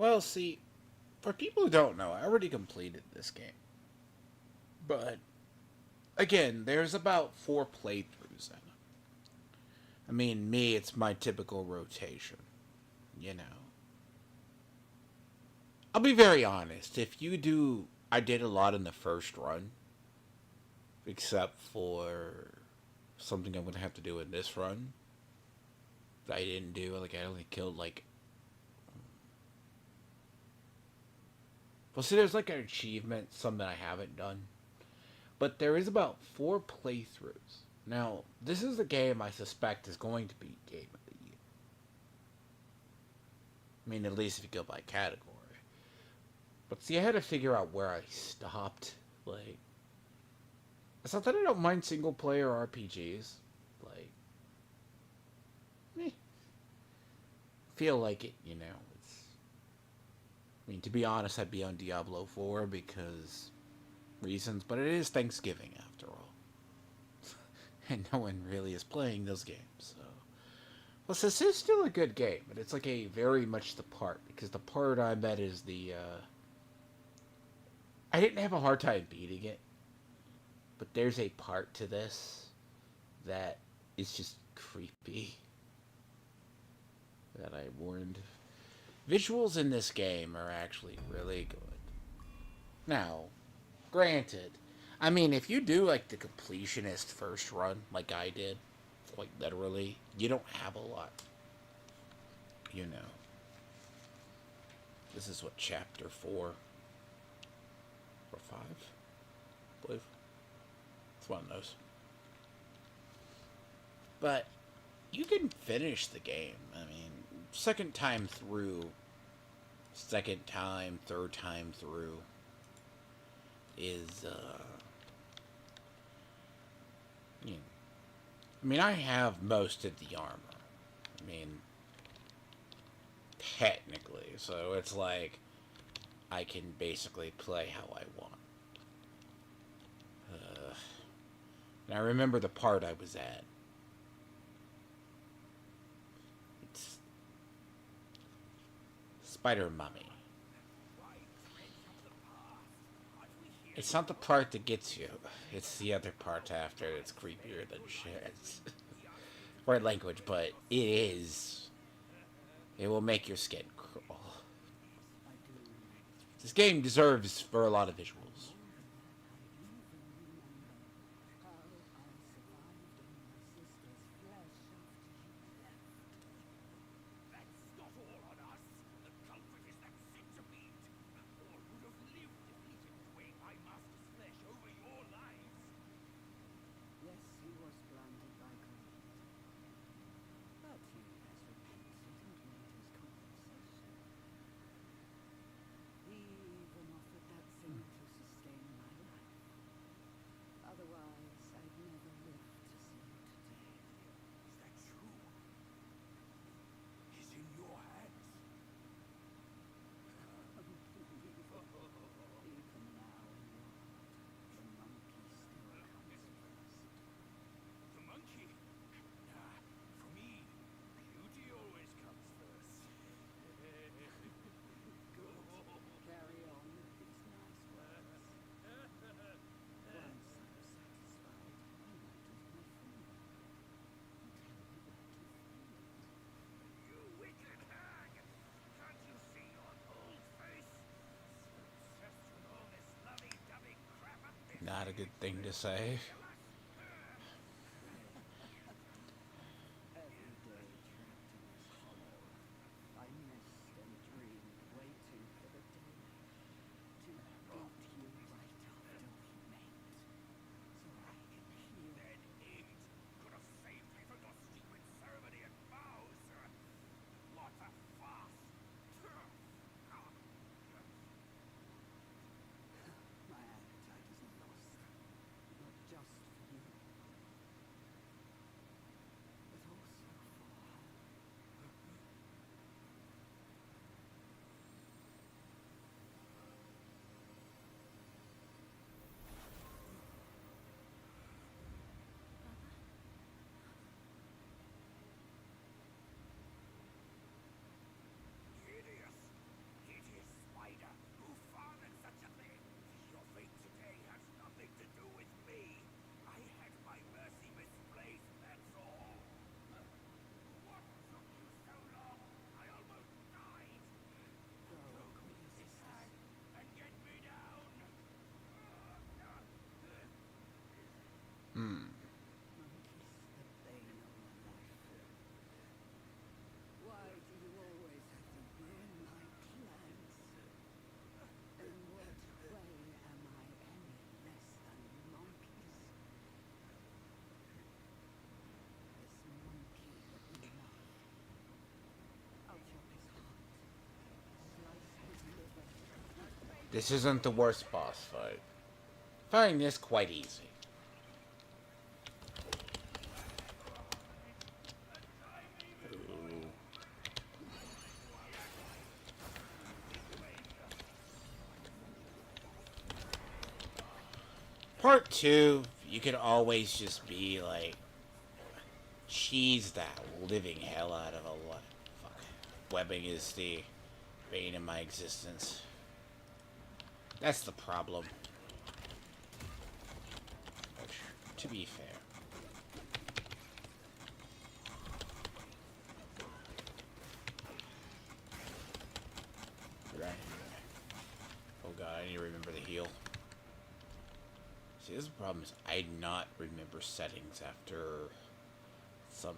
Well, see, for people who don't know, I already completed this game. But, again, there's about 4 playthroughs in it. I mean, me, it's my typical rotation. You know. I'll be very honest. If you do. I did a lot in the first run. Except for something I'm going to have to do in this run. That I didn't do. Like, I only killed, like. Well, see, there's like an achievement, some that I haven't done. But there is about 4 playthroughs. Now, this is a game I suspect is going to be Game of the Year. I mean, at least if you go by category. But see, I had to figure out where I stopped. Like, it's not that I don't mind single player RPGs. Like, eh, feel like it, you know. I mean, to be honest, I'd be on Diablo 4 because reasons, but it is Thanksgiving after all. And no one really is playing those games, so. Plus, this is still a good game, but it's like a very much the part, because the part I'm at is the, I didn't have a hard time beating it, but there's a part to this that is just creepy. That I warned. Visuals in this game are actually really good. Now, granted, I mean, if you do like the completionist first run, like I did, quite literally, you don't have a lot. You know. This is what, chapter 4 or 5? I believe. It's one of those. But you can finish the game. I mean, second time through, second time, third time through is, you know, I mean, I have most of the armor. I mean, technically. So it's like, I can basically play how I want. And I remember the part I was at. It's Spider Mummy. It's not the part that gets you. It's the other part after that's creepier than shit. Right language, but it is. It will make your skin crawl. This game deserves for a lot of visuals. Not a good thing to say. This isn't the worst boss fight. I find this quite easy. Part 2, you could always just be like, cheese that living hell out of a what? Fuck. Webbing is the bane of my existence. That's the problem. Which, to be fair. Right. Oh god, I need to remember the heal. See, this problem is I do not remember settings after some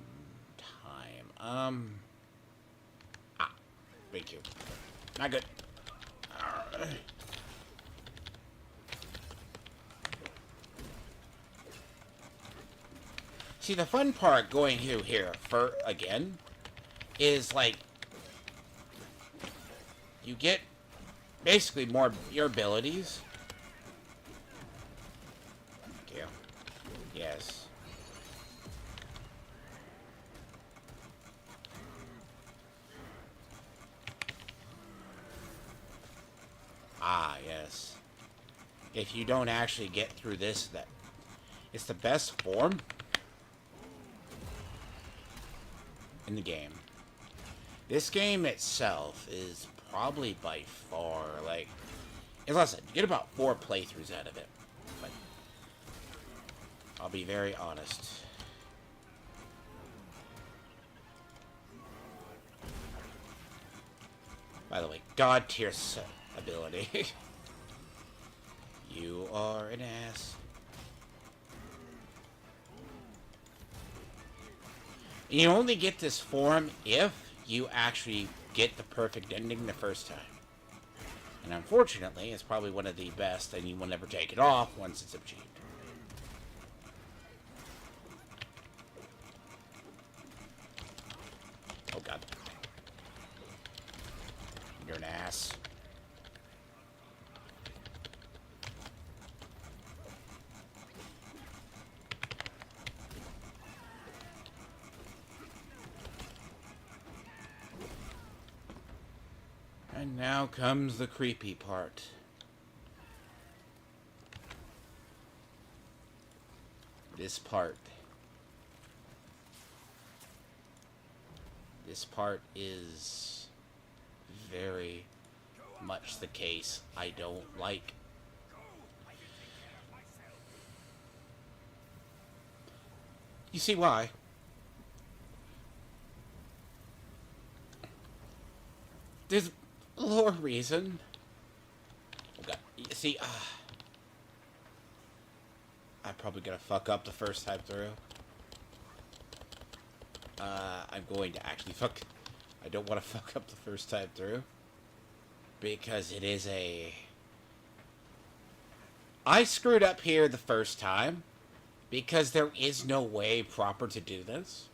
time. Thank you. Not good. See, the fun part going through here for again is like you get basically more your abilities. Thank you. Yes. Ah, yes. If you don't actually get through this, that it's the best form in the game. This game itself is probably by far, like, listen, you get about 4 playthroughs out of it. But I'll be very honest. By the way, God tier ability. You are an ass. You only get this form if you actually get the perfect ending the first time. And unfortunately, it's probably one of the best, and you will never take it off once it's achieved. Oh god. You're an ass. And now comes the creepy part. This part is very much the case I don't like. You see why? There's a lore reason. Oh god. You see, I'm probably gonna fuck up the first time through. I'm going to actually fuck... I don't want to fuck up the first time through. Because it is a... I screwed up here the first time. Because there is no way proper to do this.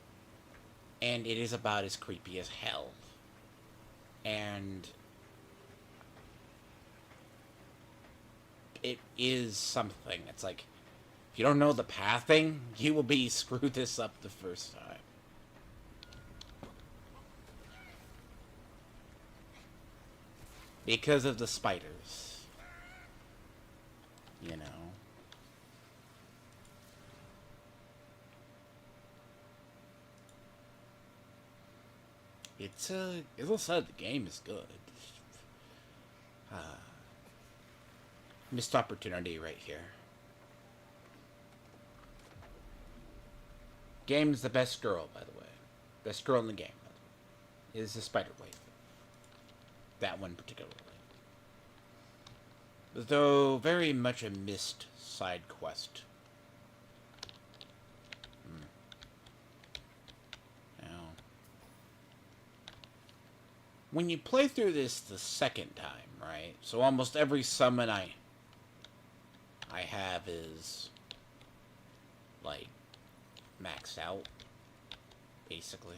And it is about as creepy as hell. And... it is something. It's like... if you don't know the pathing, you will be screwed this up the first time. Because of the spiders. You know. It's as I said, the game is good. Missed opportunity right here. Game's the best girl, by the way. Best girl in the game, by the way. Is the spider wave. That one particularly. Though very much a missed side quest. Now, when you play through this the second time, right? So almost every summon I have is like maxed out, basically.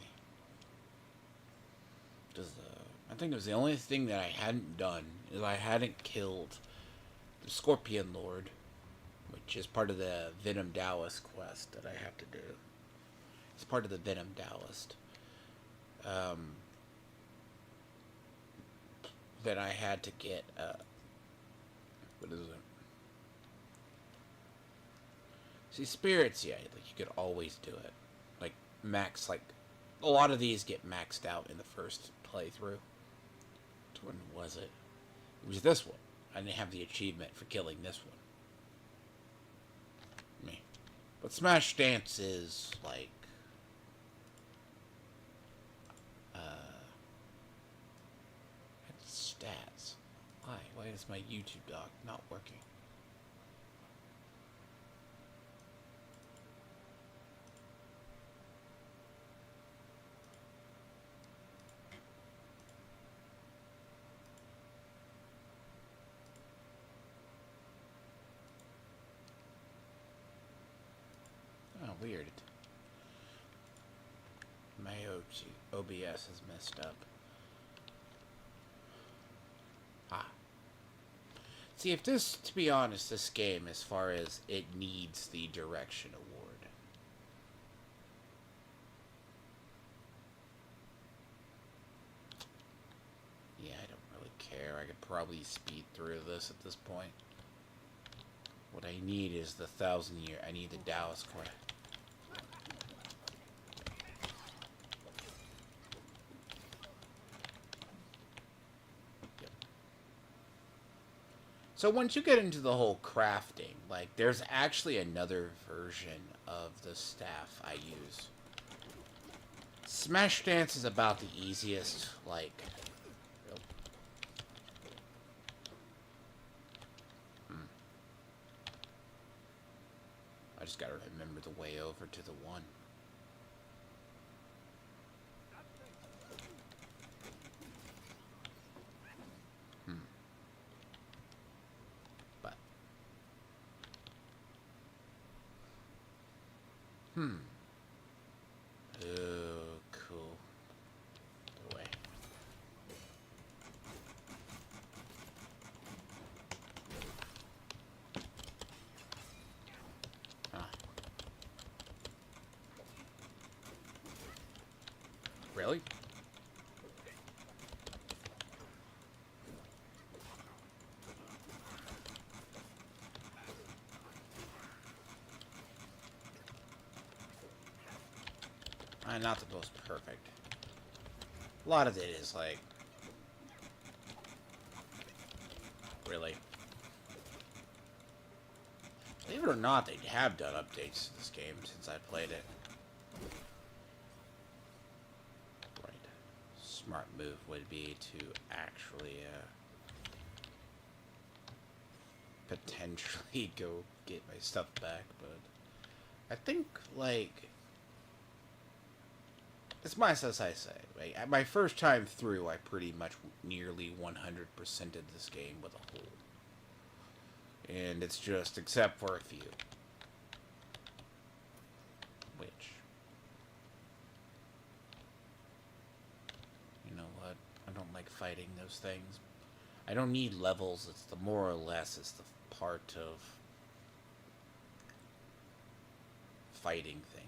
Does I think it was the only thing that I hadn't done is I hadn't killed the Scorpion Lord, which is part of the Venom Taoist quest that I have to do. It's part of the Venom Taoist. That I had to get, what is it? See, spirits, yeah, like, you could always do it. Like, max, like, a lot of these get maxed out in the first playthrough. Which one was it? It was this one. I didn't have the achievement for killing this one. Me. But Smash Dance is, like, stats. Why is my YouTube dock not working? Oh, weird. My OBS is messed up. See, if this, to be honest, this game, as far as it needs the Direction Award. Yeah, I don't really care. I could probably speed through this at this point. What I need is the 1,000-year. I need the Taoist core. So once you get into the whole crafting, like, there's actually another version of the staff I use. Smash Dance is about the easiest, like... I just gotta remember the way over to the one. Oh, cool. Go away. Huh. Really? Not the most perfect. A lot of it is like... Really? Believe it or not, they have done updates to this game since I played it. Right. Smart move would be to actually, potentially go get my stuff back, but... I think, like... It's my as I say. Right? My first time through, I pretty much nearly 100%ed this game with a whole. And it's just, except for a few. Which... You know what? I don't like fighting those things. I don't need levels. It's the more or less, it's the part of fighting things.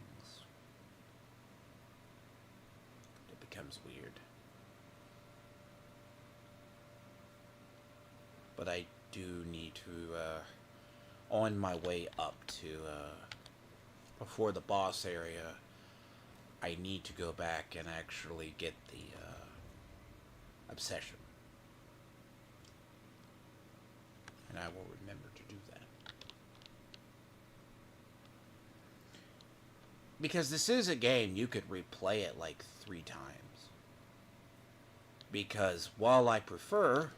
Becomes weird. But I do need to, on my way up to, before the boss area, I need to go back and actually get the, obsession. And I will remember to do that. Because this is a game you could replay it like 3 times. Because while I prefer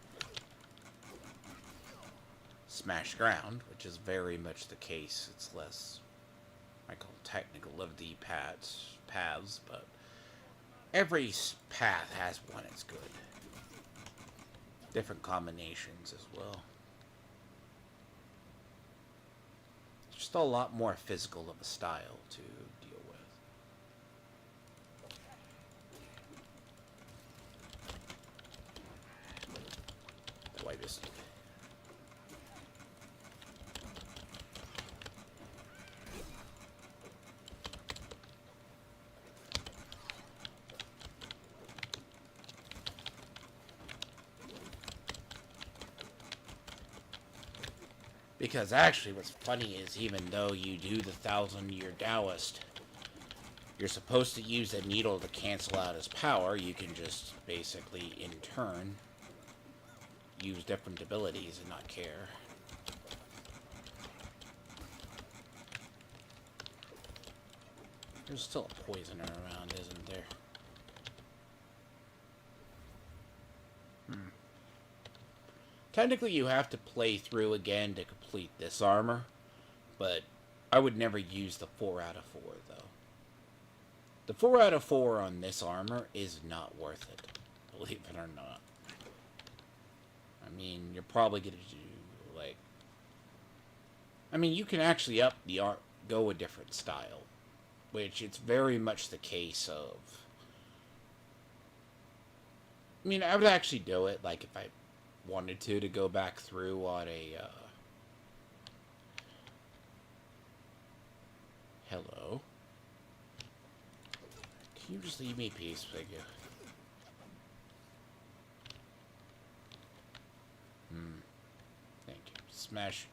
Smash Ground, which is very much the case, it's less, I call technical of the paths, but every path has one that's good. Different combinations as well. It's just a lot more physical of a style to deal with. Because actually, what's funny is even though you do the 1,000-year Taoist, you're supposed to use a needle to cancel out his power. You can just basically, in turn, use different abilities and not care. There's still a poisoner around, isn't there? Technically, you have to play through again to complete this armor, but I would never use the 4 out of 4, though. The 4 out of 4 on this armor is not worth it, believe it or not. I mean, you're probably going to do, like... I mean, you can actually up the art, go a different style, which it's very much the case of... I mean, I would actually do it, like, if I wanted to go back through on a, hello? Can you just leave me peace, figure? Thank you. Smash.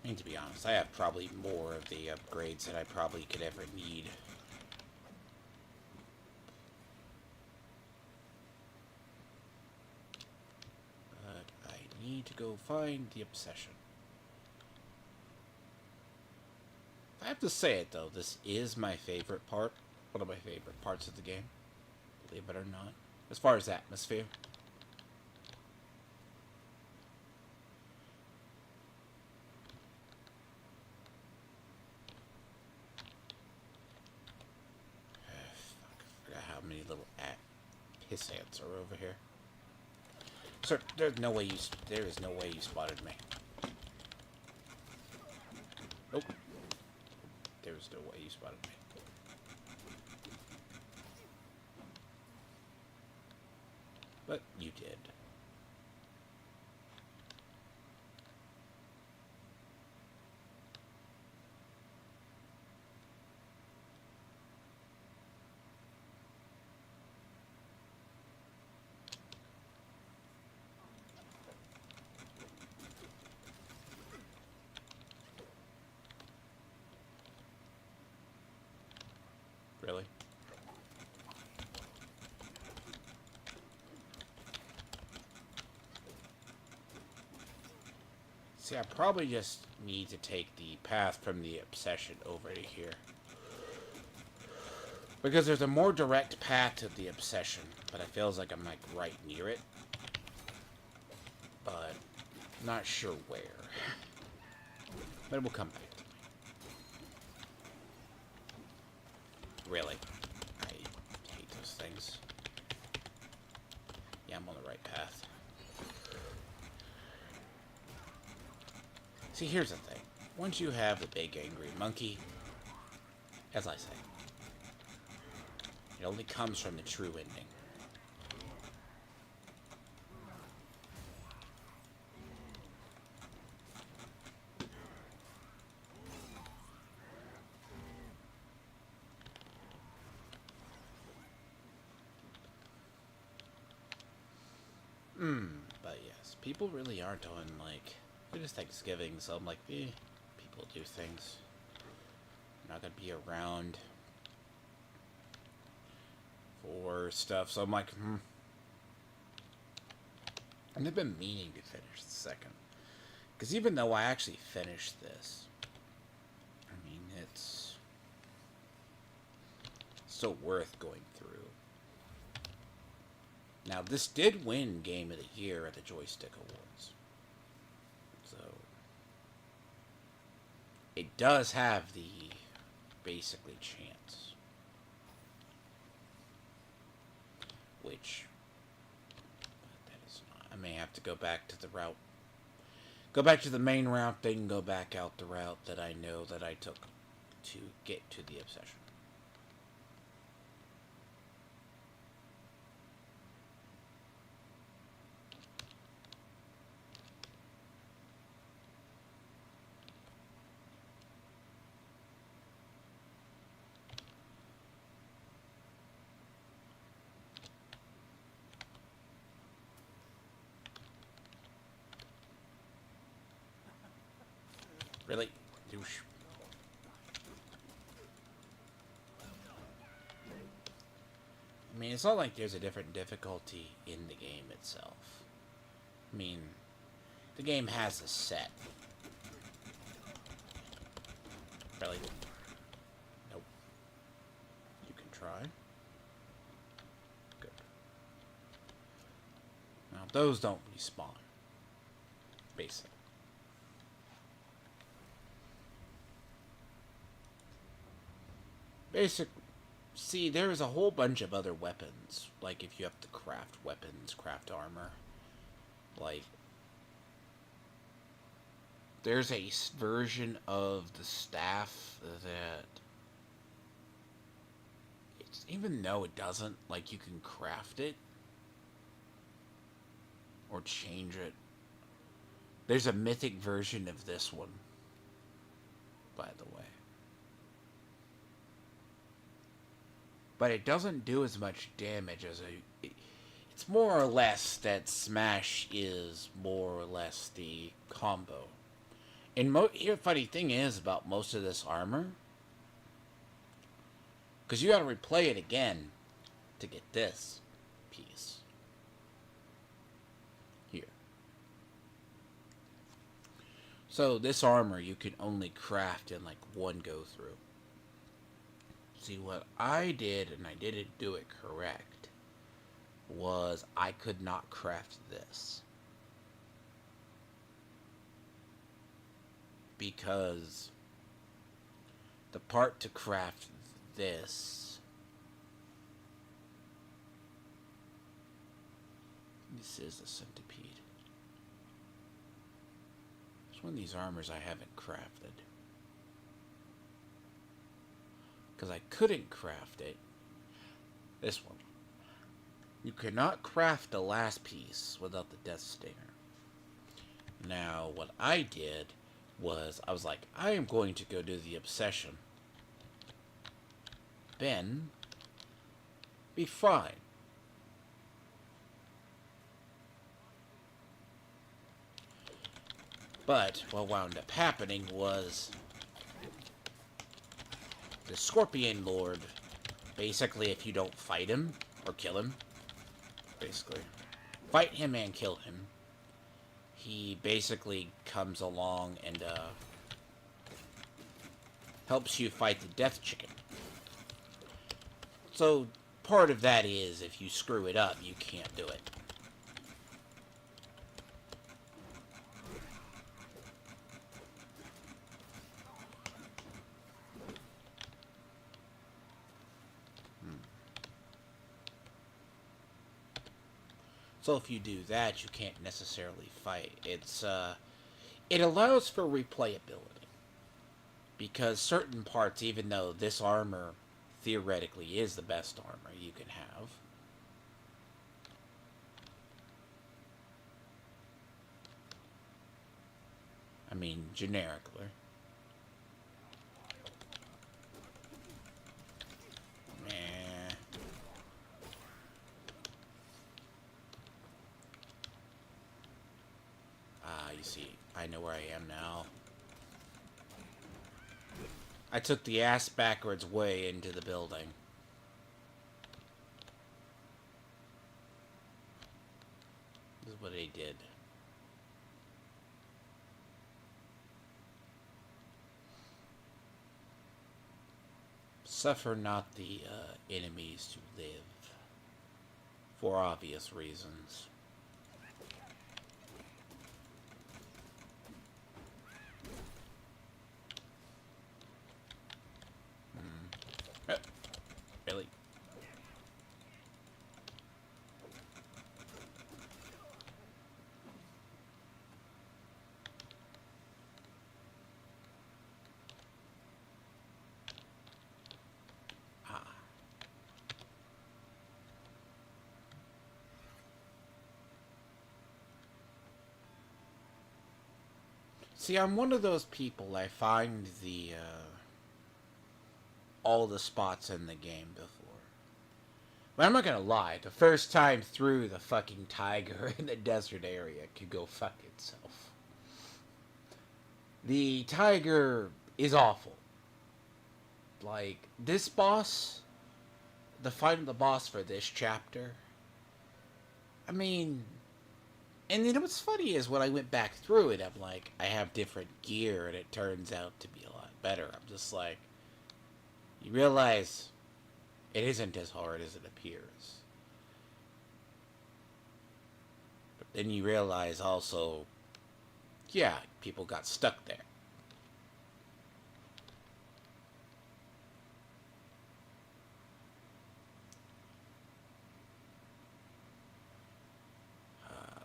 I mean, to be honest, I have probably more of the upgrades that I probably could ever need. But I need to go find the obsession. I have to say it, though, this is my favorite part. One of my favorite parts of the game. Believe it or not. As far as atmosphere. Piss ants are over here. Sir, there's no way there is no way you spotted me. Nope. There's no way you spotted me. But you did. Really? See, I probably just need to take the path from the obsession over to here. Because there's a more direct path to the obsession, but it feels like I'm like right near it. But not sure where. But it will come back to me. Really? I hate those things. Yeah, I'm on the right path. See, here's the thing. Once you have the big angry monkey, as I say, it only comes from the true ending. But yes, people really aren't on, like, it is Thanksgiving, so I'm like, people do things. I'm not gonna be around for stuff, so I'm like, And I've been meaning to finish the second. Because even though I actually finished this, I mean, it's still worth going through. Now, this did win Game of the Year at the Joystick Awards. So, it does have the, basically, chance. Which, that is not, I may have to go back to the route, go back to the main route, then go back out the route that I know that I took to get to the obsession. Really? Douche. I mean, it's not like there's a different difficulty in the game itself. I mean, the game has a set. Really? Nope. You can try. Good. Now, those don't respawn. Basically. See, there's a whole bunch of other weapons. Like, if you have to craft weapons, craft armor. Like, there's a version of the staff that... even though it doesn't, like, you can craft it. Or change it. There's a mythic version of this one. By the way. But it doesn't do as much damage as a... It's more or less that Smash is more or less the combo. And the funny thing is about most of this armor, because you gotta replay it again to get this piece. Here. So this armor you can only craft in like one go through. See, what I did, and I didn't do it correct, was I could not craft this. Because the part to craft this... This is the centipede. It's one of these armors I haven't crafted. Because I couldn't craft it. This one. You cannot craft the last piece without the Death Stinger. Now, what I did was, I was like, I am going to go do the Obsession. Then, be fine. But, what wound up happening was... the Scorpion Lord, basically, if you don't fight him, or kill him, basically, fight him and kill him, he basically comes along and, helps you fight the Death Chicken. So, part of that is, if you screw it up, you can't do it. So if you do that, you can't necessarily fight. It allows for replayability. Because certain parts, even though this armor theoretically is the best armor you can have, I mean, generically. You see, I know where I am now. I took the ass backwards way into the building. This is what I did. Suffer not the enemies to live. For obvious reasons. Really? Ah. See, I'm one of those people, I find all the spots in the game before. But I'm not gonna lie, the first time through the fucking tiger in the desert area could go fuck itself. The tiger is awful. Like, this boss, the fight of the boss for this chapter, I mean, and you know what's funny is when I went back through it, I'm like, I have different gear, and it turns out to be a lot better. I'm just like, you realize it isn't as hard as it appears. But then you realize also, yeah, people got stuck there.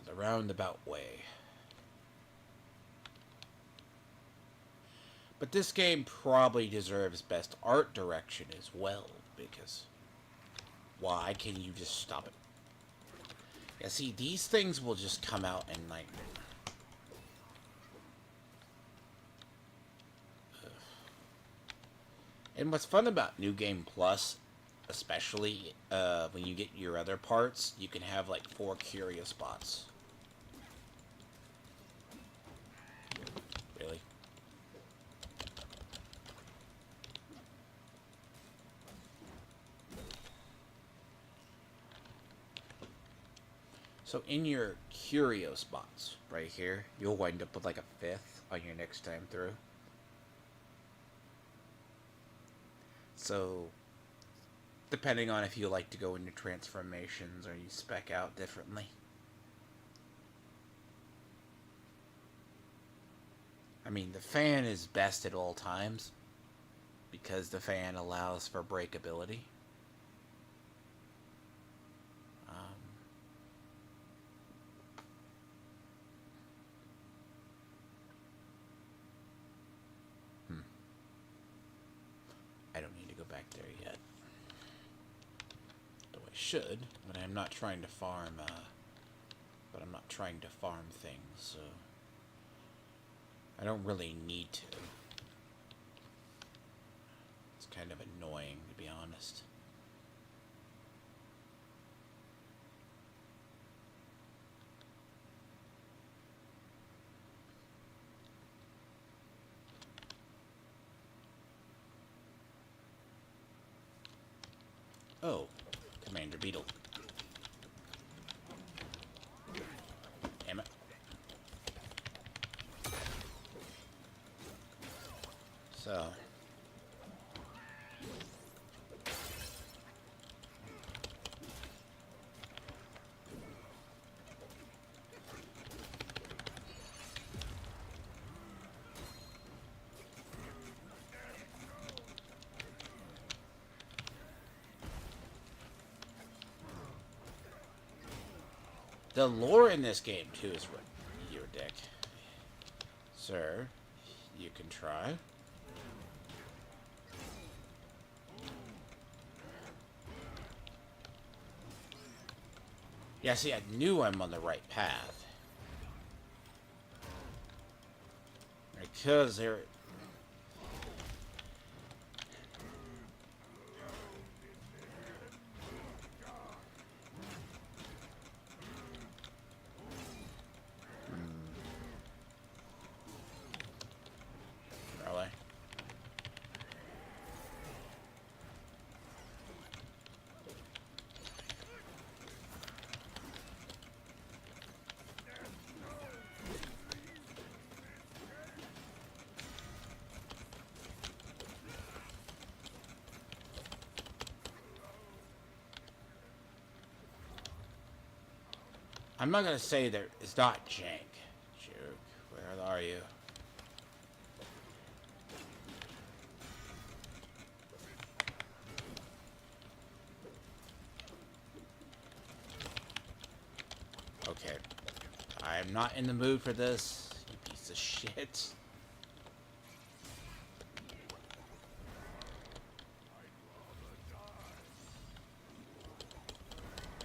The roundabout way. But this game probably deserves best art direction as well, because why can you just stop it? Yeah, see, these things will just come out and like... Ugh. And what's fun about New Game Plus, especially when you get your other parts, you can have like 4 curio spots. Really? So in your curio spots, right here, you'll wind up with like a 5th on your next time through. So, depending on if you like to go into transformations or you spec out differently. I mean, the fan is best at all times because the fan allows for breakability. I don't need to go back there yet. Though I should, but I'm not trying to farm, but I'm not trying to farm things, so I don't really need to. It's kind of annoying, to be honest. Oh, Commander Beetle. Damn it. So. The lore in this game, too, is your dick. Sir, you can try. Yeah, see, I knew I'm on the right path. Because there... Really? I'm not gonna say there is not jank. Joke. Where are you? Okay. I'm not in the mood for this, you piece of shit.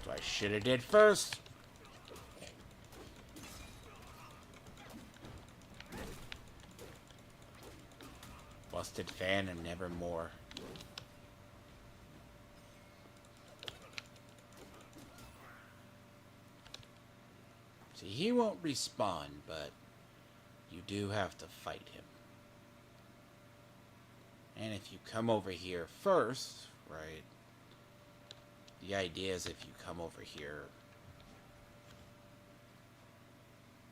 So I should have did first. Busted fan and never more. See, he won't respawn, but you do have to fight him. And if you come over here first, right, the idea is if you come over here,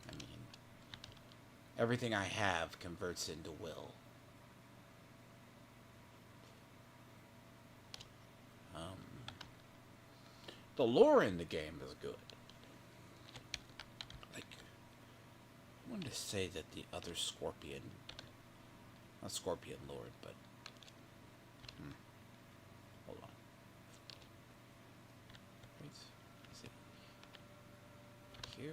I mean, everything I have converts into will. The lore in the game is good. Like, I wanted to say that the other Scorpion, not Scorpion Lord, but hold on. Wait, is it here?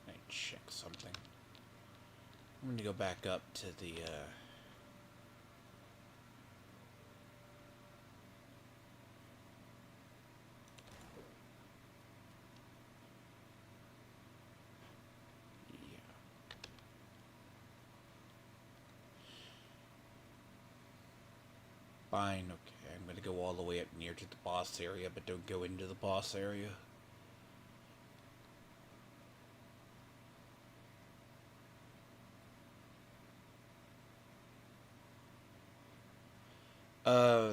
I check something. I'm going to go back up to the fine, okay. I'm gonna go all the way up near to the boss area, but don't go into the boss area.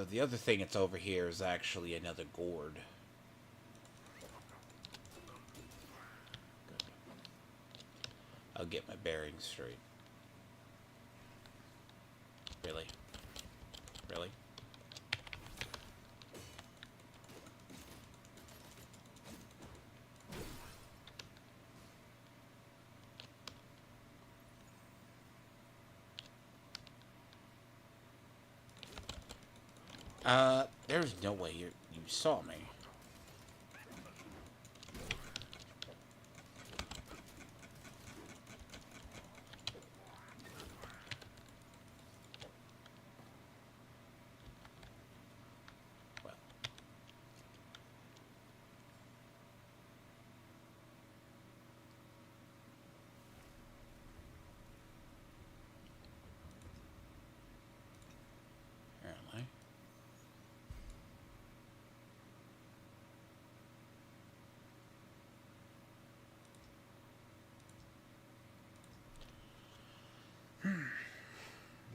The other thing that's over here is actually another gourd. Good. I'll get my bearings straight. Really? Really? There's no way you saw me. Well. Apparently.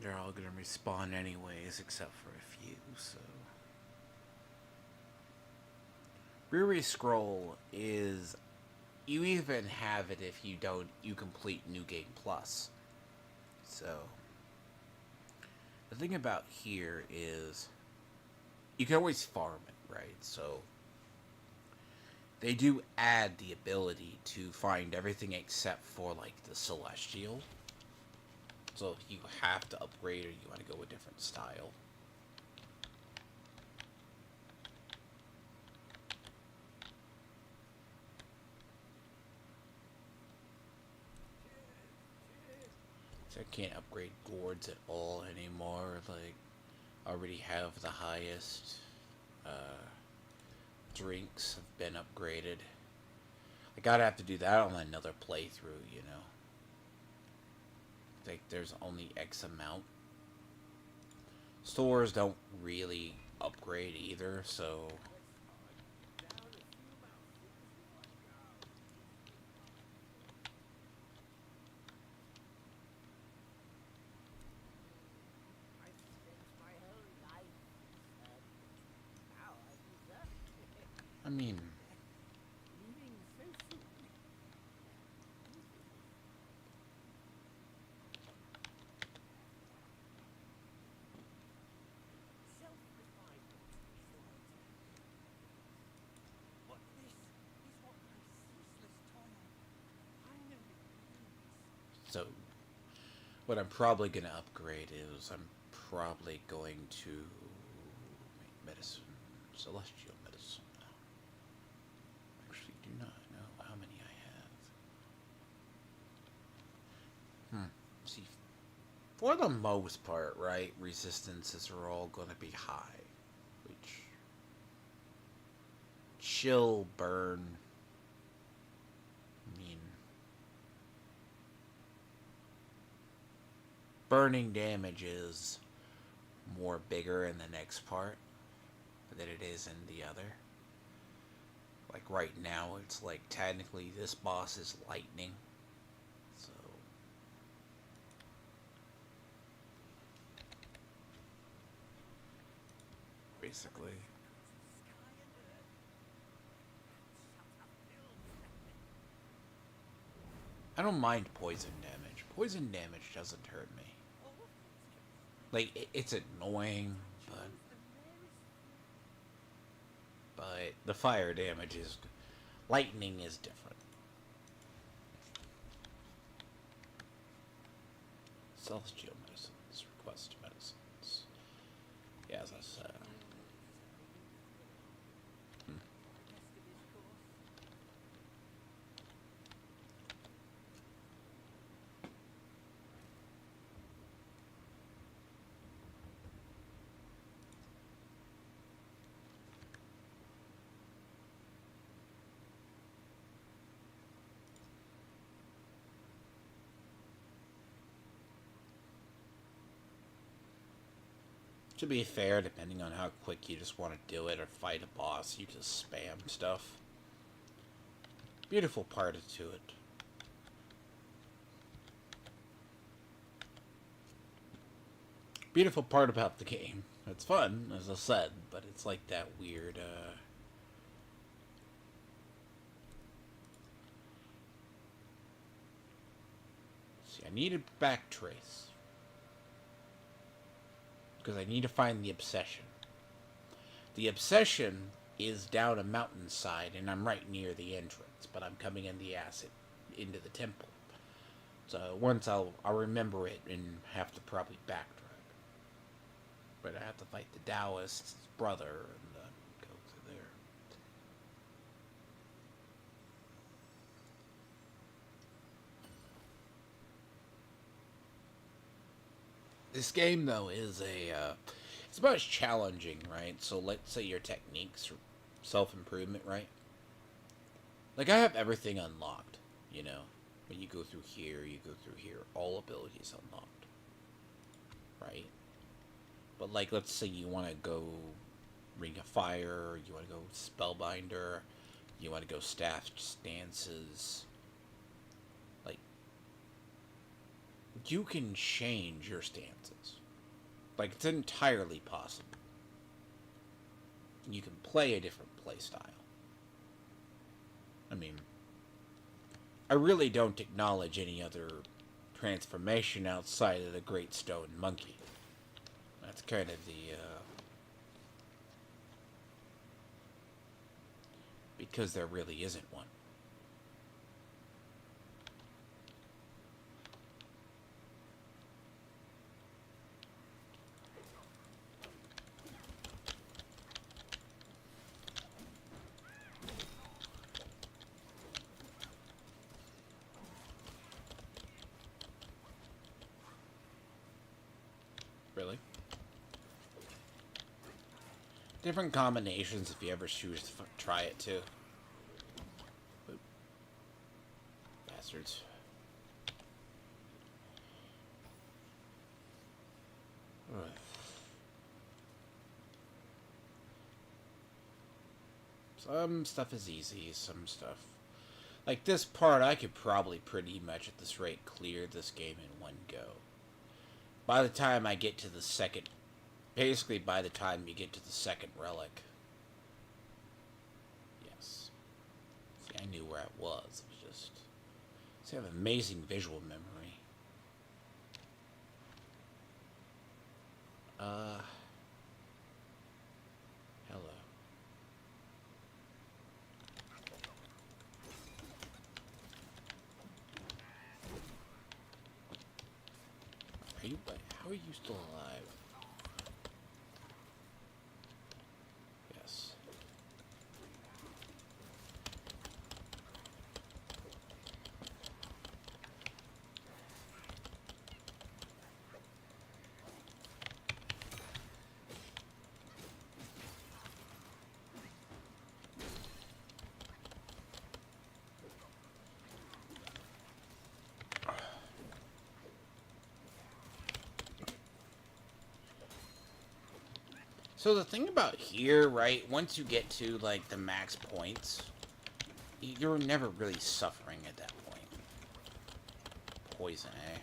They're all gonna respawn anyways, except for a few, so... Brewery Scroll is... You even have it if you don't... You complete New Game Plus. So... The thing about here is... You can always farm it, right? So... They do add the ability to find everything except for, like, the Celestial. So if you have to upgrade or you want to go a different style. So I can't upgrade gourds at all anymore. Like, I already have the highest. Drinks have been upgraded. I gotta have to do that on another playthrough, you know. Like, there's only X amount. Stores don't really upgrade either, so... I mean... So, what I'm probably going to upgrade is I'm probably going to make medicine, celestial medicine. Actually, do not know how many I have. See, for the most part, right, resistances are all going to be high, which chill, burn. Burning damage is more bigger in the next part than it is in the other. Like right now, it's like technically this boss is lightning. So basically, I don't mind poison damage. Poison damage doesn't hurt me. Like it's annoying, but the fire damage is lightning is different. Celestial medicines, request medicines. Yeah, as I said. To be fair, depending on how quick you just want to do it or fight a boss, you just spam stuff. Beautiful part to it. Beautiful part about the game. It's fun, as I said, but it's like that weird, See, I need a backtrace. Because I need to find the obsession. The obsession is down a mountainside, and I'm right near the entrance, but I'm coming in the acid into the temple. So once I'll remember it and have to probably backtrack. But I have to fight the Taoist's brother and go to there. This game, though, is it's about as challenging, right? So let's say your techniques or self-improvement, right? Like, I have everything unlocked, you know? When you go through here, all abilities unlocked, right? But, like, let's say you want to go Ring of Fire, you want to go Spellbinder, you want to go Staff Stances. Like, you can change your stances. Like, it's entirely possible. You can play a different playstyle. I mean, I really don't acknowledge any other transformation outside of the Great Stone Monkey. That's kind of the, because there really isn't one. Really? Different combinations if you ever choose to try it too. Oop. Bastards. Ugh. Some stuff is easy, some stuff... Like this part, I could probably pretty much at this rate clear this game in one go. By the time I get to the second... Basically, by the time you get to the second relic. Yes. See, I knew where it was. It was just... See, I have amazing visual memory. Hello. Are you... How are you still alive? Yes. So the thing about here, right, once you get to, like, the max points, you're never really suffering at that point. Poison, eh?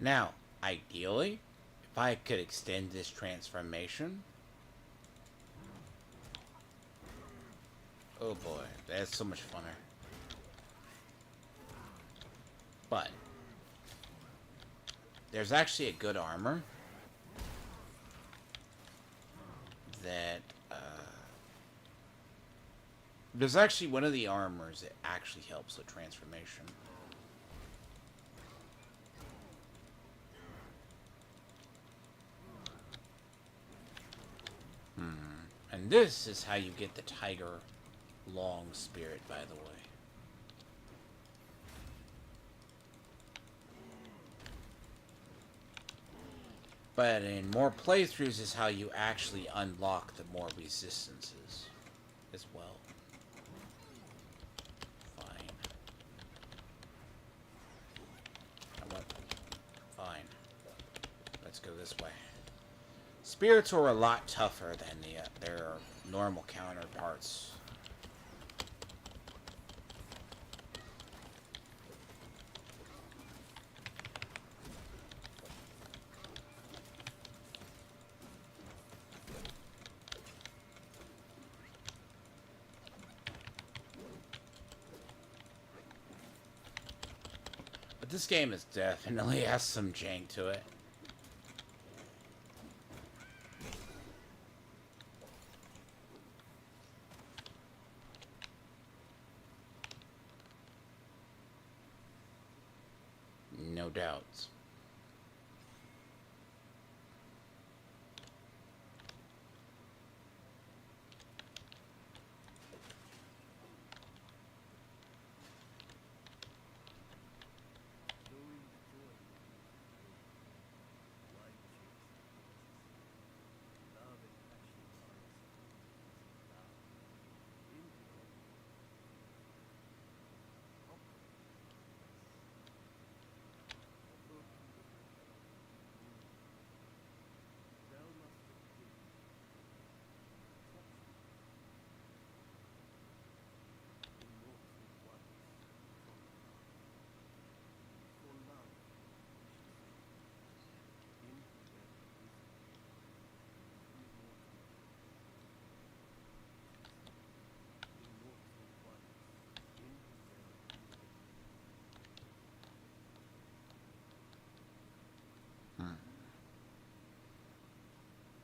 Now, ideally, if I could extend this transformation... Oh boy, that's so much funner. But there's actually a good armor that there's actually one of the armors that actually helps with transformation. And this is how you get the tiger long spirit, by the way. But in more playthroughs is how you actually unlock the more resistances as well. Fine. Fine. Let's go this way. Spirits are a lot tougher than their normal counterparts. But this game is definitely has some jank to it. No doubts.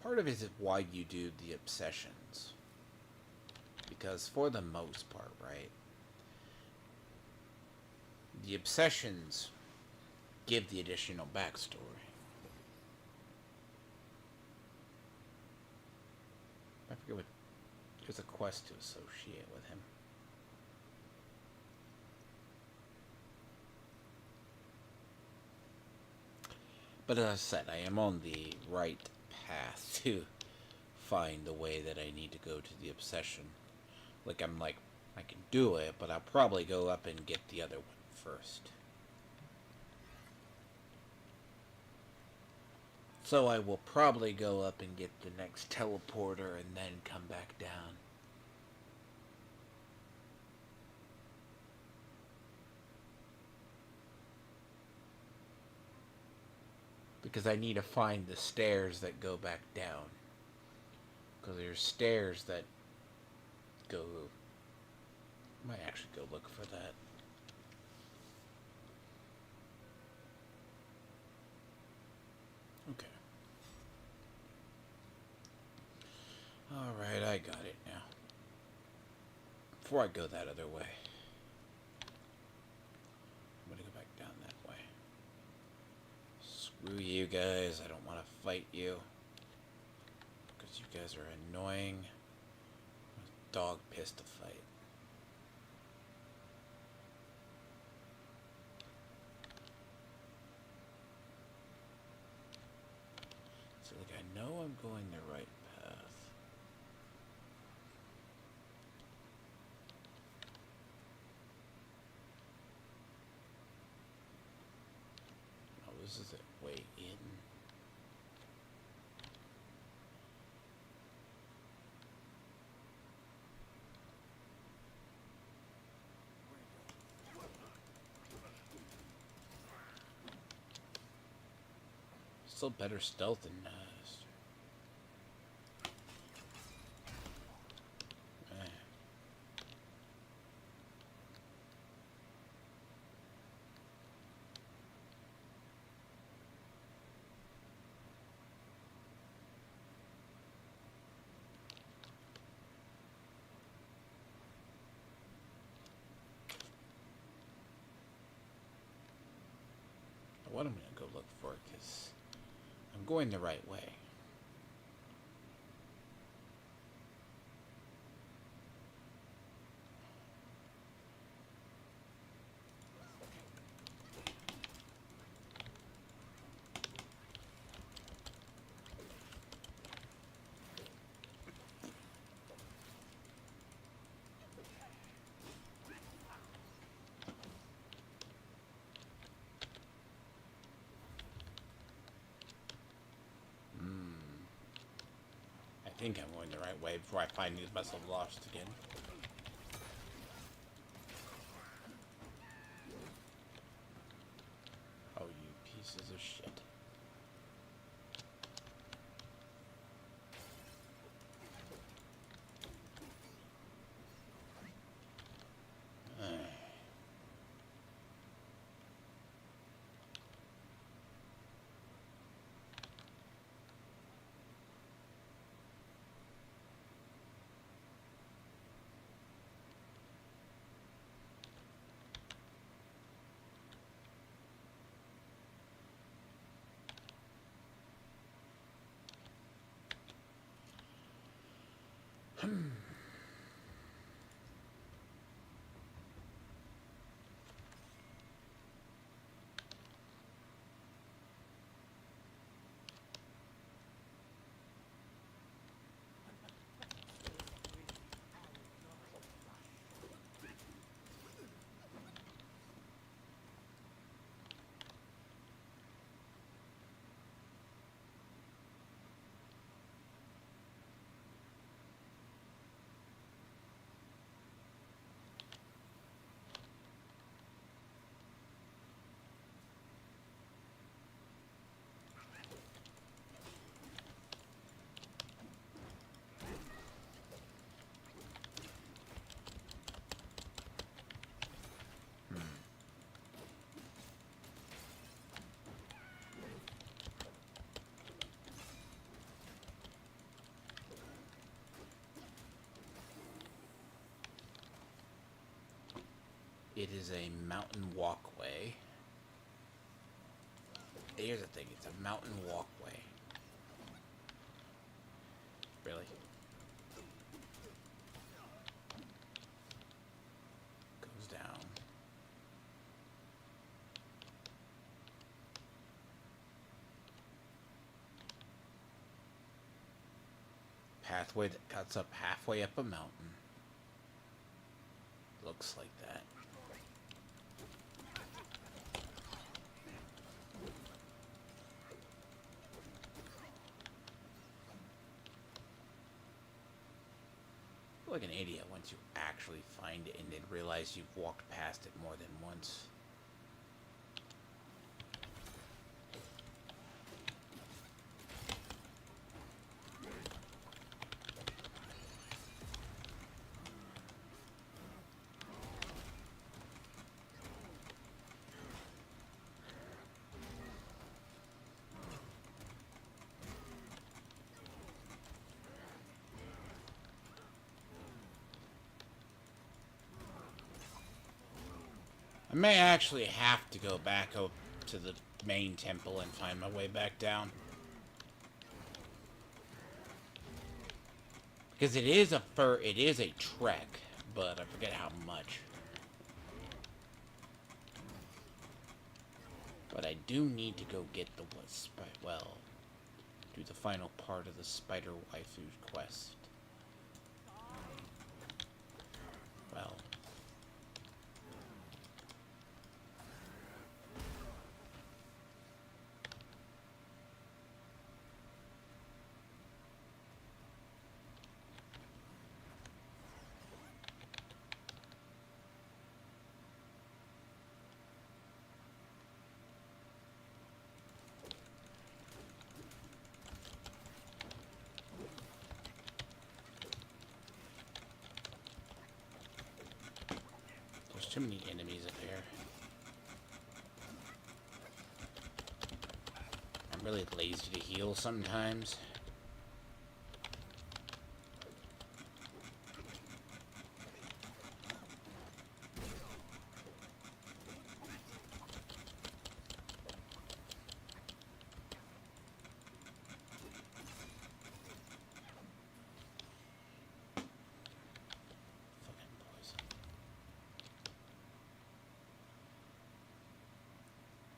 Part of it is why you do the obsessions. Because for the most part, right, the obsessions give the additional backstory. I forget what... There's a quest to associate with him. But as I said, I am on the right path to find the way that I need to go to the obsession. Like, I can do it, but I'll probably go up and get the other one first. So I will probably go up and get the next teleporter and then come back down. Because I need to find the stairs that go back down. Because there's stairs that go... Might actually go look for that. Okay. Alright, I got it now. Before I go that other way, I'm gonna go back down that way. Screw you guys, I don't want to fight you. Because you guys are annoying. I'm a dog pissed to fight. So like, I know going the right path? Oh, this is a way in. Still better stealth than what I'm gonna go look for, because I'm going the right way. I think I'm going the right way before I find myself lost again. Oh, you pieces of shit. It is a mountain walkway. Here's the thing, it's a mountain walkway. Really? Goes down. Pathway that cuts up halfway up a mountain. Looks like that. Like an idiot once you actually find it and then realize you've walked past it more than once. I may actually have to go back up to the main temple and find my way back down. Because it is a trek, but I forget how much. But I do need to go get the well, do the final part of the Spider Waifu quest. Well. Too many enemies up here. I'm really lazy to heal sometimes.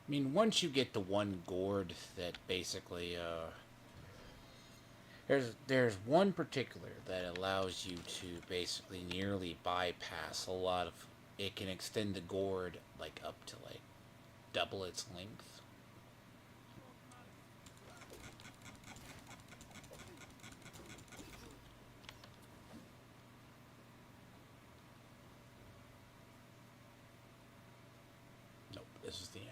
I mean, once you get the one gourd that basically, there's one particular that allows you to basically nearly bypass a lot of, it can extend the gourd, like, up to, like, double its length. Nope, this is the entrance.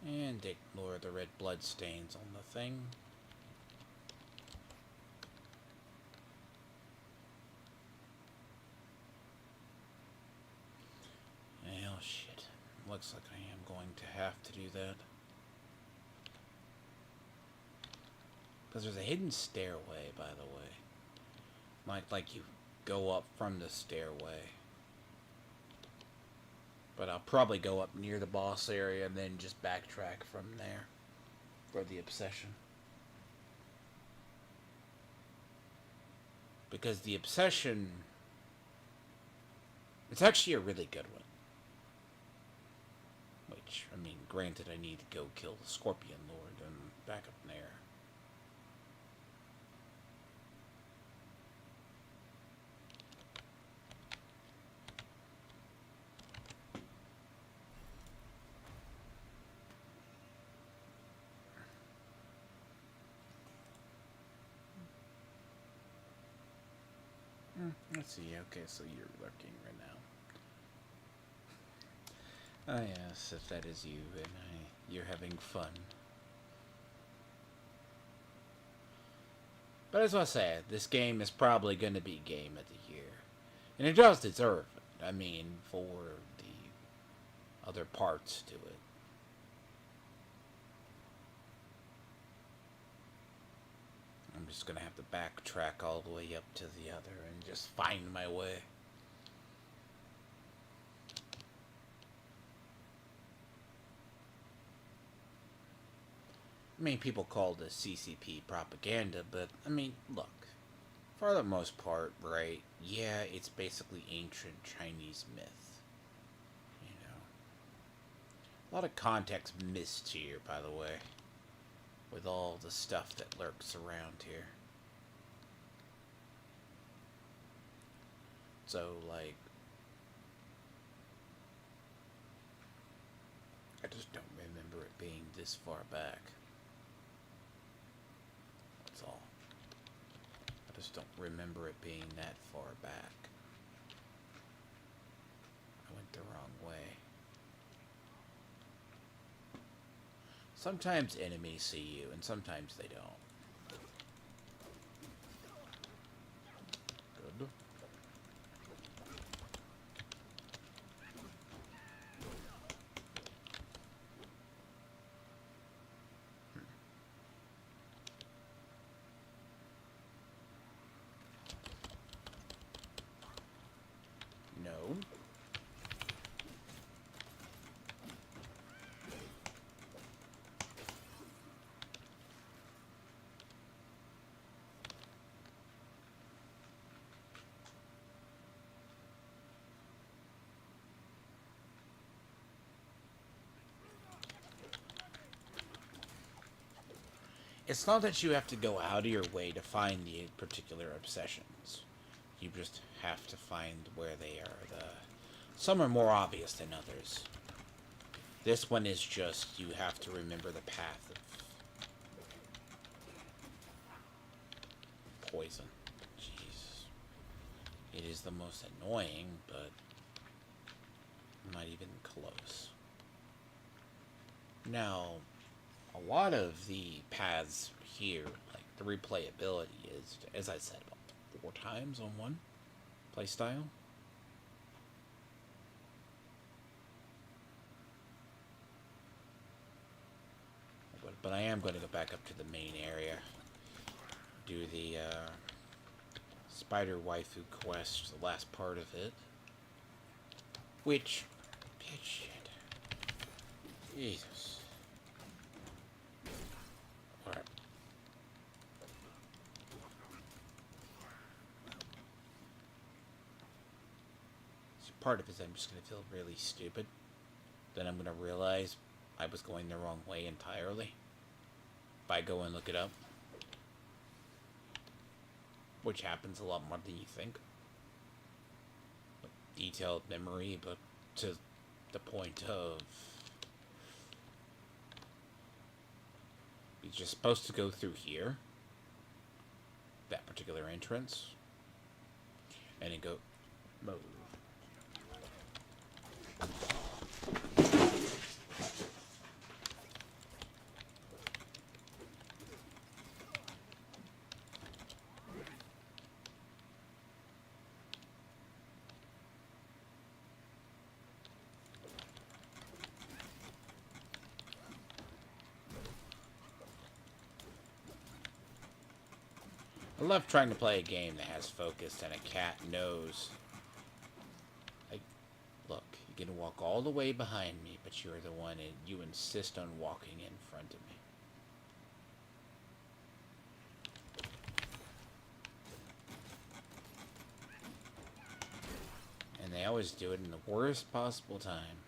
And ignore the red blood stains on the thing. Well, shit. Looks like I am going to have to do that. Because there's a hidden stairway, by the way. Like you go up from the stairway. But I'll probably go up near the boss area and then just backtrack from there for the obsession. Because the obsession, it's actually a really good one. Which, I mean, granted I need to go kill the Scorpion Lord and back up there. Let's see, okay, so you're lurking right now. Ah, yes, if that is you, and you're having fun. But as I said, this game is probably going to be Game of the Year. And it does deserve it, I mean, for the other parts to it. I'm just going to have to backtrack all the way up to the other and just find my way. I mean, people call this CCP propaganda, but, I mean, look. For the most part, right, yeah, it's basically ancient Chinese myth. You know. A lot of context missed here, by the way. With all the stuff that lurks around here. So, like, I just don't remember it being this far back. That's all. I just don't remember it being that far back. I went the wrong way. Sometimes enemies see you, and sometimes they don't. Good. No. It's not that you have to go out of your way to find the particular obsessions. You just have to find where they are. Some are more obvious than others. This one is just, you have to remember the path of poison. Jeez. It is the most annoying, but not even close. Now, a lot of the paths here, like the replayability is, as I said, about 4 times on one playstyle. But I am going to go back up to the main area, do the Spider Waifu quest, the last part of it, which, shit, Jesus. Alright. So part of it is I'm just going to feel really stupid. Then I'm going to realize I was going the wrong way entirely. By go and look it up. Which happens a lot more than you think. Like, detailed memory, but to the point of... You're just supposed to go through here. That particular entrance. And then go... Move. I love trying to play a game that has focus and a cat knows. Like, look, you can walk all the way behind me, but you're the one and you insist on walking in front of me. And they always do it in the worst possible time.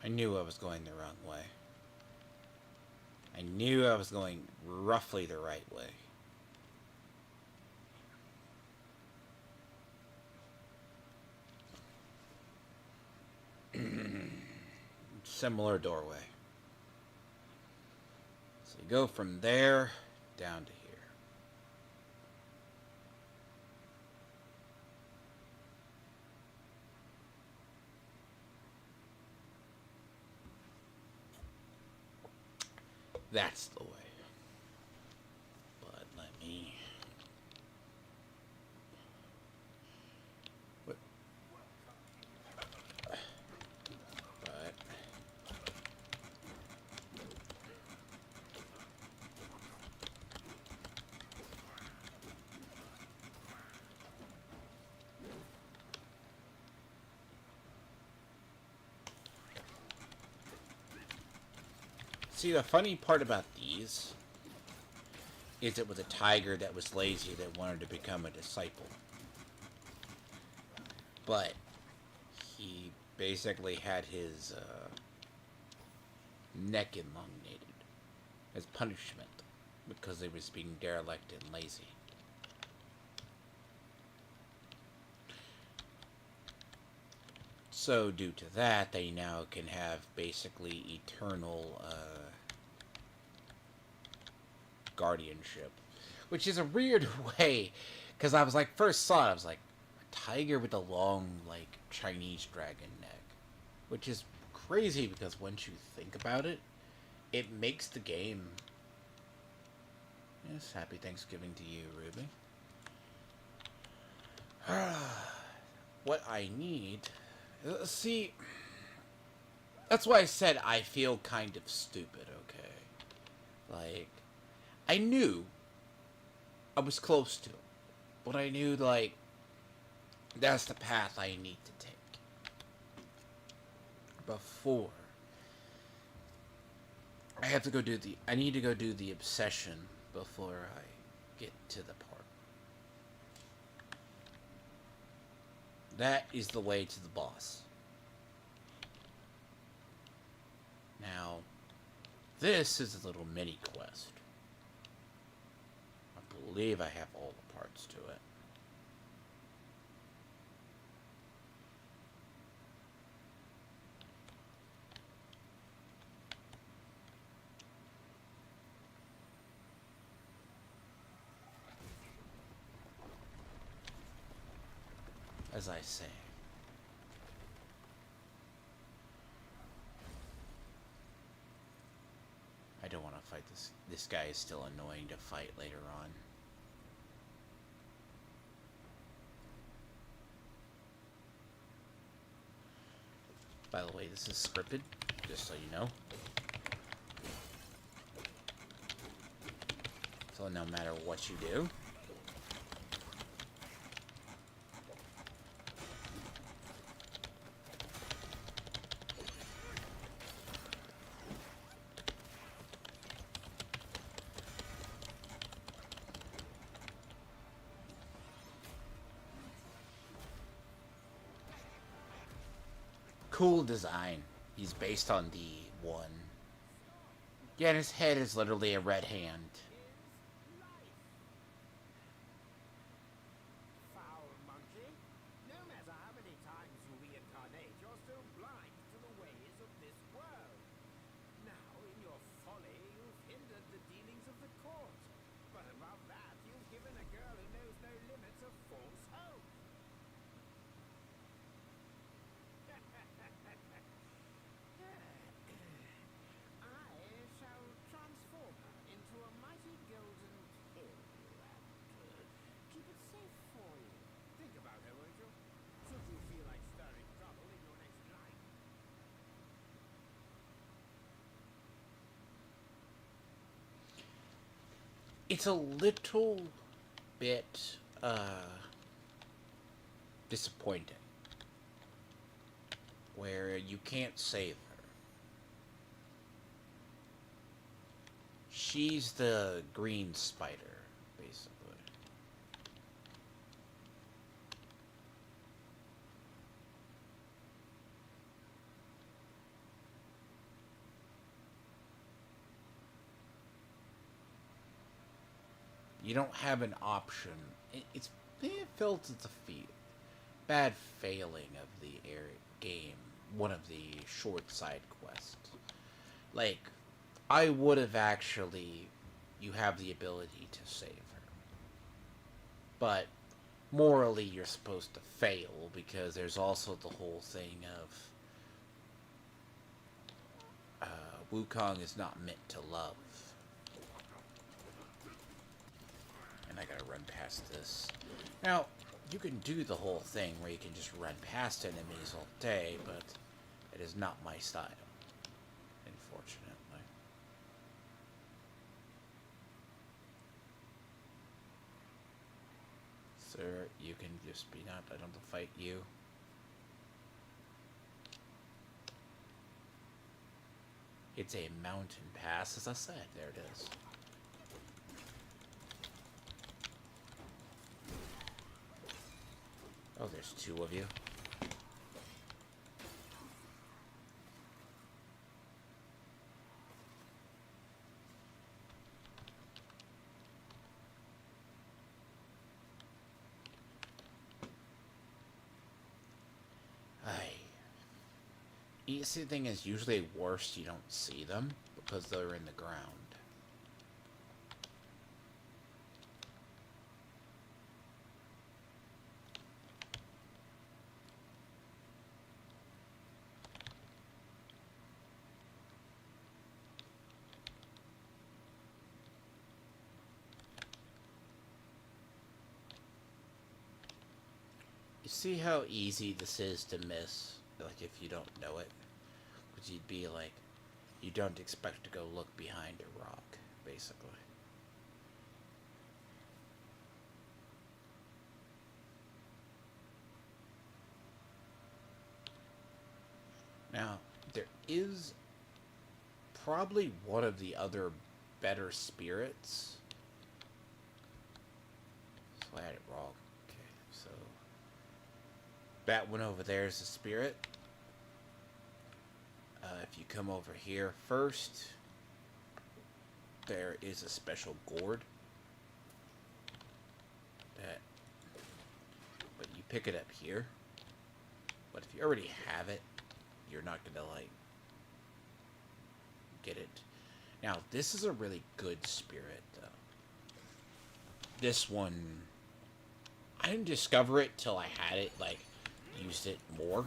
I knew I was going the wrong way. I knew I was going roughly the right way. Similar doorway. So you go from there down to here. That's the way. But let me... What? But... See, the funny part about these is it was a tiger that was lazy that wanted to become a disciple. But he basically had his neck elongated as punishment because he was being derelict and lazy. So due to that, they now can have basically eternal guardianship, which is a weird way, because I was like, first saw it, I was like, a tiger with a long, like, Chinese dragon neck, which is crazy because once you think about it, it makes the game. Yes, happy Thanksgiving to you, Ruby. What I need, see, that's why I said I feel kind of stupid, okay? Like, I knew I was close to it, but I knew, like, that's the path I need to take before I have to go do the. I need to go do the obsession before I get to the part. That is the way to the boss. Now, this is a little mini quest. I believe I have all the parts to it. As I say. I don't want to fight this. This guy is still annoying to fight later on. By the way, this is scripted, just so you know. So no matter what you do, cool design. He's based on the one. Yeah, and his head is literally a red hand. It's a little bit disappointing where you can't save her. She's the green spider, basically. You don't have an option. It's felt it's a bad failing of the game. One of the short side quests. Like, I would have actually. You have the ability to save her, but morally you're supposed to fail because there's also the whole thing of Wukong is not meant to love. And I gotta run past this. Now, you can do the whole thing where you can just run past enemies all day, but it is not my style, unfortunately. Sir, you can just be not. I don't have to fight you. It's a mountain pass, as I said. There it is. Oh, there's two of you. The thing is, usually worse you don't see them because they're in the ground. You see how easy this is to miss, like if you don't know it? Because you'd be like, you don't expect to go look behind a rock, basically. Now, there is probably one of the other better spirits. So I had it wrong. Okay, so that one over there is a spirit. If you come over here first, there is a special gourd. But you pick it up here. But if you already have it, you're not gonna like get it. Now this is a really good spirit though. This one, I didn't discover it till I had it, like used it more.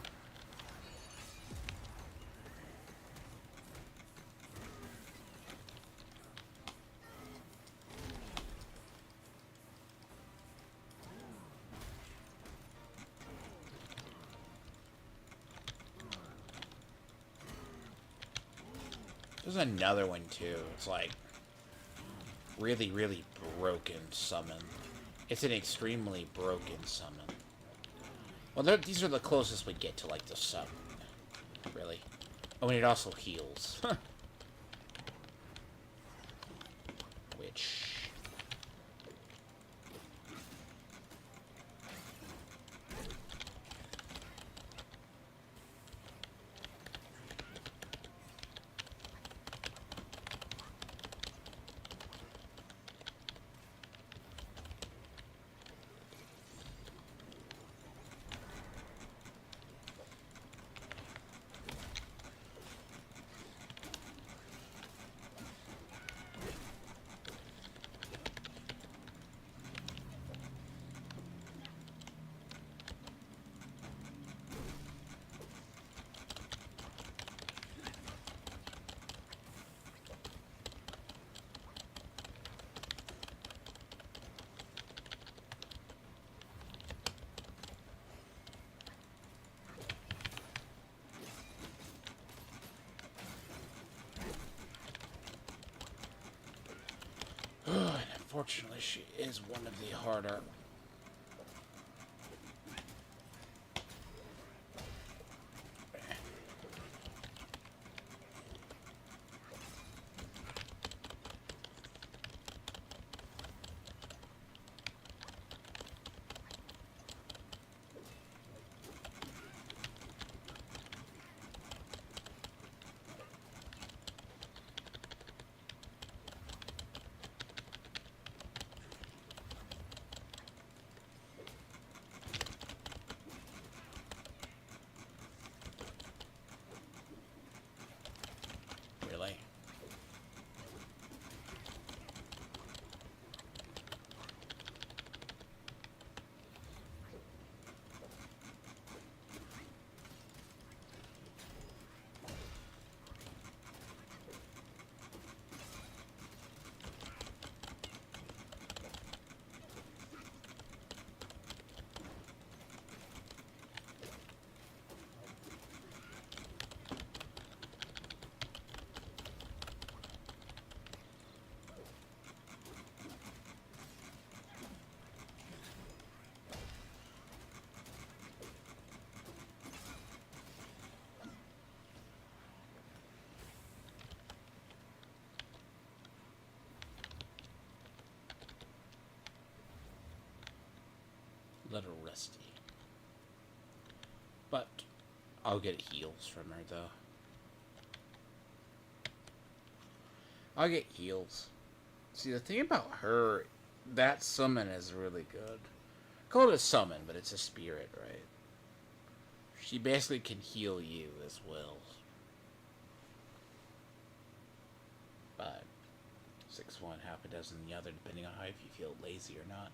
There's another one too. It's like really, really broken summon. It's an extremely broken summon. Well, these are the closest we get to like the summon. Really. Oh, and it also heals. Which... Unfortunately, she is one of the harder. Really? Little rusty. But I'll get heals from her though. I'll get heals. See, the thing about her, that summon is really good. Call it a summon, but it's a spirit, right? She basically can heal you as well. 5, 6, 1, half a dozen the other, depending on how if you feel lazy or not.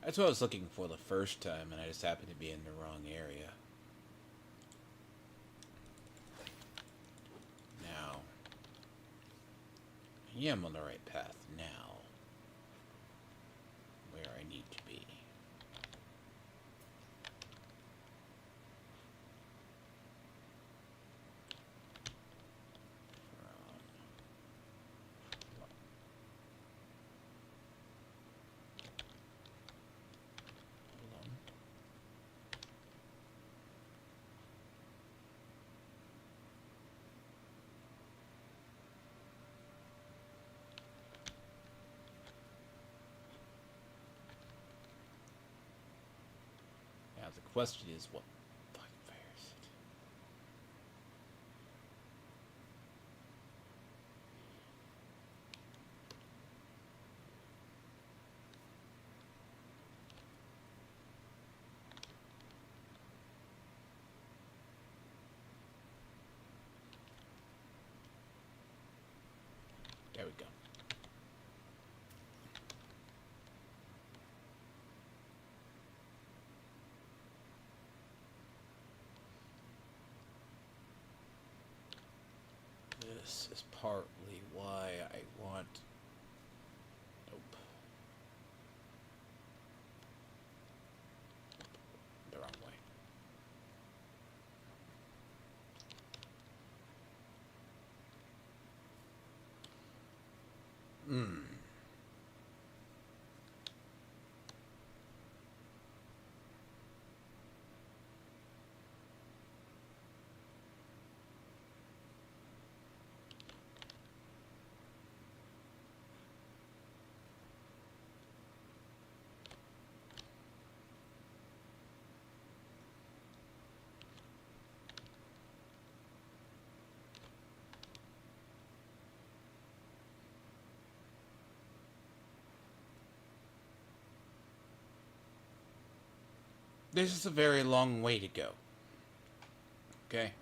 That's what I was looking for the first time, and I just happened to be in the wrong area. Now, I am on the right path now. Where I need to be. Now the question is, what fucking fire is it? There we go. This is partly why I want... Nope. The wrong way. This is a very long way to go. Okay?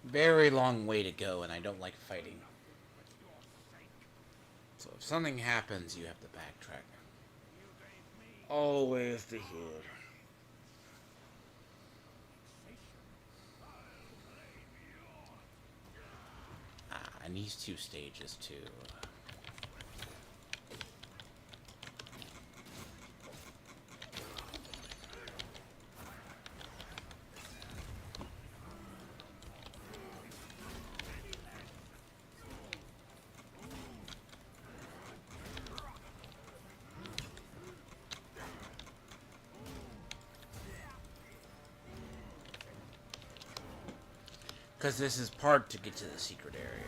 Very long way to go, and I don't like fighting. So if something happens, you have to backtrack. Always the hood. And these two stages, too. Because this is part to get to the secret area.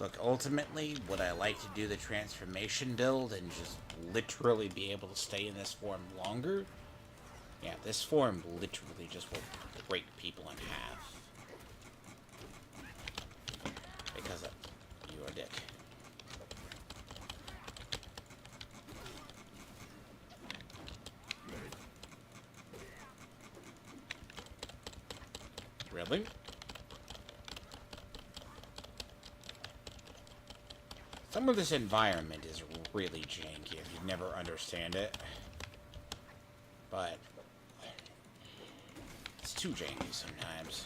Look, ultimately, would I like to do the transformation build and just literally be able to stay in this form longer? Yeah, this form literally just will break people in half. Because you're a dick. Really? Some of this environment is really janky if you never understand it. But it's too janky sometimes.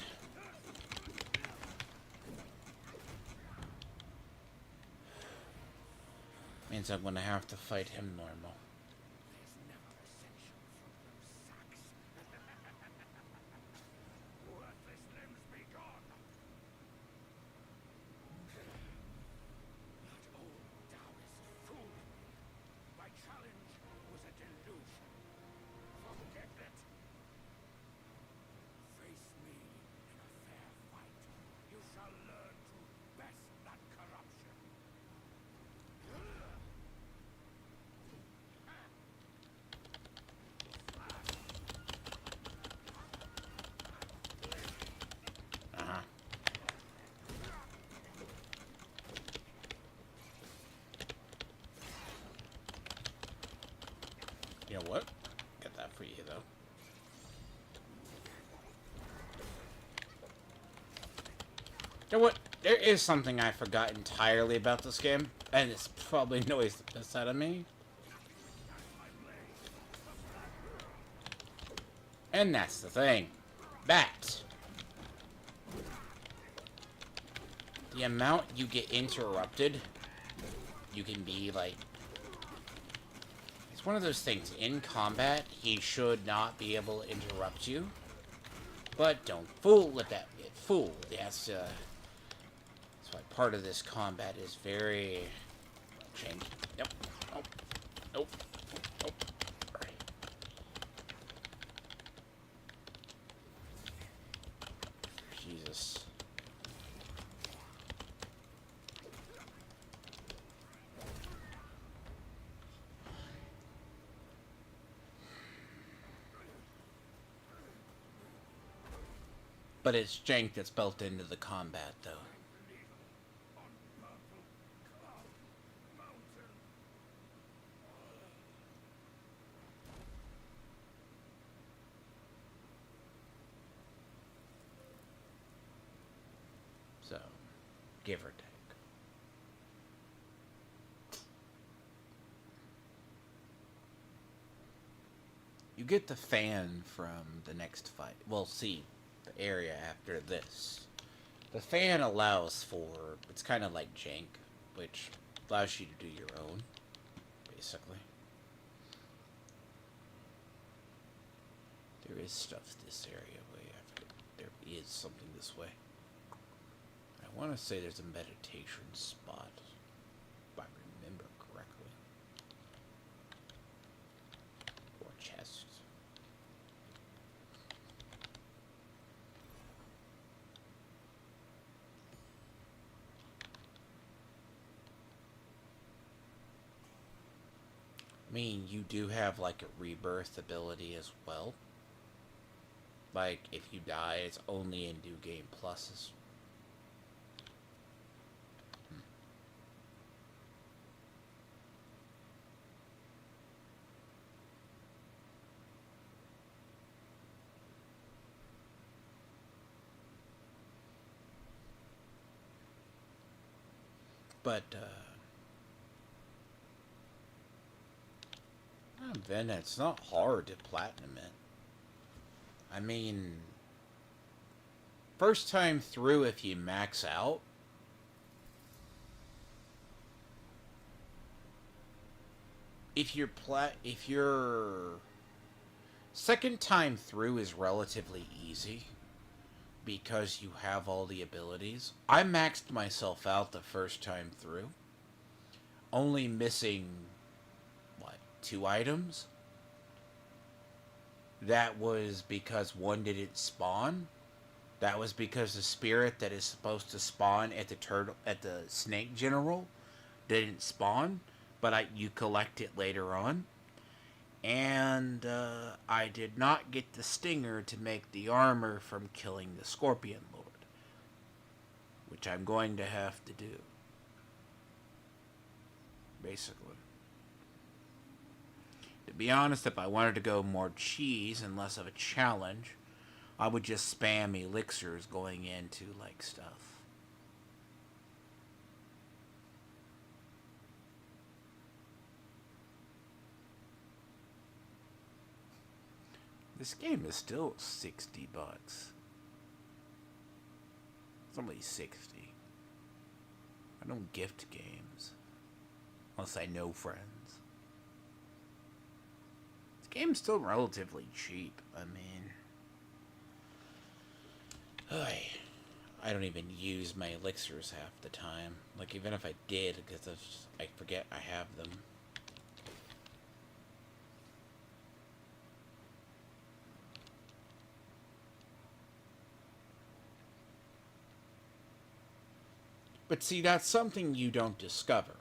Means I'm gonna have to fight him normal. You know what? Get that for you, though. You know what? There is something I forgot entirely about this game, and it's probably annoys the piss out of me. And that's the thing. That. The amount you get interrupted, you can be like... It's one of those things. In combat, he should not be able to interrupt you. But don't fool with that. Fool. That's why part of this combat is very janky. Yep. Nope. Nope. Nope. Right. Jesus. But it's jank that's built into the combat, though. So, give or take. You get the fan from the next fight. Well, see, the area after this. The fan allows for, it's kind of like jank, which allows you to do your own, basically. There is stuff this area way after. There is something this way. I want to say there's a meditation spot, if I remember correctly. Or chest. I mean, you do have like a rebirth ability as well. Like, if you die, it's only in new game pluses. But, then it's not hard to platinum it. I mean, first time through, if you max out, if your second time through is relatively easy because you have all the abilities. I maxed myself out the first time through, only missing, what, 2 items? That was because one didn't spawn. That was because the spirit that is supposed to spawn at the snake general didn't spawn, but you collect it later on. And I did not get the stinger to make the armor from killing the Scorpion Lord, which I'm going to have to do, basically. To be honest, if I wanted to go more cheese and less of a challenge, I would just spam elixirs going into, like, stuff. This game is still $60. It's only 60. I don't gift games. Unless I know friends. Game's still relatively cheap. I mean, I don't even use my elixirs half the time. Like, even if I did, because I forget I have them. But see, that's something you don't discover,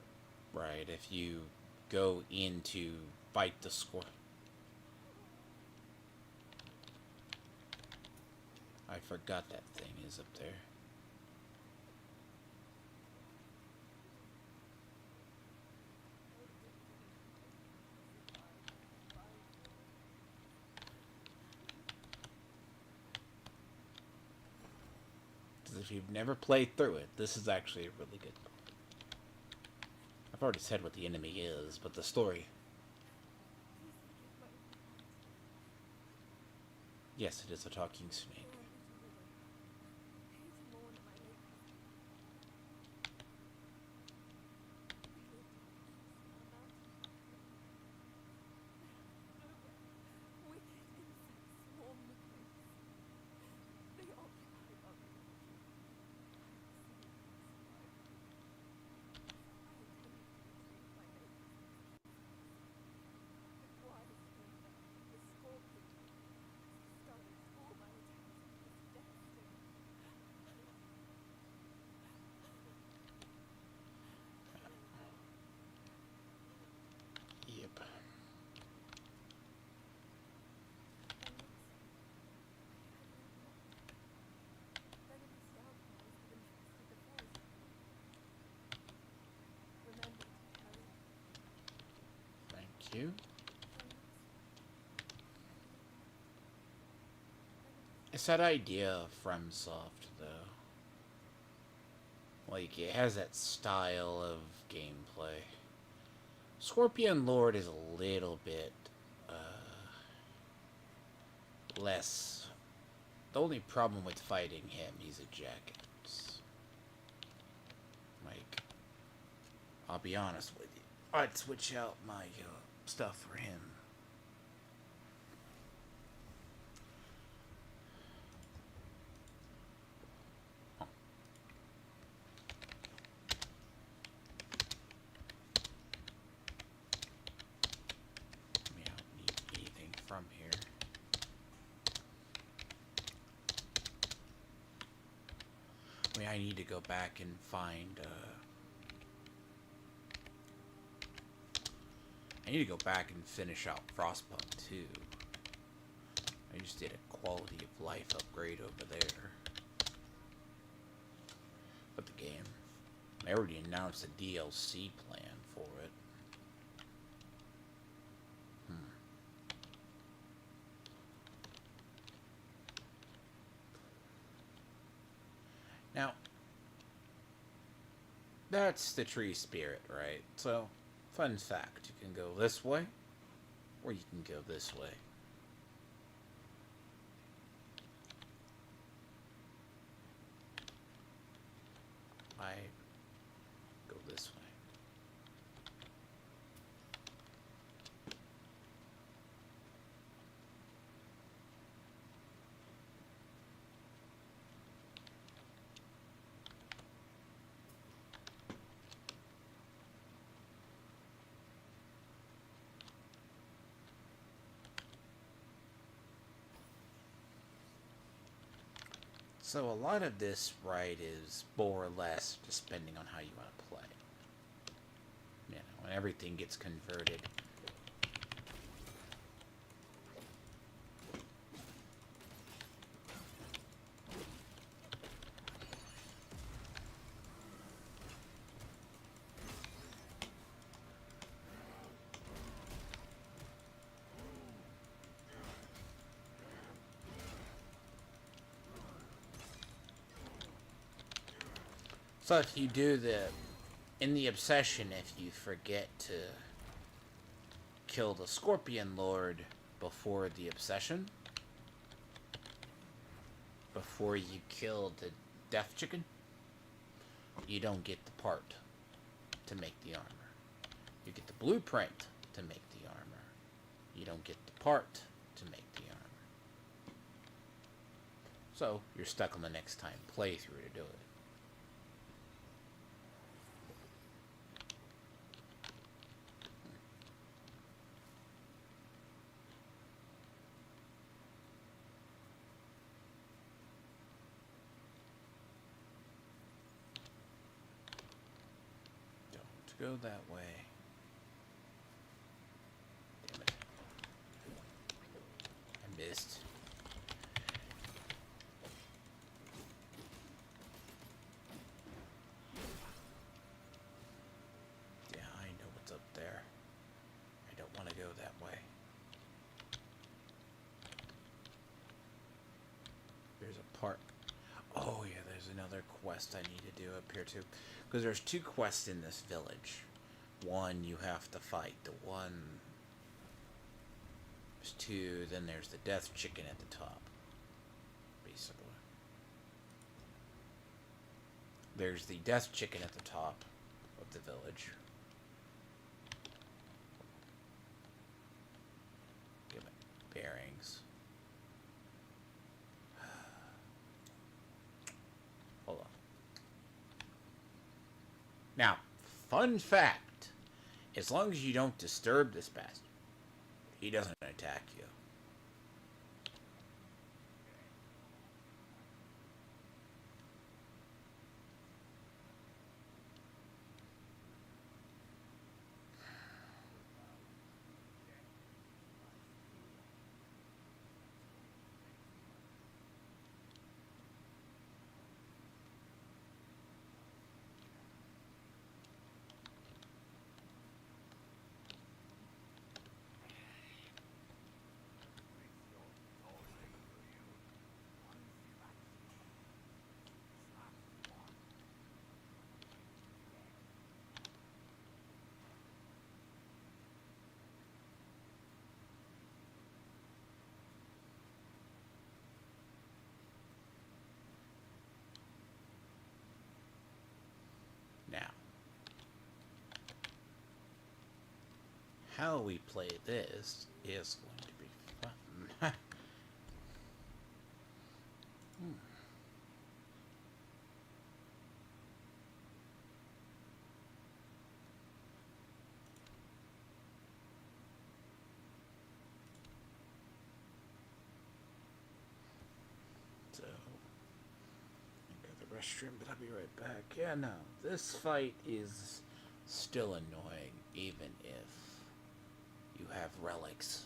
right? If you go in to fight the score. I forgot that thing is up there. Because if you've never played through it, this is actually a really good. I've already said what the enemy is, but the story. Yes, it is a talking snake. you. It's that idea of FromSoft, though. Like, it has that style of gameplay. Scorpion Lord is a little bit less. The only problem with fighting him, he's a jackass. Like, I'll be honest with you. I'd switch out my stuff for him. I don't need anything from here. I need to go back and find, I need to go back and finish out Frostpunk too. I just did a quality of life upgrade over there. But the game, I already announced a DLC plan for it. Now, that's the tree spirit, right? So, fun fact, you can go this way, or you can go this way. I go this way. So a lot of this, right, is more or less just depending on how you want to play. You know, when everything gets converted. So if you do in the obsession, if you forget to kill the Scorpion Lord before the obsession, before you kill the Death Chicken, you don't get the part to make the armor. You get the blueprint to make the armor. You don't get the part to make the armor. So you're stuck on the next time playthrough to do it. Go that way. Damn it. I missed. Yeah, I know what's up there. I don't want to go that way. There's a part. Oh yeah, there's another quest I need to do up here too. Because there's two quests in this village. One, you have to fight the one. There's two, then there's the Death Chicken at the top. Basically. There's the Death Chicken at the top of the village. Give it bearings. Hold on. Now, fun fact, as long as you don't disturb this bastard, he doesn't attack you. how we play this is going to be fun. So, I go to the restroom, but I'll be right back. Yeah, no, this fight is still annoying, even if you have relics.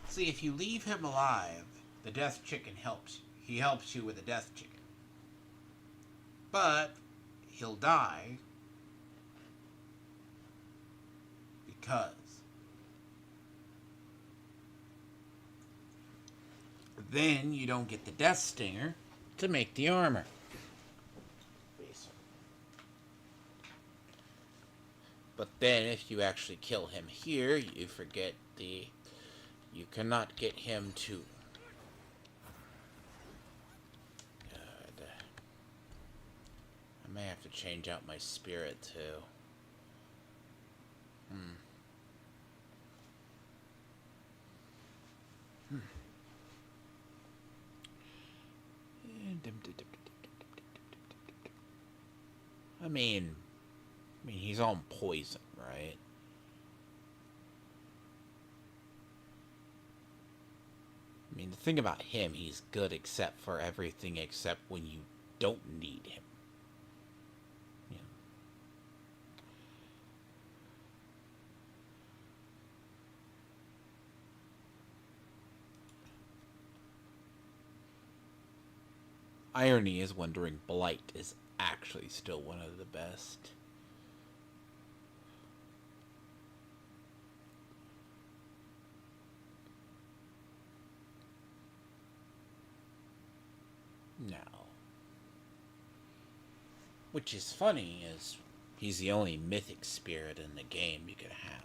See, if you leave him alive, the death chicken helps you. He helps you with the death chicken. But he'll die because then you don't get the death stinger to make the armor. But then if you actually kill him here, you forget the... You cannot get him to... God. I may have to change out my spirit too. I mean, he's on poison, right? I mean, the thing about him, he's good except for everything except when you don't need him. Yeah. Irony is wondering Blight is actually still one of the best. Now, which is funny, is he's the only mythic spirit in the game you can have.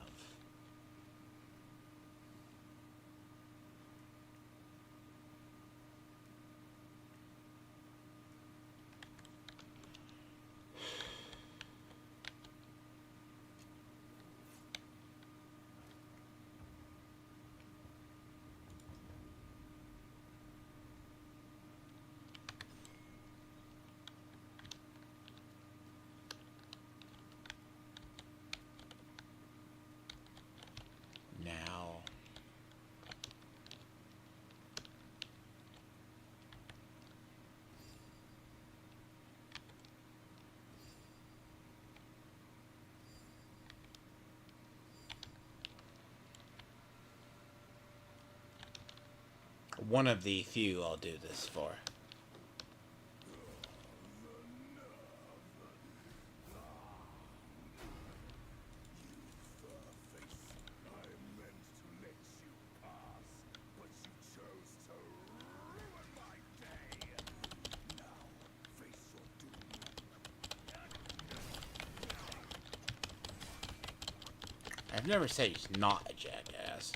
Now, one of the few I'll do this for. I've never said he's not a jackass.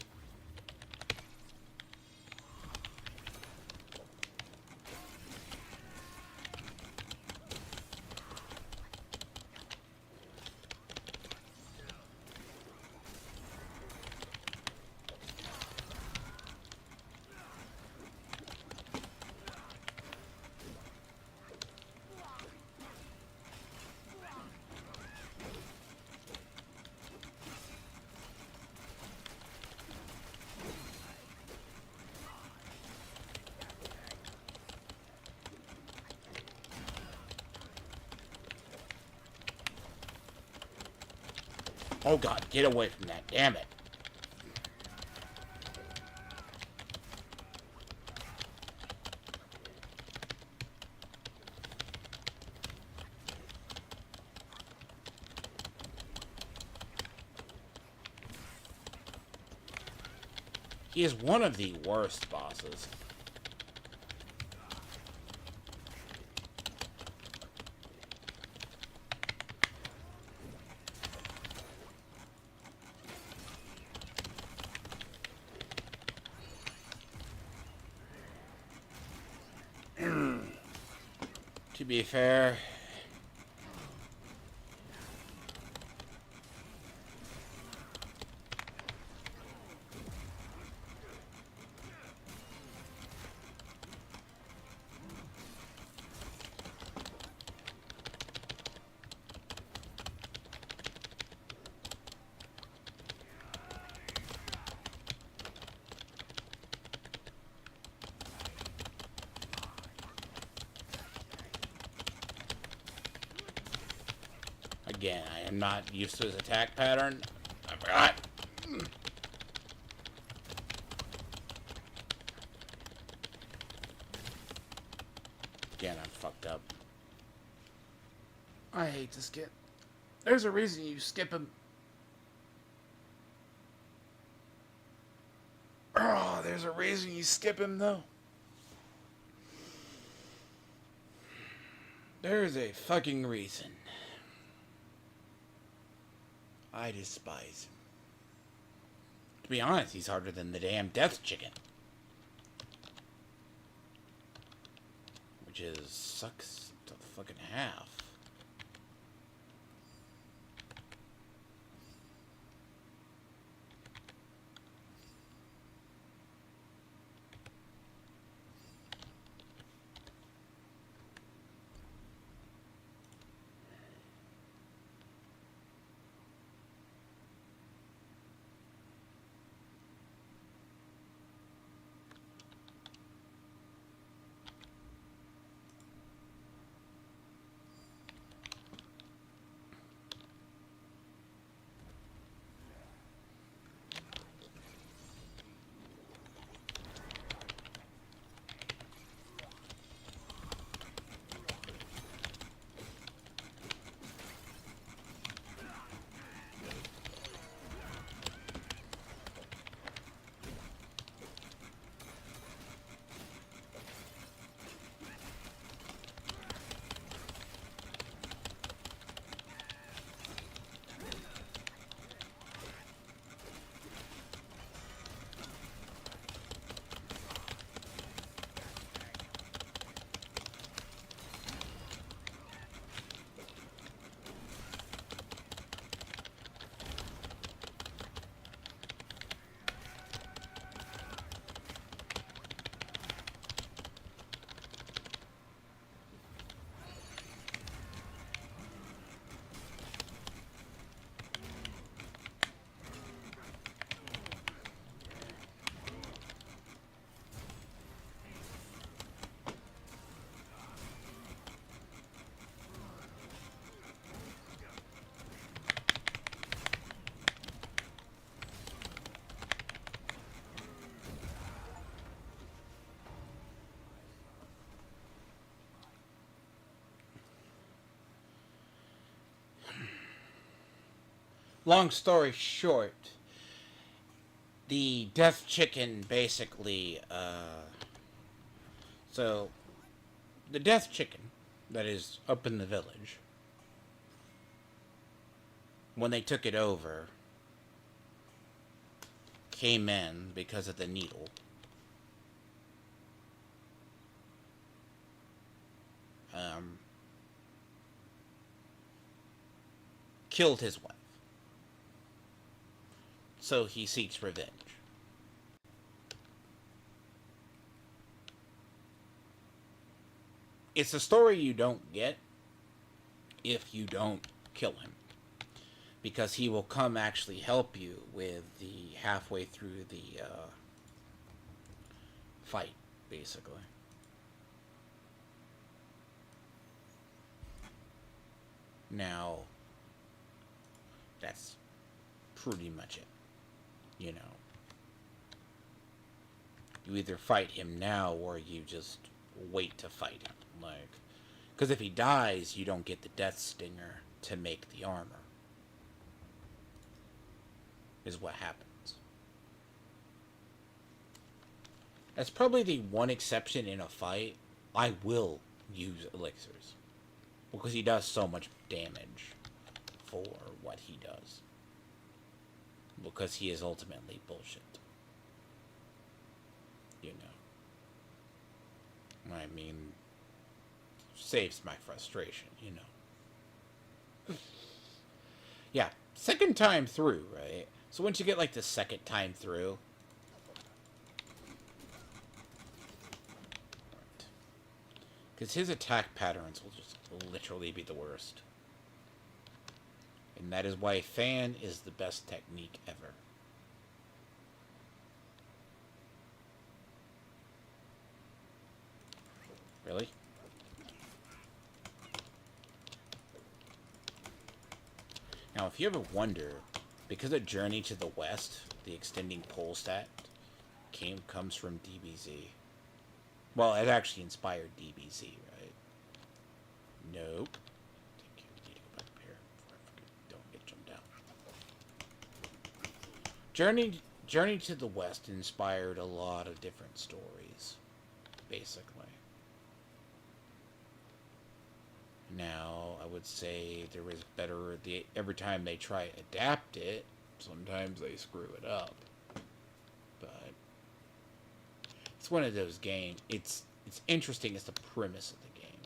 Oh god, get away from that, damn it. He is one of the worst bosses. To be fair, again, I am not used to his attack pattern. I forgot. Again, I'm fucked up. I hate to skip. There's a reason you skip him. Oh, there's a reason you skip him, though. There's a fucking reason. I despise him. To be honest, he's harder than the damn death chicken. Which is sucks to fucking half. Long story short, the death chicken basically, so the death chicken that is up in the village, when they took it over, came in because of the needle. Killed his wife. So he seeks revenge. It's a story you don't get if you don't kill him. Because he will come actually help you with the halfway through the fight, basically. Now, that's pretty much it. You know. You either fight him now or you just wait to fight him. Like, because if he dies, you don't get the Death Stinger to make the armor. Is what happens. That's probably the one exception in a fight. I will use elixirs. Because he does so much damage for what he does. Because he is ultimately bullshit. You know. I mean, saves my frustration, you know. Yeah, second time through, right? So once you get, like, the second time through... Because his attack patterns will just literally be the worst. And that is why fan is the best technique ever. Really? Now, if you ever wonder, because of Journey to the West, the extending pole stat comes from DBZ. Well, it actually inspired DBZ, right? Nope. I think you need to go back up here before I don't get jumped down. Journey to the West inspired a lot of different stories, basically. Now, I would say there was better... every time they try to adapt it, sometimes they screw it up. But it's one of those games. It's interesting as the premise of the game.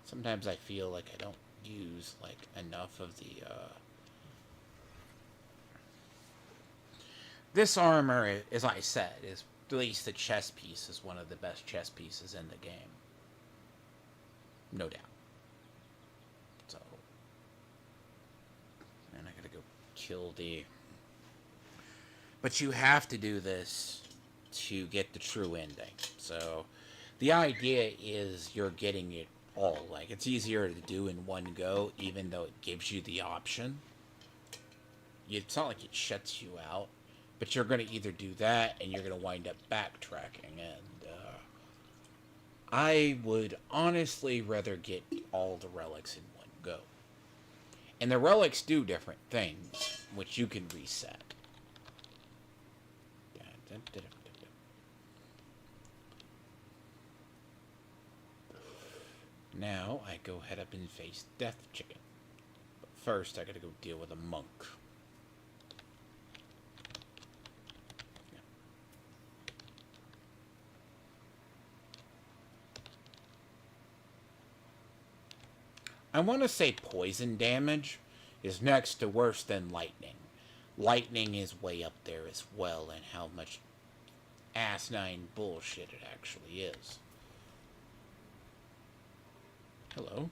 Sometimes I feel like I don't use like enough of the this armor, as I said, is at least the chess piece is one of the best chess pieces in the game. No doubt. So, and I gotta go kill the... But you have to do this to get the true ending. So, the idea is you're getting it all. Like, it's easier to do in one go, even though it gives you the option. It's not like it shuts you out. But you're going to either do that, and you're going to wind up backtracking. And I would honestly rather get all the relics in one go. And the relics do different things, which you can reset. Now, I go head up and face Death Chicken. But first, I gotta go deal with a monk. I want to say poison damage is next to worse than lightning. Lightning is way up there as well, and how much asinine bullshit it actually is. Hello.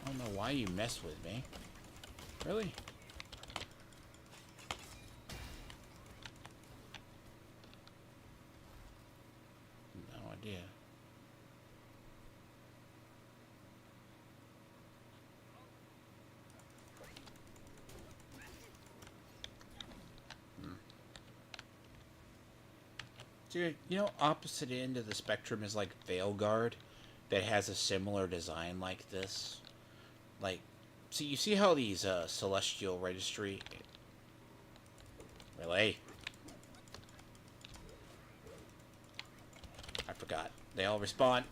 I don't know why you mess with me. Really? Yeah. Dude, you know, opposite end of the spectrum is like Veilguard, that has a similar design like this. Like, see, you see how these Celestial Registry... Really? I forgot. They all respawn.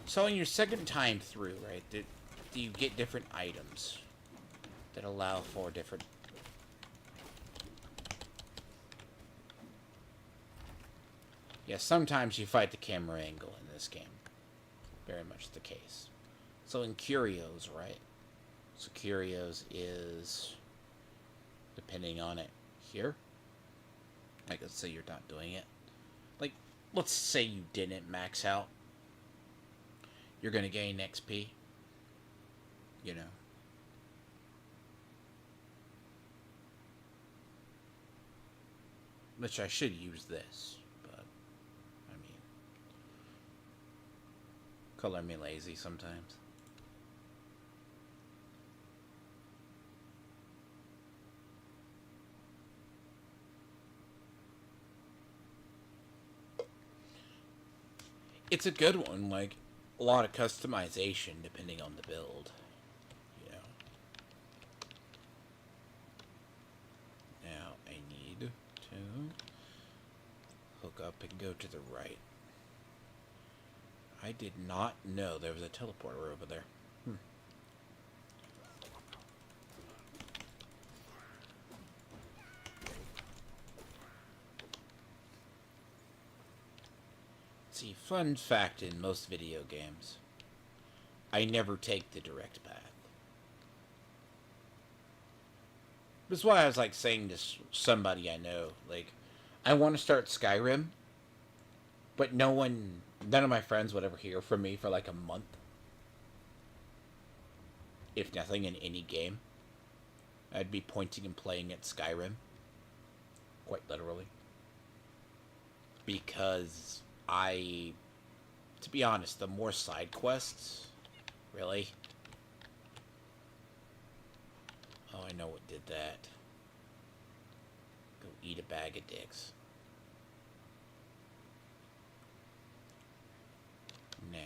So in your second time through, right, do you get different items that allow for different... Yeah, sometimes you fight the camera angle in this game. Very much the case. So in Curios, right? So Curios is, depending on it, here. Like, let's say you're not doing it. Like, let's say you didn't max out. You're going to gain XP. You know. Which I should use this, but I mean, color me lazy sometimes. It's a good one, like a lot of customization depending on the build. You know. Now I need to hook up and go to the right. I did not know there was a teleporter over there. See, fun fact in most video games, I never take the direct path. That's why I was like saying to somebody I know, like, I want to start Skyrim, but none of my friends would ever hear from me for like a month. If nothing, in any game. I'd be pointing and playing at Skyrim. Quite literally. Because to be honest, the more side quests, really. Oh, I know what did that. Go eat a bag of dicks. Nah.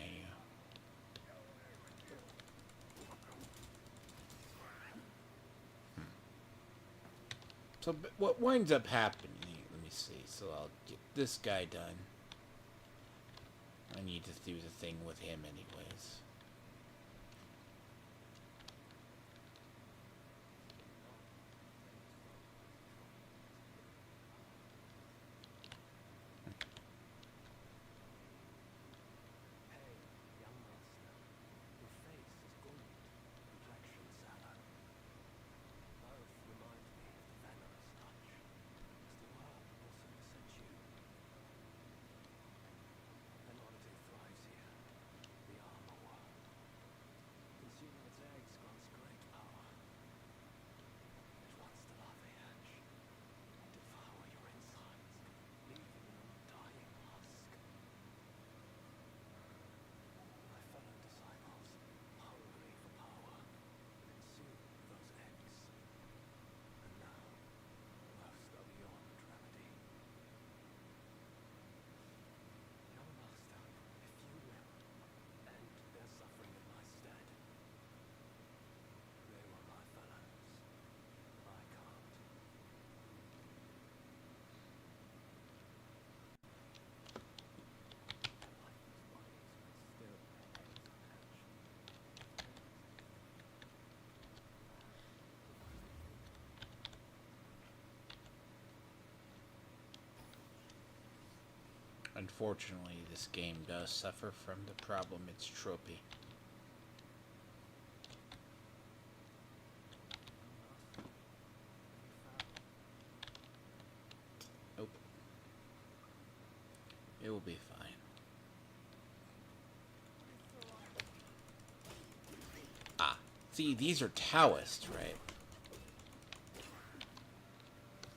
So what winds up happening, let me see, so I'll get this guy done. I need to do the thing with him anyways. Unfortunately, this game does suffer from the problem it's tropey. Nope. It will be fine. Ah, see, these are Taoists, right?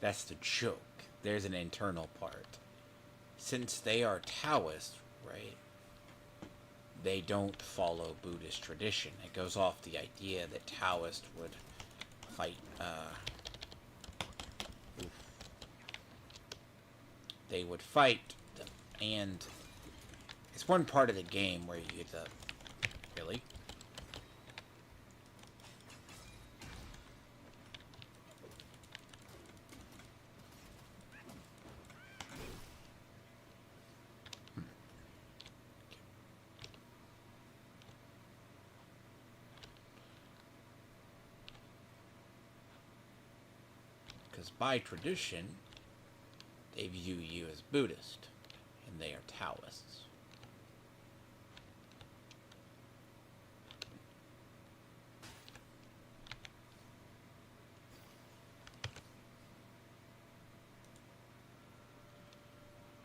That's the joke. There's an internal part. Since they are Taoist, right, they don't follow Buddhist tradition. It goes off the idea that Taoists would fight, they would fight them, and it's one part of the game where you get the, really? By tradition, they view you as Buddhist, and they are Taoists.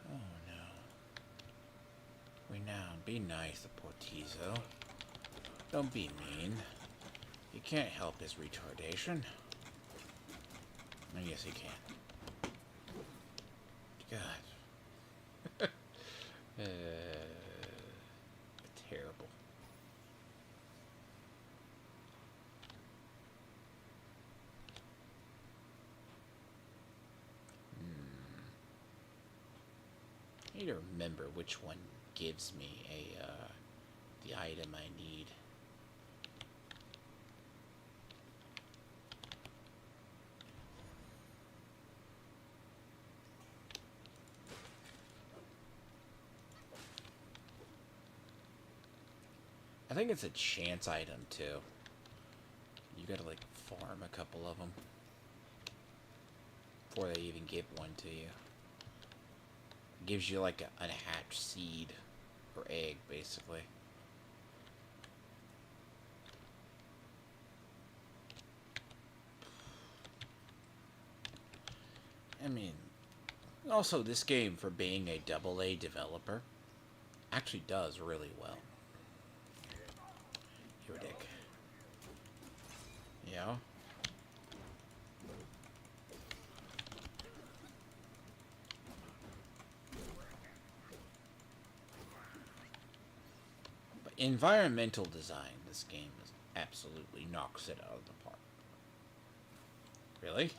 Oh no. Renown, be nice to Portizo. Don't be mean. You can't help his retardation. I guess he can. God. Terrible. I need to remember which one gives me the item I need. I think it's a chance item too. You gotta like farm a couple of them before they even give one to you. It gives you like an hatched seed or egg, basically. I mean, also this game, for being a AA developer, actually does really well. You're a dick. Yeah. But environmental design, this game is absolutely knocks it out of the park. Really?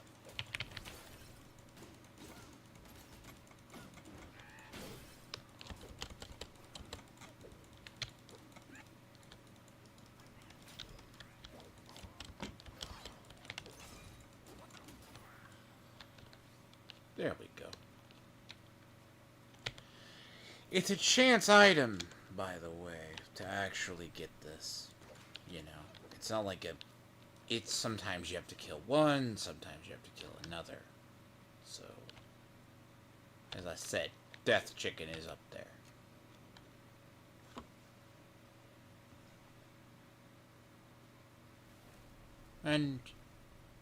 There we go. It's a chance item, by the way, to actually get this. You know, it's not like it's sometimes you have to kill one, sometimes you have to kill another. So, as I said, Death Chicken is up there. And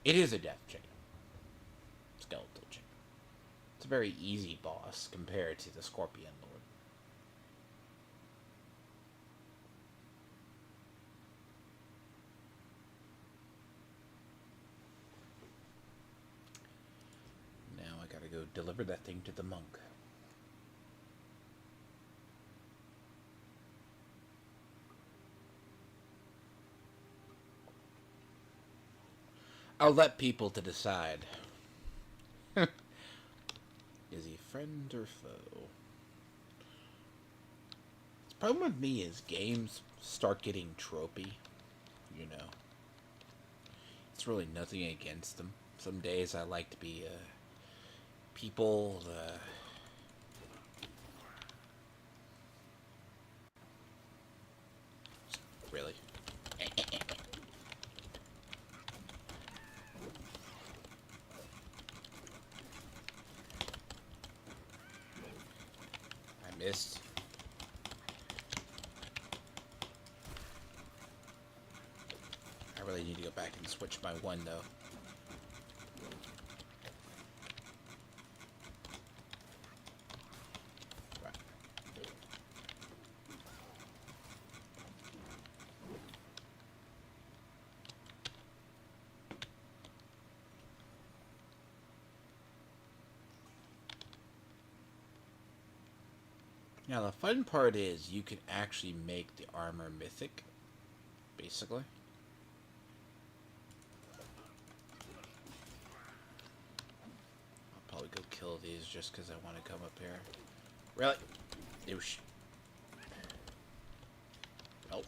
it is a Death Chicken. Skeletal Chicken. It's a very easy boss compared to the Scorpion Lord. Now I gotta go deliver that thing to the monk. I'll let people to decide. Is he friend or foe? The problem with me is games start getting tropey, you know. It's really nothing against them. Some days I like to be people. Really. I missed. I really need to go back and switch my one though. Now the fun part is you can actually make the armor mythic, basically. I'll probably go kill these just because I want to come up here. Really? Douche. Nope.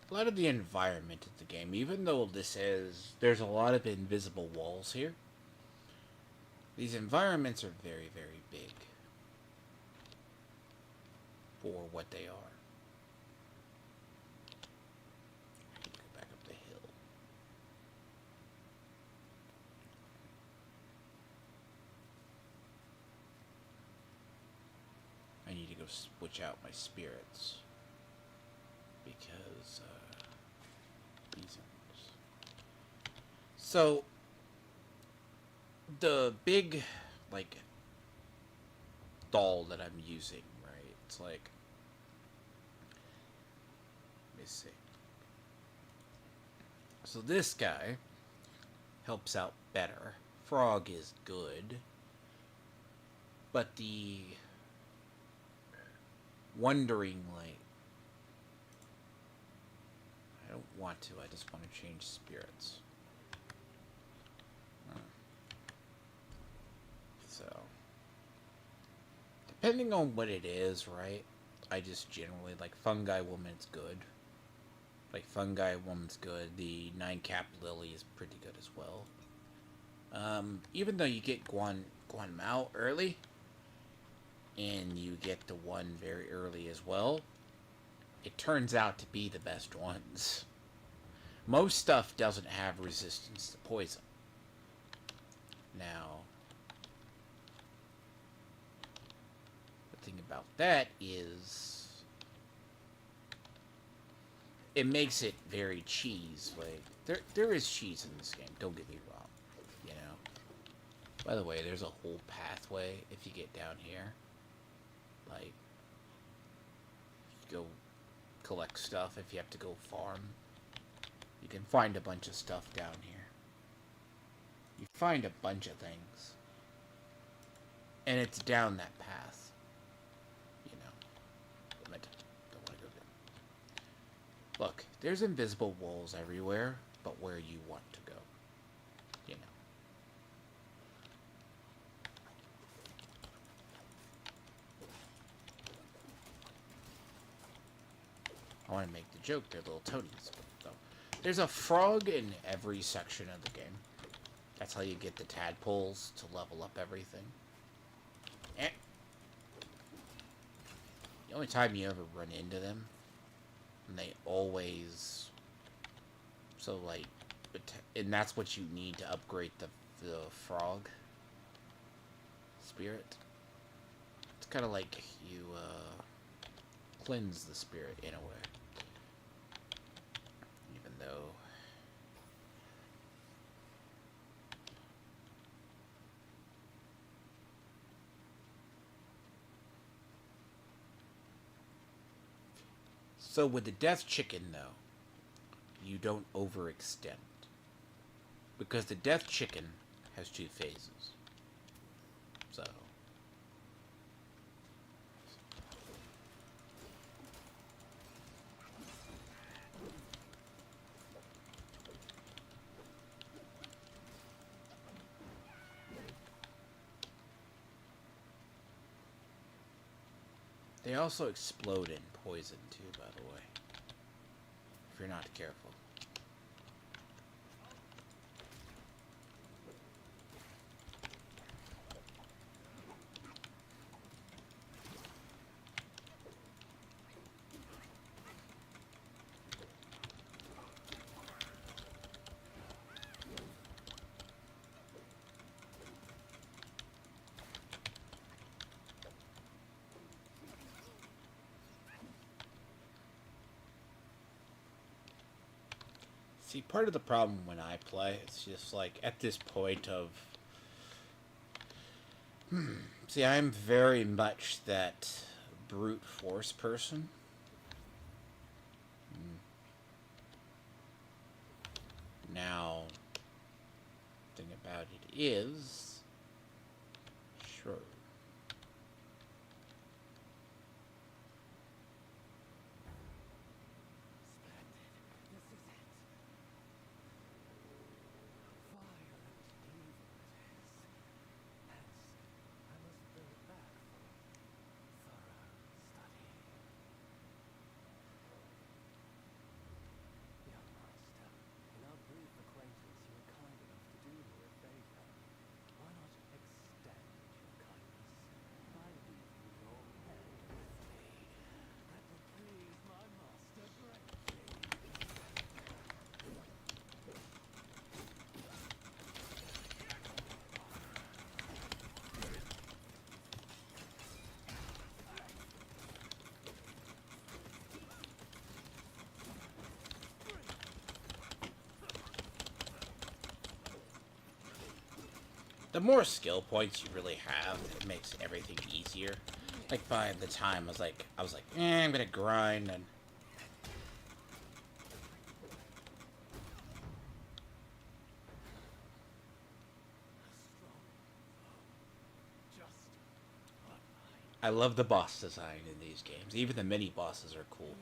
A lot of the environment of the game, even though there's a lot of invisible walls here, these environments are very, very big for what they are. Go back up the hill. I need to go switch out my spirits because reasons. So the big like doll that I'm using, right? it's like... Let me see. So this guy helps out better. Frog is good. But the... Wondering Light... I don't want to, I just want to change spirits. So... Depending on what it is, right? I just generally, like, Fungi Woman's good. Like, Fungi Woman's good. The 9-cap Lily is pretty good as well. Even though you get Guan Mao early, and you get the one very early as well, it turns out to be the best ones. Most stuff doesn't have resistance to poison. Now, the thing about that is it makes it very cheese. Like, there is cheese in this game, don't get me wrong, you know. By the way, there's a whole pathway if you get down here. Like, you go collect stuff if you have to go farm. You can find a bunch of stuff down here. You find a bunch of things. And it's down that path. You know. Don't want to go there. Look, there's invisible walls everywhere, but where you want to go. You know. I want to make the joke, they're little toadies. So, there's a frog in every section of the game. That's how you get the tadpoles to level up everything. The only time you ever run into them, and they always... So, like... And that's what you need to upgrade the frog spirit. It's kind of like you, cleanse the spirit in a way. Even though... So with the death chicken, though, you don't overextend. Because the death chicken has 2 phases. So... They also explode in poison, too, by the way. If you're not careful. See, part of the problem when I play, it's just like, at this point of... See, I'm very much that brute force person. Now, the thing about it is... Sure. The more skill points you really have, it makes everything easier. Like, by the time I was like, I'm gonna grind, and I love the boss design in these games. Even the mini bosses are cool.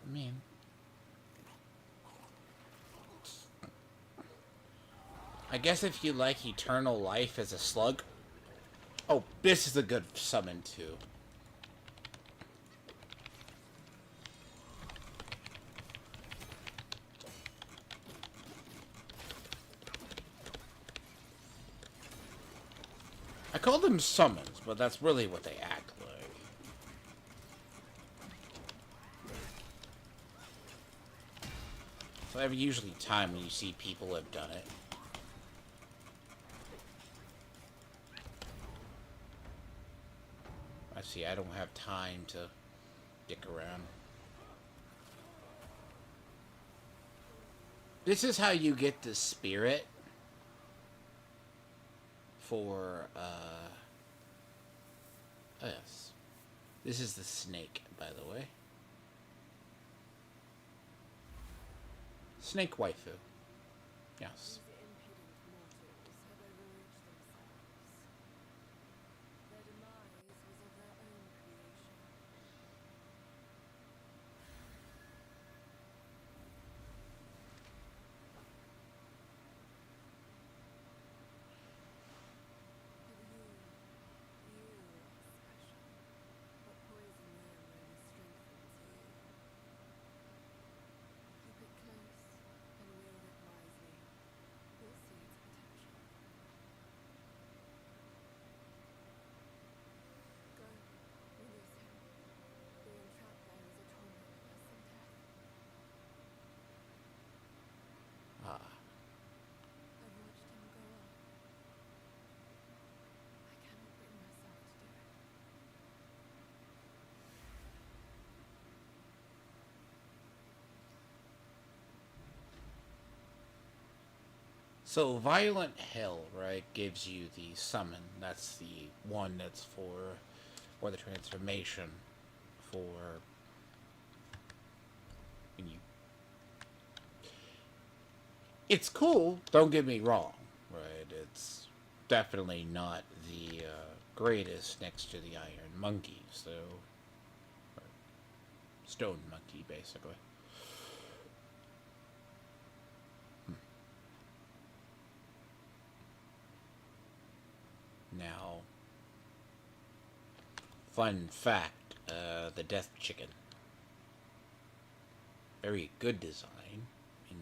I mean, I guess if you like eternal life as a slug. Oh, this is a good summon too. I call them summons, but that's really what they act like. So every usually time when you see people have done it. I see, I don't have time to dick around. This is how you get the spirit for, oh yes. This is the snake, by the way. Snake waifu. Yes. Ah. So, Violent Hell, right, gives you the summon. That's the one that's for the transformation, for when you. It's cool, don't get me wrong, right? It's definitely not the greatest next to the Iron Monkey, so. Or Stone Monkey, basically. Now, fun fact, the Death Chicken. Very good design in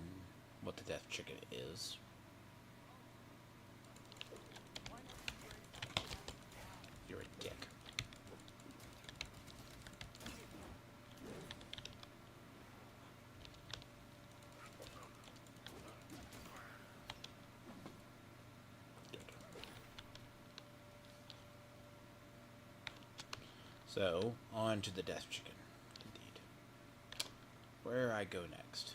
what the Death Chicken is. You're a dick. So, on to the Death Chicken. Indeed. Where I go next?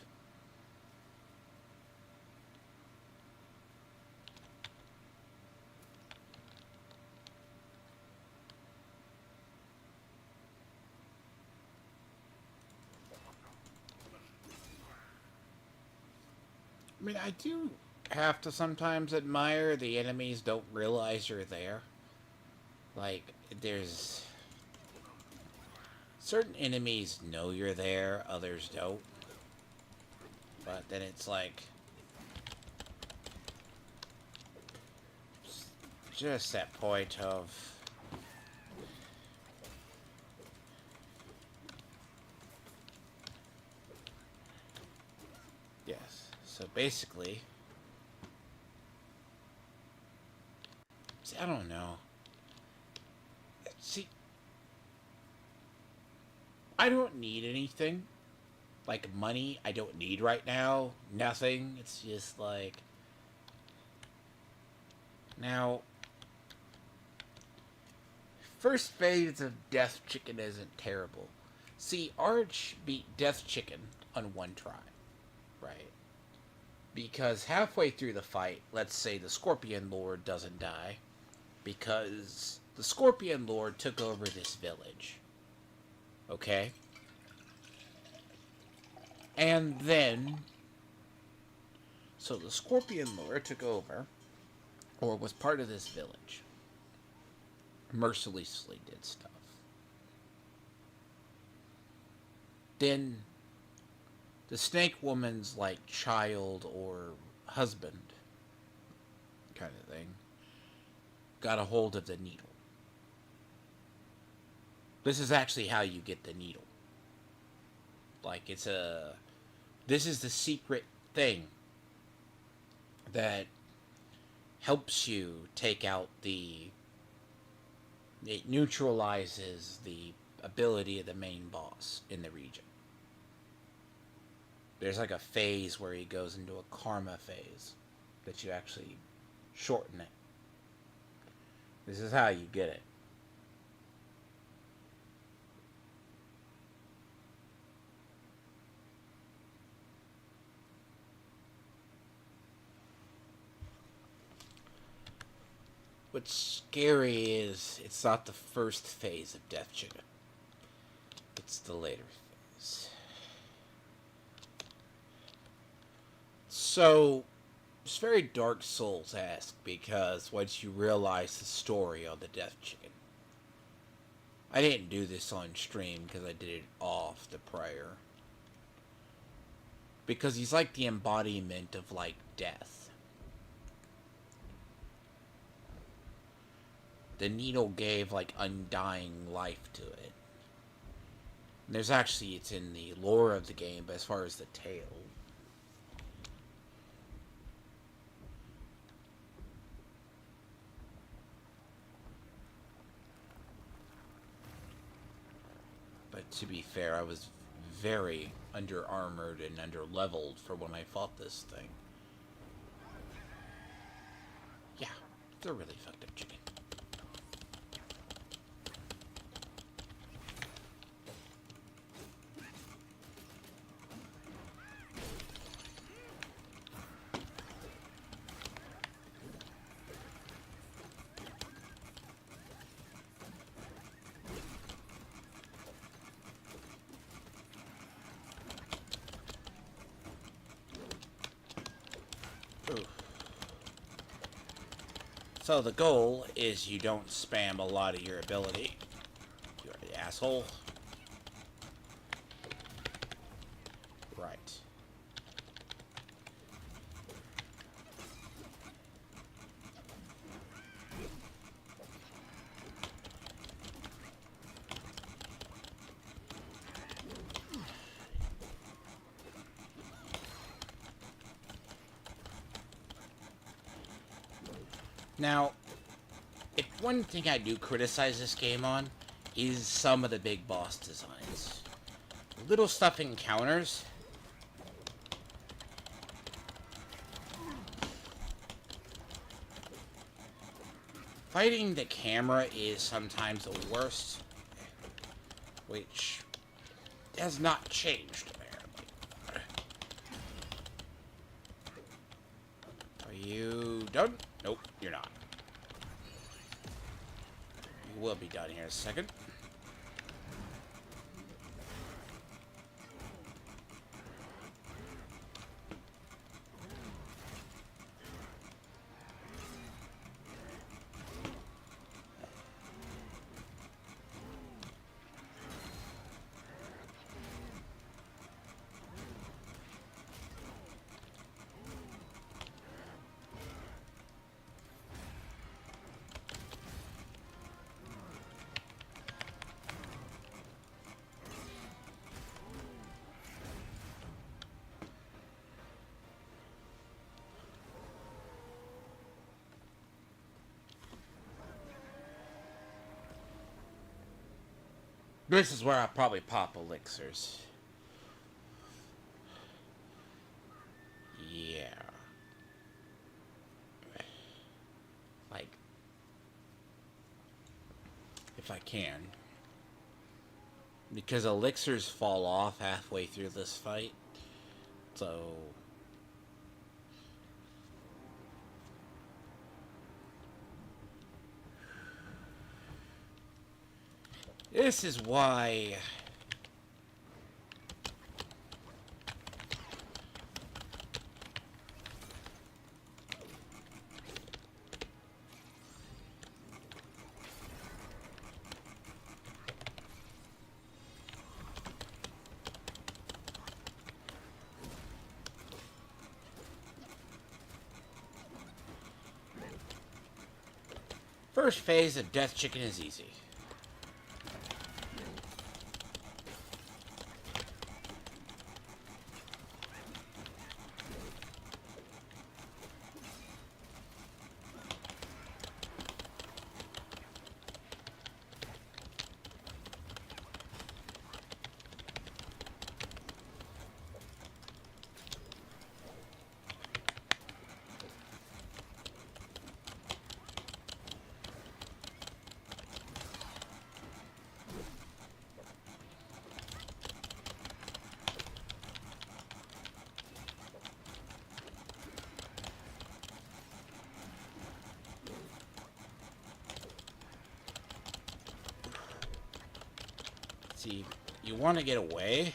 I mean, I do have to sometimes admire the enemies don't realize you're there. Like, there's certain enemies know you're there, others don't. But then it's like just that point of yes. So basically, see, I don't know. See, I don't need anything. Like money, I don't need right now. Nothing. It's just like now. First phase of Death Chicken isn't terrible. See, Arch beat Death Chicken on one try, right? Because halfway through the fight, let's say the Scorpion Lord doesn't die, because the Scorpion Lord took over this village. Okay? And then, so the Scorpion Lord took over, or was part of this village. Mercilessly did stuff. Then, the Snake Woman's, like, child or husband, kind of thing, got a hold of the needle. This is actually how you get the needle. Like, this is the secret thing that helps you take out it neutralizes the ability of the main boss in the region. There's like a phase where he goes into a karma phase that you actually shorten it. This is how you get it. What's scary is it's not the first phase of Death Chicken. It's the later phase. So, it's very Dark Souls-esque because once you realize the story on the Death Chicken. I didn't do this on stream because I did it off the prior. Because he's like the embodiment of, like, death. The needle gave, like, undying life to it. And there's actually, it's in the lore of the game, but as far as the tale. But to be fair, I was very under-armored and under-leveled for when I fought this thing. Yeah, it's a really fucked up chicken. So the goal is you don't spam a lot of your ability. You're the asshole. Right. Now, if one thing I do criticize this game on is some of the big boss designs. Little stuff encounters. Fighting the camera is sometimes the worst, which has not changed apparently. Are you done? Nope, you're not. You will be done here in a second. This is where I probably pop elixirs. Yeah. Like, if I can. Because elixirs fall off halfway through this fight. So, This is why... First phase of Death Chicken is easy. See, you want to get away.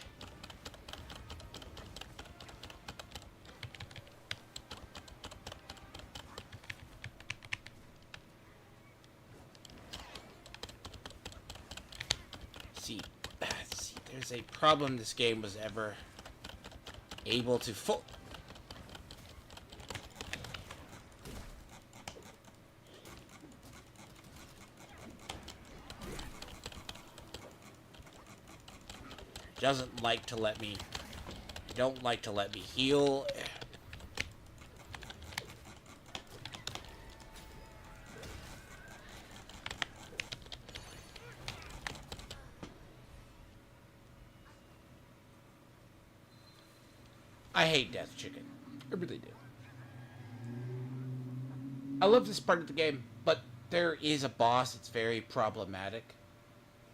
See, there's a problem this game was ever able to doesn't like to let me, don't like to let me heal. I hate Death Chicken. I really do. I love this part of the game, but there is a boss that's very problematic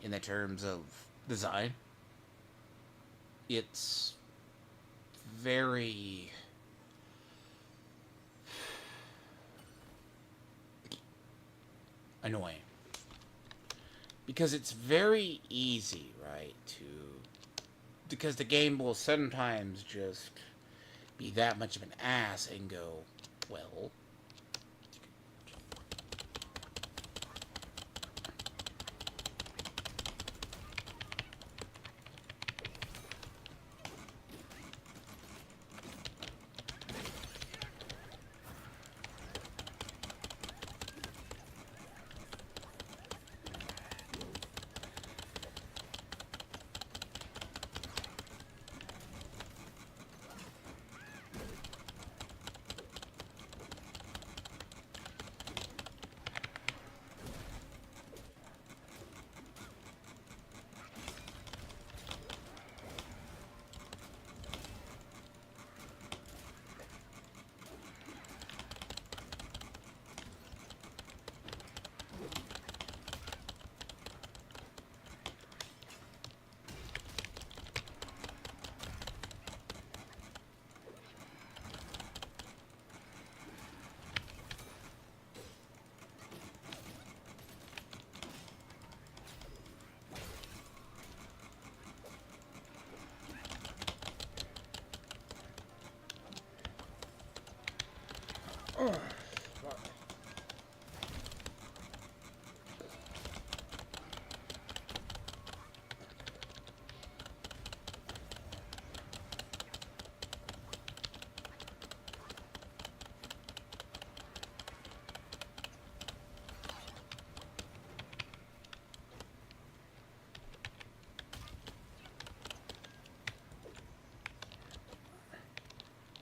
in the terms of design. It's very annoying because it's very easy, right, because the game will sometimes just be that much of an ass and go, well,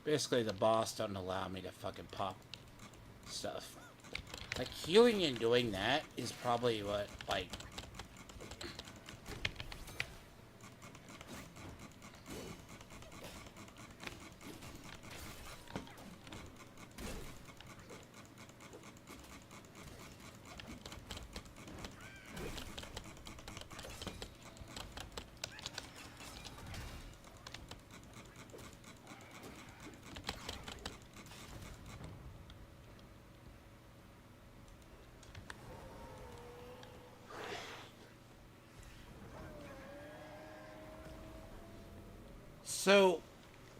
basically the boss doesn't allow me to fucking pop stuff. Like, healing and doing that is probably what, like... So,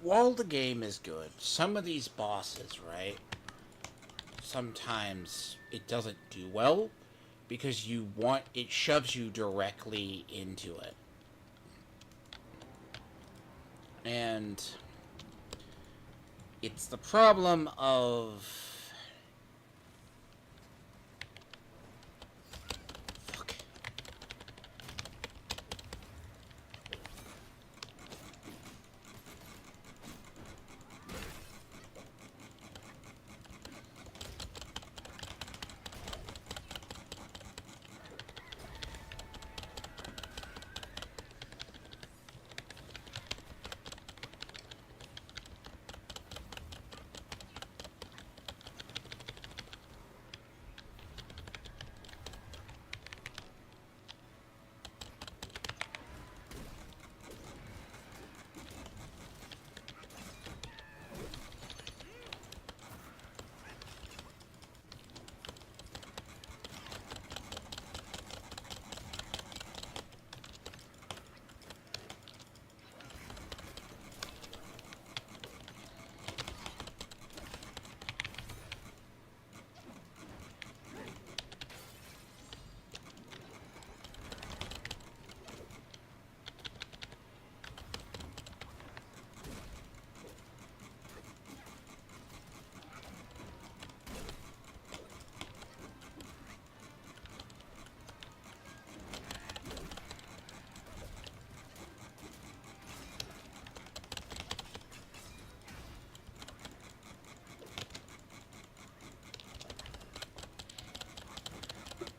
while the game is good, some of these bosses, right? Sometimes it doesn't do well because it shoves you directly into it. And it's the problem of... Fuck.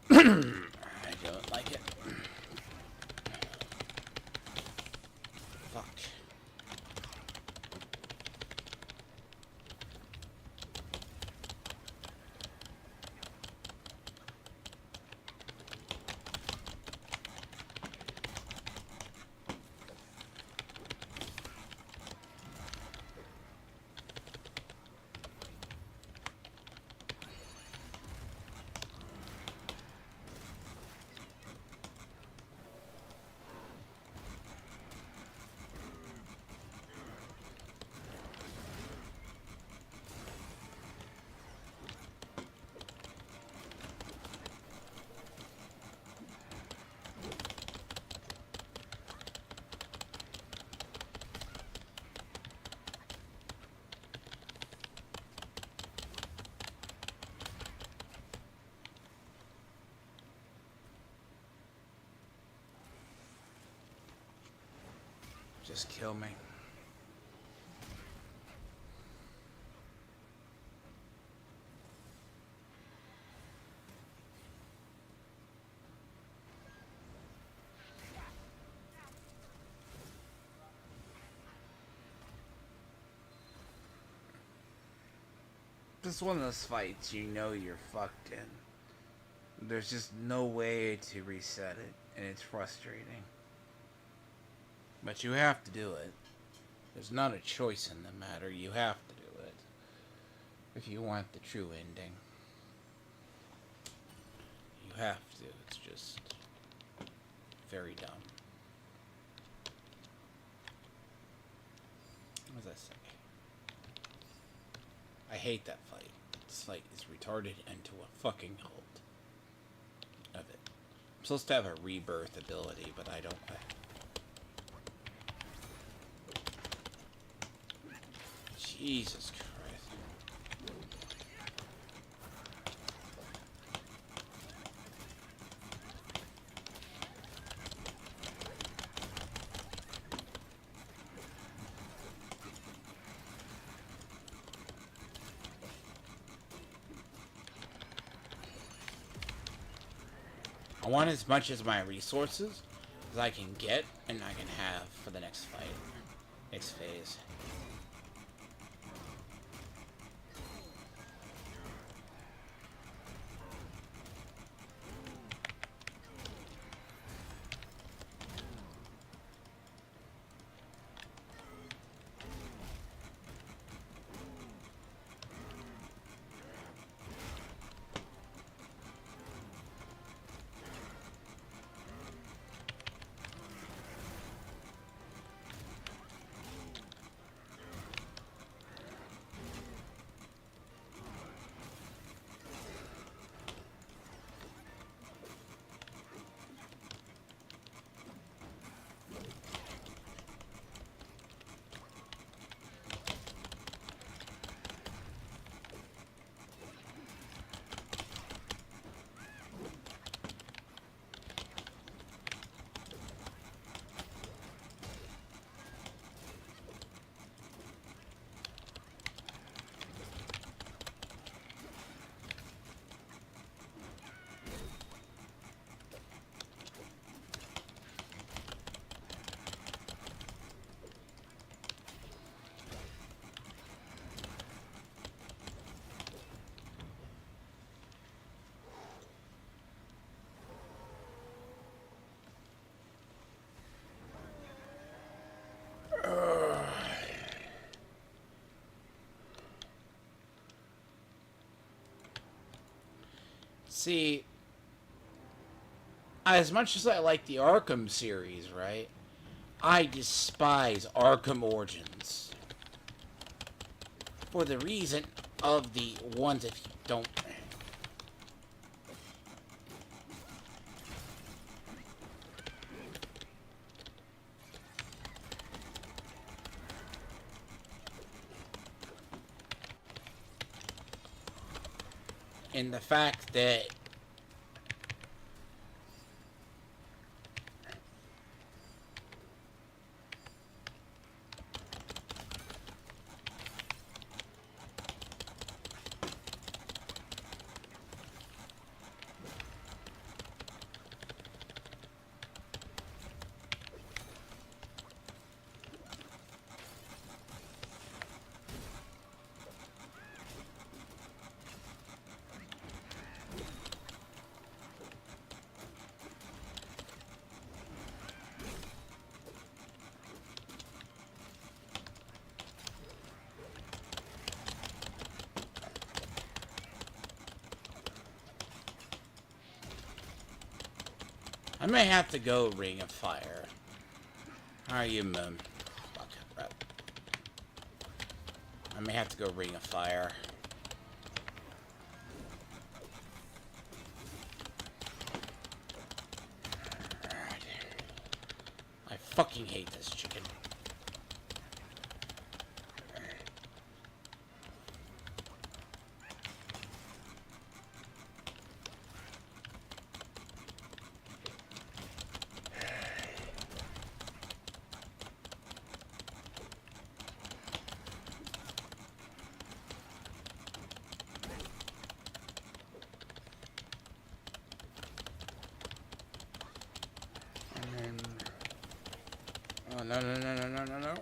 I don't like it. Fuck. Just kill me. This is one of those fights you know you're fucked in. There's just no way to reset it, and it's frustrating. But you have to do it. There's not a choice in the matter. You have to do it. If you want the true ending. You have to. It's just very dumb. What does that say? I hate that fight. This fight is retarded and to a fucking halt of it. I'm supposed to have a rebirth ability, but I don't. Jesus Christ. I want as much as my resources as I can get and I can have for the next fight. Next phase. See, as much as I like the Arkham series, right? I despise Arkham Origins. For the reason of the ones if you don't... in the fact that I may have to go Ring of Fire. How are you, Moon? Fuck, right. I may have to go Ring of Fire. I fucking hate this chicken. Oh, no, no, no, no, no, no, no.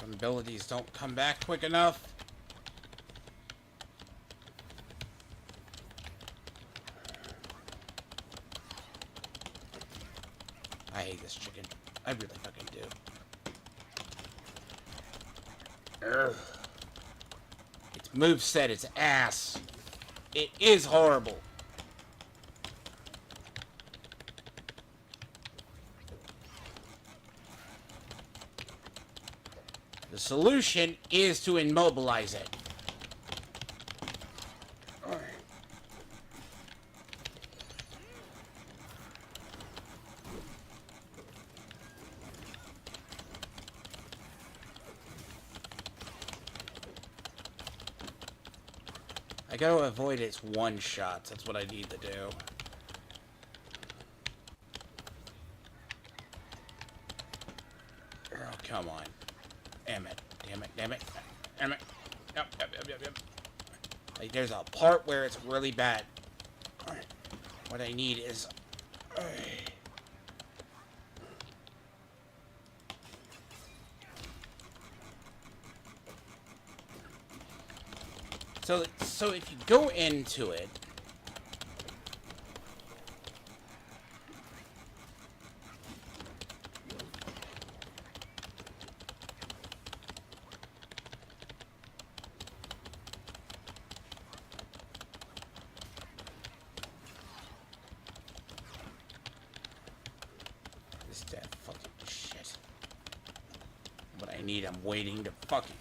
Abilities don't come back quick enough. I hate this chicken. I really fucking do. Ugh. Its moveset is ass. It is horrible. The solution is to immobilize it. I gotta avoid its one-shots. That's what I need to do. Oh, come on. Damn it. Damn it. Damn it. Damn it. Yep, yep, yep, yep, yep. Like, there's a part where it's really bad. What I need is... So if you go into it... This damn fucking shit. What I need, I'm waiting to fucking...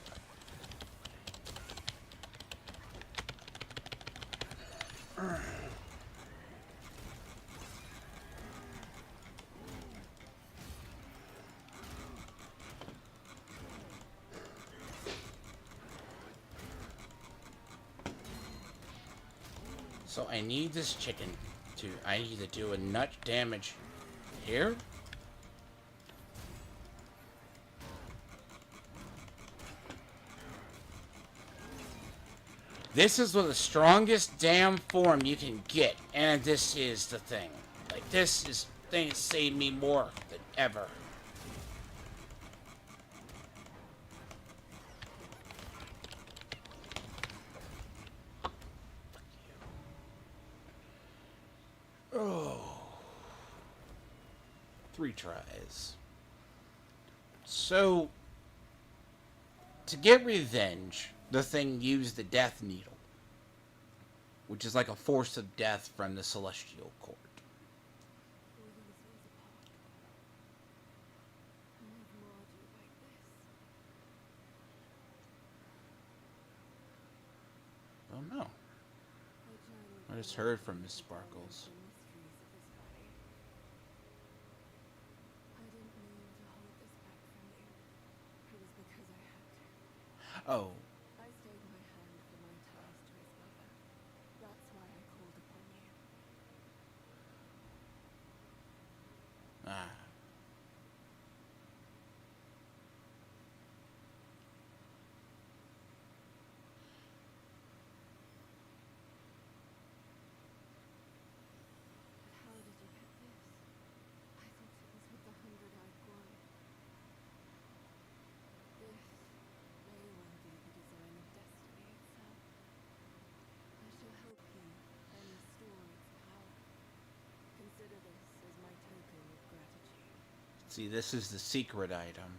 So I need this chicken to... I need to do enough damage here. This is the strongest damn form you can get, and this is the thing. Like, this thing saved me more than ever. 3 tries. So, to get revenge, the thing used the Death Needle, which is like a force of death from the Celestial Court. Oh no. I just heard from Miss Sparkles. Oh. I stayed my hand for my ties to his mother. That's why I called upon you. Ah. But how did you get this? I thought it was with the 100-eyed guan. This may well be the design of destiny itself. I shall help you and restore its power. Consider this as my token of gratitude. See, this is the secret item.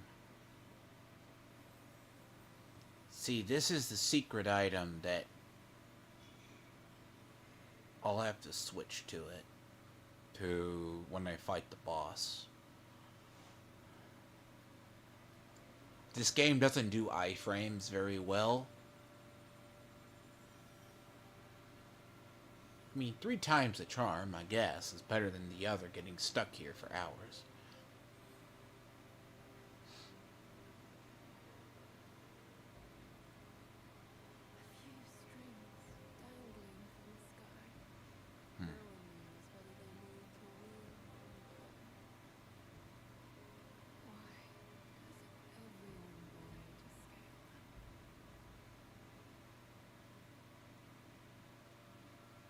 See, this is the secret item that I'll have to switch to it to when I fight the boss. This game doesn't do iframes very well. I mean, 3 times the charm, I guess, is better than the other getting stuck here for hours. A few strings dangling from the sky. Hmm. No one knows whether they move to wheel or return. Why doesn't everyone vie to scale them?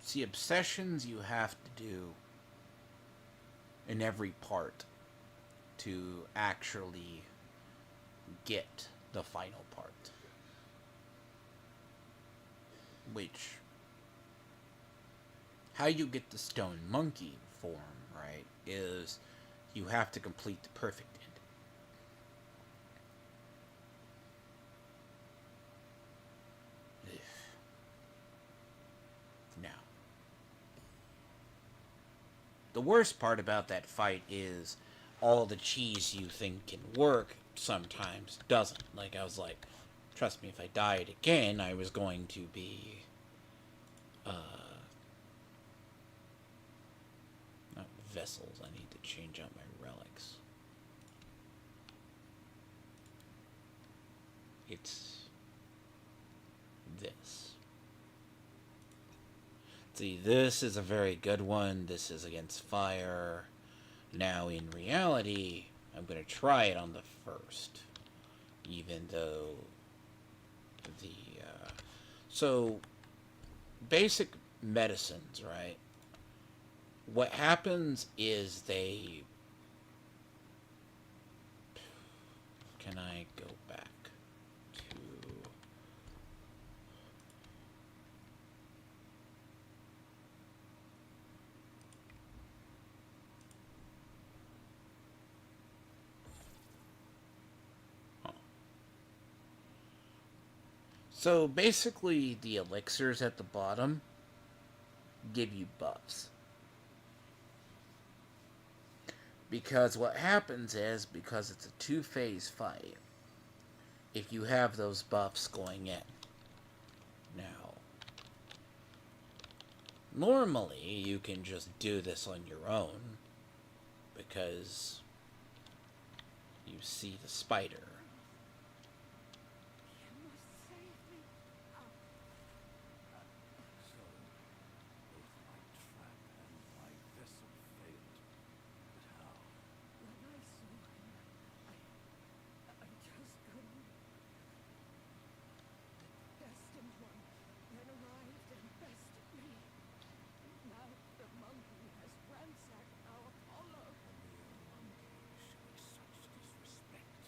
See, obsessions you have to do in every part to actually get the final part. Which, how you get the stone monkey form, right, is you have to complete the perfect ending. Now, the worst part about that fight is all the cheese you think can work sometimes doesn't. Like, I was like, trust me, if I died again, I was going to be, not vessels, I need to change out my relics. It's this. See, this is a very good one. This is against fire. Now, in reality, I'm going to try it on the first. Even though the... so, basic medicines, right? What happens is they... Can I go back to... So basically, the elixirs at the bottom give you buffs. Because what happens is, because it's a 2-phase fight, if you have those buffs going in. Now, normally you can just do this on your own, because you see the spider. You must save me. So, both my trap and my vessel failed. But how? When I saw him, I just couldn't. The destined one then arrived and bested me. Now the monkey has ransacked our Apollo. A mere monkey showing such disrespect.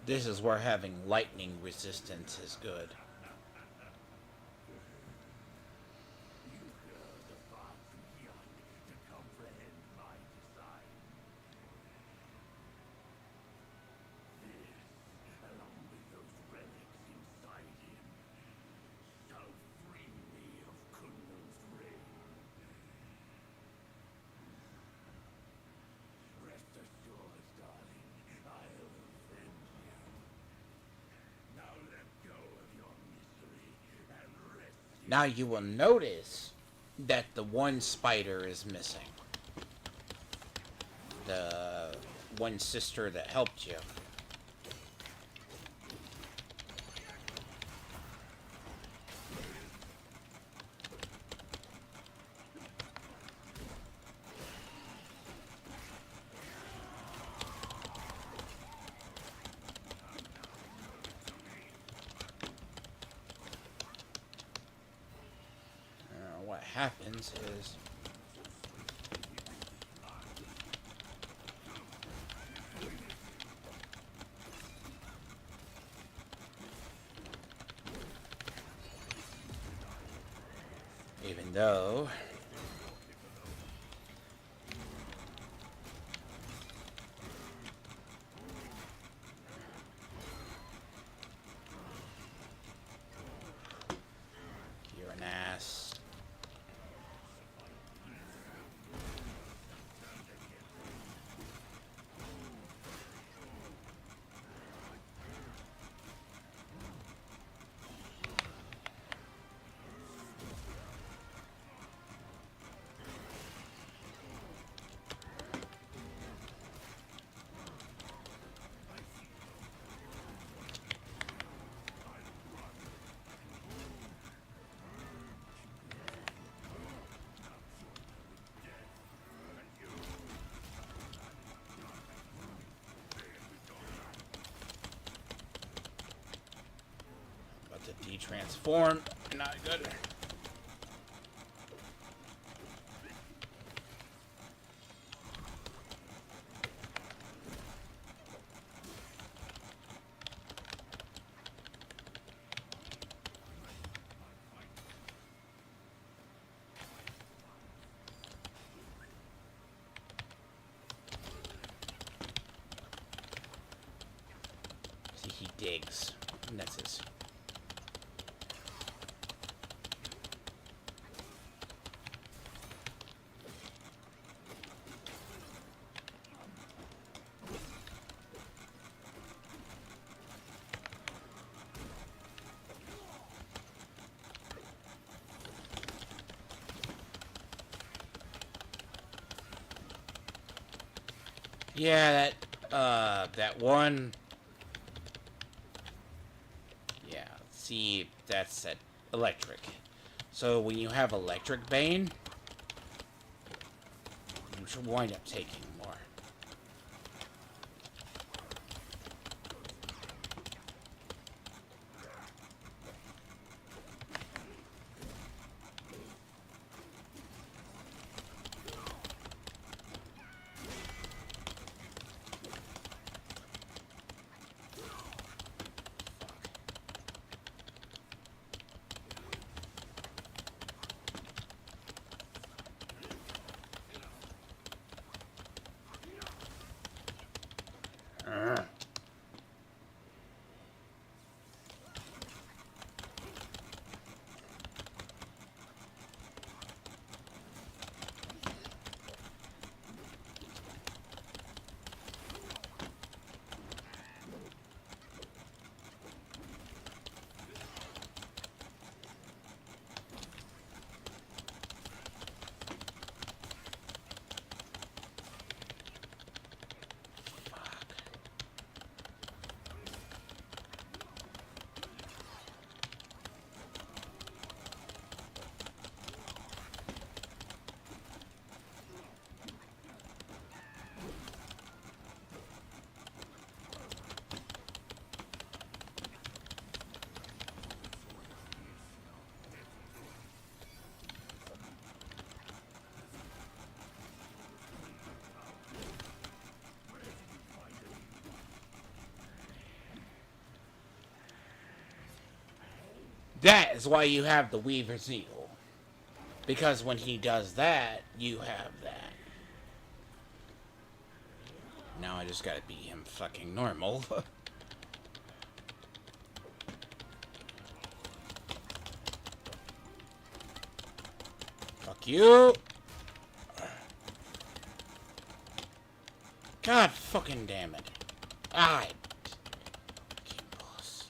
This is where having lightning resistance is good. You heard the far too young to comprehend my design. This, along with those relics inside him, shall free me of Kunlun's reign. Rest assured, darling, I'll avenge you. Now let go of your misery and rest. Now you will notice that the one spider is missing. The one sister that helped you. What happens is even though you're an ass. About to de-transform. Not good. See, he digs. And that's his. Yeah, that one. Yeah, see, that's that electric. So when you have electric bane, you should wind up taking more. That is why you have the Weaver's Needle. Because when he does that, you have that. Now I just gotta be him fucking normal. Fuck you! God fucking damn it. I... boss.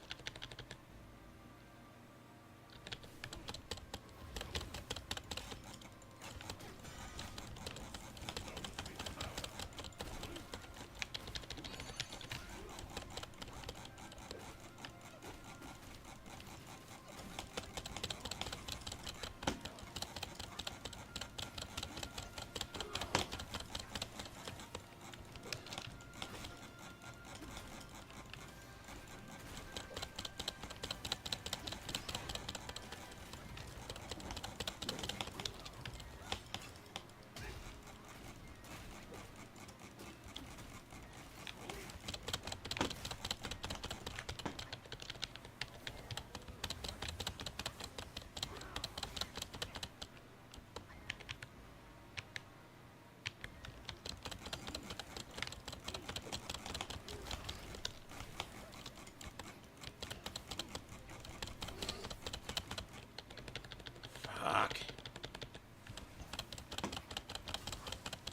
Fuck.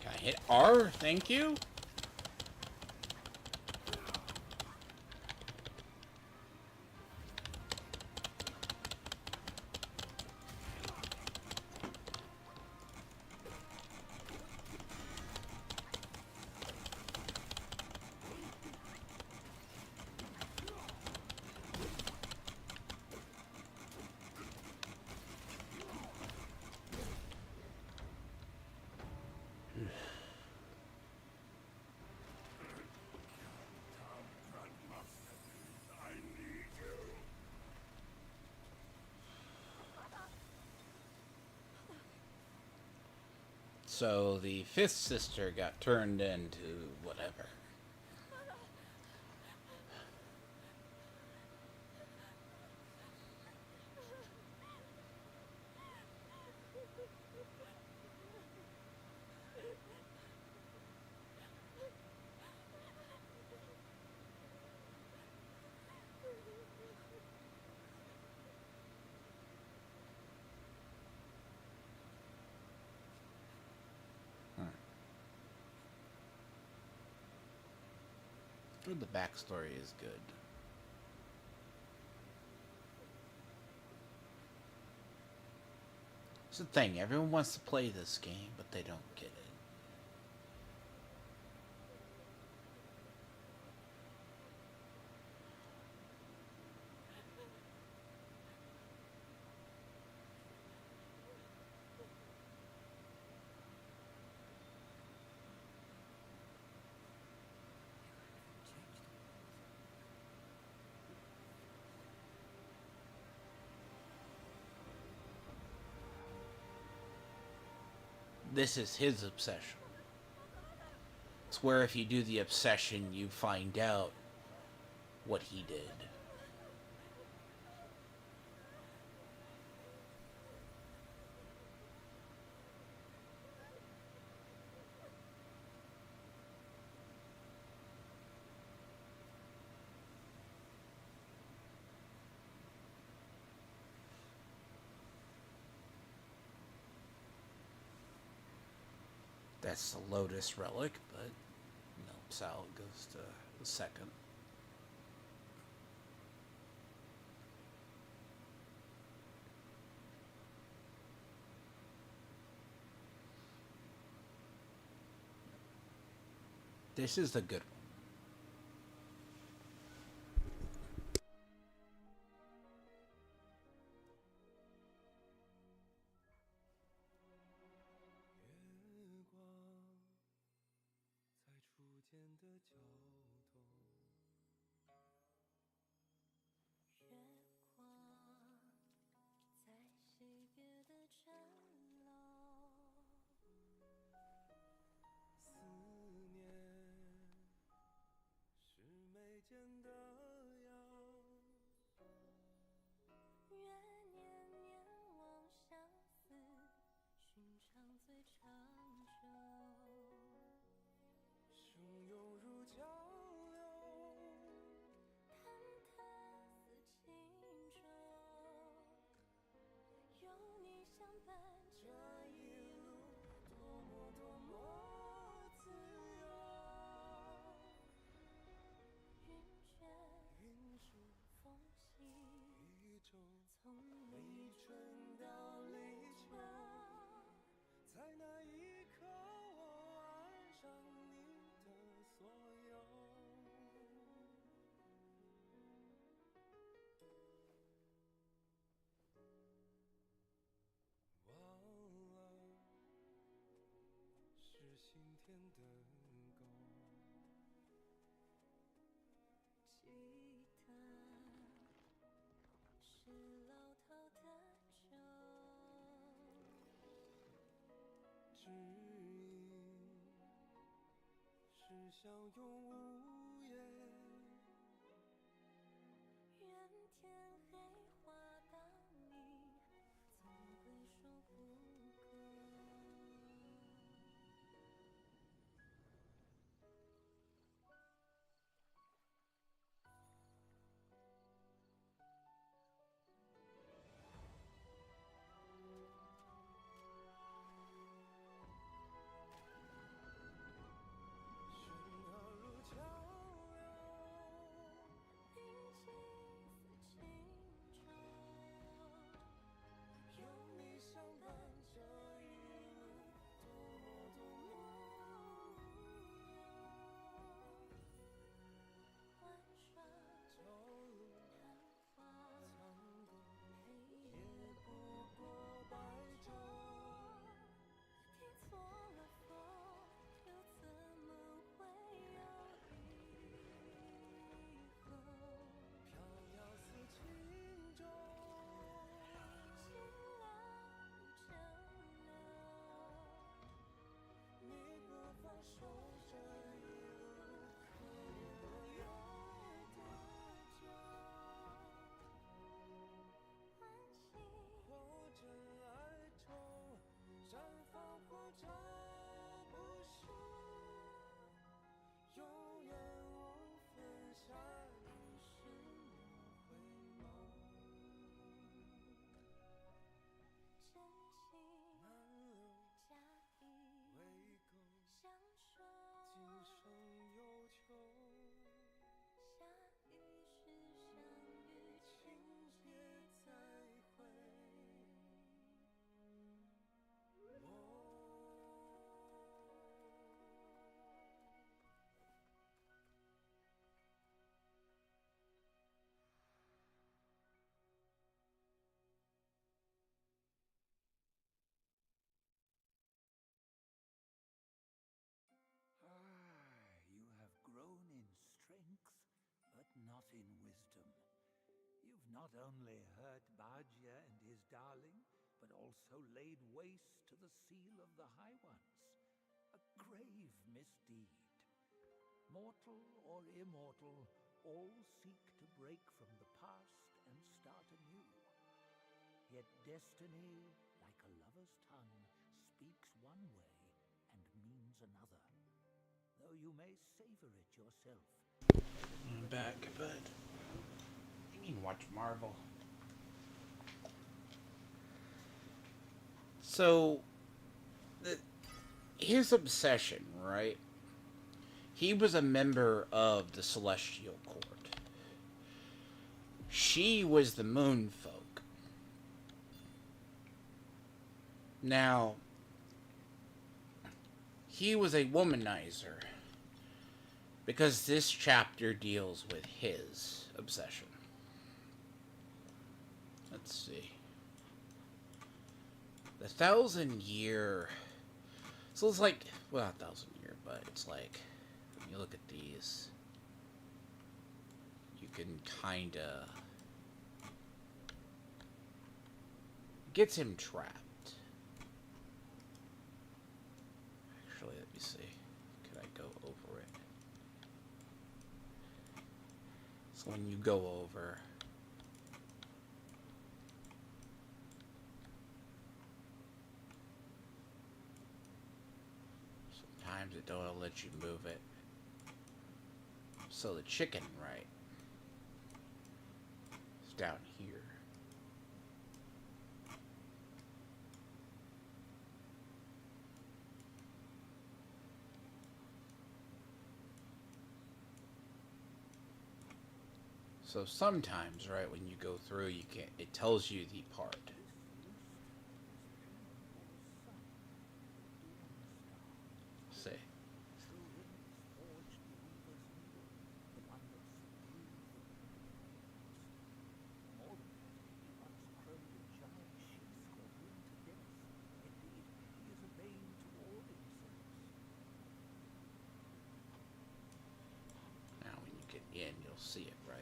Can I hit R? Thank you? So the fifth sister got turned into whatever. The backstory is good. It's the thing, everyone wants to play this game, but they don't get it. This is his obsession. It's where if you do the obsession, you find out what he did. That's the Lotus Relic, but no, Sal goes to the second. This is the good one. 最长久。汹涌如江流，忐忑似轻舟，有你相伴，这一路多么多么自由。云卷云舒风息，一周，从立春到立秋，在那一刻我爱上你的所有。忘了是心田的沟，记得是老套的酒，指引是相拥无言。愿天黑花当你，总归说不够。喧闹如江流，宁静似轻舟，有你相伴，这一路多么多么无忧。晚上朝露昙花苍狗，黑也夜不过白昼。听错了风，又怎么会有以后？飘摇似轻舟，清凉如蒸馏，你不放手，这一路可越多久？安心或真爱中绽放，或者不朽，永远无分下一世莫回眸。真情难留假意未够，相守，今生有求。下一世相遇，情节再会。You have grown in strength, but not in wisdom. You've not only hurt Bajia and his darling, but also laid waste to the seal of the High Ones. A grave misdeed. Mortal or immortal, all seek to break from the past and start anew. Yet destiny, like a lover's tongue, speaks one way and means another. Though you may savor it yourself. I'm back, but you can watch Marvel. So, his obsession, right? He was a member of the Celestial Court. She was the Moon Folk. Now, he was a womanizer because this chapter deals with his obsession. Let's see. The 1,000-year... So it's like... Well, not 1,000-year, but it's like... When you look at these... You can kinda... Gets him trapped. Actually, let me see. Can I go over it? So when you go over... sometimes it don't let you move it. So the chicken, right, is down here. So sometimes, right, when you go through, you can't. It tells you the part. See. Now, when you get in, you'll see it, right?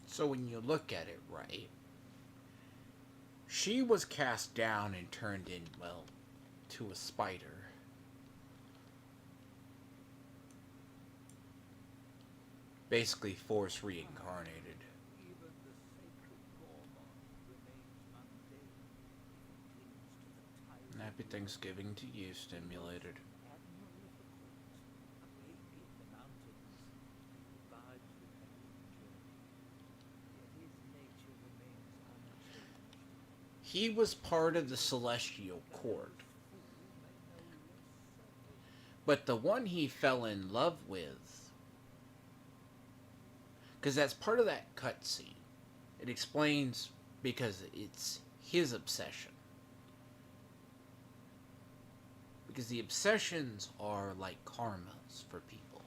So when you look at it, right, she was cast down and turned in, well, to a spider. Basically force reincarnated. And happy Thanksgiving to you, Stimulated. He was part of the Celestial Court. But the one he fell in love with, because that's part of that cutscene. It explains because it's his obsession. Because the obsessions are like karmas for people.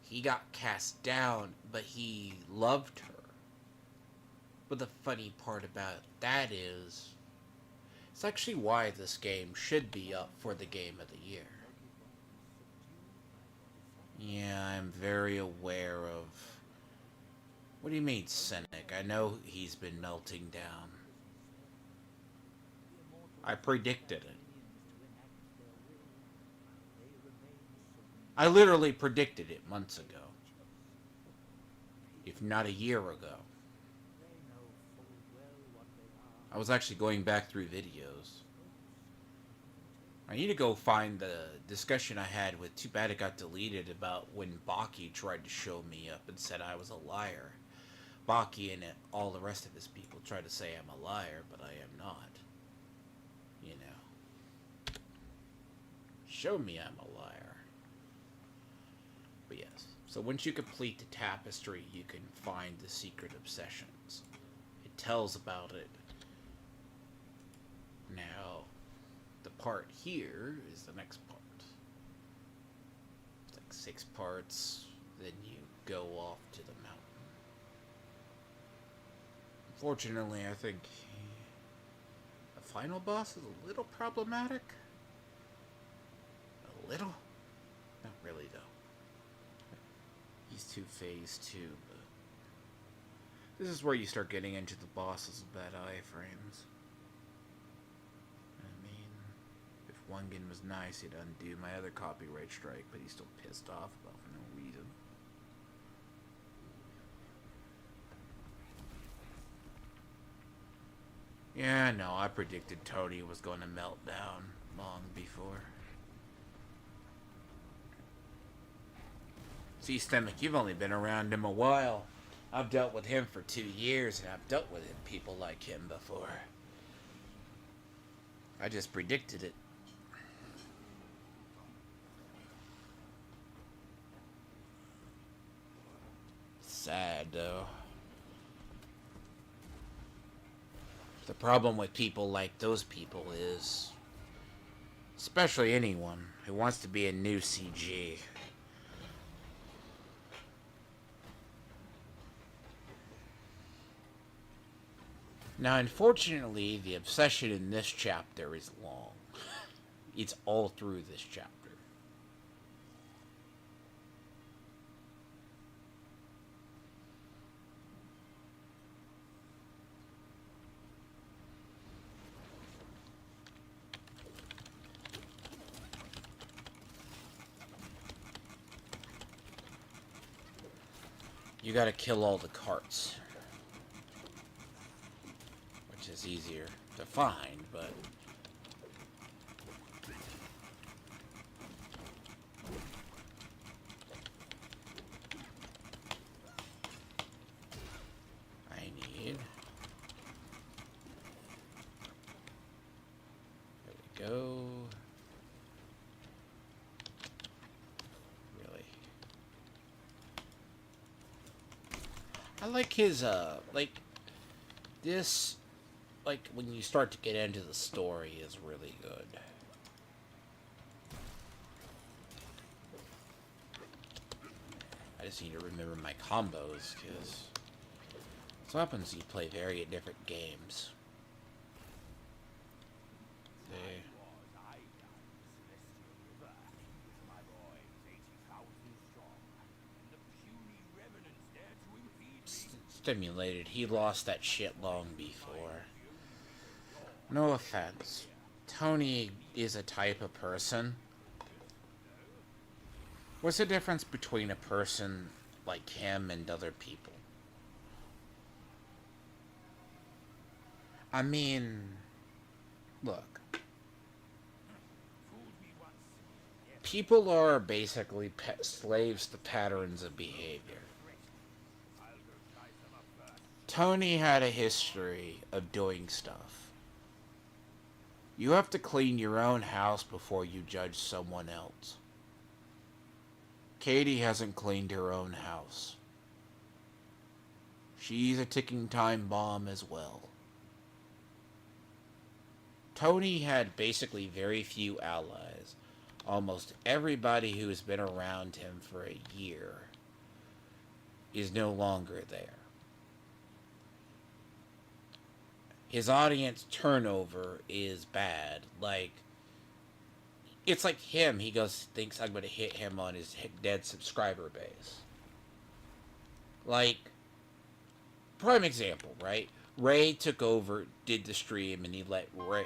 He got cast down, but he loved her. But the funny part about that is, it's actually why this game should be up for the Game of the Year. Yeah, I'm very aware of... What do you mean, cynic? I know he's been melting down. I predicted it. I literally predicted it months ago. If not a year ago. I was actually going back through videos. I need to go find the discussion I had with, too bad it got deleted, about when Baki tried to show me up and said I was a liar. Baki and all the rest of his people try to say I'm a liar, but I am not. You know. Show me I'm a liar. But yes. So once you complete the tapestry, you can find the secret obsessions. It tells about it. Now, the part here is the next part. It's like 6 parts, then you go off to the mountain. Unfortunately, I think the final boss is a little problematic. A little? Not really, though. He's too phase 2, but this is where you start getting into the bosses with bad iframes. Wukong was nice, he'd undo my other copyright strike, but he's still pissed off about for no reason. Yeah, no, I predicted Tony was going to melt down long before. See, Stomach, you've only been around him a while. I've dealt with him for 2 years, and I've dealt with people like him before. I just predicted it. Sad, though. The problem with people like those people is, especially anyone who wants to be a new CG, now, unfortunately, the obsession in this chapter is long. It's all through this chapter. you gotta kill all the carts. Which is easier to find, but... I need... There we go. Really. I like his, like... This... Like, when you start to get into the story is really good. I just need to remember my combos, because... What happens you play very different games. See? Stimulated. He lost that shit long before. No offense. Tony is a type of person. What's the difference between a person like him and other people? I mean, look. People are basically slaves to patterns of behavior. Tony had a history of doing stuff. You have to clean your own house before you judge someone else. Katie hasn't cleaned her own house. She's a ticking time bomb as well. Tony had basically very few allies. Almost everybody who has been around him for a year is no longer there. His audience turnover is bad. Like, it's like him. He thinks I'm going to hit him on his dead subscriber base. Like, prime example, right? Ray took over, did the stream, and he let Ray...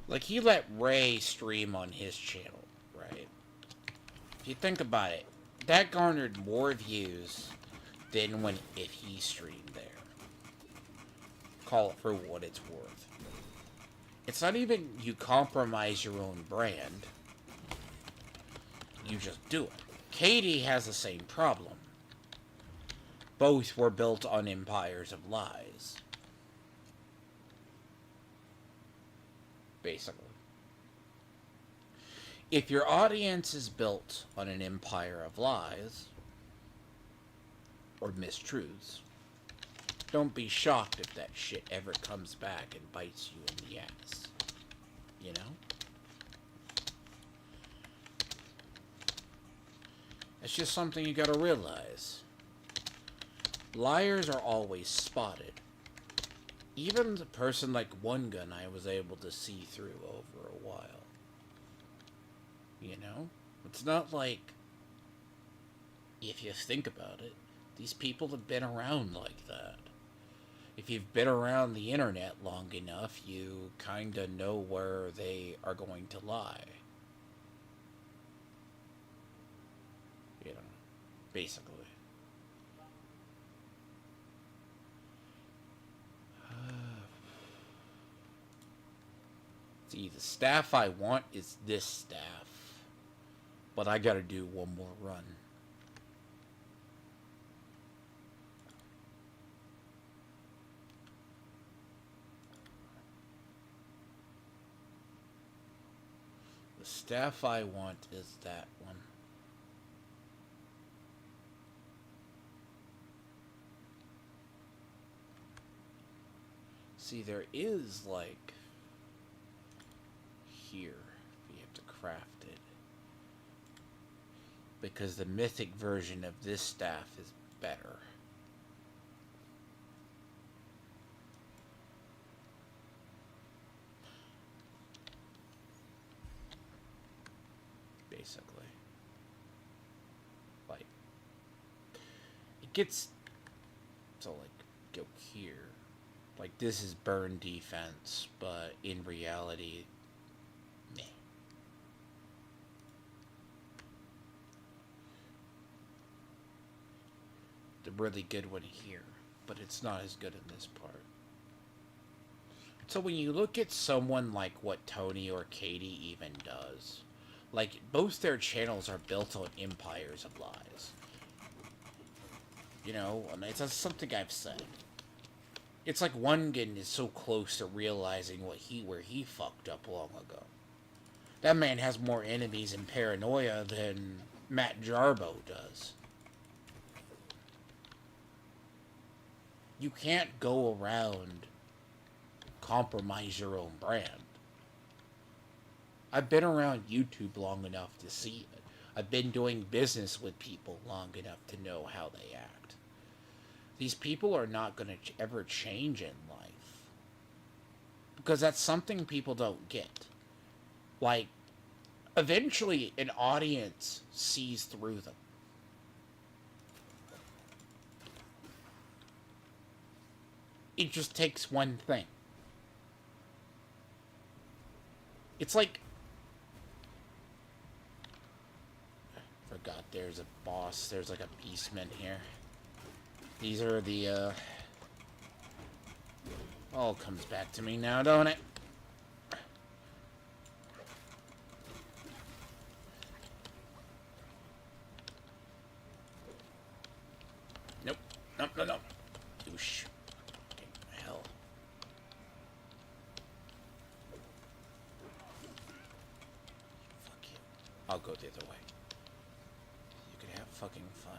Like, he let Ray stream on his channel, right? If you think about it, that garnered more views than if he streamed there. Call it for what it's worth. It's not even you compromise your own brand. You just do it. Katie has the same problem. Both were built on empires of lies. Basically. If your audience is built on an empire of lies, or mistruths, don't be shocked if that shit ever comes back and bites you in the ass. You know? It's just something you gotta realize. Liars are always spotted. Even the person like One Gun I was able to see through over a while. You know? It's not like, if you think about it, these people have been around like that. If you've been around the internet long enough, you kinda know where they are going to lie. You know, basically. See, the staff I want is this staff. But I gotta do one more run. The staff I want is that one. See, there is, like, here, you have to craft it. Because the mythic version of this staff is better. Basically. Like, it gets to, like, go here. Like, this is burn defense, but in reality, the really good one here, but it's not as good in this part. So when you look at someone like what Tony or Katie even does, like, both their channels are built on empires of lies. You know, and it's something I've said. It's like Wungen is so close to realizing where he fucked up long ago. That man has more enemies in Paranoia than Matt Jarbo does. You can't go around compromise your own brand. I've been around YouTube long enough to see it. I've been doing business with people long enough to know how they act. These people are not going to ever change in life. Because that's something people don't get. Like, eventually an audience sees through them. It just takes one thing. It's like... I forgot there's a boss. There's like a beastman here. These are the, all comes back to me now, don't it? Nope. Nope, no, no. Douche. Hell. Fuck you. I'll go the other way. You could have fucking fun.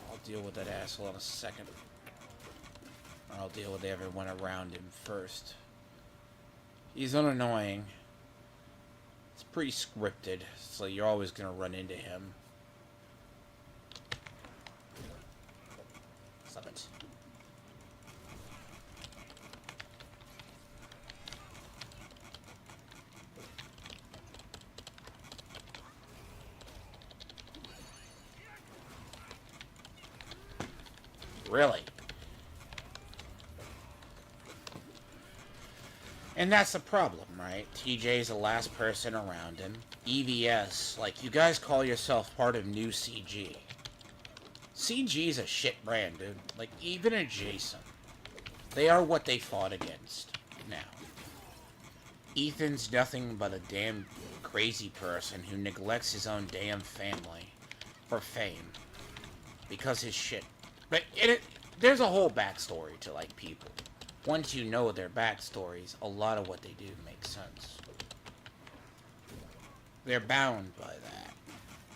I'll deal with that asshole in a second. Or I'll deal with everyone around him first. He's annoying. It's pretty scripted, so you're always gonna run into him. Stop it. Really? And that's the problem, right? TJ's the last person around him. EVS, like, you guys call yourself part of New CG. CG's a shit brand, dude. Like, even adjacent. They are what they fought against now. Ethan's nothing but a damn crazy person who neglects his own damn family for fame. Because his shit. But there's a whole backstory to, like, people. Once you know their backstories, a lot of what they do makes sense. They're bound by that.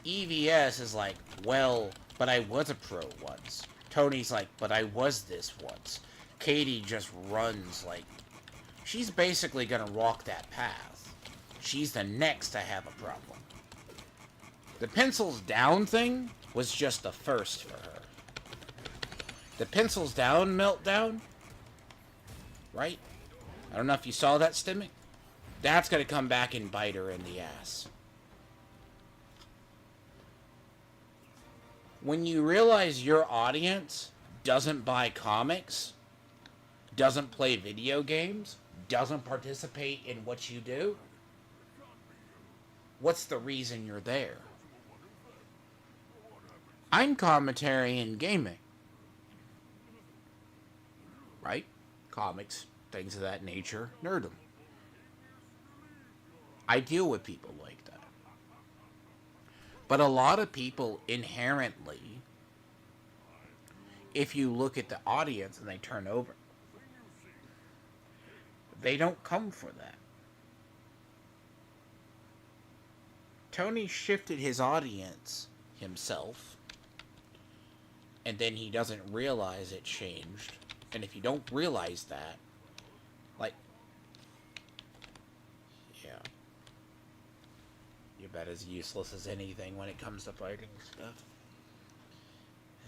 EVS is like, well, but I was a pro once. Tony's like, but I was this once. Katie just runs like... She's basically gonna walk that path. She's the next to have a problem. The pencils down thing was just the first for her. The pencils down meltdown, right? I don't know if you saw that, Stimmick. That's gonna come back and bite her in the ass. When you realize your audience doesn't buy comics, doesn't play video games, doesn't participate in what you do, what's the reason you're there? I'm commentary in gaming. Right? Comics, things of that nature, nerdom. I deal with people like that. But a lot of people inherently, if you look at the audience and they turn over, they don't come for that. Tony shifted his audience himself, and then he doesn't realize it changed. And if you don't realize that, like, yeah, you're about as useless as anything when it comes to fighting stuff.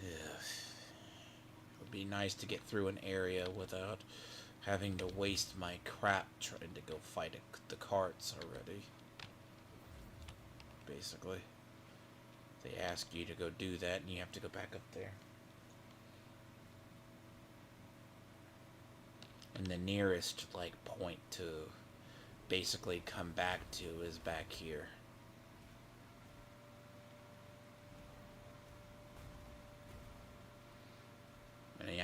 Yeah. It would be nice to get through an area without having to waste my crap trying to go fight the carts already. Basically. They ask you to go do that and you have to go back up there. And the nearest, like, point to basically come back to is back here.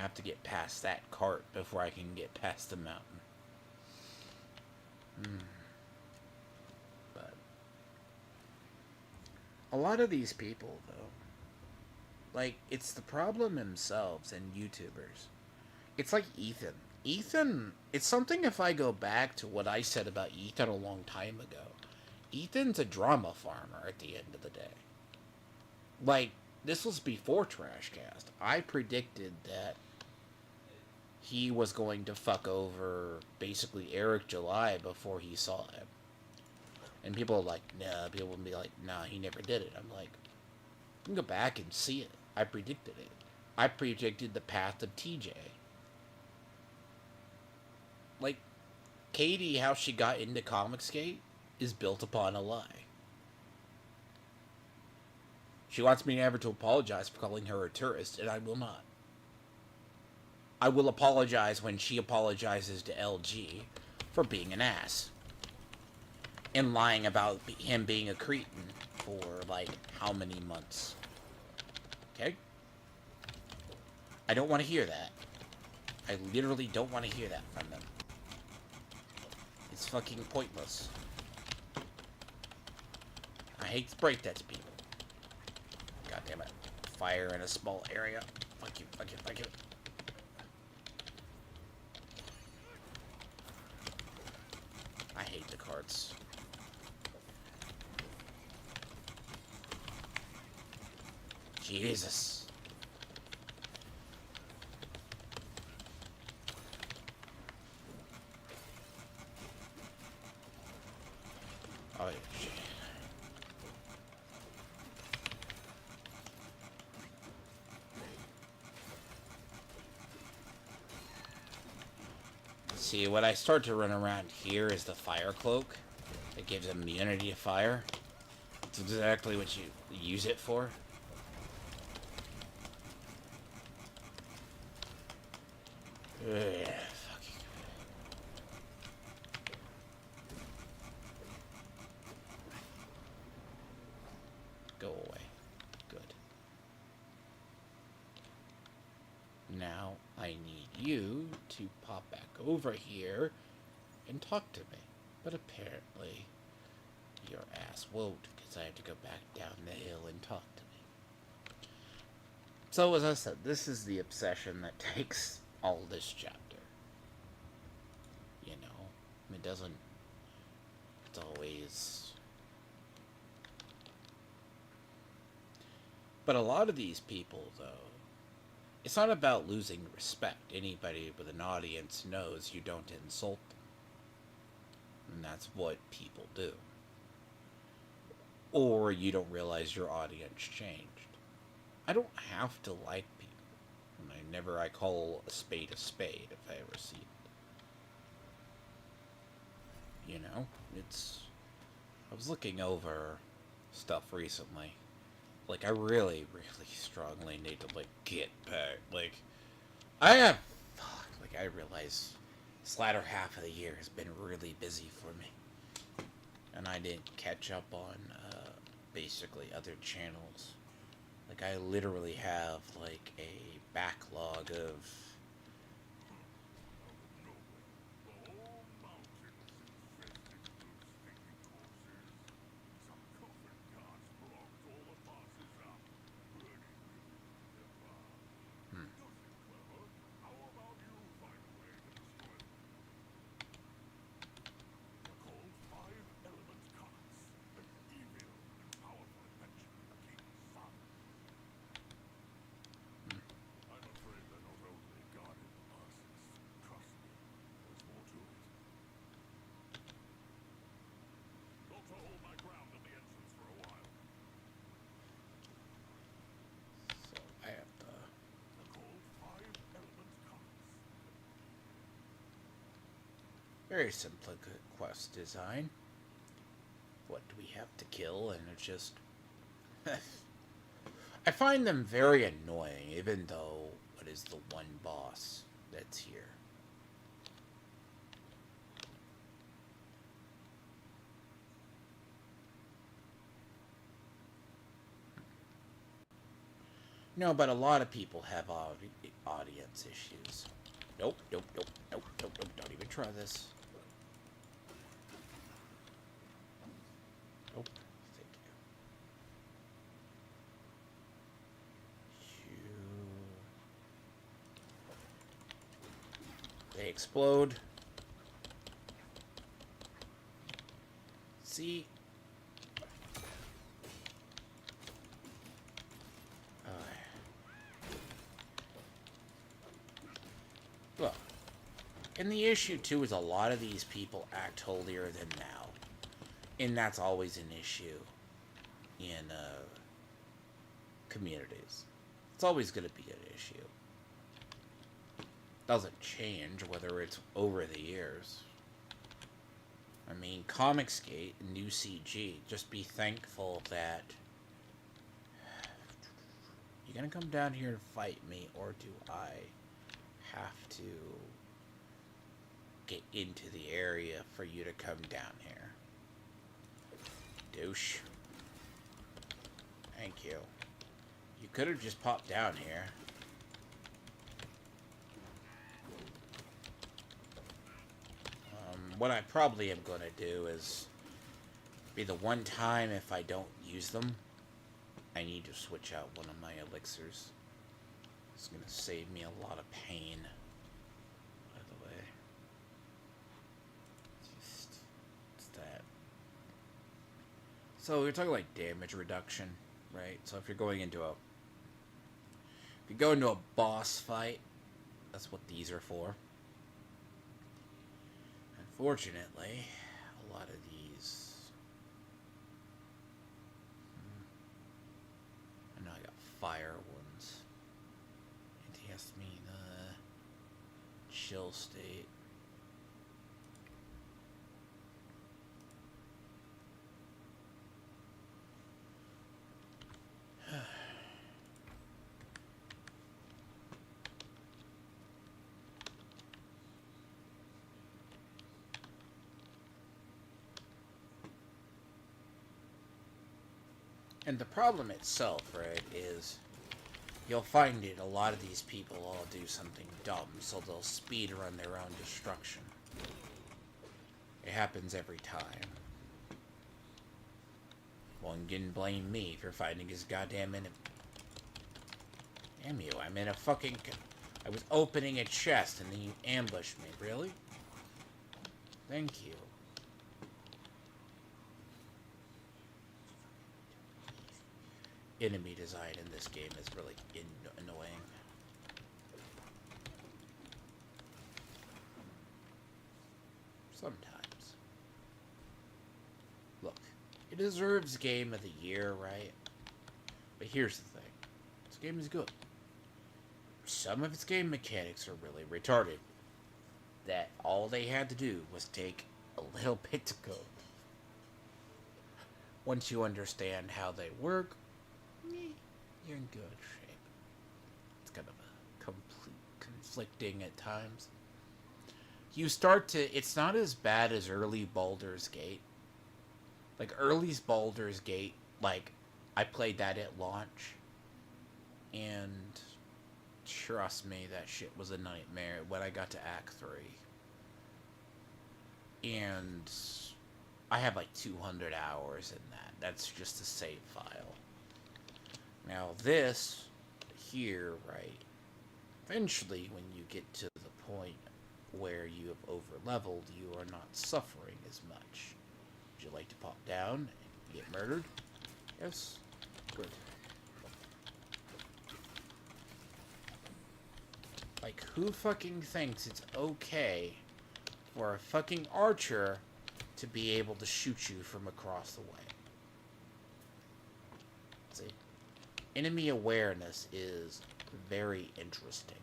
have to get past that cart before I can get past the mountain. But a lot of these people, though, like, it's the problem themselves and YouTubers. It's like Ethan. Ethan, it's something if I go back to what I said about Ethan a long time ago. Ethan's a drama farmer at the end of the day. Like, this was before Trashcast. I predicted that he was going to fuck over basically Eric July before he saw him. And people are like, nah, people will be like, nah, he never did it. I'm like, you can go back and see it. I predicted it. I predicted the path of TJ. Like, Katie, how she got into Comicsgate is built upon a lie. She wants me never to apologize for calling her a tourist, and I will not. I will apologize when she apologizes to LG for being an ass. And lying about him being a cretin for, like, how many months. Okay? I don't want to hear that. I literally don't want to hear that from them. It's fucking pointless. I hate to break that to people. God damn it. Fire in a small area. Fuck you, fuck you, fuck you. I hate the carts. Jesus. Oh, shit. See, when I start to run around here is the fire cloak. It gives immunity to fire. It's exactly what you use it for. Ugh, fucking. Go away. Good. Now I need you to pop back over here and talk to me. But apparently your ass won't, because I have to go back down the hill and talk to me. So as I said, this is the obsession that takes all this chapter. You know, it doesn't, it's always... But a lot of these people, though, it's not about losing respect. Anybody with an audience knows you don't insult them. And that's what people do. Or you don't realize your audience changed. I don't have to like people. And I call a spade if I ever see it. You know, it's... I was looking over stuff recently. Like, I really, really strongly need to, like, get back. Like, I have... Fuck, like, I realize this latter half of the year has been really busy for me. And I didn't catch up on, basically, other channels. Like, I literally have, like, a backlog of... Very simple quest design. What do we have to kill? And it's just... I find them very annoying, even though what is the one boss that's here. No, but a lot of people have audience issues. Nope, nope, nope, nope, nope, nope. Don't even try this. Nope. Thank you. They explode. See? Look. And the issue, too, is a lot of these people act holier than thou. And that's always an issue in communities. It's always going to be an issue. Doesn't change whether it's over the years. I mean, Comicsgate, new CG, just be thankful that you're going to come down here and fight me, or do I have to get into the area for you to come down here? Douche. Thank you. You could have just popped down here. What I probably am going to do is be the one time if I don't use them, I need to switch out one of my elixirs. It's going to save me a lot of pain, by the way. It's that. So we're talking like damage reduction, right? So if you're going into a boss fight, that's what these are for. Unfortunately, a lot of these... I know I got fire ones. Antihistamine, chill state. And the problem itself, right, is you'll find it, a lot of these people all do something dumb, so they'll speed run their own destruction. It happens every time. Well, you didn't blame me for finding his goddamn enemy. Damn you, I'm in a fucking... I was opening a chest and then you ambushed me, really? Thank you. Enemy design in this game is really annoying. Sometimes. Look, it deserves Game of the Year, right? But here's the thing. This game is good. Some of its game mechanics are really retarded. That all they had to do was take a little bit to code. Once you understand how they work, you're in good shape. It's kind of a complete conflicting at times. You start to... It's not as bad as early Baldur's Gate. Like, early Baldur's Gate, like, I played that at launch. And trust me, that shit was a nightmare when I got to Act 3. And I have like 200 hours in that. That's just a save file. Now this here, right, eventually when you get to the point where you have over-leveled, you are not suffering as much. Would you like to pop down and get murdered? Yes? Good. Like, who fucking thinks it's okay for a fucking archer to be able to shoot you from across the way? See? Enemy awareness is very interesting.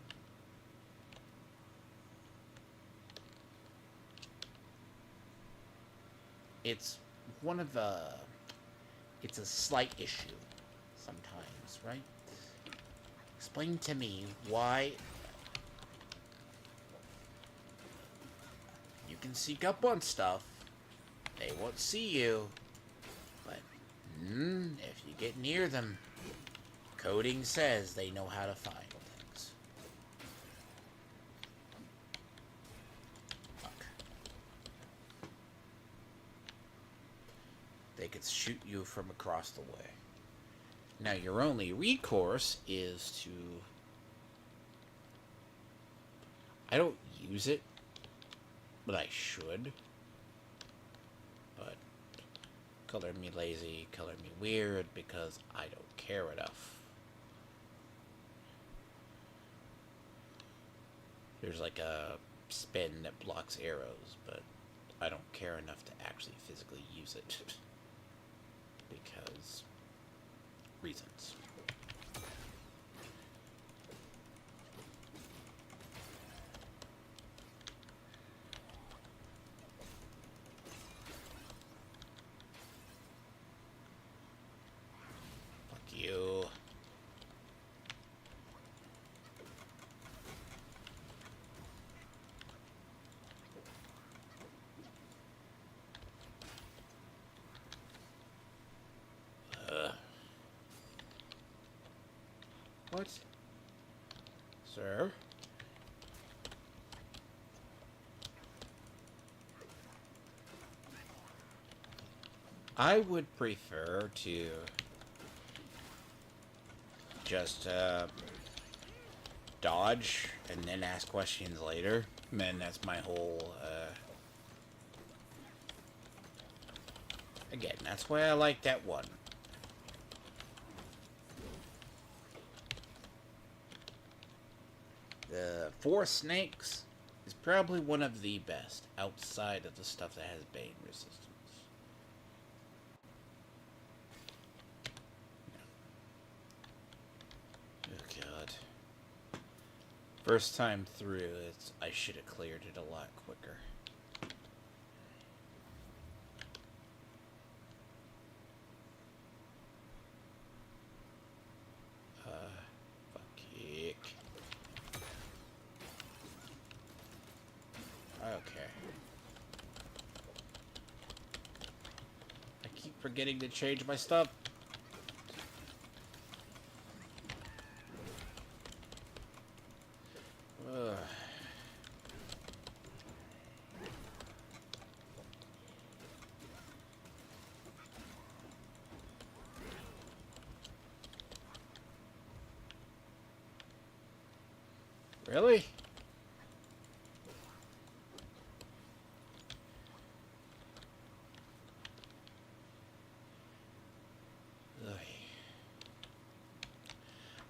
It's one of the... It's a slight issue sometimes, right? Explain to me why... You can sneak up on stuff. They won't see you. But, if you get near them... coding says they know how to find things. Fuck. They could shoot you from across the way. Now your only recourse is to... I don't use it, but I should. But color me lazy, color me weird, because I don't care enough. There's like a spin that blocks arrows, but I don't care enough to actually physically use it. Because reasons. Fuck you. What? Sir? I would prefer to just dodge and then ask questions later. Man, that's my whole again, that's why I like that one. The Forest Snakes is probably one of the best outside of the stuff that has Bane resistance. Oh god. First time through, I should have cleared it a lot quicker. Okay. I keep forgetting to change my stuff. Ugh. Really?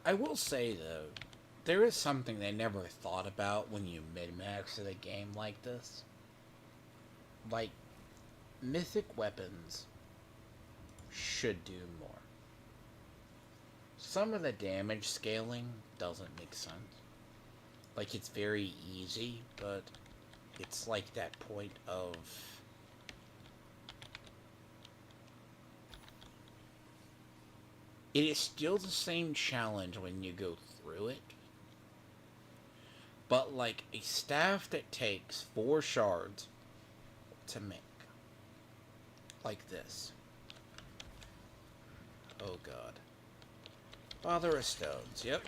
I will say, though, there is something they never thought about when you min-max a game like this. Like, mythic weapons should do more. Some of the damage scaling doesn't make sense. Like, it's very easy, but it's like that point of... It is still the same challenge when you go through it. But like a staff that takes 4 shards to make. Like this. Oh god. Father of Stones, yep.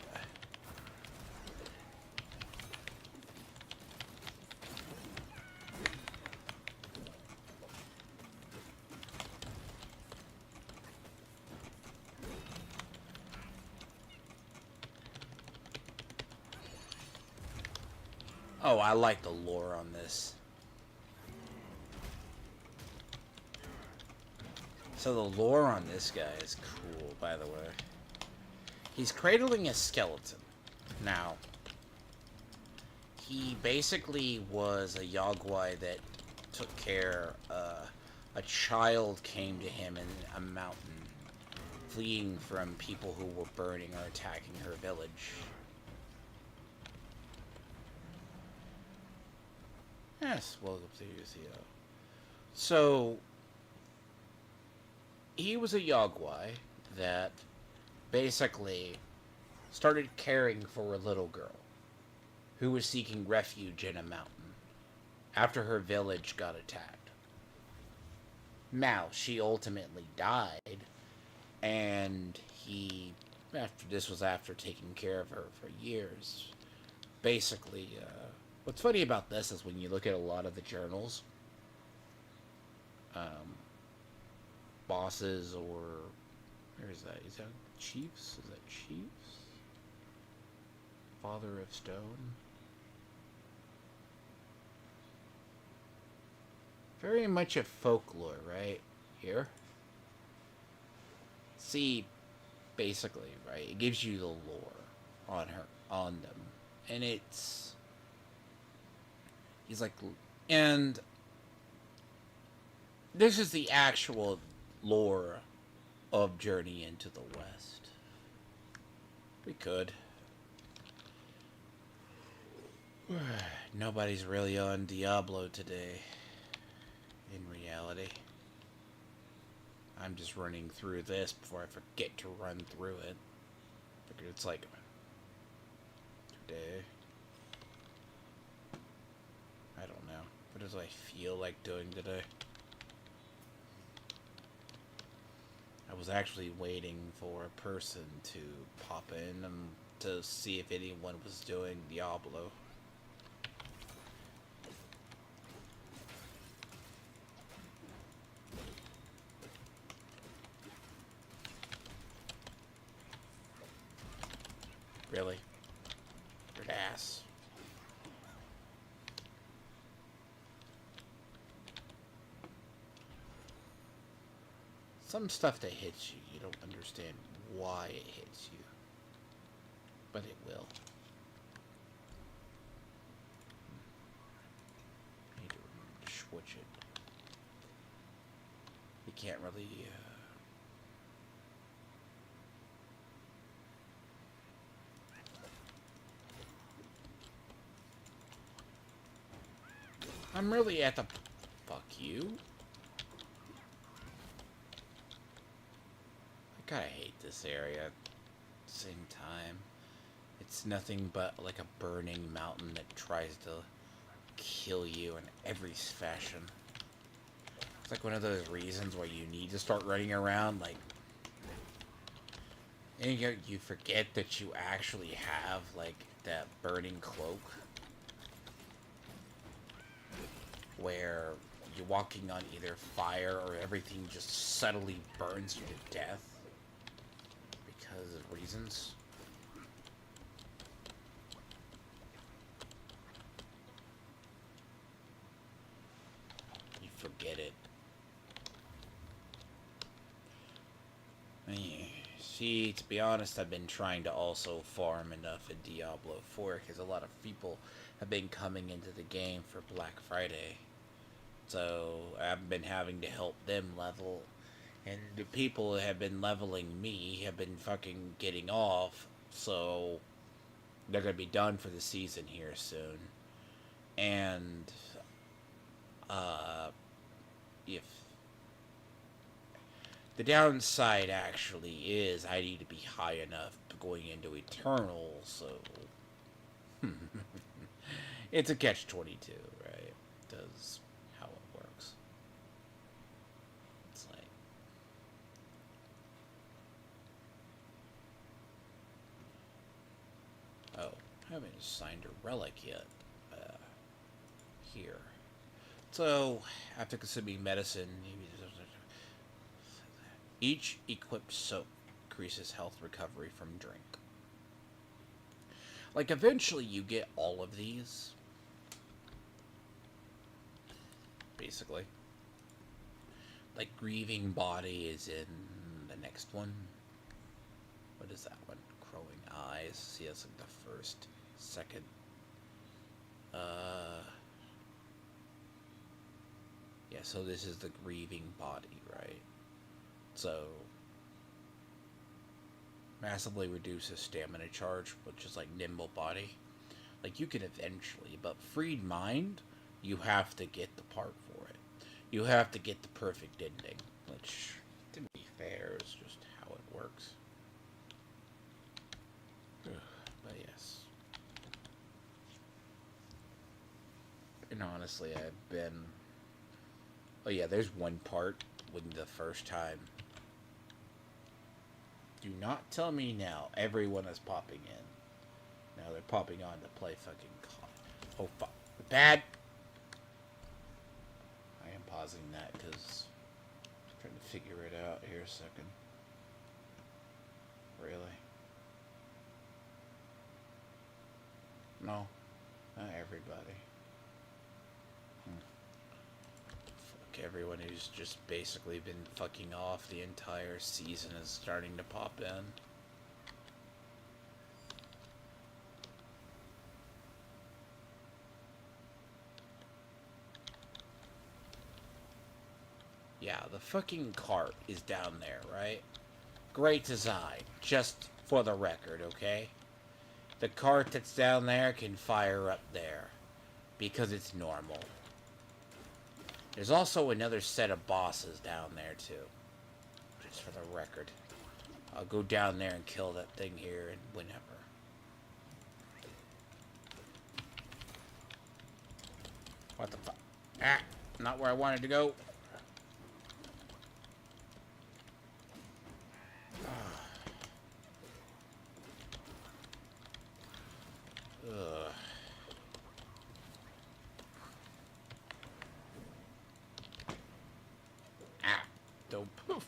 Oh, I like the lore on this. So the lore on this guy is cool, by the way. He's cradling a skeleton. Now, he basically was a Yogwai that took care, a child came to him in a mountain, fleeing from people who were burning or attacking her village. Yes, welcome to UCO. So, he was a Yogwai that basically started caring for a little girl who was seeking refuge in a mountain after her village got attacked. Now, she ultimately died, and he After this was after taking care of her for years. Basically, what's funny about this is when you look at a lot of the journals, um, bosses or where is that? Is that chiefs? Is that chiefs? Father of Stone. Very much a folklore, right? Here. See, basically, right? It gives you the lore on them, and he's like, and this is the actual lore of Journey into the West. We could. Nobody's really on Diablo today. In reality, I'm just running through this before I forget to run through it. Figured it's like today. I don't know. What does I feel like doing today? I was actually waiting for a person to pop in to see if anyone was doing Diablo. Really? You're an ass. Some stuff that hits you, you don't understand why it hits you. But it will. I need to switch it. You can't really... I'm really at the... Fuck you. I kinda hate this area. At the same time, it's nothing but like a burning mountain that tries to kill you in every fashion. It's like one of those reasons why you need to start running around, like... And you forget that you actually have, like, that burning cloak. Where you're walking on either fire or everything just subtly burns you to death. Because of reasons. You forget it. See, to be honest, I've been trying to also farm enough in Diablo 4 because a lot of people have been coming into the game for Black Friday. So I've been having to help them level. And the people that have been leveling me have been fucking getting off. So they're going to be done for the season here soon. And if the downside actually is I need to be high enough going into Eternal, so it's a catch-22, right? Does how it works. It's like oh, I haven't signed a relic yet. Here. So, after consuming medicine, each equipped soap increases health recovery from drink. Like, eventually you get all of these. Basically. Like, Grieving Body is in the next one. What is that one? Crowing Eyes. See, that's like the first, second. Yeah, so this is the Grieving Body, right? So, massively reduces stamina charge, which is like Nimble Body. Like, you can eventually, but Freed Mind, you have to get the part for it. You have to get the perfect ending, which, to be fair, is just how it works. But yes. And honestly, I've been... Oh yeah, there's one part when the first time Do not tell me now everyone is popping in. Now they're popping on to play fucking COD. Oh, fuck. Bad! I am pausing that because I'm trying to figure it out here a second. Really? No. Not everybody. Fuck, everyone who's just basically been fucking off the entire season is starting to pop in. Yeah, the fucking cart is down there, right? Great design, just for the record, okay? The cart that's down there can fire up there, because it's normal. There's also another set of bosses down there, too. Just for the record. I'll go down there and kill that thing here and whenever. What the fuck? Ah! Not where I wanted to go. Ugh. Ah, don't poof.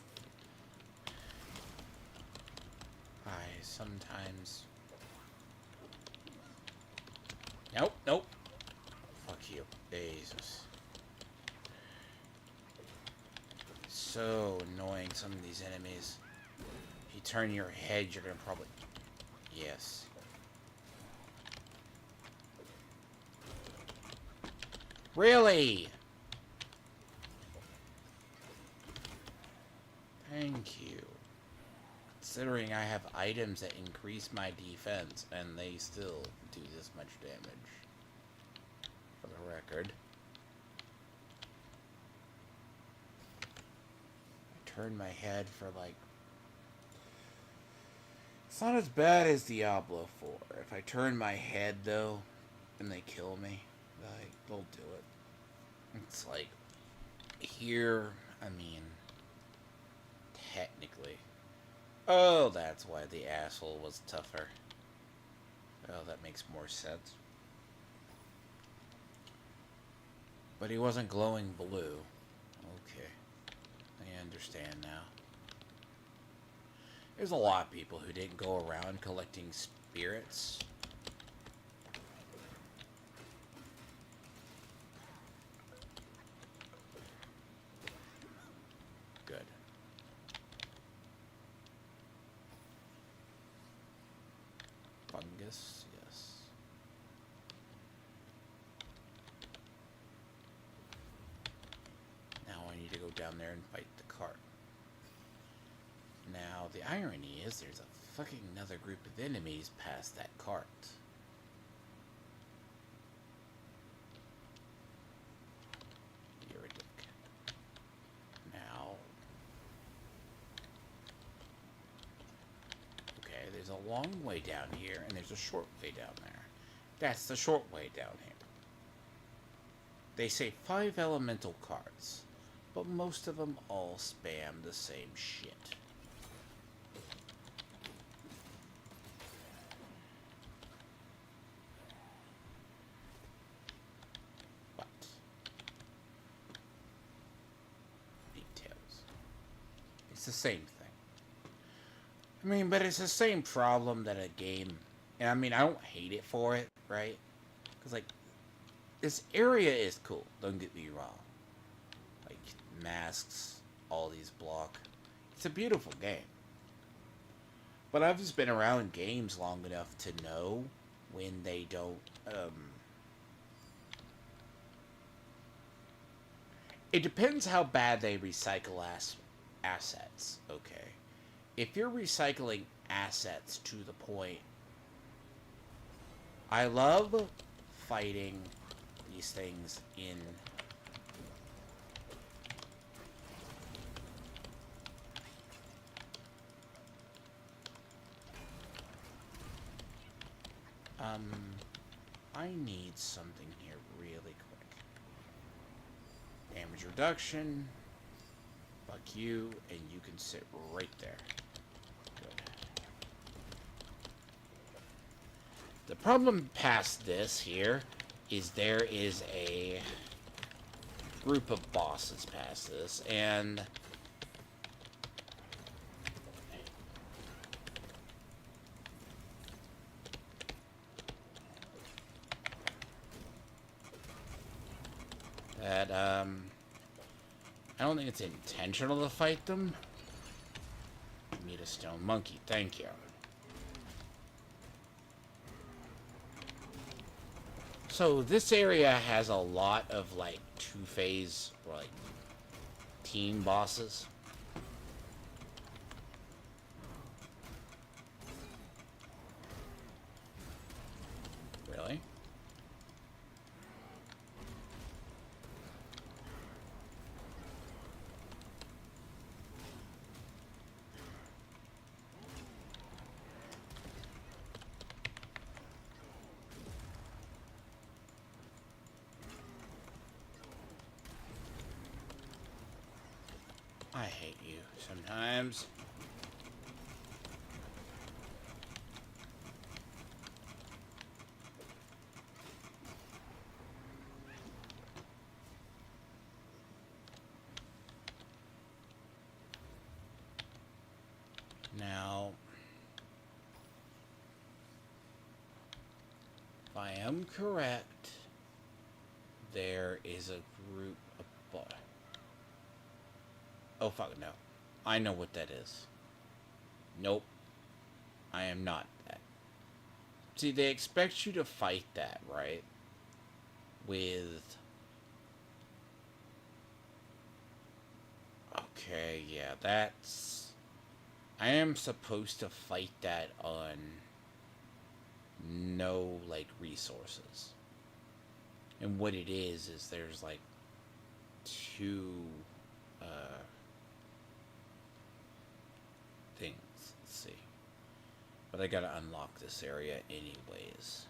I sometimes. Nope, nope. Fuck you. Jesus. So annoying, some of these enemies. If you turn your head, you're gonna probably. Yes. Really? Thank you. Considering I have items that increase my defense, and they still do this much damage. For the record. I turn my head for like... It's not as bad as Diablo 4. If I turn my head, though, and they kill me, like, they'll do it. It's like, here, I mean, technically. Oh, that's why the asshole was tougher. Oh, that makes more sense. But he wasn't glowing blue. Okay. I understand now. There's a lot of people who didn't go around collecting spirits. Good. Fungus, yes. Now I need to go down there and fight the cart. Now, the irony is there's a fucking another group of enemies past that cart. You're a dick. Now... Okay, there's a long way down here, and there's a short way down there. That's the short way down here. They say 5 elemental carts, but most of them all spam the same shit. The same thing. I mean, but it's the same problem that a game, and I mean, I don't hate it for it, right? Because, like, this area is cool, don't get me wrong. Like, masks, all these block. It's a beautiful game. But I've just been around games long enough to know when they don't, it depends how bad they recycle assets, okay? If you're recycling assets to the point... I love fighting these things in... I need something here really quick. Damage reduction... Fuck you, and you can sit right there. Good. The problem past this here is there is a group of bosses past this, and that, I don't think it's intentional to fight them. Meet a stone monkey, thank you. So this area has a lot of like two-phase or like team bosses. Really? I hate you sometimes. Now, if I am correct, there is a group of oh fuck no. I know what that is. Nope. I am not that. See, they expect you to fight that, right? With... Okay, yeah, that's... I am supposed to fight that on no, like, resources. And what it is there's, like, two, things. Let's see. But I gotta unlock this area anyways.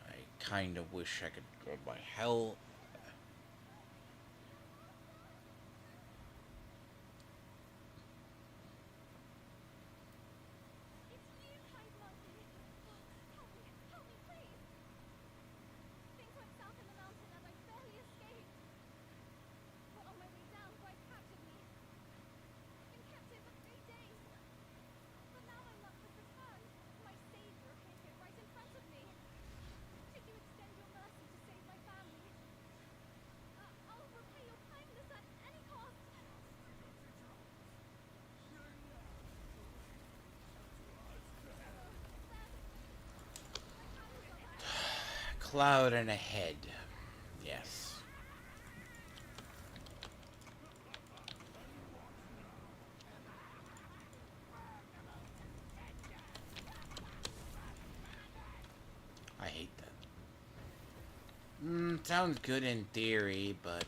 I kinda wish I could grab my health. Cloud and a head. Yes. I hate that. Sounds good in theory, but,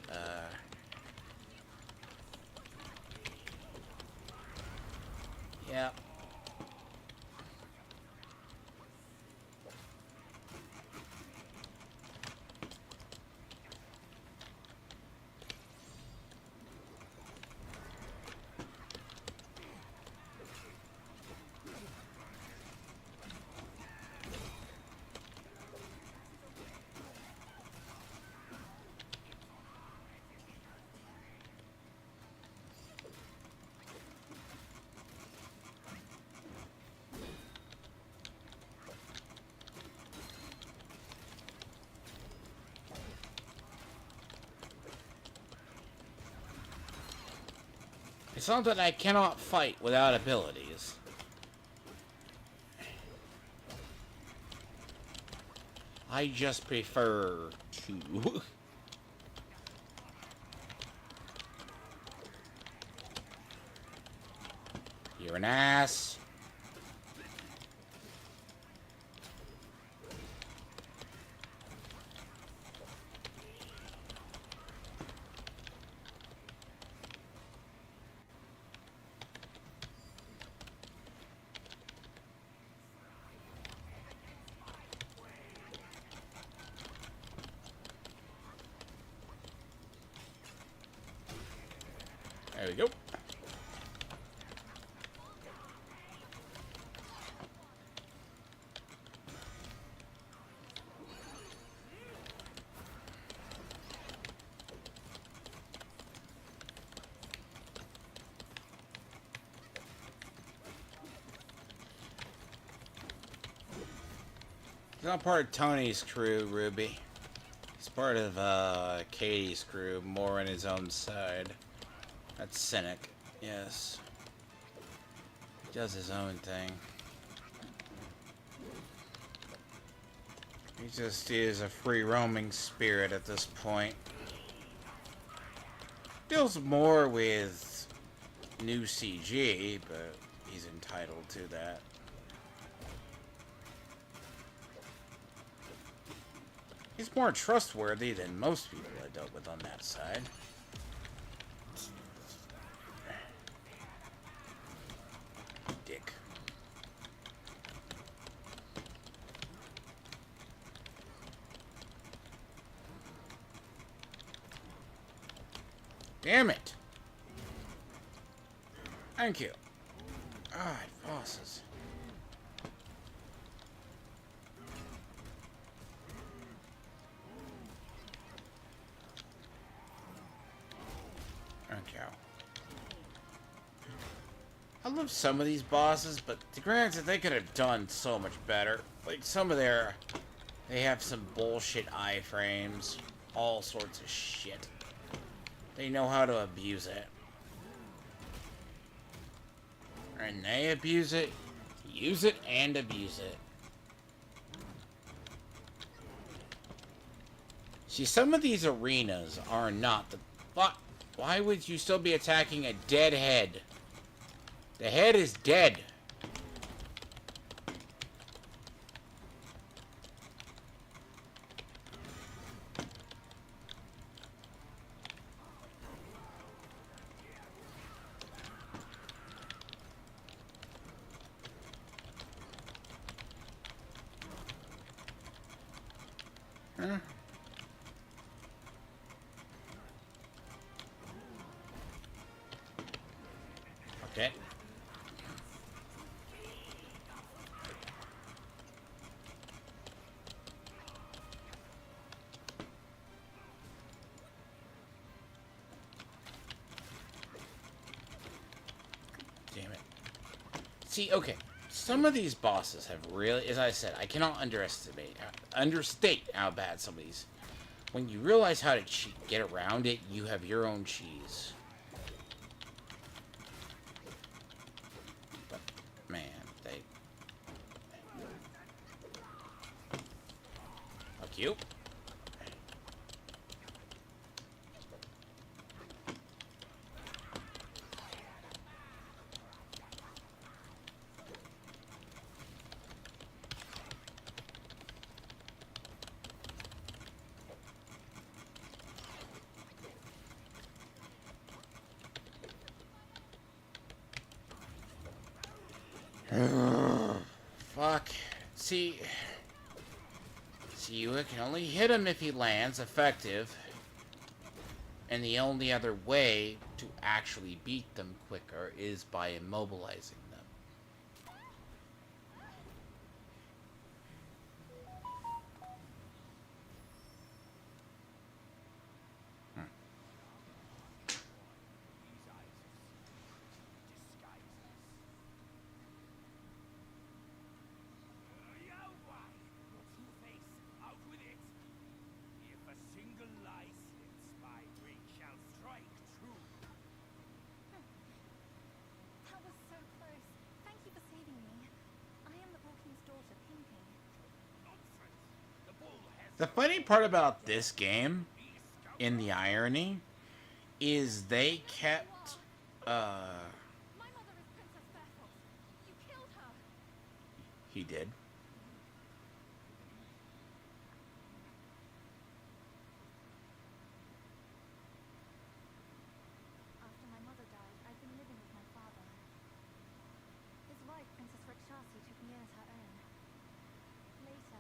yeah. It's not that I cannot fight without abilities. I just prefer to. You're an ass. There we go. not part of Tony's crew, Ruby. He's part of Katie's crew, more on his own side. That's cynic, yes. He does his own thing. He just is a free roaming spirit at this point. Deals more with new CG, but he's entitled to that. He's more trustworthy than most people I dealt with on that side. Dick. Damn it! Thank you. God, bosses. Okay. I love some of these bosses, but granted, they could have done so much better. Like, some of their... They have some bullshit iframes. All sorts of shit. They know how to abuse it. And they abuse it, use it, and abuse it. See, some of these arenas are not the... Why would you still be attacking a dead head? The head is dead. Huh? Okay. Damn it. See, okay. Some of these bosses have really, as I said, I cannot understate how bad some of these. When you realize how to get around it, you have your own cheese. But, man, they... Fuck you. Fuck. See, you can only hit him if he lands effective. And the only other way to actually beat them quicker is by immobilizing them. That was so close. Thank you for saving me. I am the Wukong's daughter, Pimping. The funny part about this game, in the irony, is they kept, My mother is Princess Fairfox. You killed her. he did. After my mother died, I've been living with my father. His wife, Princess Rakshasi, took me in as her own. Later,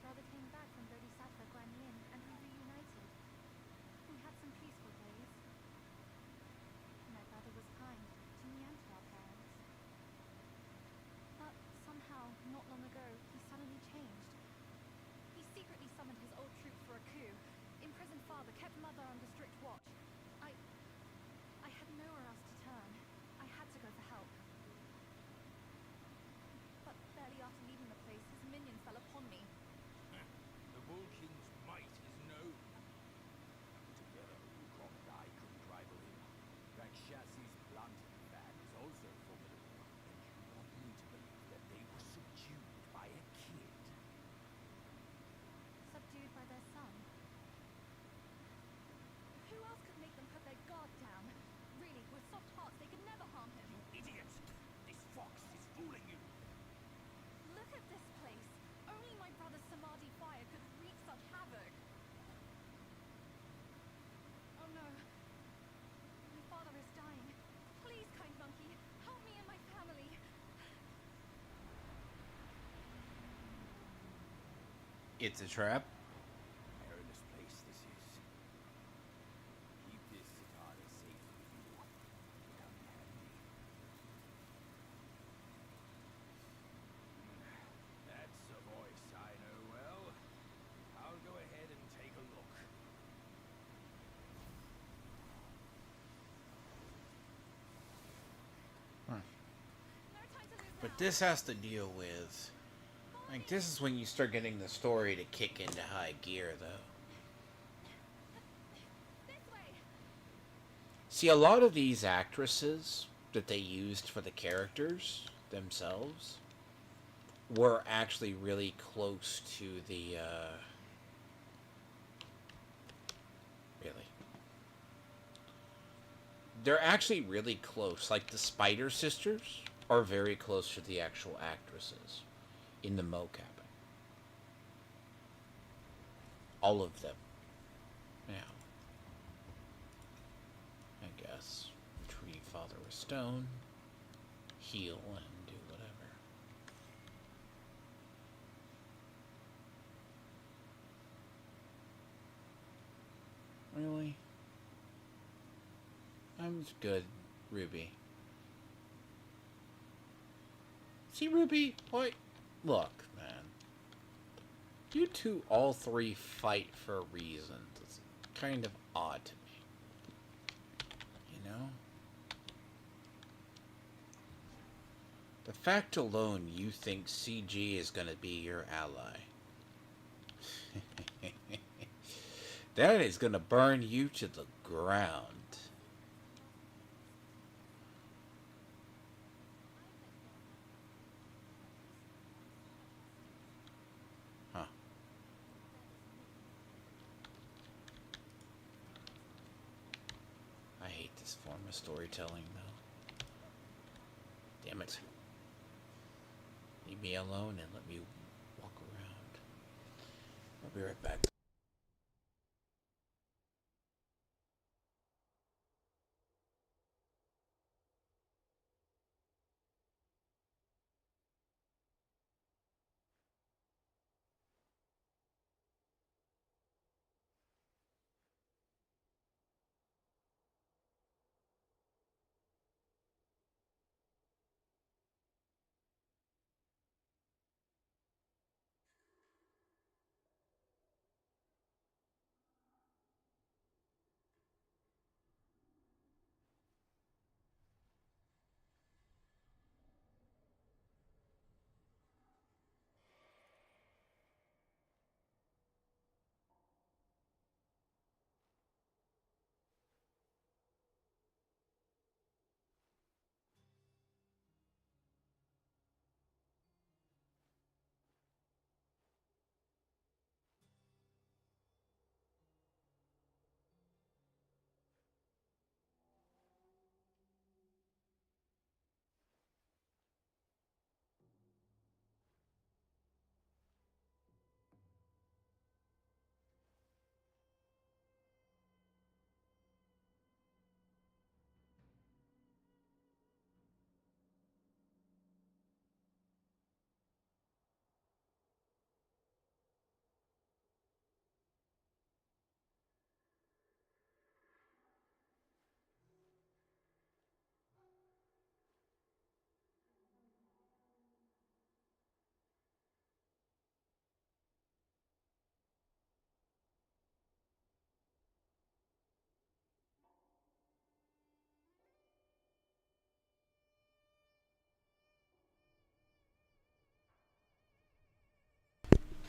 brother came back from Bodhisattva Guan Yin, and we reunited. We had some peaceful days. My father was kind to me and to our parents. But somehow, not long ago, It's a trap. Perilous place this is. Keep this sitar safe with you. Come in handy. That's a voice I know well. I'll go ahead and take a look. But this has to deal with... Like, this is when you start getting the story to kick into high gear, though. See, a lot of these actresses that they used for the characters themselves were actually really close to the, really. They're actually really close. Like, the Spider Sisters are very close to the actual actresses in the mocap. All of them. Yeah. I guess. Retrieve Father of Stone. Heal and do whatever. Really? I'm good, Ruby. See, Ruby? What? Look, man. You two all three fight for a reason. It's kind of odd to me. You know? The fact alone you think CG is gonna be your ally. That is gonna burn you to the ground. Huh. I hate this form of storytelling, though. Damn it. Leave me alone and let me walk around. I'll be right back.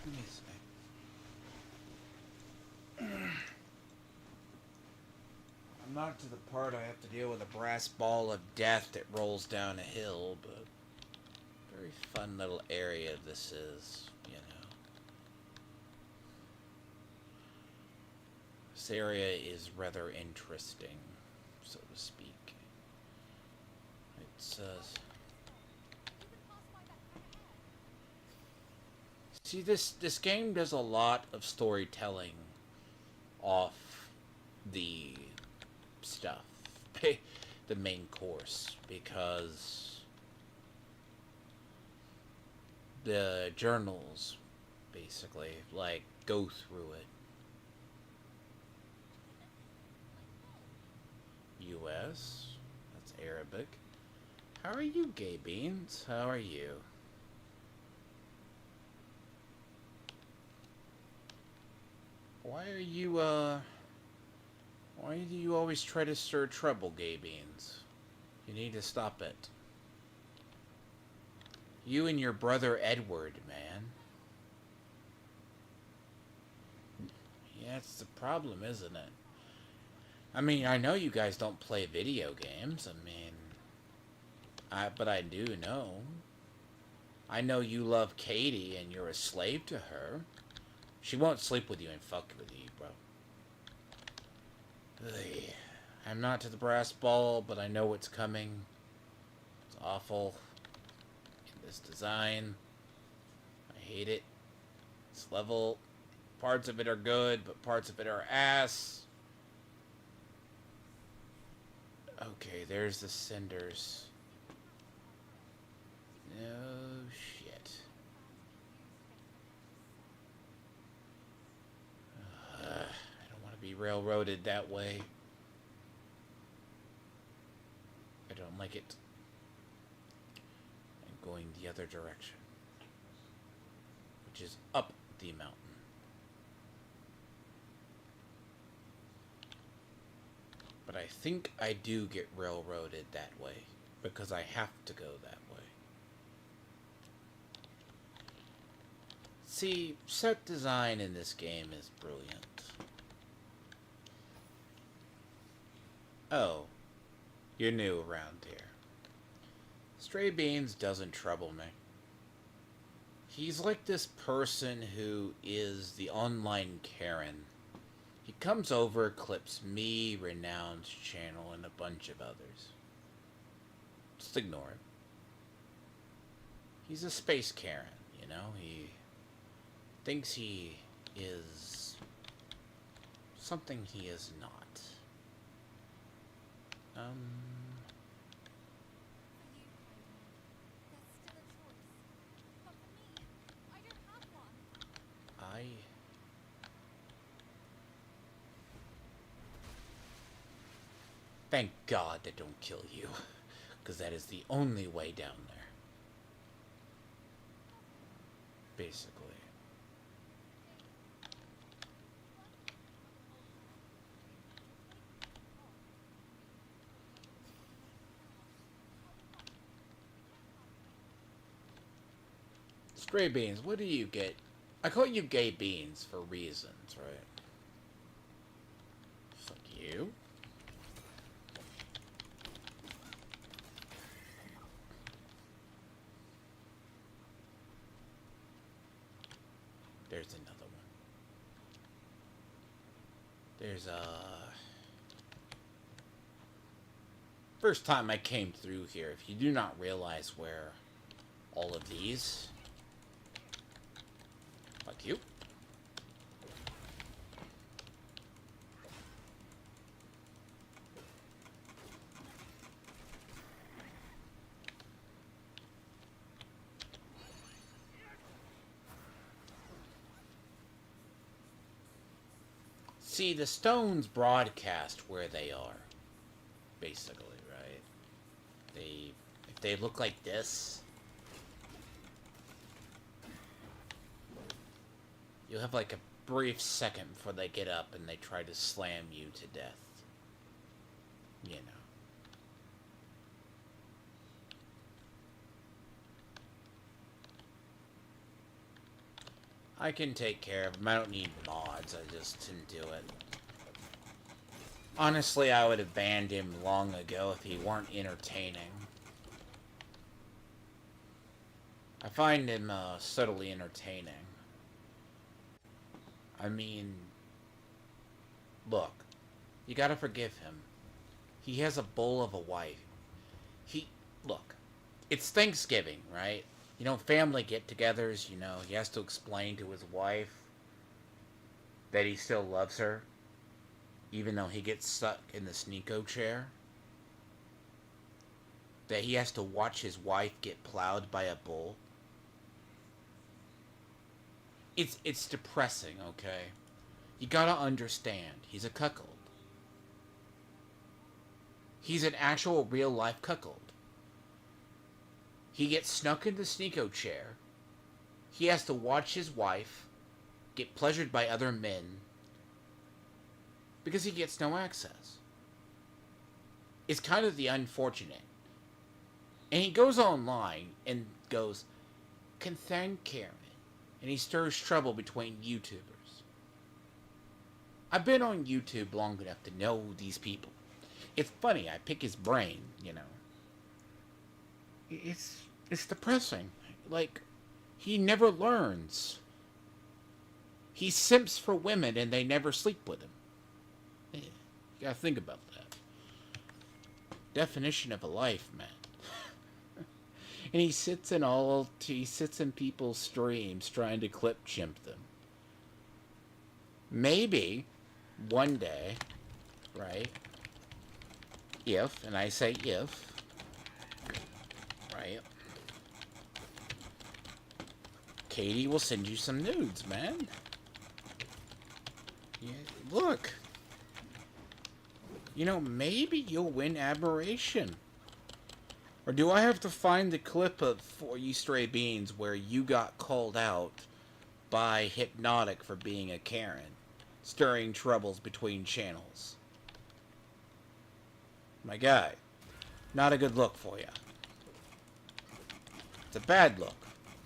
Let me see. I'm not to the part I have to deal with a brass ball of death that rolls down a hill, but very fun little area this is, you know. This area is rather interesting, so to speak. It says... See, this game does a lot of storytelling off the stuff, the main course, because the journals basically. Like, go through it. US. That's Arabic. How are you, Gay Beans? How are you? Why are you, why do you always try to stir trouble, Gay Beans? You need to stop it. You and your brother Edward, man. Yeah, it's the problem, isn't it? I mean, I know you guys don't play video games. I mean, but I do know. I know you love Katie and you're a slave to her. She won't sleep with you and fuck with you, bro. Ugh. I'm not to the brass ball, but I know what's coming. It's awful. This design. I hate it. This level. Parts of it are good, but parts of it are ass. Okay, there's the cinders. No shit. I don't want to be railroaded that way. I don't like it. I'm going the other direction, which is up the mountain. But I think I do get railroaded that way, because I have to go that way. See, set design in this game is brilliant. Oh, you're new around here. Stray Beans doesn't trouble me. He's like this person who is the online Karen. He comes over, clips me, Renowned's channel, and a bunch of others. Just ignore him. He's a space Karen, you know? He thinks he is something he is not. I... Thank God that don't kill you, because that is the only way down there. Basically. Stray Beans, what do you get? I call you Gay Beans for reasons, right? Fuck you. There's another one. There's first time I came through here, if you do not realize where all of these... Fuck you. See, the stones broadcast where they are, basically, right? If they look like this, you'll have like a brief second before they get up and they try to slam you to death. You know. I can take care of them. I don't need mods. I just didn't do it. Honestly, I would have banned him long ago if he weren't entertaining. I find him subtly entertaining. I mean, look, you gotta forgive him. He has a bull of a wife. Look, it's Thanksgiving, right? You know, family get-togethers, you know, he has to explain to his wife that he still loves her, even though he gets stuck in the Sneeko chair. That he has to watch his wife get plowed by a bull. It's depressing, okay? You gotta understand, he's a cuckold. He's an actual real-life cuckold. He gets snuck into the Sneeko chair. He has to watch his wife get pleasured by other men because he gets no access. It's kind of the unfortunate. And he goes online and goes, "Concerned Karen." And he stirs trouble between YouTubers. I've been on YouTube long enough to know these people. It's funny, I pick his brain, you know. It's depressing. Like, he never learns. He simps for women and they never sleep with him. You gotta think about that. Definition of a life, man. And he sits in people's streams trying to clip chimp them. Maybe one day, right? If, and I say if, right? Katie will send you some nudes, man. Yeah, look. You know, maybe you'll win admiration. Or do I have to find the clip of For You Stray Beans where you got called out by Hypnotic for being a Karen, stirring troubles between channels? My guy, not a good look for you. It's a bad look.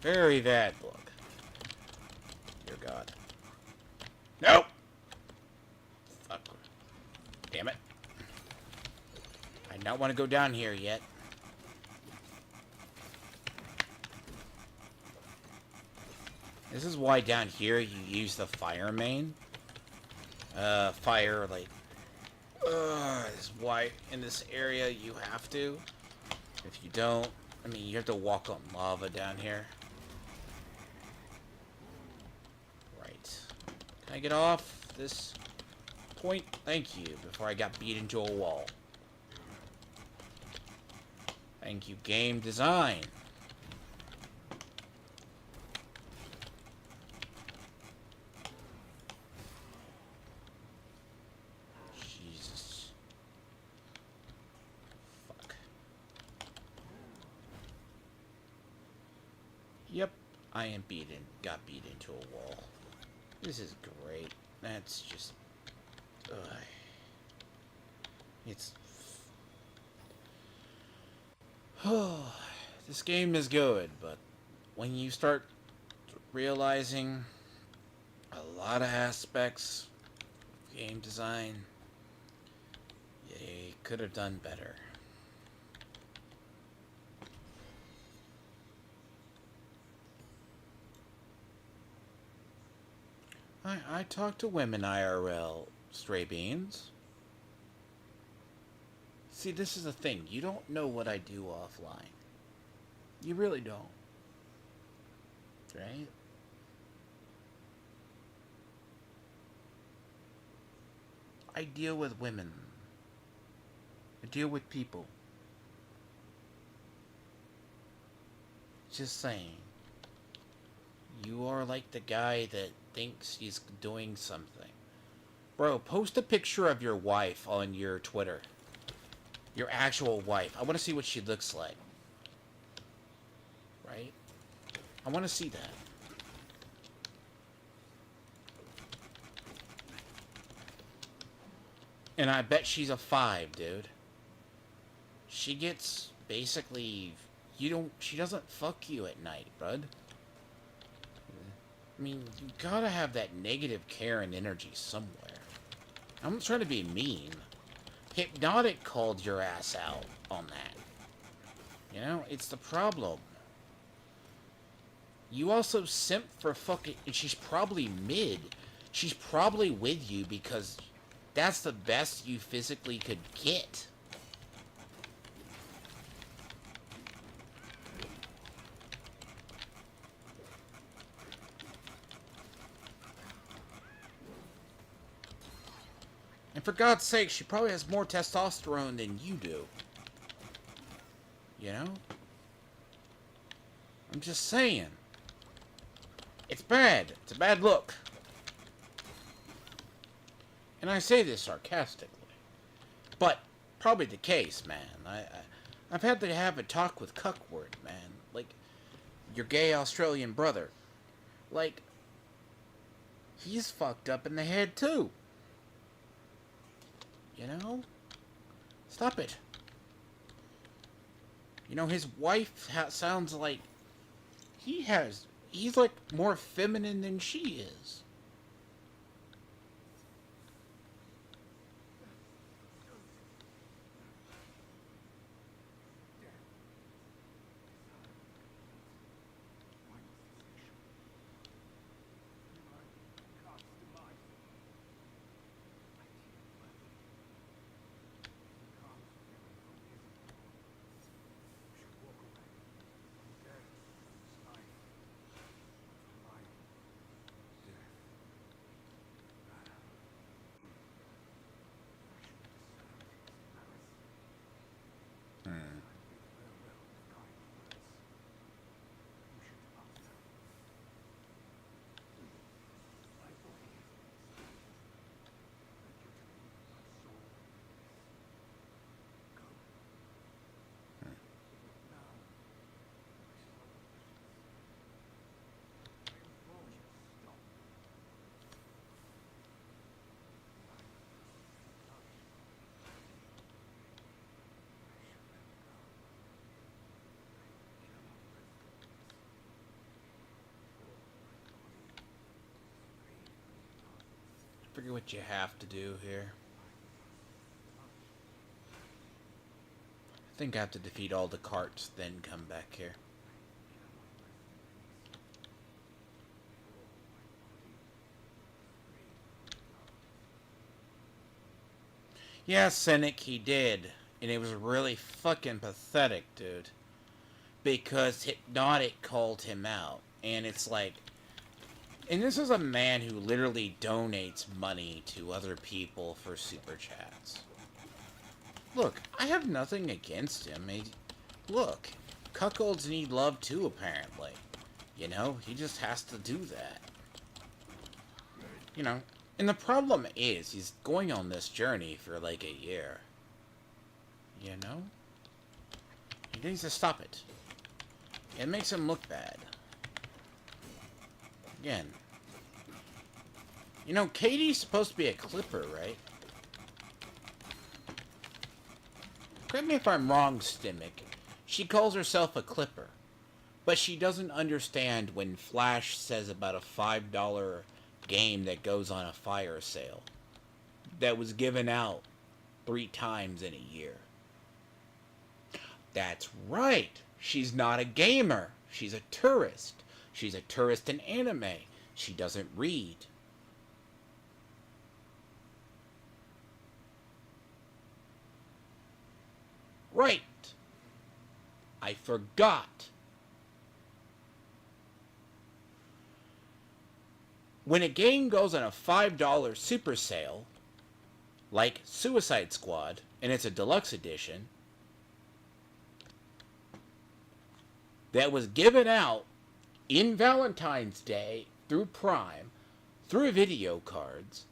Very bad look. Dear God. Nope! Fuck. Damn it. I don't want to go down here yet. This is why down here you use the fire main. Fire, like... this is why in this area you have to. If you don't, I mean, you have to walk on lava down here. Right. Can I get off this point? Thank you, before I got beat into a wall. Thank you, game design. Jesus. Fuck. Yep, I am got beat into a wall. This is great. That's just... It's... Oh, this game is good, but when you start realizing a lot of aspects of game design, they could have done better. I talk to women IRL, Stray Beans. See, this is the thing. You don't know what I do offline. You really don't. Right? I deal with women. I deal with people. Just saying. You are like the guy that thinks he's doing something. Bro, post a picture of your wife on your Twitter. Your actual wife. I want to see what she looks like. Right? I want to see that. And I bet she's a 5, dude. She gets basically... She doesn't fuck you at night, bud. I mean, you gotta have that negative Karen energy somewhere. I'm not trying to be mean. Hypnotic called your ass out on that. You know, it's the problem. You also simp for fucking... And she's probably mid. She's probably with you because that's the best you physically could get. And for God's sake, she probably has more testosterone than you do. You know? I'm just saying. It's bad. It's a bad look. And I say this sarcastically. But probably the case, man. I've had to have a talk with Cuckward, man. Like, your gay Australian brother. Like, he's fucked up in the head, too. You know? Stop it. You know, his wife sounds like... He's like more feminine than she is. Figure what you have to do here. I think I have to defeat all the carts, then come back here. Yeah, Cynic, he did. And it was really fucking pathetic, dude. Because Hypnotic called him out. And it's like... And this is a man who literally donates money to other people for super chats. Look, I have nothing against him. Look, cuckolds need love too, apparently. You know, he just has to do that. You know, and the problem is, he's going on this journey for like a year. You know? He needs to stop it. It makes him look bad. Again. You know, Katie's supposed to be a clipper, right? Correct me if I'm wrong, Stimmick. She calls herself a clipper. But she doesn't understand when Flash says about a $5 game that goes on a fire sale. That was given out 3 times in a year. That's right. She's not a gamer. She's a tourist. She's a tourist in anime. She doesn't read. Right. I forgot. When a game goes on a $5 super sale, like Suicide Squad, and it's a deluxe edition, that was given out in Valentine's Day through Prime, through video cards,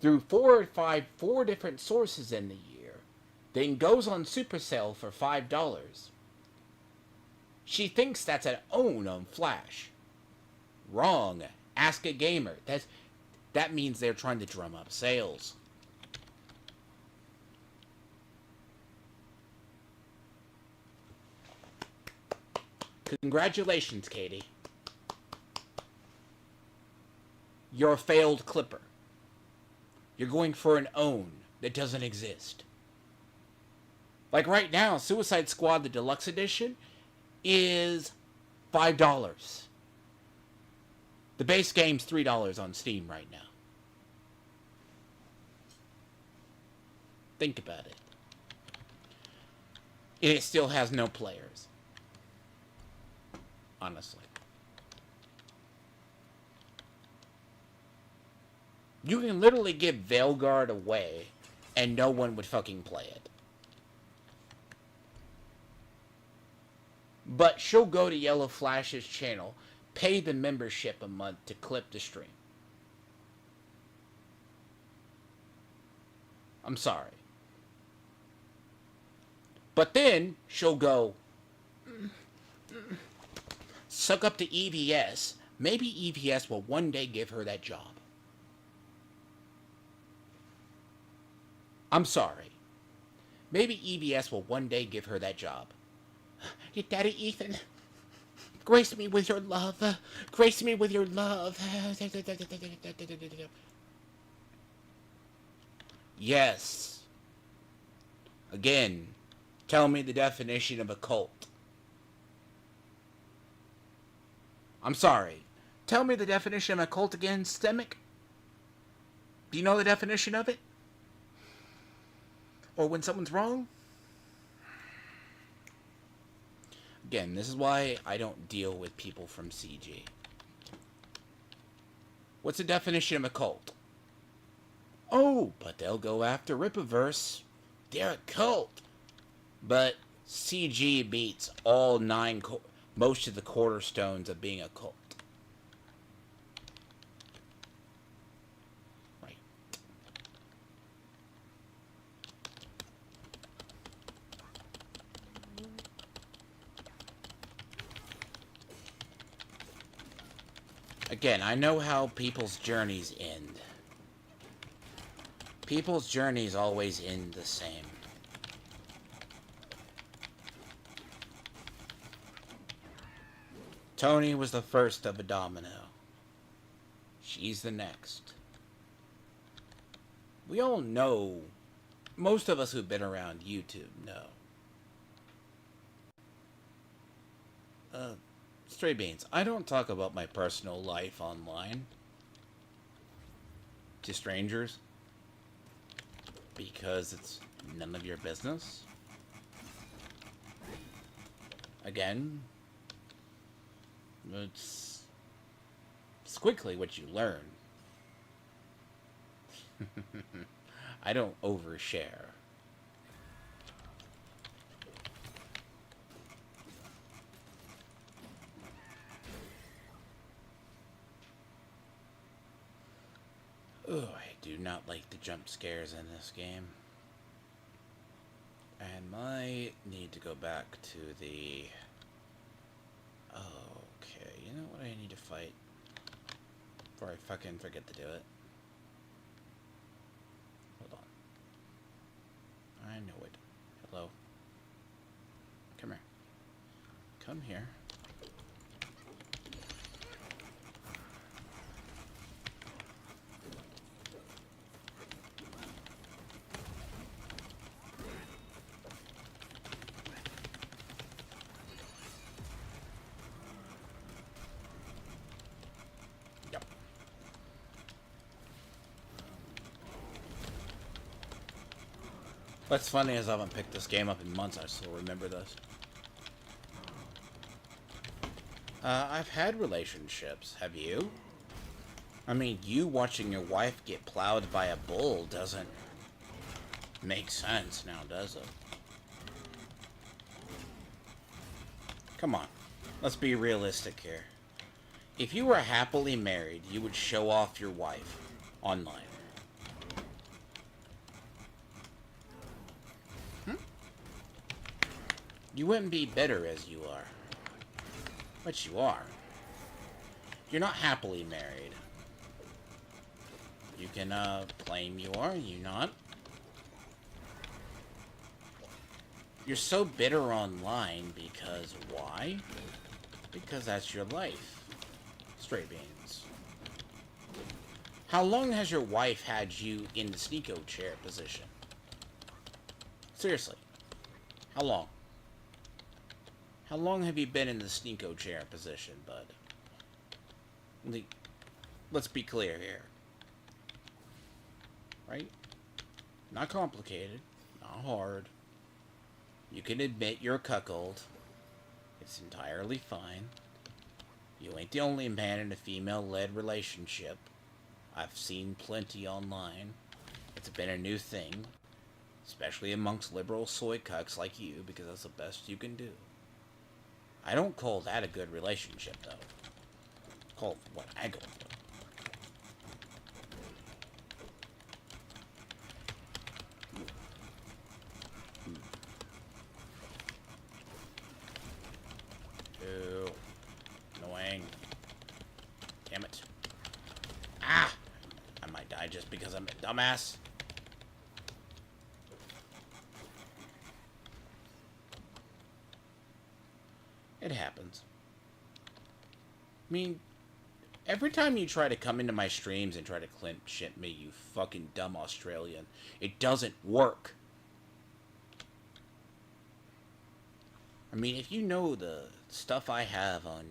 through 4 or 5 different sources in the year, then goes on super sale for $5. She thinks that's an own on Flash. Wrong. Ask a gamer. That means they're trying to drum up sales. Congratulations, Katie. You're a failed clipper. You're going for an own that doesn't exist. Like right now, Suicide Squad, the Deluxe Edition, is $5. The base game's $3 on Steam right now. Think about it. And it still has no players. Honestly. You can literally give Veilguard away and no one would fucking play it. But she'll go to Yellow Flash's channel, pay the membership a month to clip the stream. I'm sorry. But then she'll go, suck up to EVS. Maybe EVS will one day give her that job. I'm sorry. Maybe EVS will one day give her that job. Your daddy, Ethan, grace me with your love. Grace me with your love. Yes. Again, tell me the definition of a cult. I'm sorry. Tell me the definition of a cult again, Stemic. Do you know the definition of it? Or when someone's wrong? Again, this is why I don't deal with people from CG. What's the definition of a cult? Oh, but they'll go after Rippaverse. They're a cult. But CG beats all most of the cornerstones of being a cult. Right. Again, I know how people's journeys end. People's journeys always end the same. Tony was the first of a domino. She's the next. We all know, most of us who've been around YouTube know. Stray Beans, I don't talk about my personal life online to strangers because it's none of your business. Again, it's quickly what you learn. I don't overshare. Oh, I do not like the jump scares in this game. And might need to go back to the... Okay, you know what I need to fight? Before I fucking forget to do it. Hold on. I know it. Hello? Come here. Come here. What's funny is I haven't picked this game up in months. I still remember this. I've had relationships. Have you? I mean, you watching your wife get plowed by a bull doesn't make sense now, does it? Come on. Let's be realistic here. If you were happily married, you would show off your wife online. You wouldn't be bitter as you are. But you are. You're not happily married. You can, claim you are, you not? You're so bitter online because why? Because that's your life. Stray Beans. How long has your wife had you in the sneako chair position? Seriously. How long? How long have you been in the sneako chair position, bud? Let's be clear here. Right? Not complicated. Not hard. You can admit you're a cuckold. It's entirely fine. You ain't the only man in a female-led relationship. I've seen plenty online. It's been a new thing. Especially amongst liberal soy cucks like you, because that's the best you can do. I don't call that a good relationship, though. Call what angle? Ew. Annoying. Damn it. Ah! I might die just because I'm a dumbass. It happens. I mean, every time you try to come into my streams and try to climp shit me, you fucking dumb Australian, it doesn't work. I mean, if you know the stuff I have on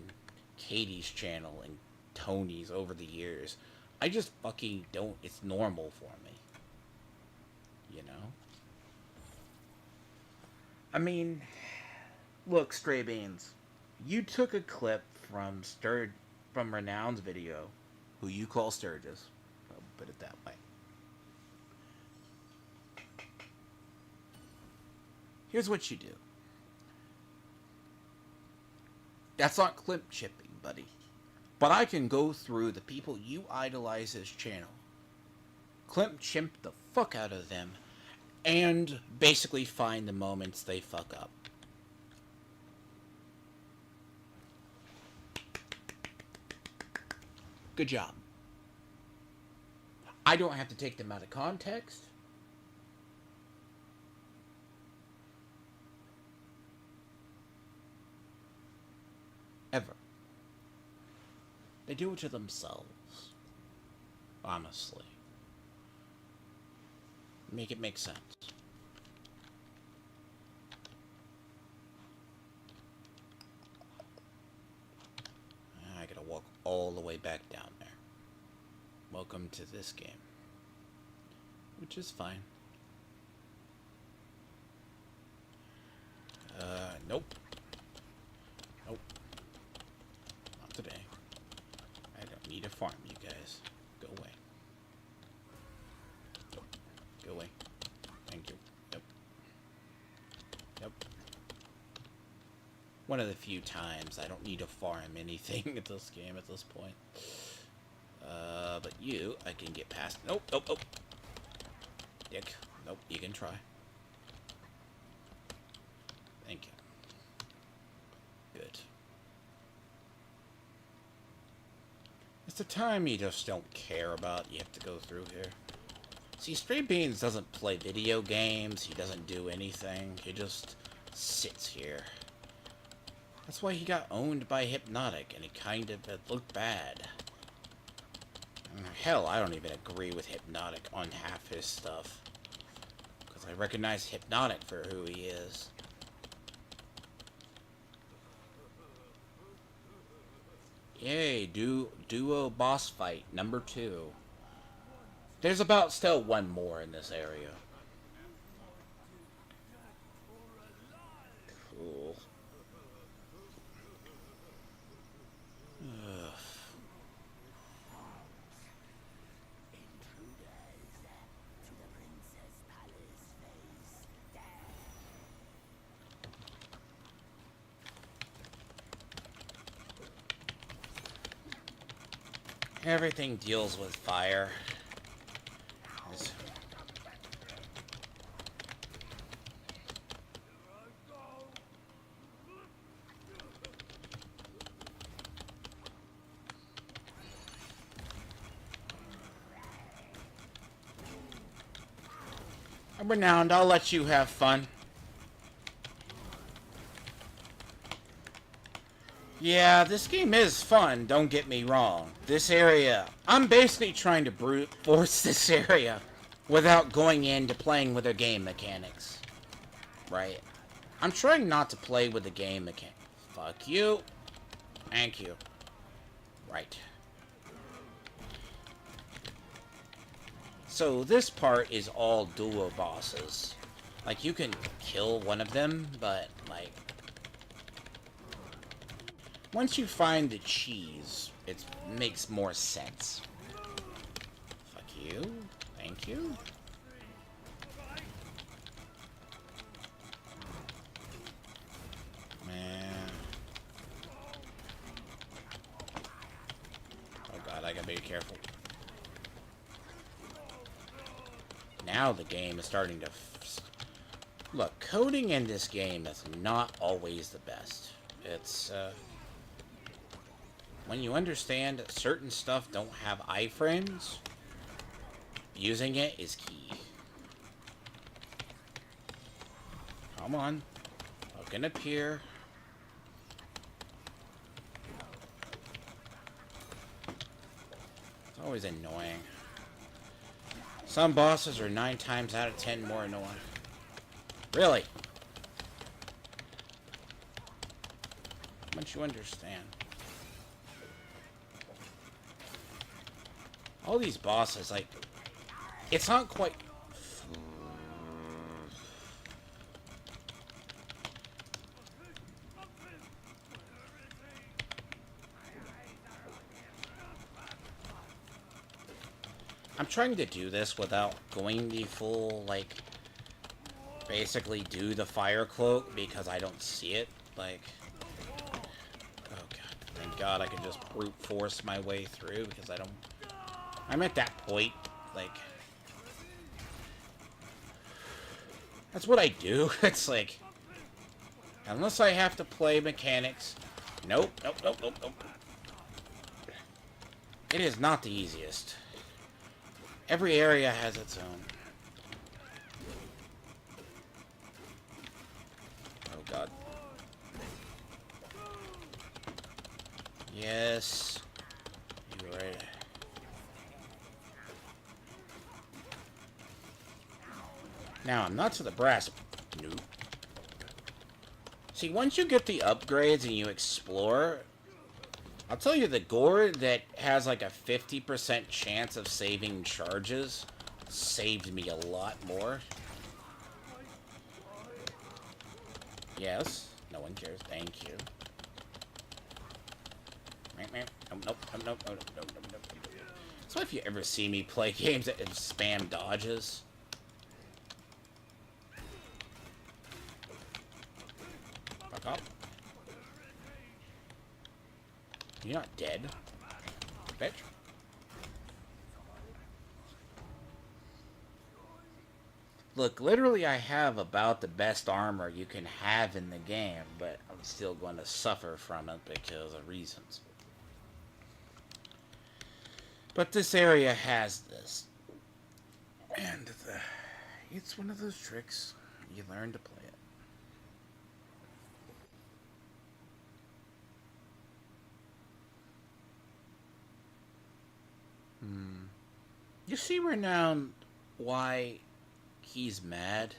Katie's channel and Tony's over the years, I just fucking don't, it's normal for me. You know? I mean, look, Stray Beans, you took a clip from Renown's video, who you call Sturgis. I'll put it that way. Here's what you do. That's not clip chipping, buddy. But I can go through the people you idolize his channel, clip chimp the fuck out of them, and basically find the moments they fuck up. Good job. I don't have to take them out of context. Ever. They do it to themselves. Honestly. Make it make sense. I gotta walk all the way back down there. Welcome to this game. Which is fine. Nope. Nope. Not today. I don't need a farm, you guys. Go away. Go away. Thank you. Yep. Yep. One of the few times I don't need to farm anything at this game at this point. But you, I can get past. Nope, nope, nope. Dick. Nope, you can try. Thank you. Good. It's the time you just don't care about. You have to go through here. See, Stray Beans doesn't play video games. He doesn't do anything. He just sits here. That's why he got owned by Hypnotic, and it kind of looked bad. Hell, I don't even agree with Hypnotic on half his stuff. Because I recognize Hypnotic for who he is. Yay, duo boss fight, number 2. There's about still one more in this area. Cool. Ugh. Everything deals with fire. Renowned, I'll let you have fun. Yeah, this game is fun, don't get me wrong. This area, I'm basically trying to brute force this area without going into playing with the game mechanics. Right? I'm trying not to play with the game mechanics. Fuck you. Thank you. Right. So this part is all duo bosses. Like, you can kill one of them, but, like, once you find the cheese, it makes more sense. Fuck you. Thank you. Man. careful. Now the game is starting to... Look, coding in this game is not always the best. It's, when you understand that certain stuff don't have iframes, using it is key. Come on. Looking up here. It's always annoying. Some bosses are 9 times out of 10 more annoying. Really? Once you understand. All these bosses, like, it's not quite... I'm trying to do this without going the full, like, basically do the fire cloak because I don't see it. Like, oh god, thank god I can just brute force my way through because I don't... I'm at that point, like... That's what I do. It's like... Unless I have to play mechanics... Nope, nope, nope, nope, nope. It is not the easiest. Every area has its own. Oh god. Yes. You're right. Now, I'm not to the brass... Nope. See, once you get the upgrades and you explore... I'll tell you, the gore that has like a 50% chance of saving charges saved me a lot more. Yes. No one cares. Thank you. Nope. So if you ever see me play games that spam dodges... Fuck up. You're not dead, bitch. Look, literally I have about the best armor you can have in the game, but I'm still going to suffer from it because of reasons. But this area has this. And it's one of those tricks. You learn to play it. You see Renown why he's mad?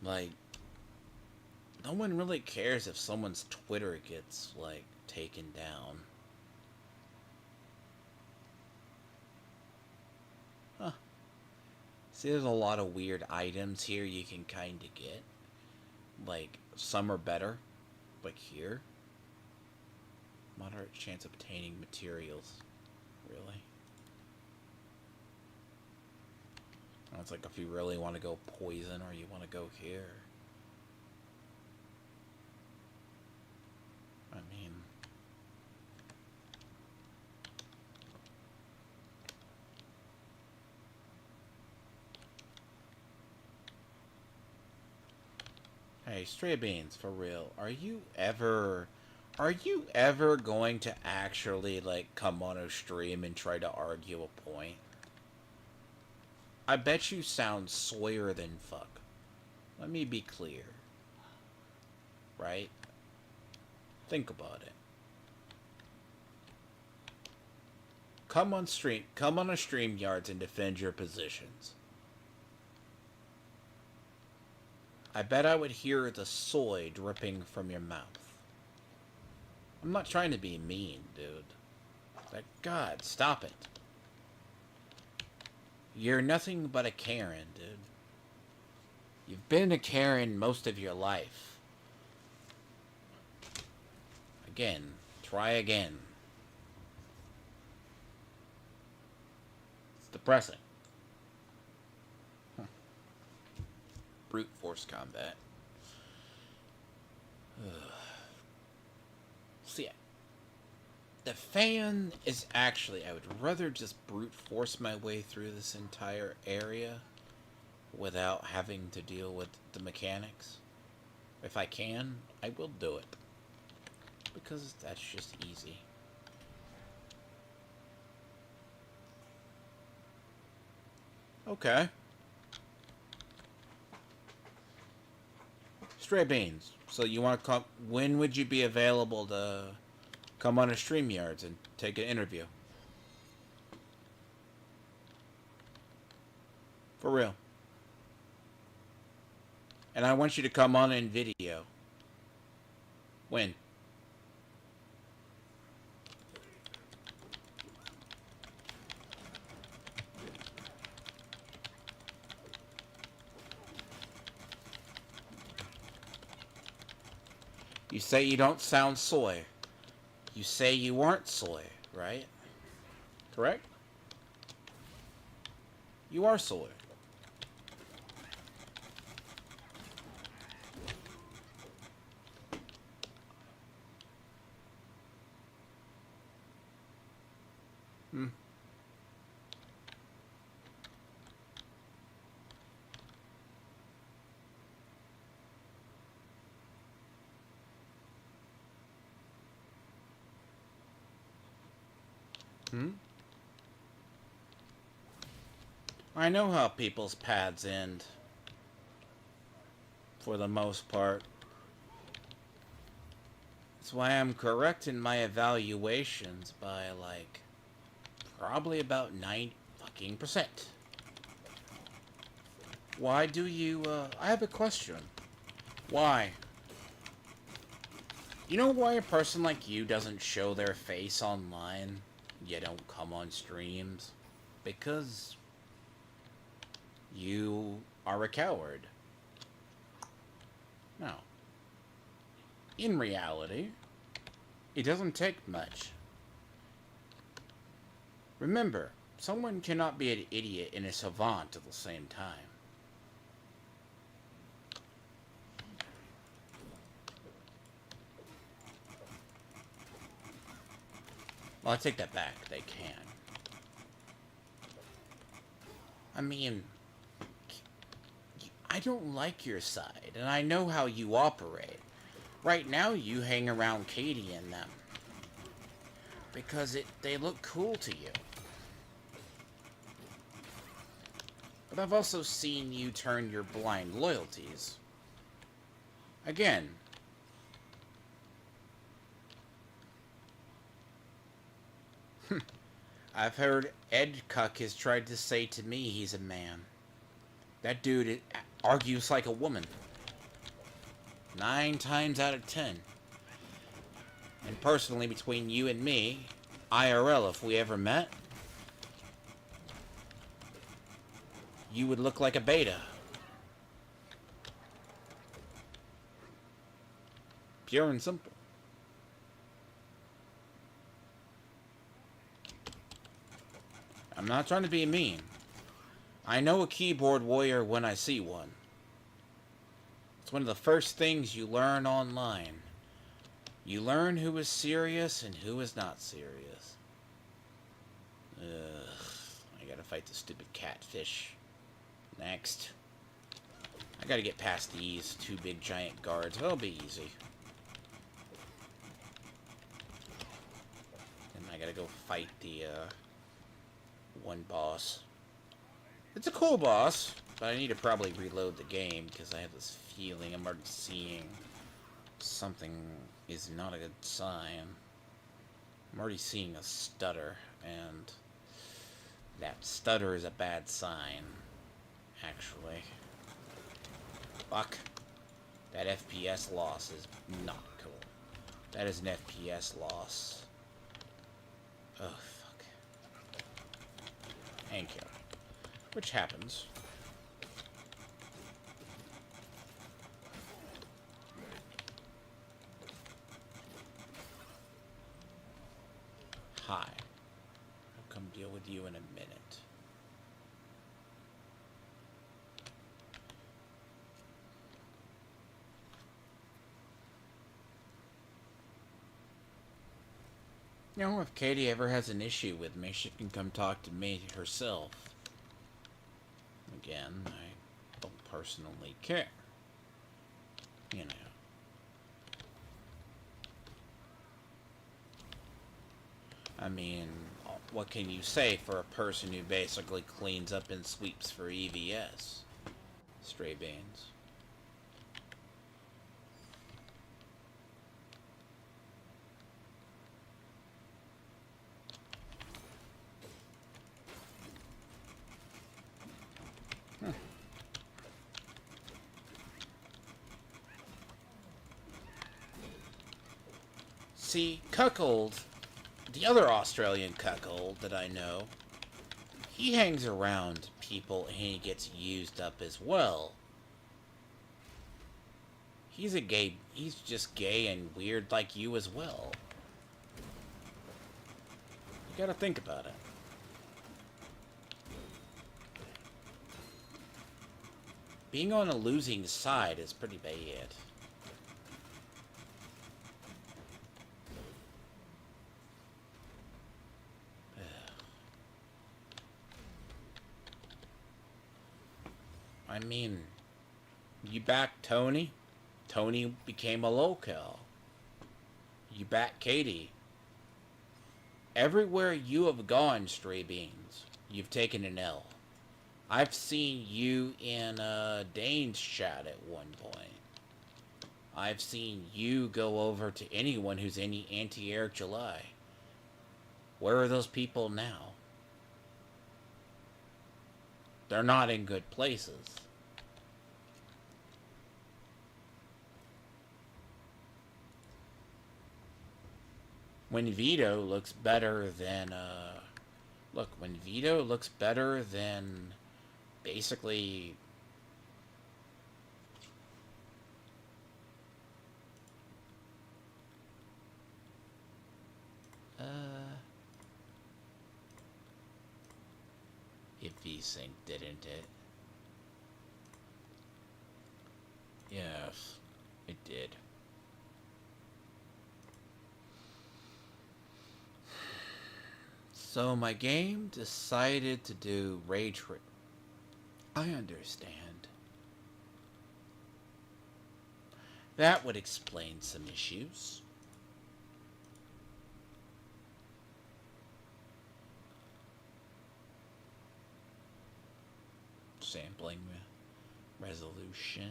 Like, no one really cares if someone's Twitter gets, like, taken down. Huh. See, there's a lot of weird items here you can kind of get. Like, some are better. Like here. Moderate chance of obtaining materials. Really? It's like if you really want to go poison or you want to go here. I mean... Hey, Stray Beans, for real. Are you ever going to actually, like, come on a stream and try to argue a point? I bet you sound Sawyer than fuck. Let me be clear. Right? Think about it. Come on a StreamYards and defend your positions. I bet I would hear the soy dripping from your mouth. I'm not trying to be mean, dude. Like, God, stop it. You're nothing but a Karen, dude. You've been a Karen most of your life. Again. Try again. It's depressing. Brute force combat. See ya. The fan is actually... I would rather just brute force my way through this entire area without having to deal with the mechanics. If I can, I will do it. Because that's just easy. Okay. Stray Beans. So you want to come... When would you be available to come on a StreamYards and take an interview? For real. And I want you to come on in video. When? You say you don't sound soy. You say you aren't soy, right? Correct? You are soy. Hmm. Hmm? I know how people's paths end. For the most part. That's why I'm correct in my evaluations by, like, probably about 9%. Why do you, I have a question. Why? You know why a person like you doesn't show their face online? You don't come on streams? Because you are a coward. No. In reality, it doesn't take much. Remember, someone cannot be an idiot and a savant at the same time. Well, I take that back. They can. I mean, I don't like your side, and I know how you operate. Right now, you hang around Katie and them. Because they look cool to you. But I've also seen you turn your blind loyalties. Again. I've heard Ed Cuck has tried to say to me he's a man. That dude argues like a woman. 9 times out of 10. And personally, between you and me, IRL, if we ever met, you would look like a beta. Pure and simple. I'm not trying to be mean. I know a keyboard warrior when I see one. It's one of the first things you learn online. You learn who is serious and who is not serious. Ugh. I gotta fight the stupid catfish. Next. I gotta get past these 2 big giant guards. That'll be easy. And I gotta go fight the, one boss. It's a cool boss, but I need to probably reload the game because I have this feeling I'm already seeing something is not a good sign. I'm already seeing a stutter, and that stutter is a bad sign, actually. Fuck. That FPS loss is not cool. That is an FPS loss. Oh, fuck. And kill. Which happens. Hi. I'll come deal with you in a minute. You know, if Katie ever has an issue with me, she can come talk to me herself. Again, I don't personally care. You know. I mean, what can you say for a person who basically cleans up and sweeps for EVS? Stray beans. See, Cuckold, the other Australian cuckold that I know, he hangs around people and he gets used up as well. He's just gay and weird like you as well. You gotta think about it. Being on a losing side is pretty bad. I mean, you back Tony? Tony became a locale. You back Katie. Everywhere you have gone, Stray Beans, you've taken an L. I've seen you in Dane's chat at one point. I've seen you go over to anyone who's any anti-Eric July. Where are those people now? They're not in good places. When Vito looks better than, when Vito looks better than basically if V-Sync didn't it? Yes, it did. So my game decided to do rage. I understand. That would explain some issues. Sampling resolution.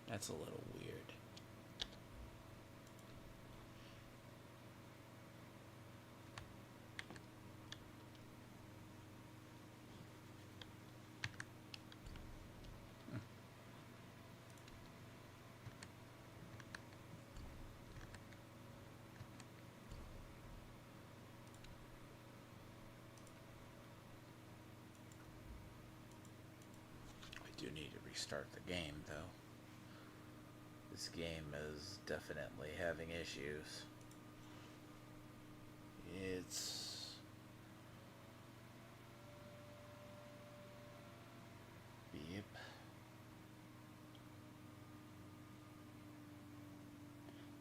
That's a little weird. I do need to restart the game, though. This game is definitely having issues. It's... Beep.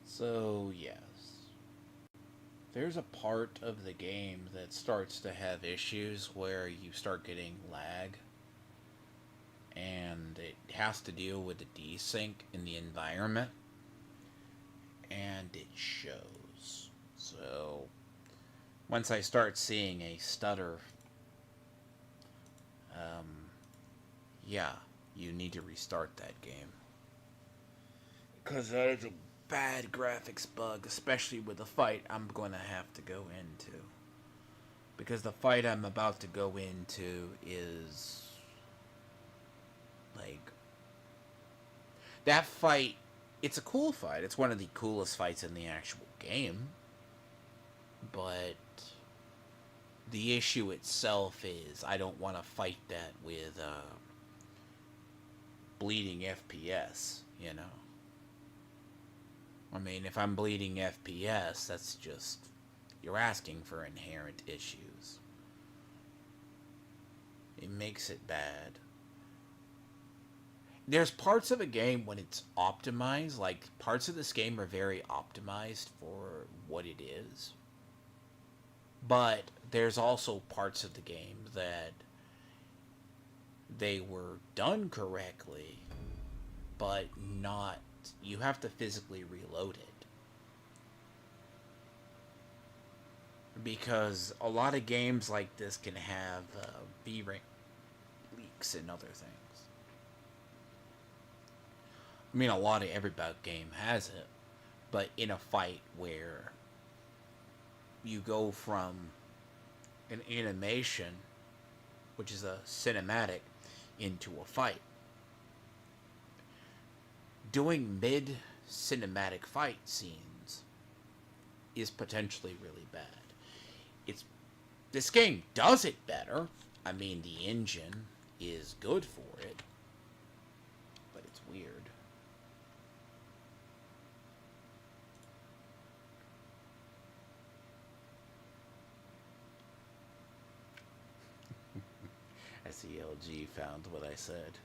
So, yes. There's a part of the game that starts to have issues where you start getting lag. And it has to deal with the desync in the environment, and it shows. So once I start seeing a stutter, yeah, you need to restart that game, because that is a bad graphics bug, especially with the fight I'm going to have to go into, because the fight I'm about to go into is like, that fight, it's a cool fight. It's one of the coolest fights in the actual game. But the issue itself is I don't want to fight that with bleeding FPS, you know? I mean, if I'm bleeding FPS, that's just, you're asking for inherent issues. It makes it bad. there's parts of a game when it's optimized, like parts of this game are very optimized for what it is. But there's also parts of the game that they were done correctly, but not. You have to physically reload it. Because a lot of games like this can have V-Ring leaks and other things. I mean, a lot of every bug game has it, but in a fight where you go from an animation, which is a cinematic, into a fight, doing mid-cinematic fight scenes is potentially really bad. This game does it better. I mean, the engine is good for it, but it's weird. SELG found what I said.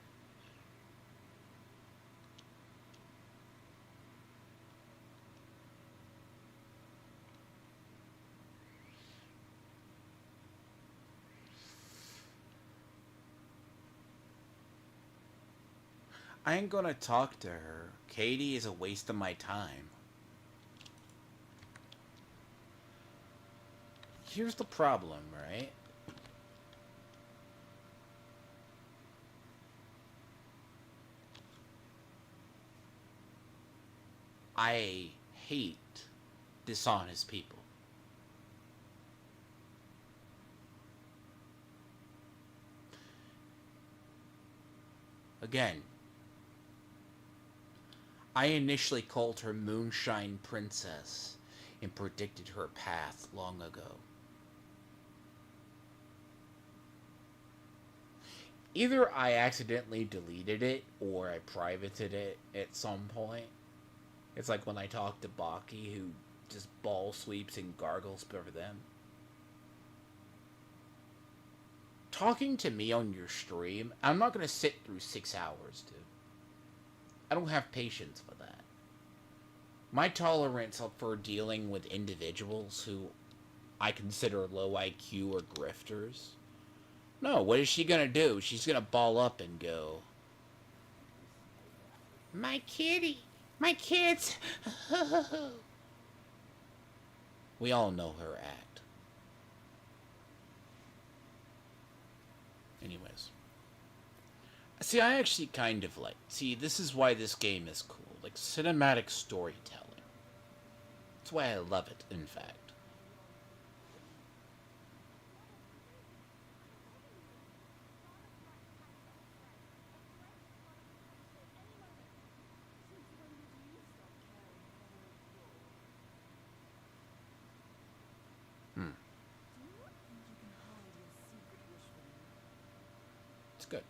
I ain't gonna talk to her. Katie is a waste of my time. Here's the problem, right? I hate dishonest people. Again, I initially called her Moonshine Princess and predicted her path long ago. Either I accidentally deleted it or I privated it at some point. It's like when I talk to Baki, who just ball sweeps and gargles over them. Talking to me on your stream, I'm not going to sit through 6 hours, dude. I don't have patience for that. My tolerance for dealing with individuals who I consider low IQ or grifters. No, what is she gonna do? She's gonna ball up and go, "My kitty! My kids!" We all know her act. Anyways. See, I actually kind of like... See, this is why this game is cool. Like, cinematic storytelling. That's why I love it, in fact. It's good.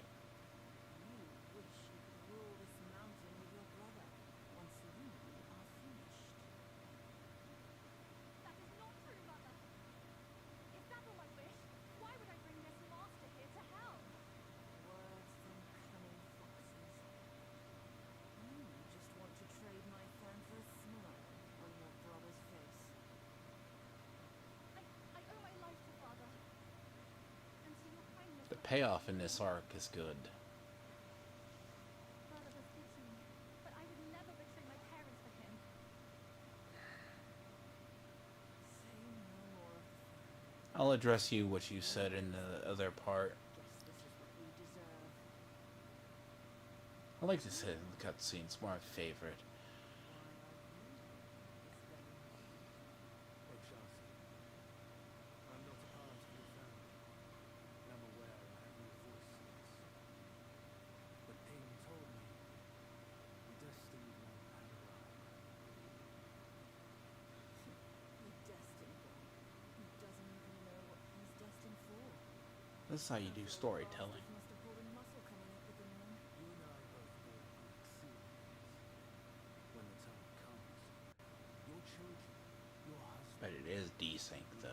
The payoff in this arc is good. Father was beaten, but I would never betray my parents for him. I'll address you what you said in the other part. I like to say the cutscenes, more my favorite. This is how you do storytelling. But it is desync though.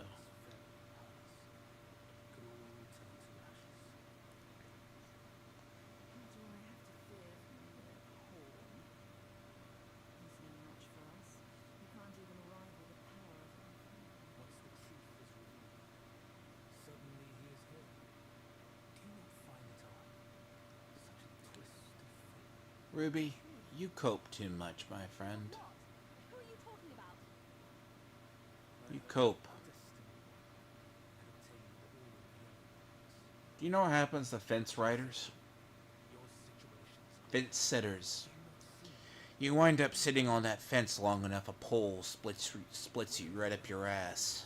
Ruby, you cope too much, my friend. What? Who are you talking about? You cope. Do you know what happens to fence riders? Fence sitters. You wind up sitting on that fence long enough, a pole splits you right up your ass.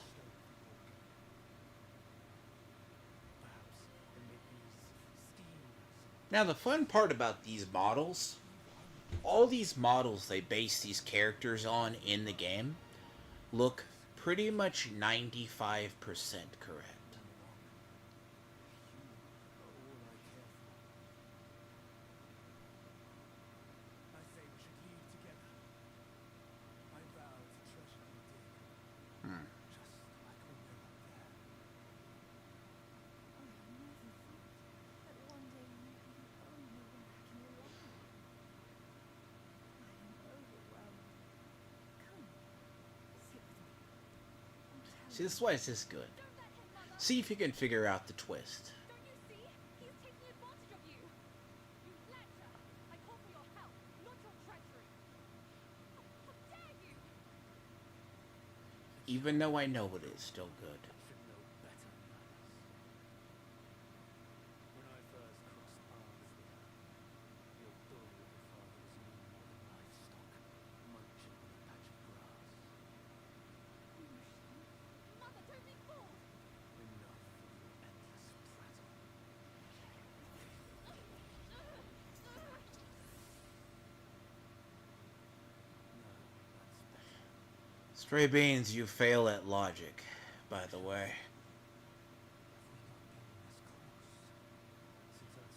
Now the fun part about these models, all these models they base these characters on in the game look pretty much 95% correct. I say we should leave together. I vow to treasure the day. Just like when we're up there. I never thought that one day you would be the only one I can rely on. I am overwhelmed. Come, sit with me. See, this is why it's this good. Don't let him, Mother! See if you can figure out the twist. Don't you see? He's taking advantage of you! You Lancer! I call for your help, not your treachery! How dare you! Even though I know it is still good. Should know better manners. When I first crossed paths with her, your bull of a father was no more than livestock, munching on a patch of grass. Mother, don't be fooled! Enough of your endless prattle. Stray Beans, you fail at logic, by the way.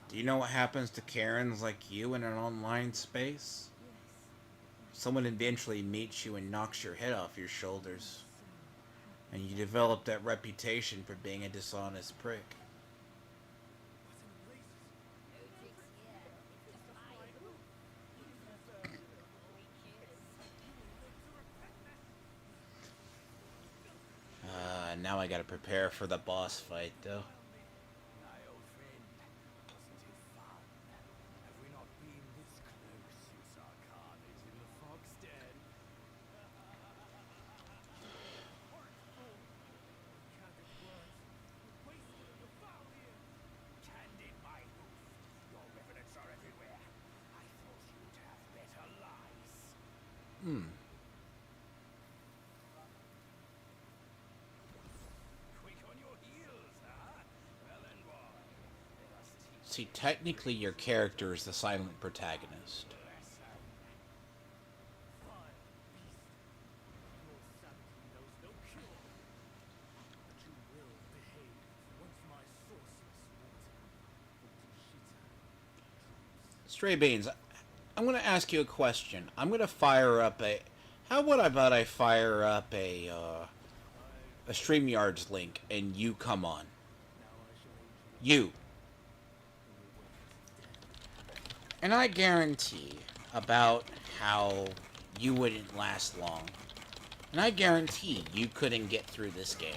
Do you know what happens to Karens like you in an online space? Yes. Someone eventually meets you and knocks your head off your shoulders. And you develop that reputation for being a dishonest prick. Now I gotta prepare for the boss fight, though. My old friend, wasn't it fun? Have we not been this close since our carnage in the fox den? Candid words. Wasted the foul ear. Candid my hoof. Your revenants are everywhere. I thought you'd have better lies. Quick on your heels, huh? Well then, boy, let us teach See, technically your character is the silent protagonist. you a lesson. Vile beast. Your sanity knows no cure. But you will behave once my sourceless water, drops. Stray Beans, I'm gonna ask you a question. I'm gonna fire up a... How about I fire up a StreamYard's link and you come on? You. And I guarantee about how you wouldn't last long. And I guarantee you couldn't get through this game.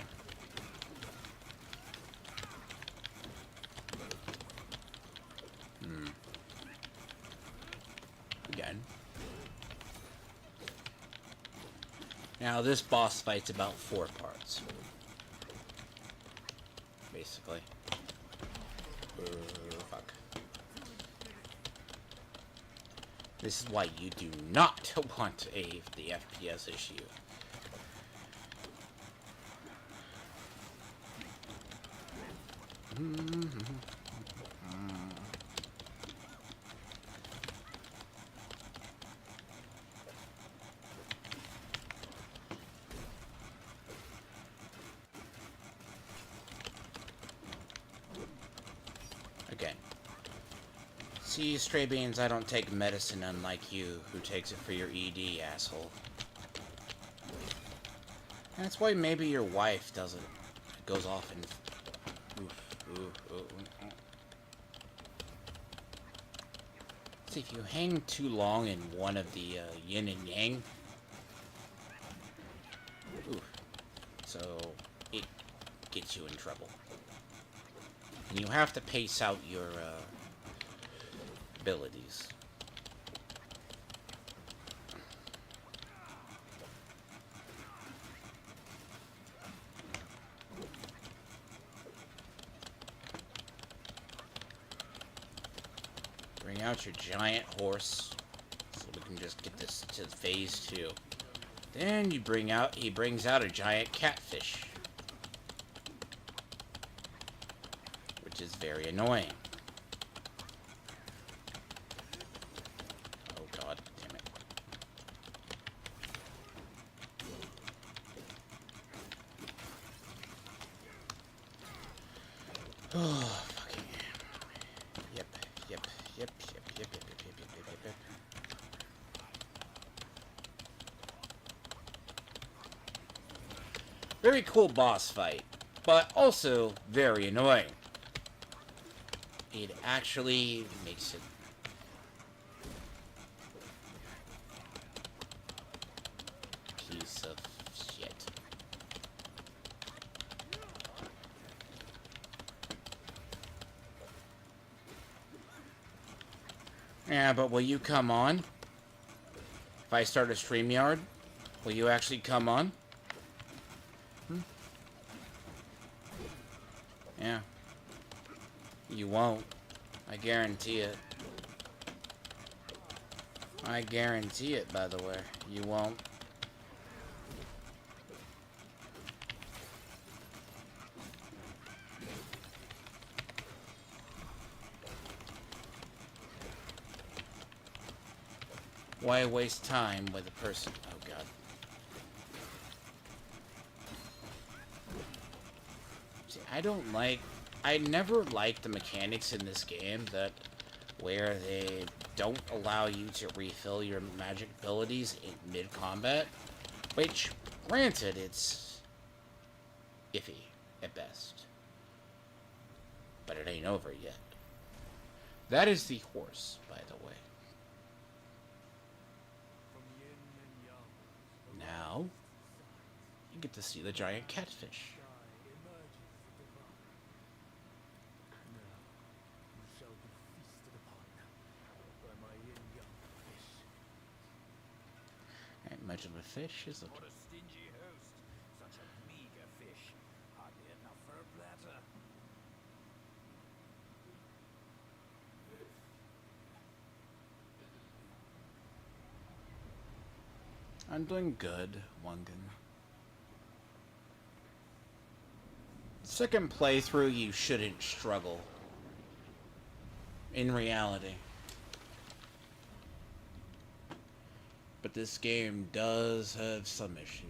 Again. Now this boss fight's about 4 parts. Basically. Fuck. This is why you do not want the FPS issue. Again. See, Stray Beans, I don't take medicine unlike you, who takes it for your ED, asshole. And that's why maybe your wife doesn't. Goes off and... See, if you hang too long in one of the yin and yang... So, it gets you in trouble. And you have to pace out your abilities. bring out your giant horse so we can just get this to phase 2. Then he brings out a giant catfish, which is very annoying. Oh god, damn it. Oh, fucking. Yep. Very cool boss fight, but also very annoying. It actually makes it... piece of shit. Yeah, but will you come on? If I start a StreamYard, will you actually come on? Yeah. You won't. I guarantee it. I guarantee it, by the way. You won't. Why waste time with a person? Oh, God. See, I never liked the mechanics in this game that where they don't allow you to refill your magic abilities in mid-combat, which, granted, it's iffy at best. But it ain't over yet. That is the horse, by the way. Now, you get to see the giant catfish. Ain't much of a fish, is it? What a stingy host. Such a meager fish. Hardly enough for a platter. I'm doing good, Wungen. Second playthrough, you shouldn't struggle. In reality. But this game does have some issues,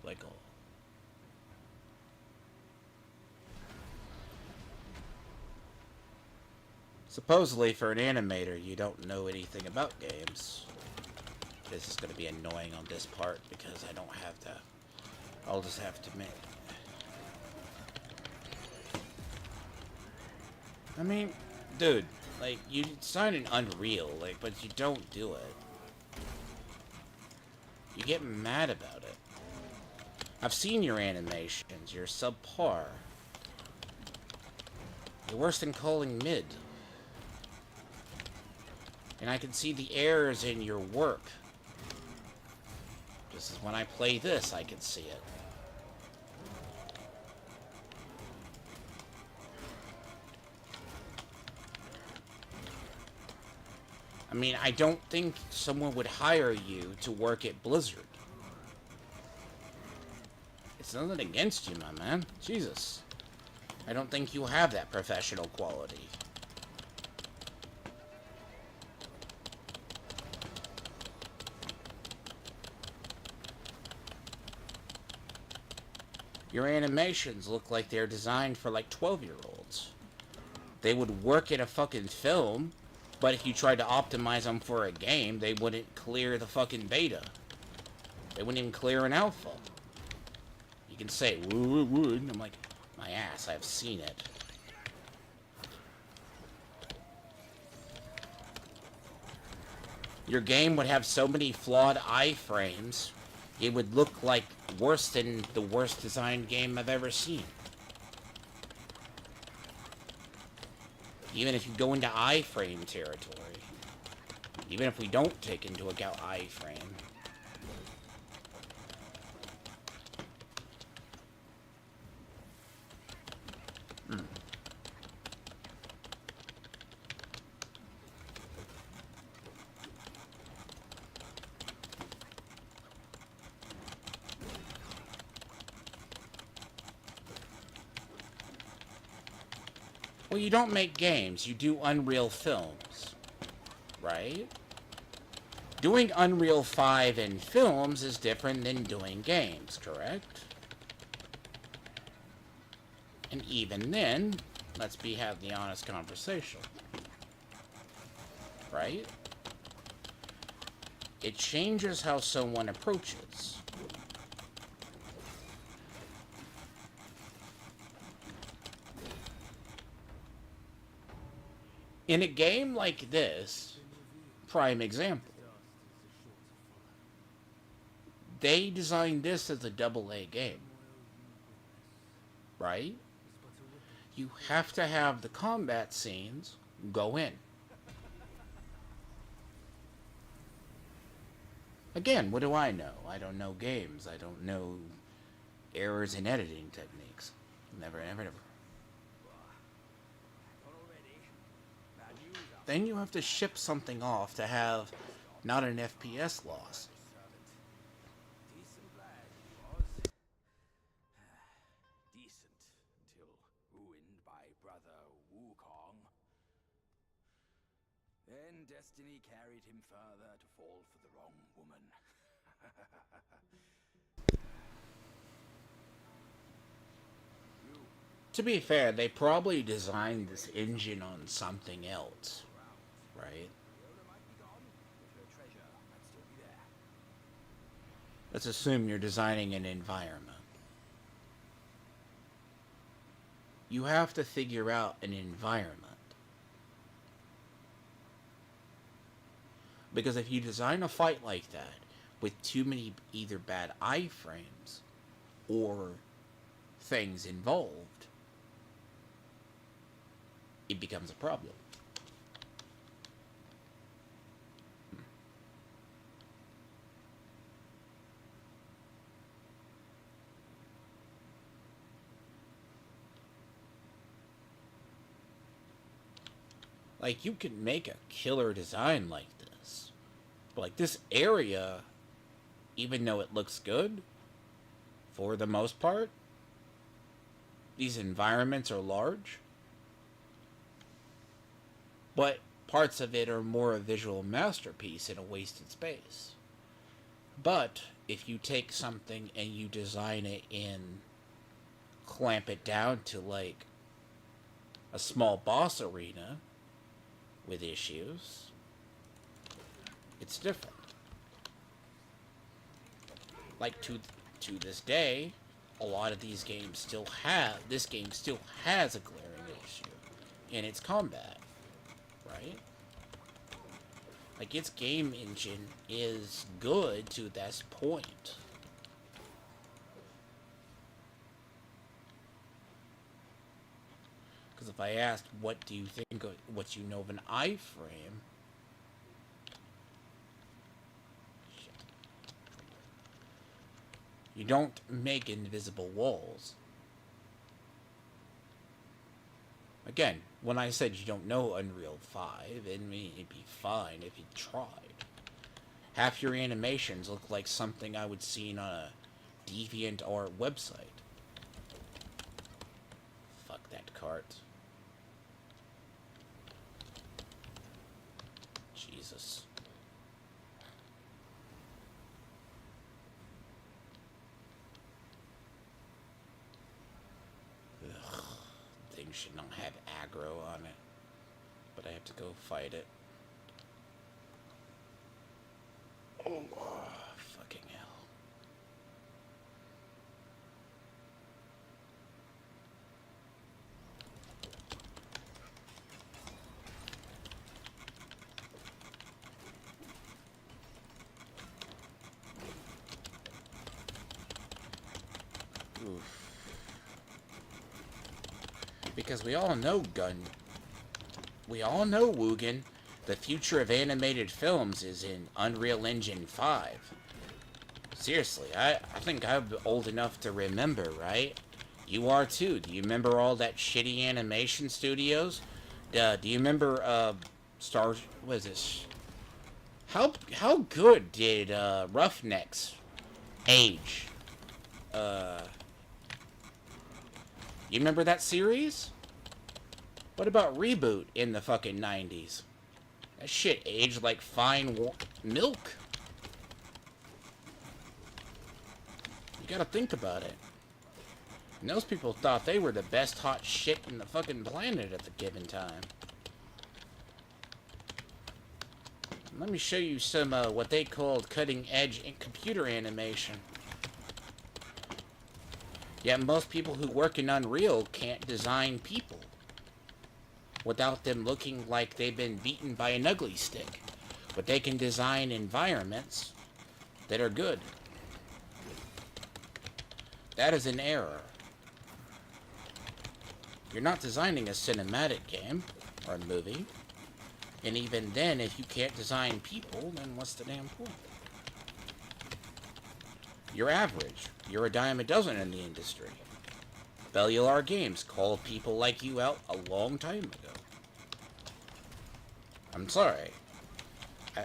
like all. Supposedly, for an animator, you don't know anything about games. This is going to be annoying on this part because I don't have to. I'll just have to make. I mean, dude, like, you sign an Unreal, like, but you don't do it. You get mad about it. I've seen your animations. You're subpar. You're worse than calling mid. And I can see the errors in your work. Just as when I play this, I can see it. I mean, I don't think someone would hire you to work at Blizzard. It's nothing against you, my man. Jesus. I don't think you have that professional quality. Your animations look like they're designed for, like, 12-year-olds. They would work in a fucking film, but if you tried to optimize them for a game, they wouldn't clear the fucking beta. They wouldn't even clear an alpha. You can say, would. I'm like, my ass, I've seen it. Your game would have so many flawed iframes, it would look like worse than the worst designed game I've ever seen. Even if you go into iframe territory. Even if we don't take into account iframe. Well, you don't make games, you do Unreal films, right? Doing Unreal 5 in films is different than doing games, correct? And even then, have the honest conversation, right? It changes how someone approaches. In a game like this, prime example, they designed this as a AA game, right? You have to have the combat scenes go in. Again, what do I know? I don't know games. I don't know errors in editing techniques. Never. Then you have to ship something off to have not an FPS loss. Decent lad he was. Decent until ruined by brother Wukong. Then destiny carried him further to fall for the wrong woman. To be fair, they probably designed this engine on something else, right? Viola might be gone, but her treasure might still be there. Let's assume you're designing an environment. You have to figure out an environment. Because if you design a fight like that with too many either bad iframes or things involved, it becomes a problem. Like, you can make a killer design like this. But, like, this area, even though it looks good, for the most part, these environments are large. But parts of it are more a visual masterpiece in a wasted space. But if you take something and you design it in, clamp it down to like a small boss arena with issues, it's different. Like to this day, a lot of these games still have, this game still has a glaring issue in its combat. Right? Like, its game engine is good to this point. Because if I asked, what do you think of, what you know of an iframe? You don't make invisible walls. Again, when I said you don't know Unreal 5, I mean, it'd be fine if you tried. Half your animations look like something I would see on a DeviantArt website. Fuck that cart. Jesus. Thing should not have aggro on it, but I have to go fight it. Oh, fucking hell. Oof. Because we all know Wukong, the future of animated films is in Unreal Engine 5. Seriously, I think I'm old enough to remember, right? You are too. Do you remember all that shitty animation studios? Do you remember, what is this? How good did, Roughnecks age? You remember that series? What about Reboot in the fucking 90s? That shit aged like fine milk. You gotta think about it. And those people thought they were the best hot shit in the fucking planet at the given time. Let me show you some, what they called cutting-edge computer animation. Yet most people who work in Unreal can't design people without them looking like they've been beaten by an ugly stick. But they can design environments that are good. That is an error. You're not designing a cinematic game or a movie. And even then, if you can't design people, then what's the damn point? You're average. You're a dime a dozen in the industry. Bellular Games called people like you out a long time ago. I'm sorry.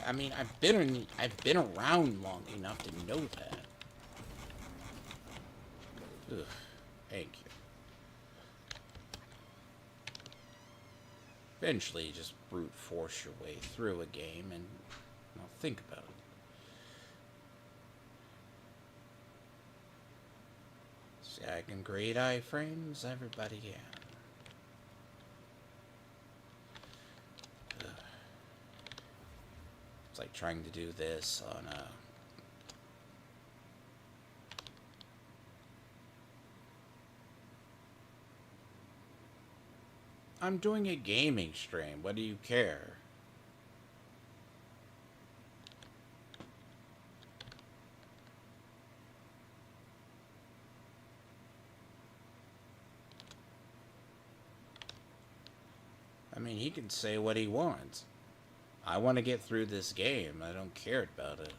I mean, I've been around long enough to know that. Ugh, thank you. Eventually, you just brute force your way through a game and think about it. See, I can grade iframes, everybody can. Ugh. It's like trying to do this on a... I'm doing a gaming stream. What do you care? I mean, he can say what he wants. I want to get through this game. I don't care about it.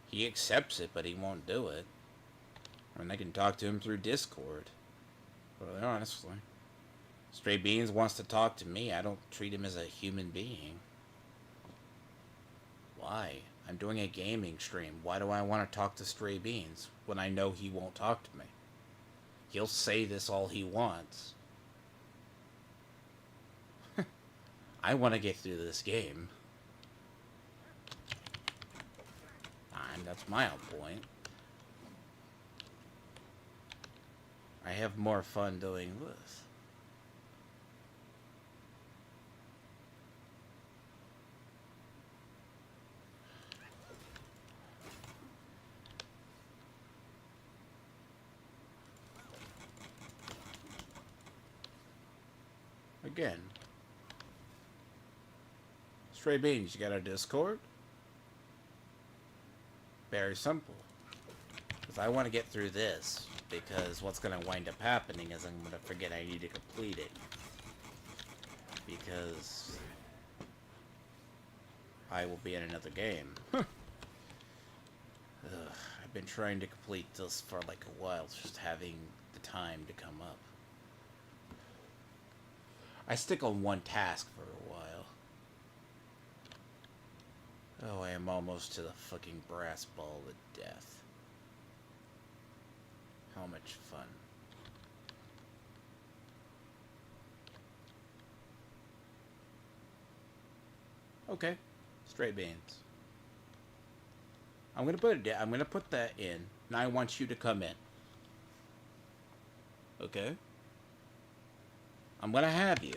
He accepts it, but he won't do it. I mean, I can talk to him through Discord. But honestly... Stray Beans wants to talk to me. I don't treat him as a human being. Why? I'm doing a gaming stream. Why do I want to talk to Stray Beans when I know he won't talk to me? He'll say this all he wants. I want to get through this game. And that's my own point. I have more fun doing this. Again. Stray Beans, you got a Discord? Very simple. Because I want to get through this. Because what's going to wind up happening is I'm going to forget I need to complete it. Because I will be in another game. Ugh, I've been trying to complete this for like a while, just having the time to come up. I stick on one task for a while. Oh, I am almost to the fucking brass ball of death. How much fun. Okay, Stray Beans. I'm gonna put that in. Now I want you to come in. Okay? I'm gonna have you.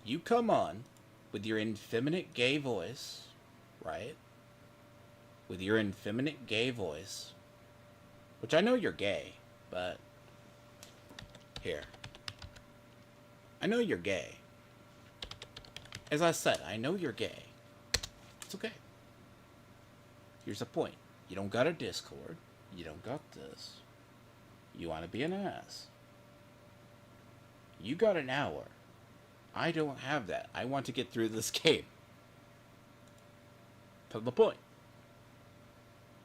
You come on with your effeminate gay voice, right? With your effeminate gay voice. Which I know you're gay, but... Here. I know you're gay. As I said, I know you're gay. It's okay. Here's the point. You don't got a Discord. You don't got this. You want to be an ass. You got an hour. I don't have that. I want to get through this game. To the point.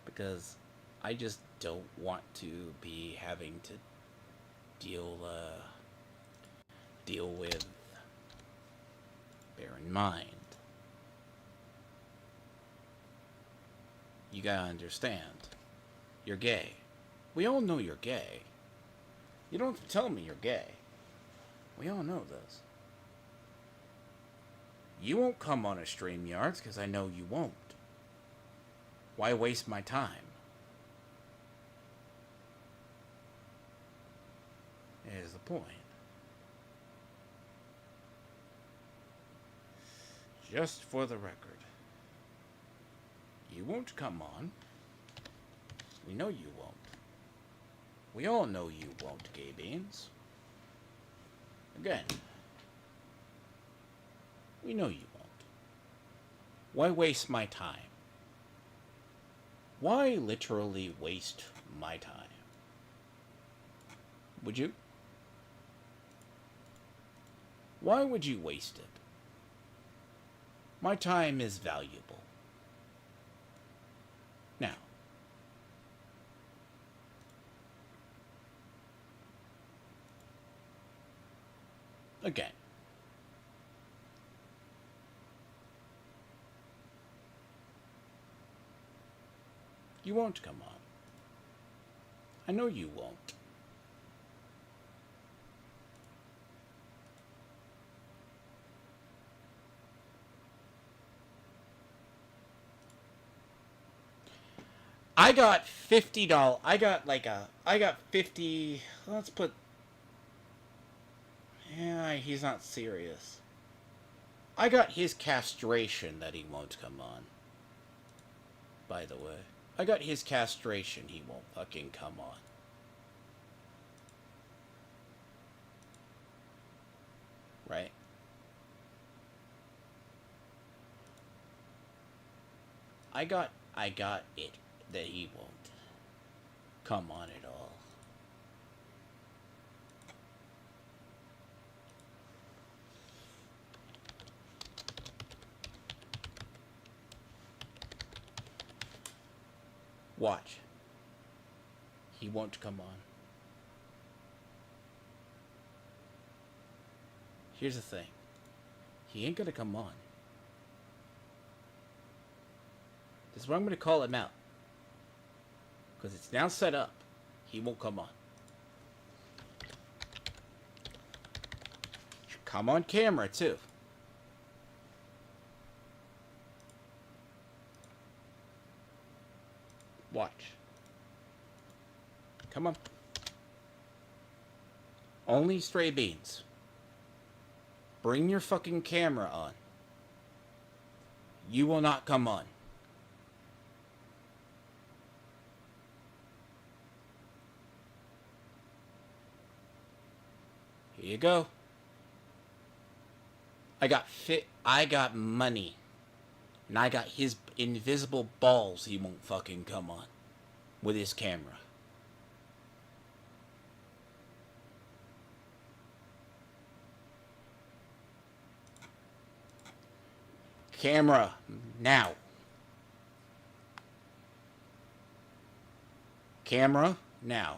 Because I just don't want to be having to deal with. Bear in mind. You gotta understand. You're gay. We all know you're gay. You don't have to tell me you're gay. We all know this. You won't come on a StreamYards because I know you won't. Why waste my time? Is the point. Just for the record. You won't come on. We know you won't. We all know you won't, Gay Beans. Again. We know you won't. Why waste my time? Why literally waste my time? Would you? Why would you waste it? My time is valuable. Now, again, you won't come on. I know you won't. I got $50. I got 50. Let's put. Yeah, he's not serious. I got his castration that he won't come on. By the way. I got his castration he won't fucking come on. Right? I got it that he won't come on at all. Watch. He won't come on. Here's the thing. He ain't gonna come on. This is what I'm gonna call him out. Because it's now set up. He won't come on. Should come on camera too. Watch. Come on. Only stray beans. Bring your fucking camera on. You will not come on. Here you go. I got money. And I got his invisible balls he won't fucking come on. With his camera. Camera. Now. Camera. Now.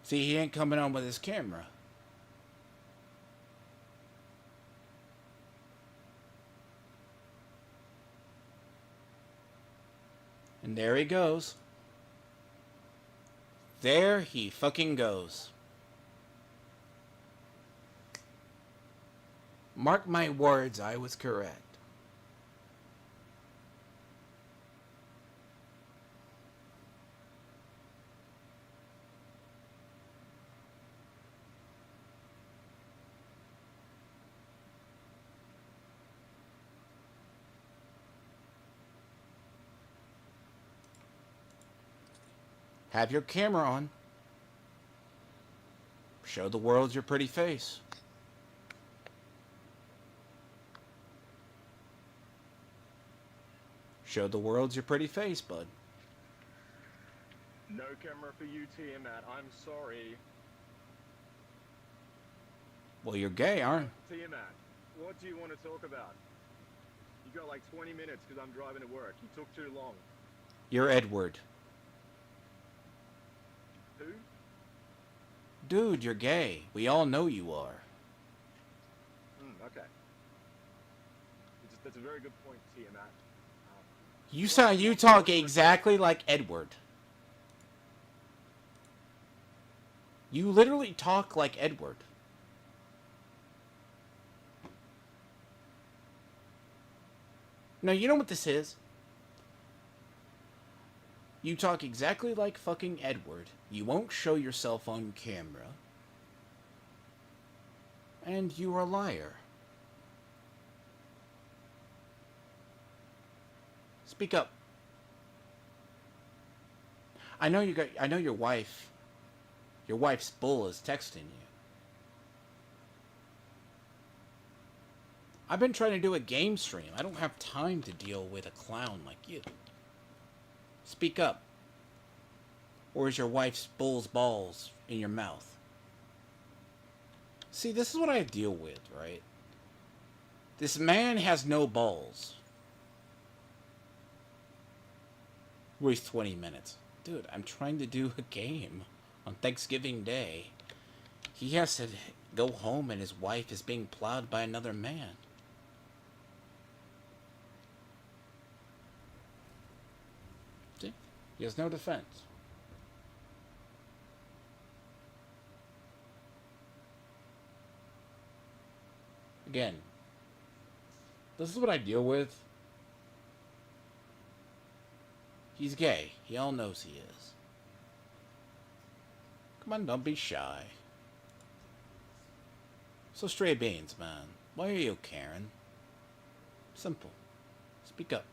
See, he ain't coming on with his camera. And there he goes. There he fucking goes. Mark my words, I was correct. Have your camera on. Show the world your pretty face. Show the world your pretty face, bud. No camera for you, Tiamat. I'm sorry. Well, you're gay, aren't you? Tiamat, what do you want to talk about? You got like 20 minutes because I'm driving to work. You took too long. You're Edward. Who? Dude, you're gay. We all know you are. Okay. That's a very good point, Tiamat. You talk exactly like Edward. You literally talk like Edward. No, you know what this is? You talk exactly like fucking Edward. You won't show yourself on camera. And you're a liar. Speak up. I know your wife. Your wife's bull is texting you. I've been trying to do a game stream. I don't have time to deal with a clown like you. Speak up. Or is your wife's bull's balls in your mouth? See, this is what I deal with, right? This man has no balls. Waste 20 minutes. Dude, I'm trying to do a game on Thanksgiving Day. He has to go home and his wife is being plowed by another man. See? He has no defense. Again, this is what I deal with. He's gay. He all knows he is. Come on, don't be shy. So stray beans, man. Why are you Karen? Simple. Speak up.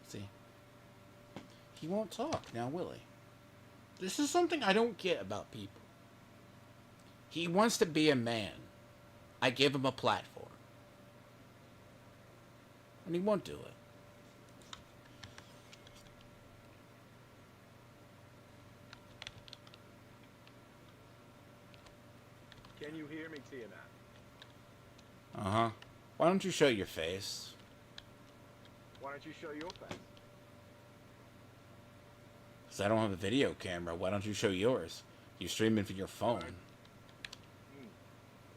See? He won't talk now, will he? This is something I don't get about people. He wants to be a man. I give him a platform. And he won't do it. Can you hear me, Tiamat? Uh-huh. Why don't you show your face? Why don't you show your face? Because I don't have a video camera. Why don't you show yours? You streaming from your phone.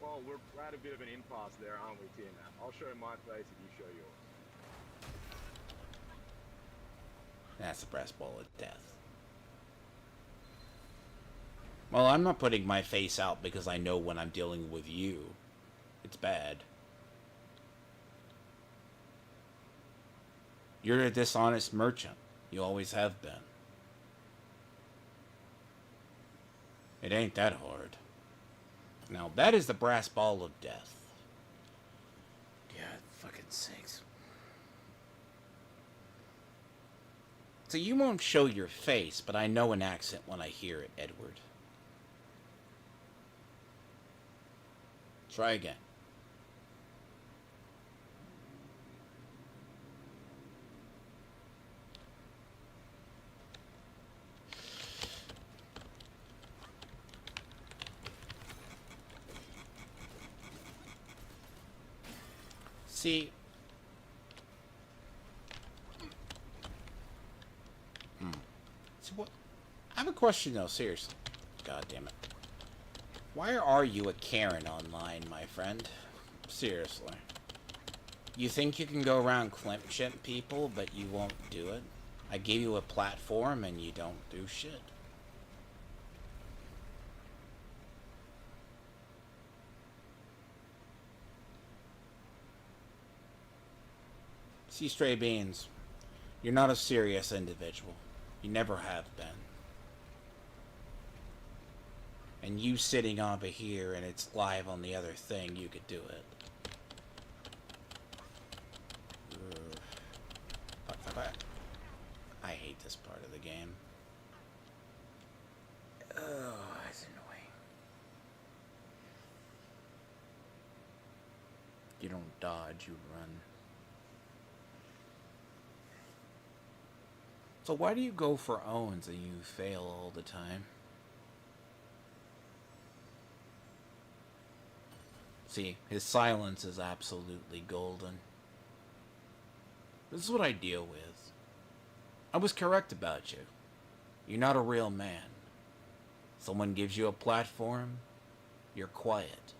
Well, we're at a bit of an impasse there, aren't we, Tiamat? I'll show my face if you show yours. That's the brass ball of death. Well, I'm not putting my face out because I know when I'm dealing with you, it's bad. You're a dishonest merchant. You always have been. It ain't that hard. Now, that is the brass ball of death. God fucking sakes. So you won't show your face, but I know an accent when I hear it, Edward. Try again. See, See what? I have a question though, seriously. God damn it. Why are you a Karen online, my friend? Seriously. You think you can go around clinching people, but you won't do it? I gave you a platform and you don't do shit. See, Stray Beans, you're not a serious individual. You never have been. And you sitting over here and it's live on the other thing, you could do it. I hate this part of the game. Oh, it's annoying. You don't dodge, you run. So why do you go for owns and you fail all the time? See, his silence is absolutely golden. This is what I deal with. I was correct about you. You're not a real man. Someone gives you a platform, you're quiet.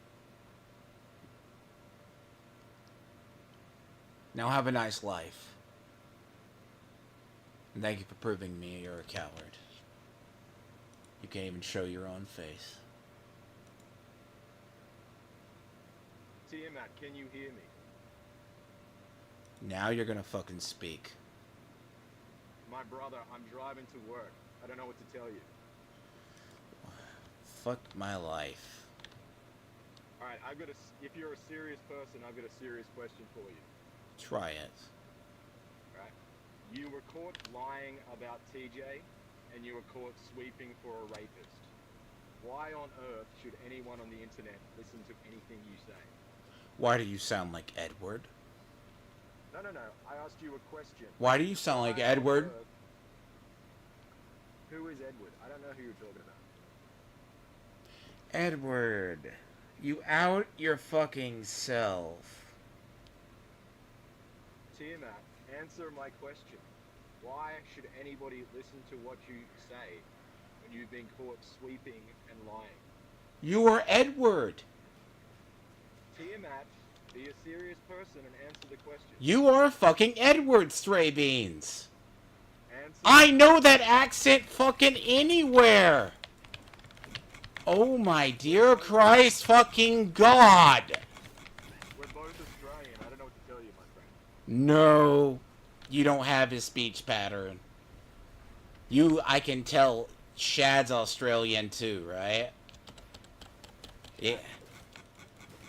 Now have a nice life. And thank you for proving me you're a coward. You can't even show your own face. Tiamat, can you hear me? Now you're gonna fucking speak. My brother, I'm driving to work. I don't know what to tell you. Fuck my life. Alright, if you're a serious person, I've got a serious question for you. Try it. Right? You were caught lying about TJ, and you were caught sweeping for a rapist. Why on earth should anyone on the internet listen to anything you say? Why do you sound like Edward? No. I asked you a question. Why do you sound like Why on Edward? earth- Who is Edward? I don't know who you're talking about. Edward, you out your fucking self. Tiamat, answer my question. Why should anybody listen to what you say when you've been caught sweeping and lying? You are Edward. Tiamat, be a serious person and answer the question. You are fucking Edward, Stray Beans. Answer. I know that accent fucking anywhere. Oh my dear Christ fucking God. We're both Australian. I don't know what to tell you, my friend. No, you don't have his speech pattern. I can tell Shad's Australian too, right? Yeah.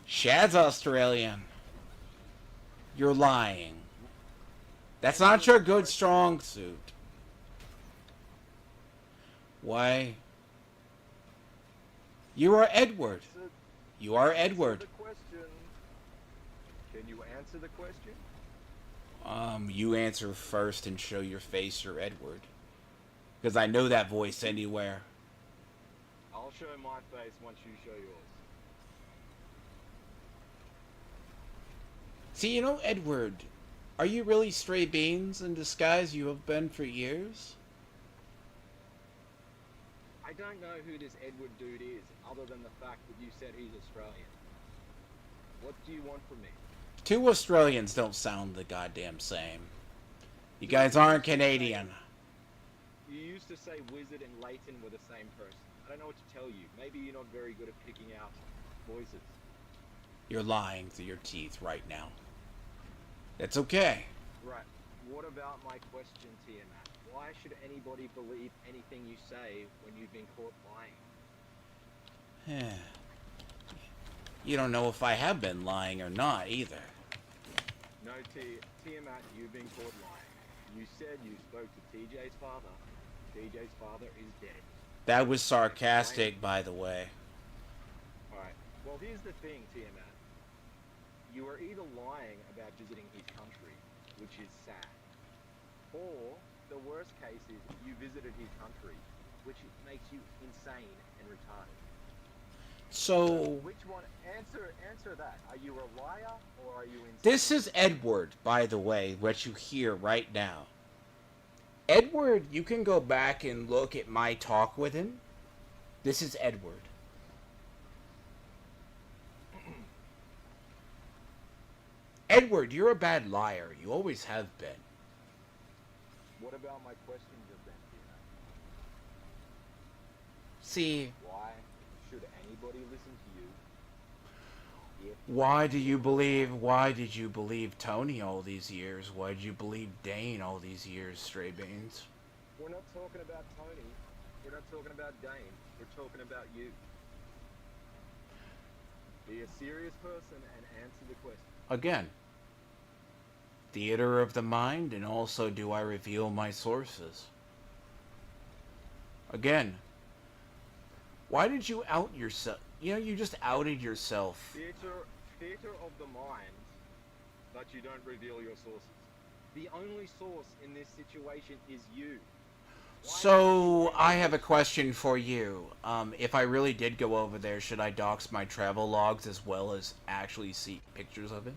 Shad's Australian. You're lying. That's not your good strong suit. Why? You are Edward. You are Edward. Answer the question. Can you answer the question? You answer first and show your face, you're Edward. Because I know that voice anywhere. I'll show my face once you show yours. See, you know, Edward, are you really Stray Beans in disguise? You have been for years? I don't know who this Edward dude is, other than the fact that you said he's Australian. What do you want from me? Two Australians don't sound the goddamn same. You guys aren't Canadian. You used to say Wizard and Leighton were the same person. I don't know what to tell you. Maybe you're not very good at picking out voices. You're lying through your teeth right now. It's okay. Right. What about my question, Tiamat? Why should anybody believe anything you say when you've been caught lying? You don't know if I have been lying or not either. No, Tiamat, you've been caught lying. You said you spoke to TJ's father. TJ's father is dead. That was sarcastic, by the way. Alright. Well, here's the thing, Tiamat. You are either lying about visiting his country, which is sad, or the worst case is you visited his country, which makes you insane and retarded. So, Which one? Answer that. Are you a liar or are you insane? this is Edward, by the way, what you hear right now. Edward, you can go back and look at my talk with him. This is Edward. Edward, you're a bad liar. You always have been. What about my question just then, Tina? See, Why should anybody listen to you? why did you believe Tony all these years? Why did you believe Dane all these years, Stray Beans? We're not talking about Tony. We're not talking about Dane. We're talking about you. Be a serious person and answer the question. Again, theater of the mind, and also do I reveal my sources? Again, why did you out yourself? You know, you just outed yourself. Theater of the mind, but you don't reveal your sources. The only source in this situation is you. So, I have a question for you. If I really did go over there, should I dox my travel logs as well as actually see pictures of it?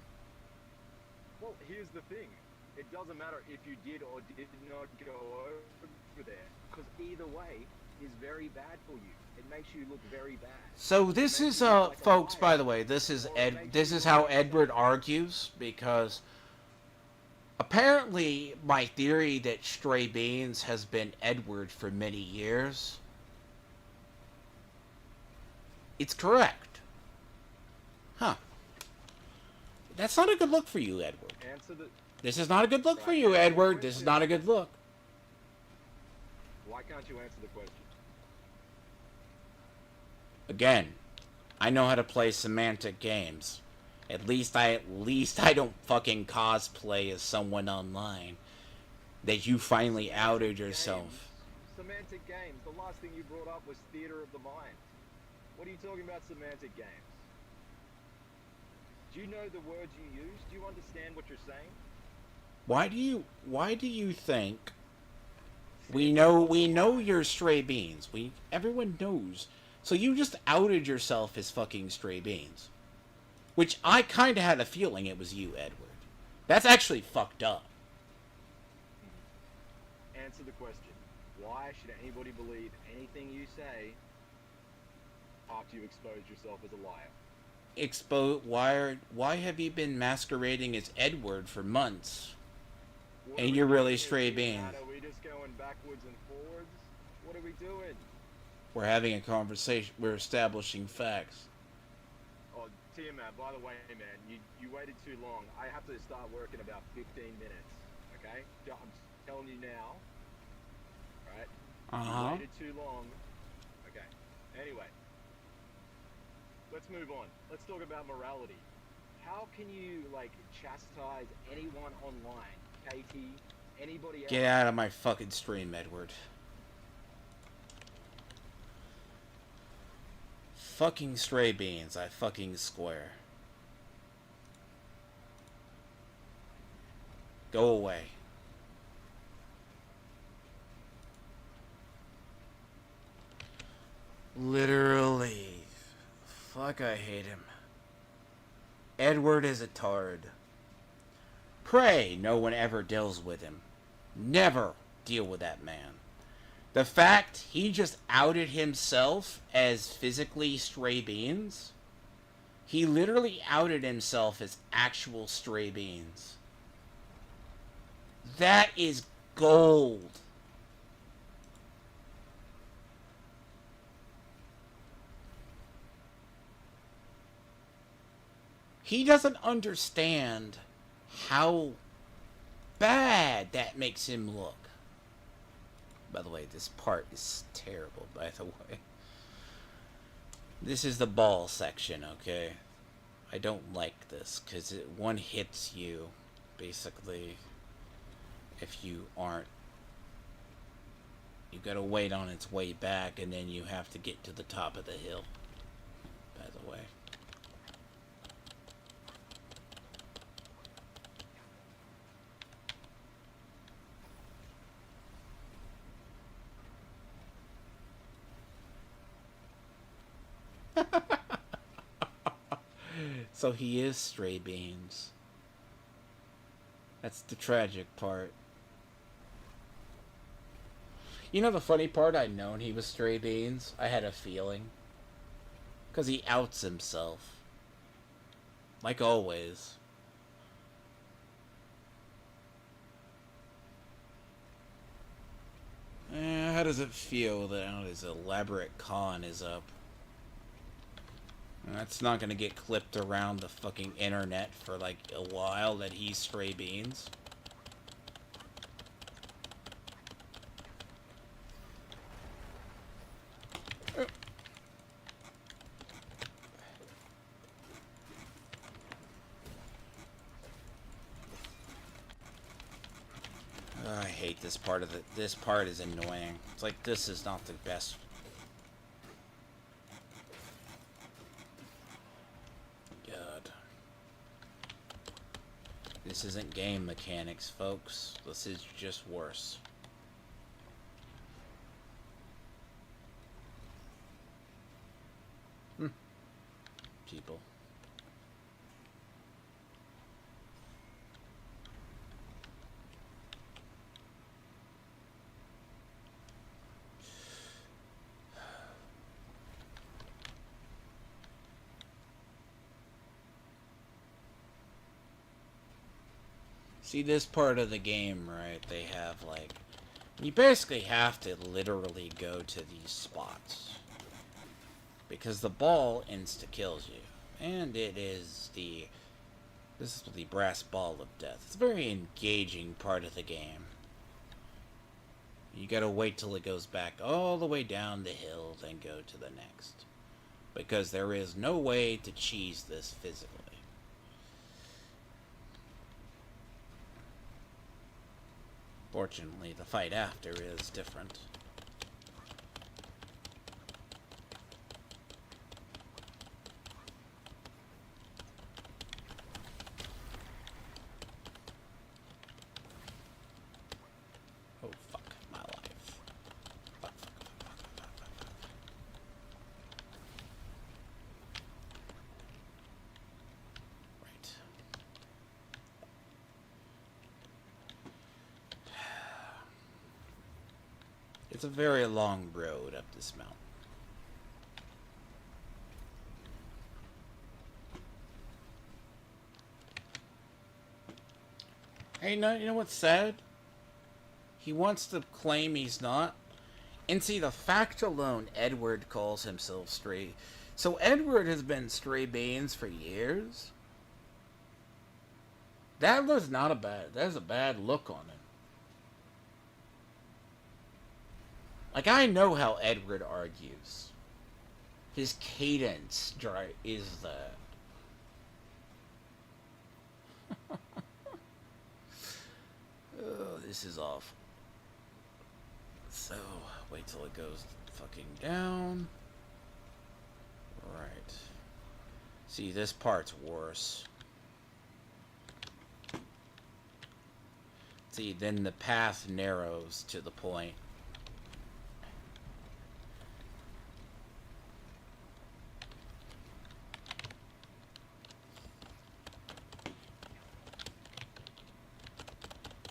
Well, here's the thing. It doesn't matter if you did or did not go over there, because either way is very bad for you. It makes you look very bad. So this is, folks, by the way, this is how Edward argues, because apparently my theory that Stray Beans has been Edward for many years It's correct. Huh. That's not a good look for you, Edward. Answer the. This is not a good look for Right, you, answer the Edward. This is question. not a good look. Why can't you answer the question? Again, I know how to play semantic games. At least I don't fucking cosplay as someone online. That you finally outed yourself. Semantic games. The last thing you brought up was theater of the mind. What are you talking about semantic games? Do you know the words you use? Do you understand what you're saying? Why do you think we know you're stray beans. Everyone knows. So you just outed yourself as fucking stray beans. Which I kinda had a feeling it was you, Edward. That's actually fucked up. Answer the question. Why should anybody believe anything you say after you expose yourself as a liar? Why have you been masquerading as Edward for months? What And are we you're really doing stray here, beans. Matt? Are we just going backwards and forwards? What are we doing? We're having a conversation. We're establishing facts. Oh, Tiamat, by the way, man, you waited too long. I have to start work in about 15 minutes, okay? I'm telling you now, right? You waited too long. Okay, anyway. Let's move on. Let's talk about morality. How can you, like, chastise anyone online? Katie, anybody else? Get out of my fucking stream, Edward. Fucking stray beans, I fucking swear. Go away. Literally. Fuck, I hate him. Edward is a tard. Pray no one ever deals with him. Never deal with that man. The fact he just outed himself as physically stray beans, he literally outed himself as actual stray beans. That is gold. He doesn't understand how bad that makes him look. By the way, this part is terrible, by the way. This is the ball section, okay? I don't like this, because one hits you, basically, if you aren't. You gotta wait on its way back, and then you have to get to the top of the hill, by the way. So he is stray beans. That's the tragic part. You know the funny part? I'd known he was stray beans. I had a feeling. Because he outs himself. Like always. How does it feel that now his elaborate con is up? That's not gonna get clipped around the fucking internet for like a while that he's stray beans. I hate this part of it. This part is annoying. It's like this is not the best. God. This isn't game mechanics, folks. This is just worse. People. See, this part of the game, right, they have, like, you basically have to literally go to these spots. because the ball insta-kills you. And it is this is the brass ball of death. It's a very engaging part of the game. You gotta wait till it goes back all the way down the hill, then go to the next. Because there is no way to cheese this physically. Fortunately, the fight after is different. Oh, fuck my life. Fuck, fuck, fuck, fuck, fuck, fuck, fuck. Right. It's a very long road up this mountain. Hey, no, you know what's sad? He wants to claim he's not. And see, the fact alone, Edward calls himself Stray. So Edward has been Stray Banes for years. That was not a bad. That's a bad look on him. Like, I know how Edward argues. His cadence is that. Oh, this is awful. So, wait till it goes fucking down. Right. See, this part's worse. See, then the path narrows to the point.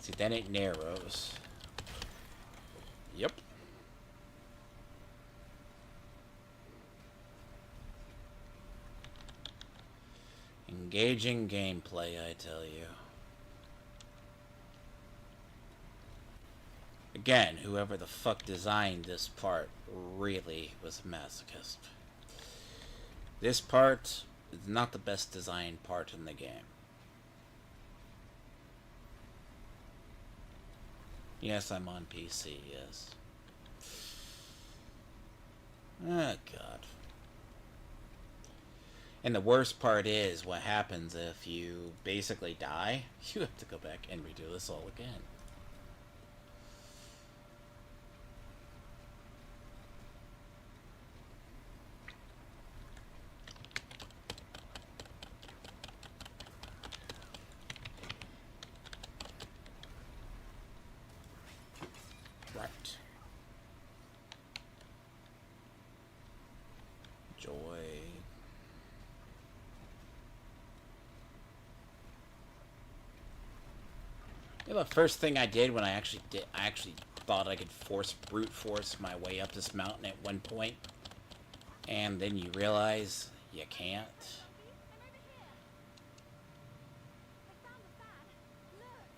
See, then it narrows. Yep. Engaging gameplay, I tell you. Again, whoever the fuck designed this part really was a masochist. This part is not the best designed part in the game. Yes, I'm on PC, yes. Oh, God. And the worst part is what happens if you basically die. You have to go back and redo this all again. Right. Joy. You know, the first thing I did when I actually thought I could brute force my way up this mountain at one point, and then you realize you can't.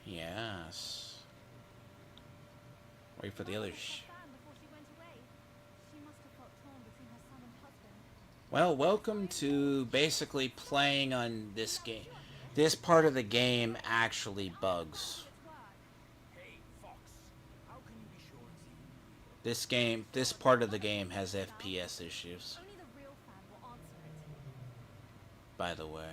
Yes. Wait for the other Well, welcome to basically playing on this game. This part of the game actually bugs. This part of the game has FPS issues. By the way.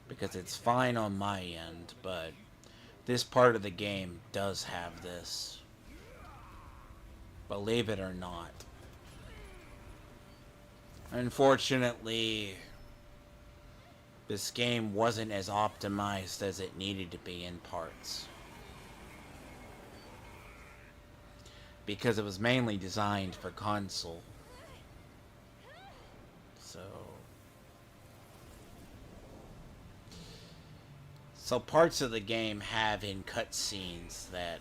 Because it's fine on my end, but this part of the game does have this. Believe it or not. Unfortunately, this game wasn't as optimized as it needed to be in parts. Because it was mainly designed for console. So parts of the game have in cutscenes that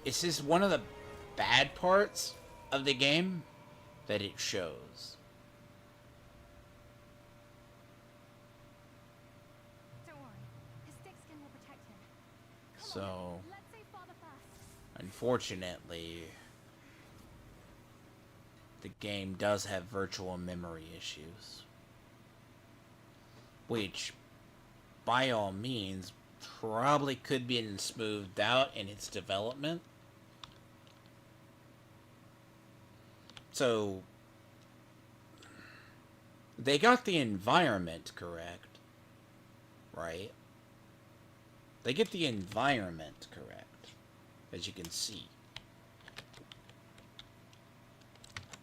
it's just one of the bad parts of the game that it shows. Don't worry. His thick skin will protect So, Let's say father first. unfortunately, the game does have virtual memory issues. Which, by all means, probably could be smoothed out in its development. So, they got the environment correct, right? They get the environment correct, as you can see.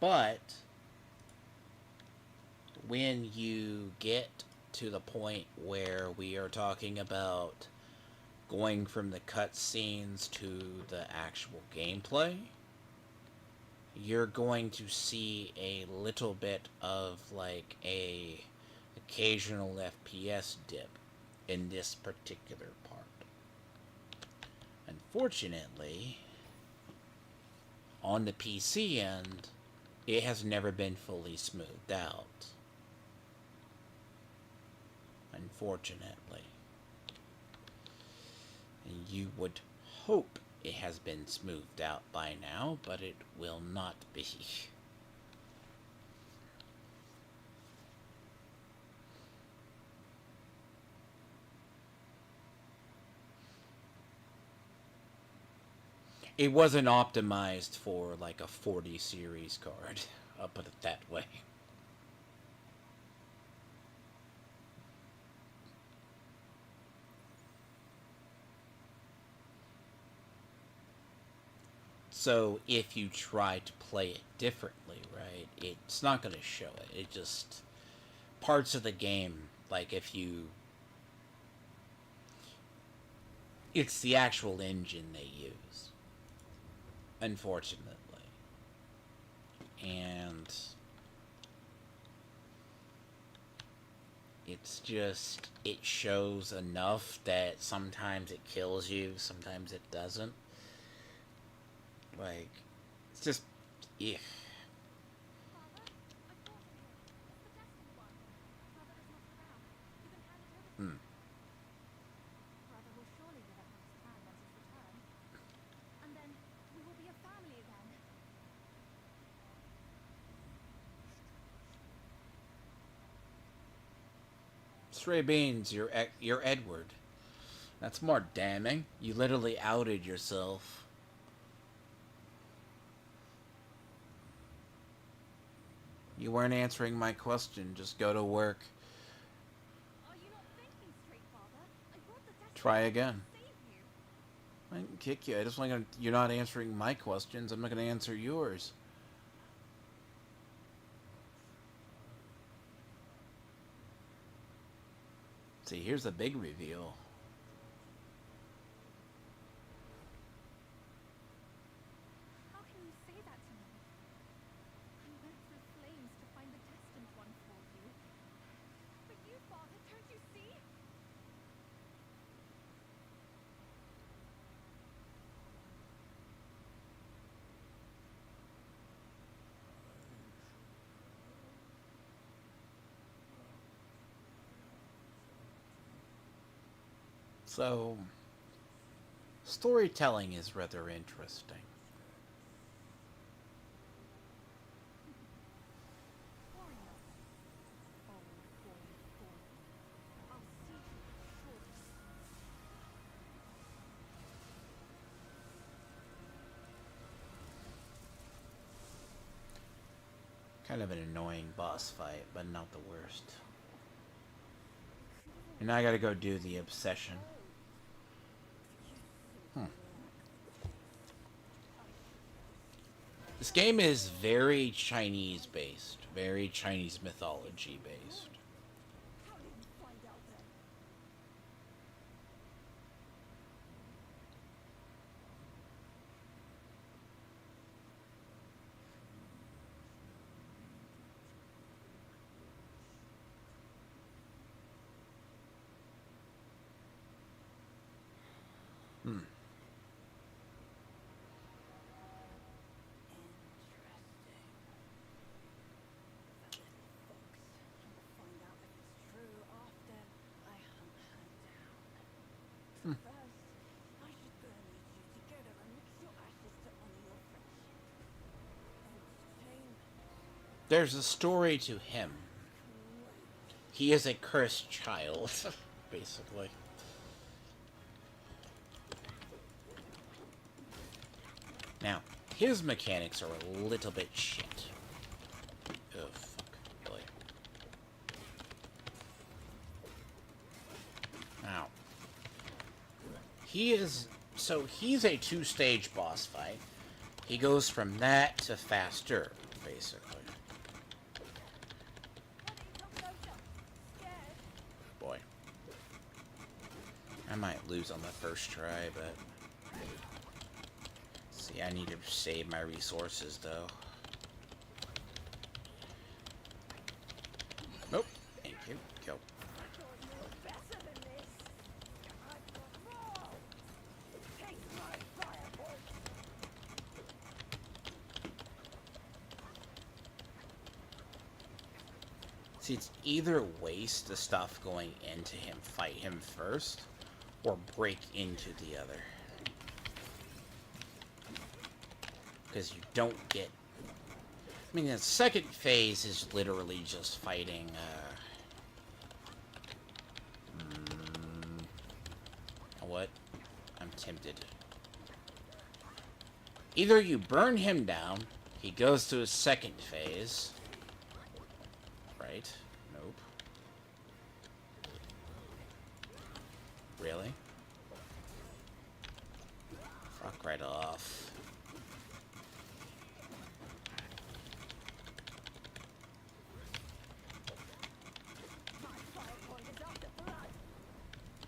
But when you get to the point where we are talking about going from the cutscenes to the actual gameplay, you're going to see a little bit of like a occasional FPS dip in this particular part. Unfortunately, on the PC end, it has never been fully smoothed out. Unfortunately. And you would hope it has been smoothed out by now, but it will not be. It wasn't optimized for like a 40 series card. I'll put it that way. So if you try to play it differently, right, it's not going to show it. It just, parts of the game, like if you, it's the actual engine they use, unfortunately. And it's just, it shows enough that sometimes it kills you, sometimes it doesn't. Like, it's just, yeah. Father, I brought him here. It's the destined one. Brother is not around. You can hand it over to him. Brother will surely live up to his plan once he's returned. And then we will be a family again. Stray Beans, you're Edward. That's more damning. You literally outed yourself. You weren't answering my question. Just go to work. Are you not thinking straight, Father? I brought the destined Try one again. to save you. I didn't kick you. I just want to. You're not answering my questions. I'm not going to answer yours. See, here's the big reveal. How can you say that to me? I went through flames to find the destined one for you. But you, Father, don't you see? So, storytelling is rather interesting. Worry nothing. Old boy fool. I'll see you shortly. Kind of an annoying boss fight, but not the worst. And now I gotta go do the obsession. This game is very Chinese based, very Chinese mythology based. How did you find out then? Interesting. The little fox and the there's a story to him. He is a cursed child, basically. Now, his mechanics are a little bit shit. Oh, fuck. Really. Now, he's a two-stage boss fight. He goes from that to faster, basically. Boy. I might lose on the first try, but... See, I need to save my resources, though. Nope. Thank you. Go. See, it's either waste the stuff going into him, fight him first, or break into the other. Because you don't get... I mean, the second phase is literally just fighting, what? I'm tempted. Either you burn him down, he goes to his second phase... Right? Nope. Really? Fuck right off.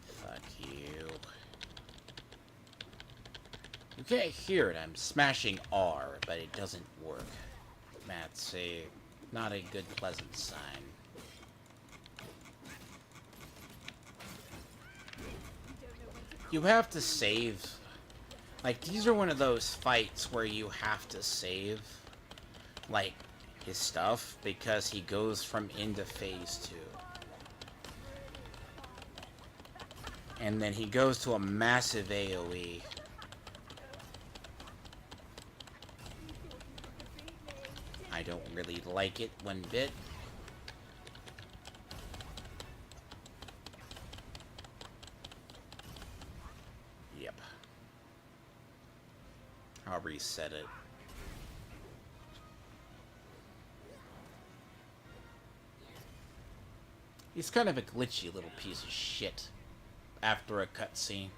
Fuck you. You can't hear it. I'm smashing R, but it doesn't work. That's not a good, pleasant sign. You have to save. Like, these are one of those fights where you have to save, like, his stuff, because he goes from into phase 2. And then he goes to a massive AoE. I don't really like it one bit. Yep. I'll reset it. He's kind of a glitchy little piece of shit after a cutscene.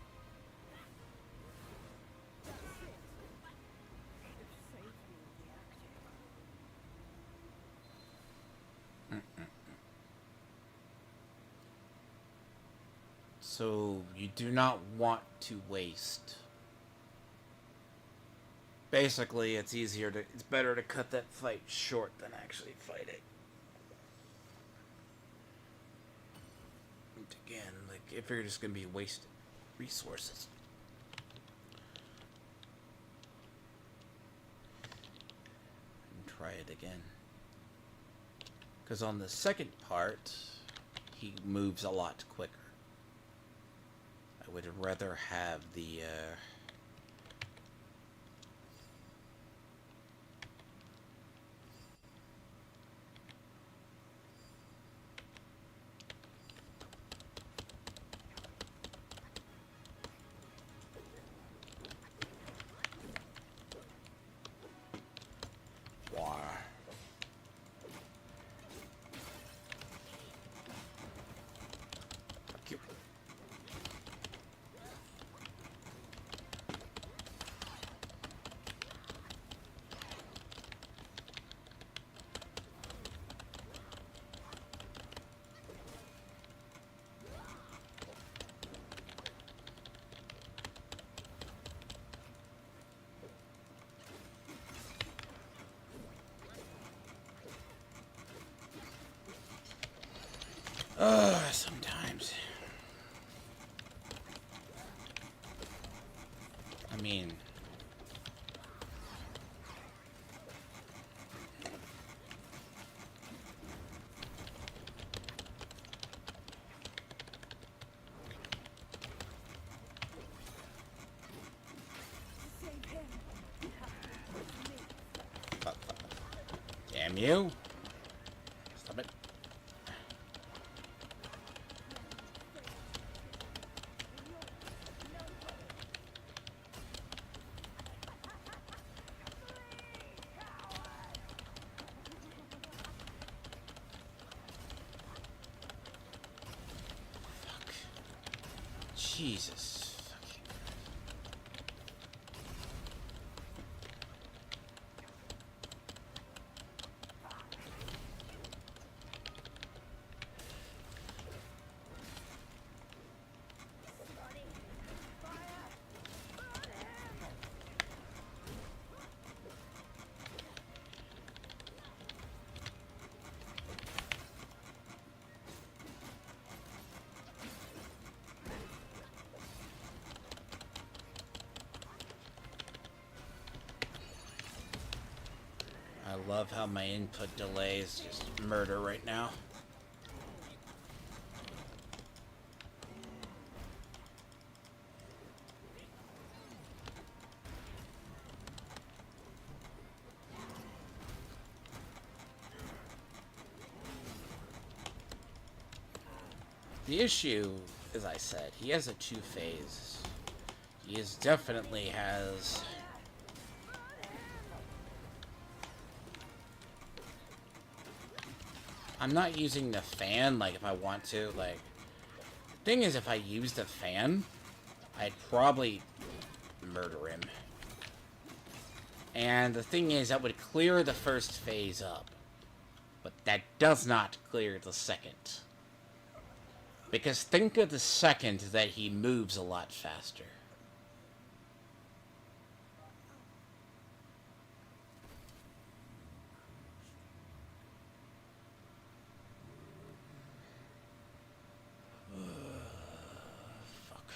So you do not want to waste. Basically, it's better to cut that fight short than actually fight it. And again, like, if you're just gonna be wasted resources. And try it again. Because on the second part, he moves a lot quicker. I would rather have the, sometimes. I mean... Damn you. Jesus. I love how my input delay is just murder right now. The issue, as I said, he has a two-phase. He definitely has... I'm not using the fan, like, if I want to, like... The thing is, if I used a fan, I'd probably murder him. And the thing is, that would clear the first phase up. But that does not clear the second. Because think of the second that he moves a lot faster. Fuck.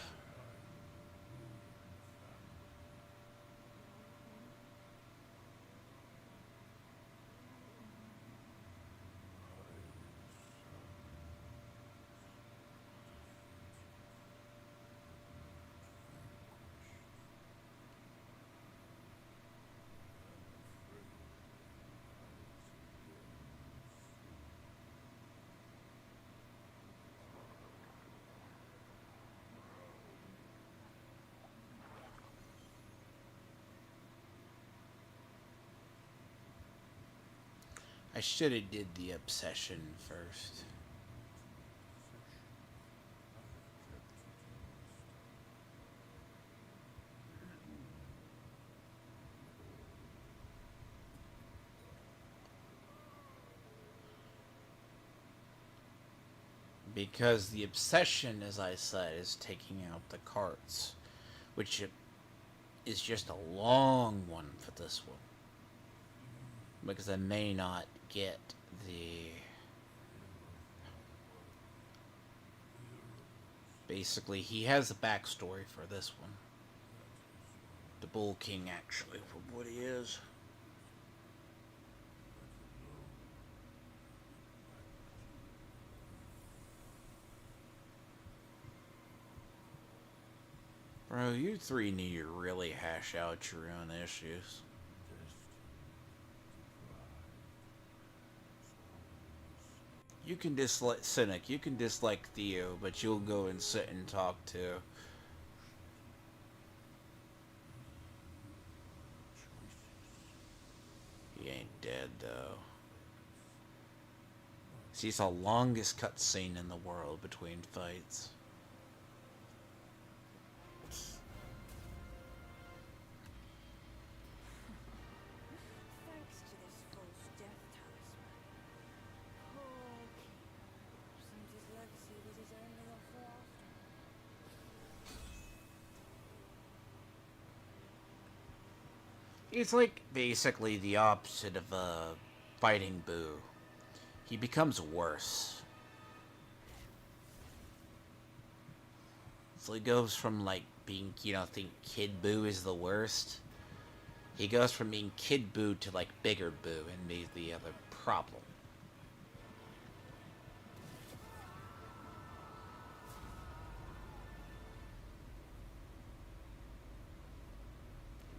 I should have did the obsession first. Because the obsession, as I said, is taking out the carts, which is just a long one for this one. Because I may not get the... Basically, he has a backstory for this one. The Bull King, actually, for what he is. Bro, you three need to really hash out your own issues. You can dislike Cynic, you can dislike Theo, but you'll go and sit and talk to. He ain't dead, though. See, it's the longest cutscene in the world between fights. Thanks to this false death talisman. Poor king. Seems his legacy was his only offer after. He's like basically the opposite of fighting Boo. He becomes worse. So he goes from like being, think Kid Boo is the worst. He goes from being Kid Boo to like Bigger Boo and be the other problem.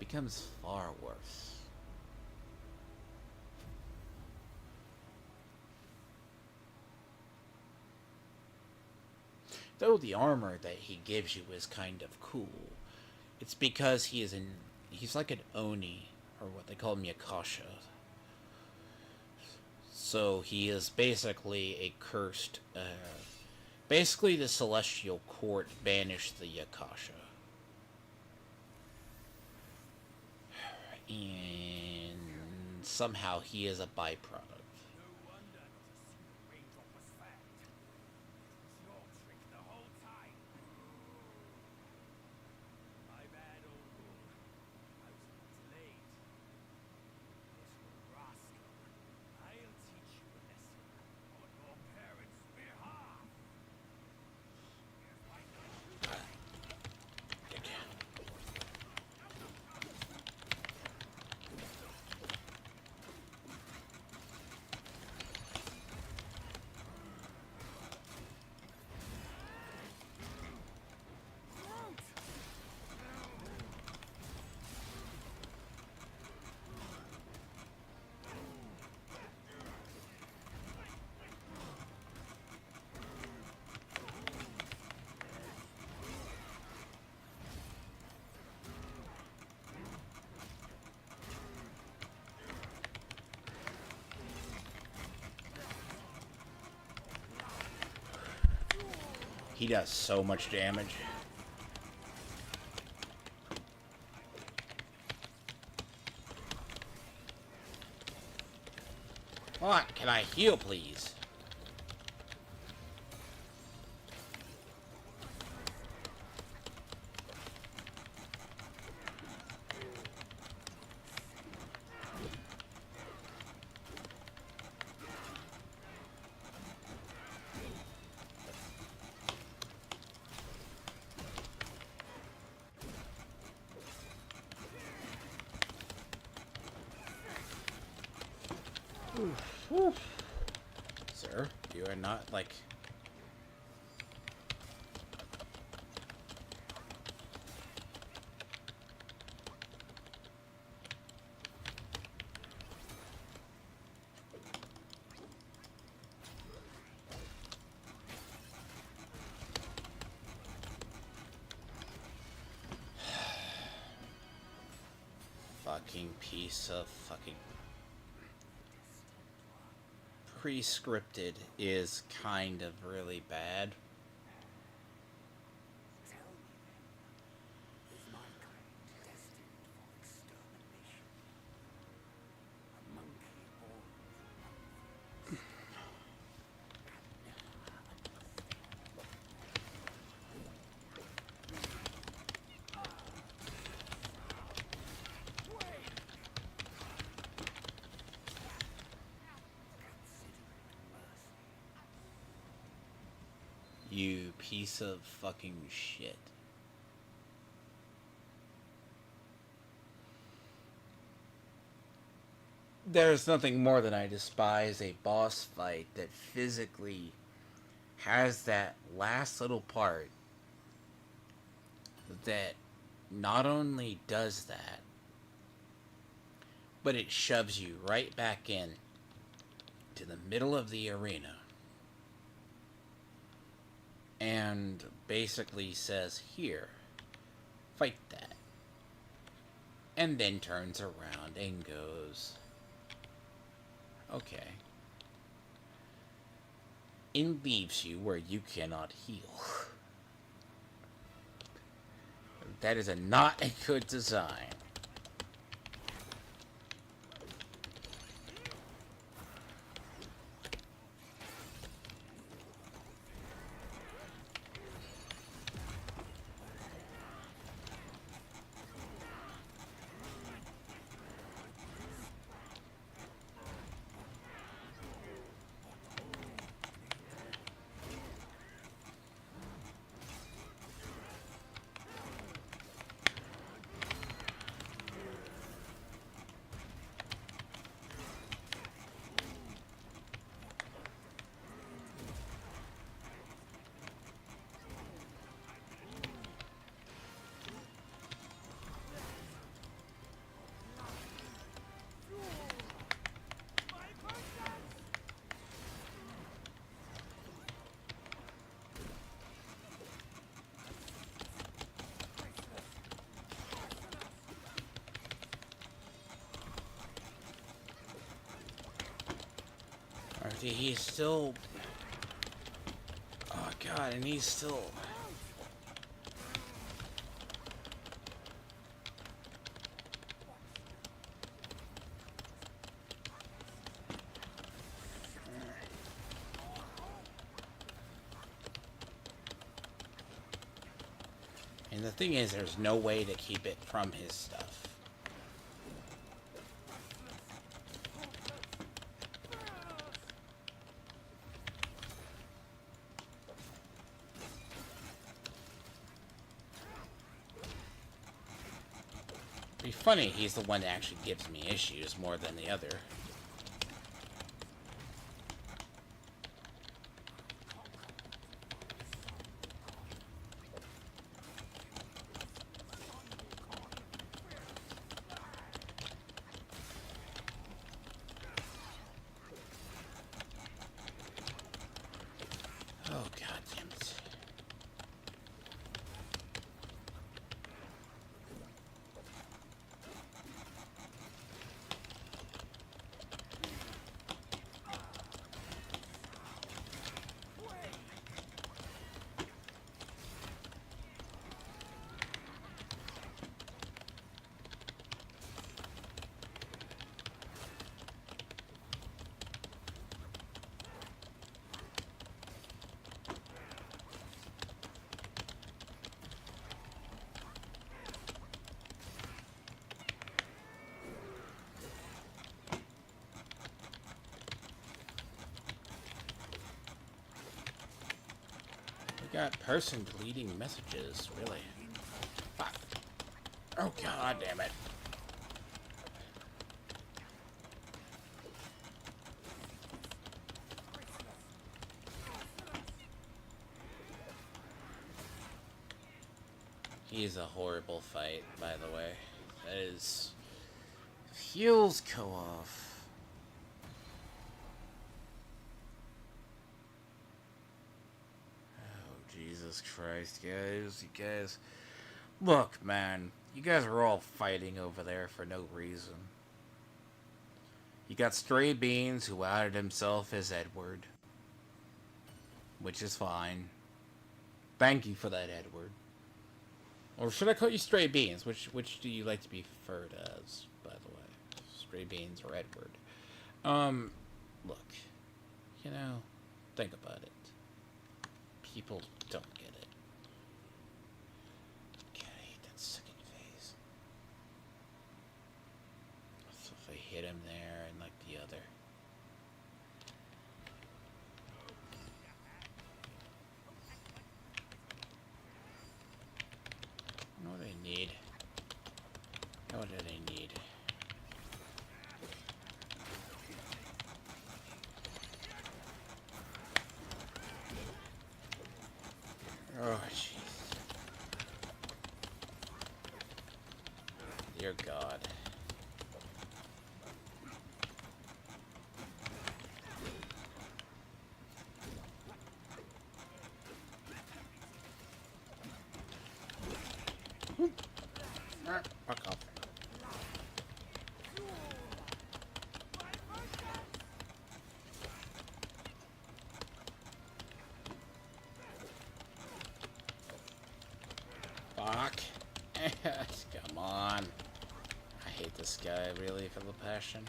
It becomes far worse. Though the armor that he gives you is kind of cool, it's because he's like an Oni, or what they call Miyakasha. So he is basically a cursed, Basically, the Celestial Court banished the Yakasha. And somehow he is a byproduct. No wonder not a single raindrop was found. It was your trick the whole time. My bad, old bull. I was not delayed. Little rascal, I'll teach you a lesson on your parents' behalf. Here's my knife. He does so much damage. What? Can I heal, please? Sir, you are not, like... Fucking piece of fucking... Pre-scripted is kind of really bad. Tell me then, is mankind destined for extermination? A monkey born with You piece of fucking shit. There's nothing more than I despise a boss fight that physically has that last little part that not only does that, but it shoves you right back in to the middle of the arena and basically says, here, fight that. And then turns around and goes, okay. And leaves you where you cannot heal. That is not a good design. He's still... Oh, God, and he's still... And the thing is, there's no way to keep it from his stuff. It'd be funny, he's the one that actually gives me issues more than the other. Oh, God damn it. Got person deleting messages, really. Fuck. Oh, God damn it. He's a horrible fight, by the way. That is... Heals co-off. Jesus Christ, guys, you guys... Look, man, you guys are all fighting over there for no reason. You got Stray Beans, who outed himself as Edward. Which is fine. Thank you for that, Edward. Or should I call you Stray Beans? Which do you like to be referred as, by the way? Stray Beans or Edward? Look. You know, think about it. People don't get it. God, I hate that second phase. So if I hit him there and like the other. What do I need? What do they need? Oh, jeez. Dear God. Fuck off. Fuck. Come on. I hate this guy, really, for the passion.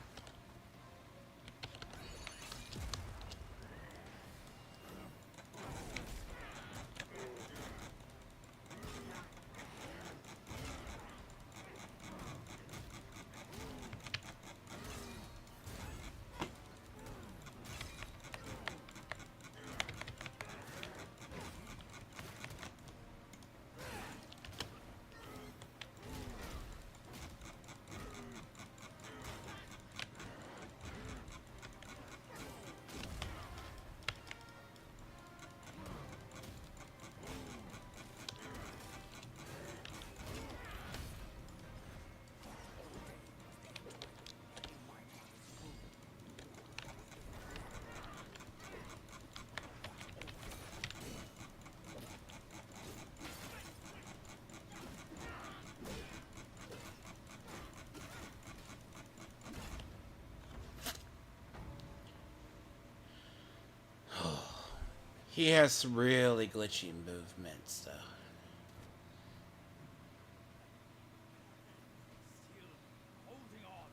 He has some really glitchy movements, though. Still holding on,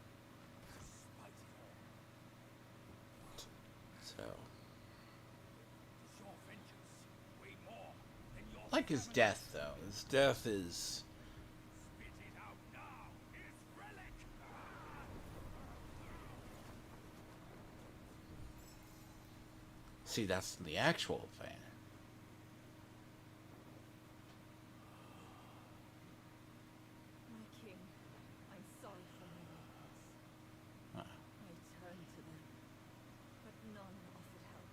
despite it all. So, Does your vengeance weigh more than your like his family? death, though. His death is... Spit it out now, his relic! See, that's the actual fan. My king, I'm sorry for my weakness. Huh. I turned to them, but none offered help.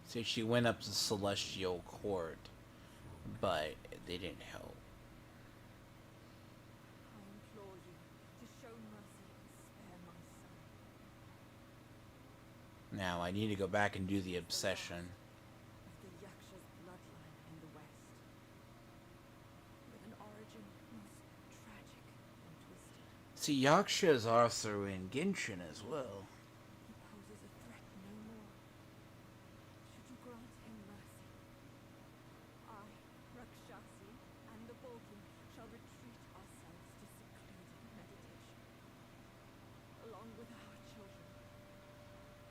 See, she went up to Celestial Court, but they didn't help. I implore you to show mercy and spare my son. Now, I need to go back and do the obsession. Of the Yaksha's bloodline in the west, with an origin most tragic and twisted. See, Yaksha is also in Genshin as well. He poses a threat no more. Should you grant him mercy, I, Rakshasi, and the Vulcan shall retreat ourselves to secluded meditation. Along with our children,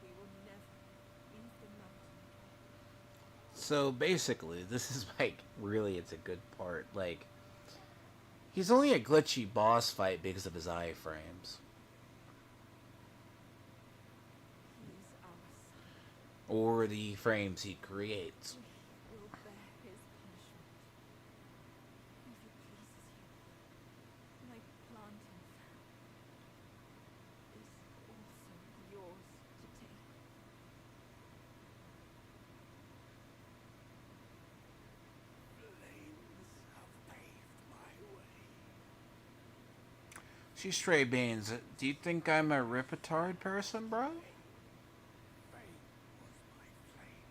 we will never leave the mountain again. So basically, this is like, really, it's a good part. Like, he's only a glitchy boss fight because of his iframes. He is our son. Or the frames he creates. We will bear his punishment. If it pleases you, my plantain fan is also yours to take. Flames have paved my way. See, Stray Beans, do you think I'm a ripetard person, bro? Fame was my flame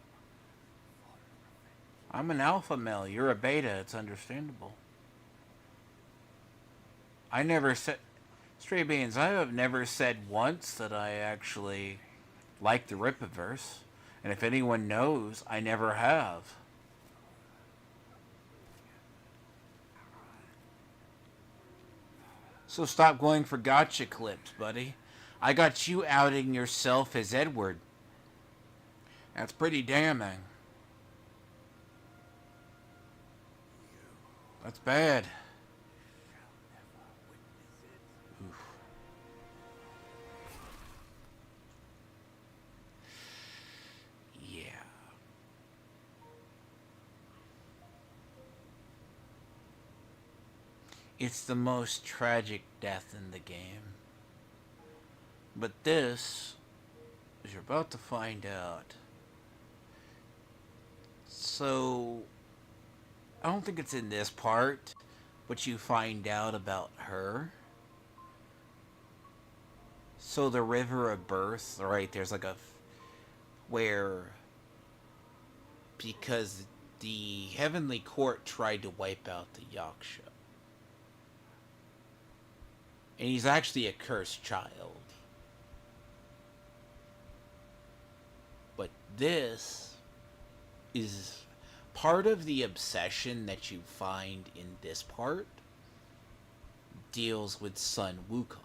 for revenge. I'm an alpha male. You're a beta. It's understandable. I never said... Stray Beans, I have never said once that I actually like the Ripiverse. And if anyone knows, I never have. So stop going for gotcha clips, buddy. I got you outing yourself as Edward. That's pretty damning. That's bad. Oof. Yeah. It's the most tragic death in the game. But this, as you're about to find out. So, I don't think it's in this part, but you find out about her. So the River of Birth, right, there's like a... where... because the Heavenly Court tried to wipe out the Yaksha. And he's actually a cursed child. But this is part of the obsession that you find in this part deals with son Wukong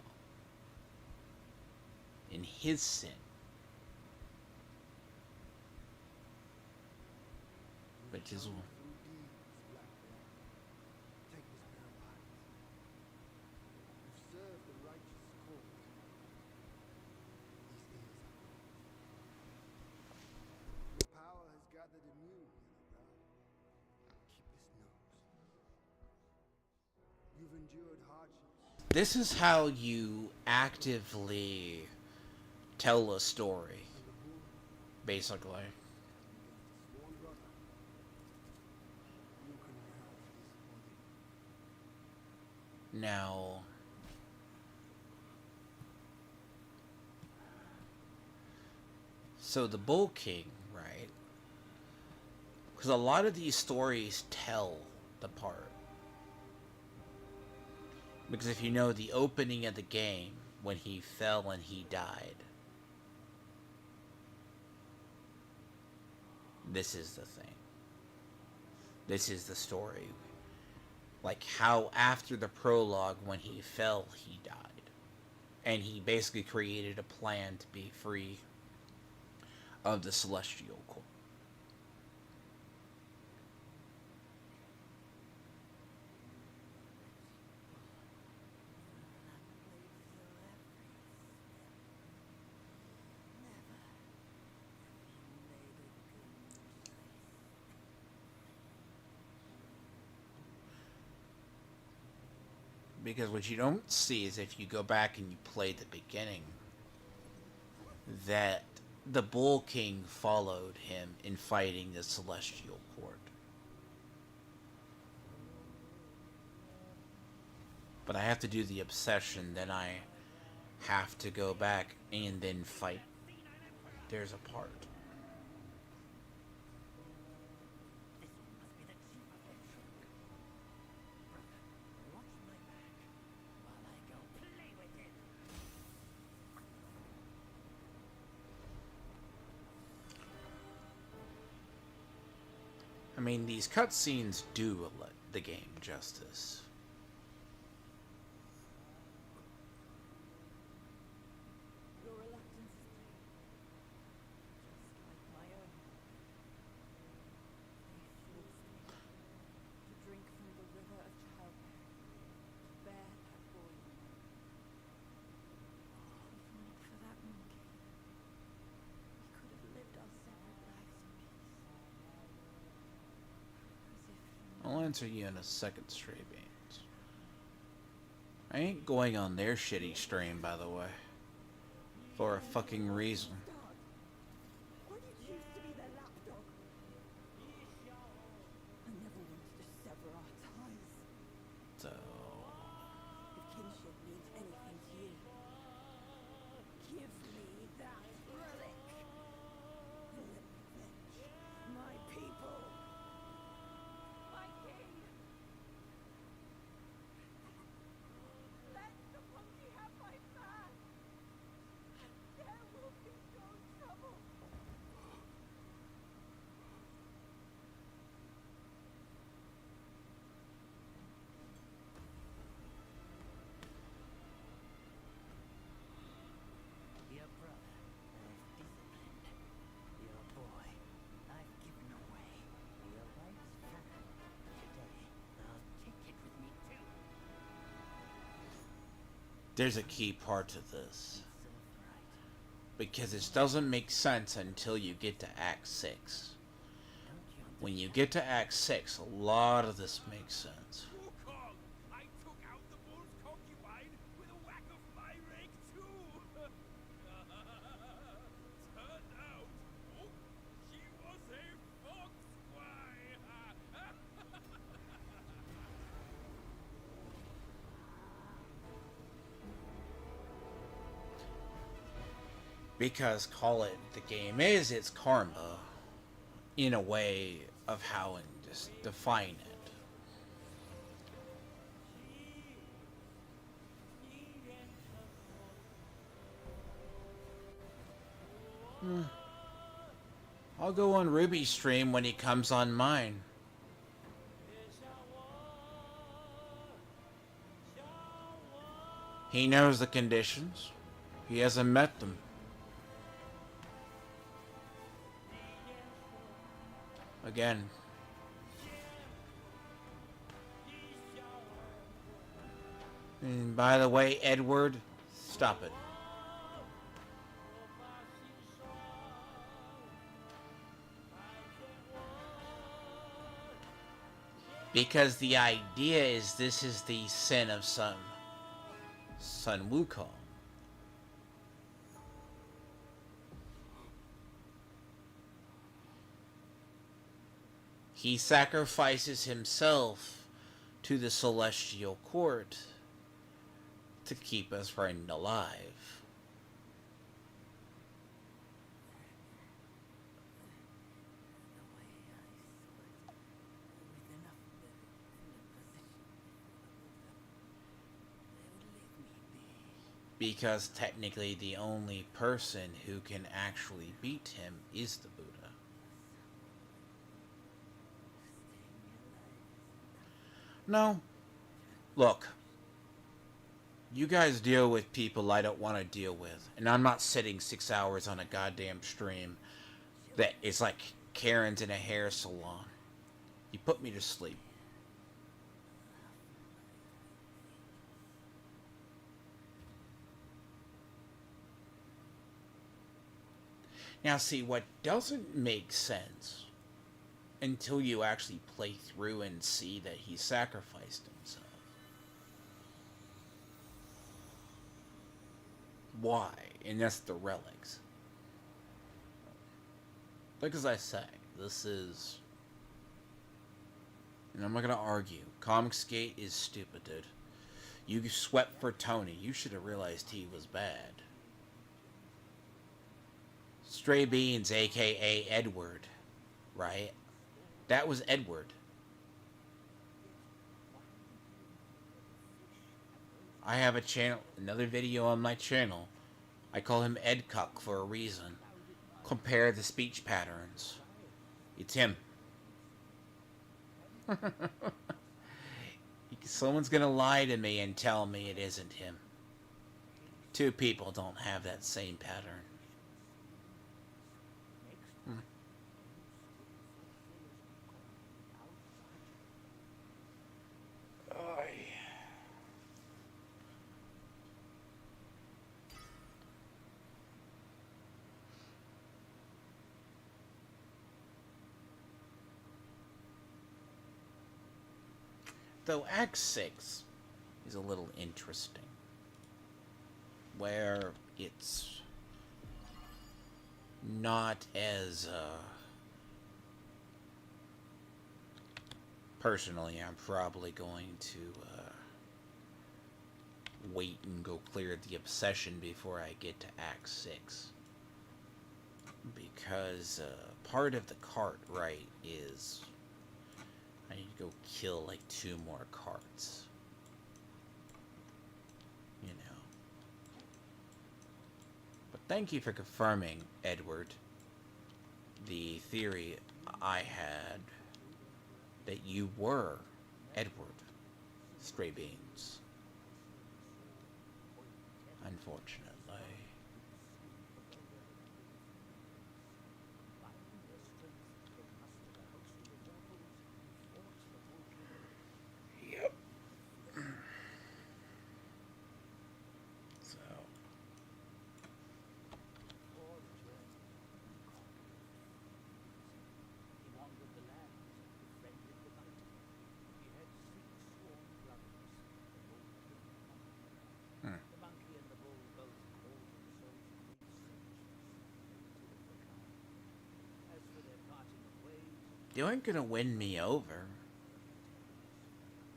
and his sin. Which is... This is how you actively tell a story, basically. Now, so the Bull King, right? Because a lot of these stories tell the part. Because if you know the opening of the game, when he fell and he died. This is the thing. This is the story. Like how after the prologue, when he fell, he died. And he basically created a plan to be free of the Celestial Court. Because what you don't see is if you go back and you play the beginning, that the Bull King followed him in fighting the Celestial Court. But I have to do the obsession, then I have to go back and then fight. There's a part. I mean, these cutscenes do the game justice. Your reluctance is plain, just like my own. They forced me to drink from the river of childbearing, to bear that boy. If not for that monkey, we could have lived our separate lives in peace. I'll answer you in a second stream, Ames. I ain't going on their shitty stream, by the way. For a fucking reason. Why did you choose to be their lapdog? I never wanted to sever our ties. So, If kinship means anything to you, give me that relic. And let me avenge my people. My king! Let the monkey have my man! There will be no trouble. Your brother, I've disciplined. Your boy, I've given away. Your wife's fan. Today, I'll take it with me too. there's a key part to this. So bright. Because it doesn't make sense until you get to Act 6. Don't you When you get to Act 6, a lot of this makes sense. Wukong! I took out the bull's concubine with a whack of my rake too! Turned out, oh, she was a fox squire! Because call it the game is, it's karma. In a way of how and just define it. I'll go on Ruby's stream when he comes on mine. He knows the conditions. He hasn't met them. Again. And by the way, Edward, stop it. Because the idea is this is the sin of Sun Wukong. He sacrifices himself to the Celestial Court to keep his friend alive. The way I saw it, with enough merit and a position before the Buddha, they would leave me be. Because technically the only person who can actually beat him is the Buddha. No. Look. You guys deal with people I don't want to deal with. And I'm not sitting 6 hours on a goddamn stream that is like Karen's in a hair salon. You put me to sleep. Now see, what doesn't make sense until you actually play through and see that he sacrificed himself. Why? And that's the relics. Like as I say, this is... And I'm not gonna argue. Comicsgate is stupid, dude. You swept for Tony. You should have realized he was bad. Stray Beans, aka Edward. Right? That was Edward. I have a channel, another video on my channel. I call him Edcuck for a reason. Compare the speech patterns. It's him. Someone's gonna lie to me and tell me it isn't him. Two people don't have that same pattern. Though Act 6 is a little interesting. Where it's not as, personally, I'm probably going to, wait and go clear the obsession before I get to Act 6. Because, part of the cart, right, is... I need to go kill, like, 2 more carts. You know. But thank you for confirming, Edward, the theory I had that you were Edward Stray Beans. Unfortunately. Yep. So. You ain't gonna win me over.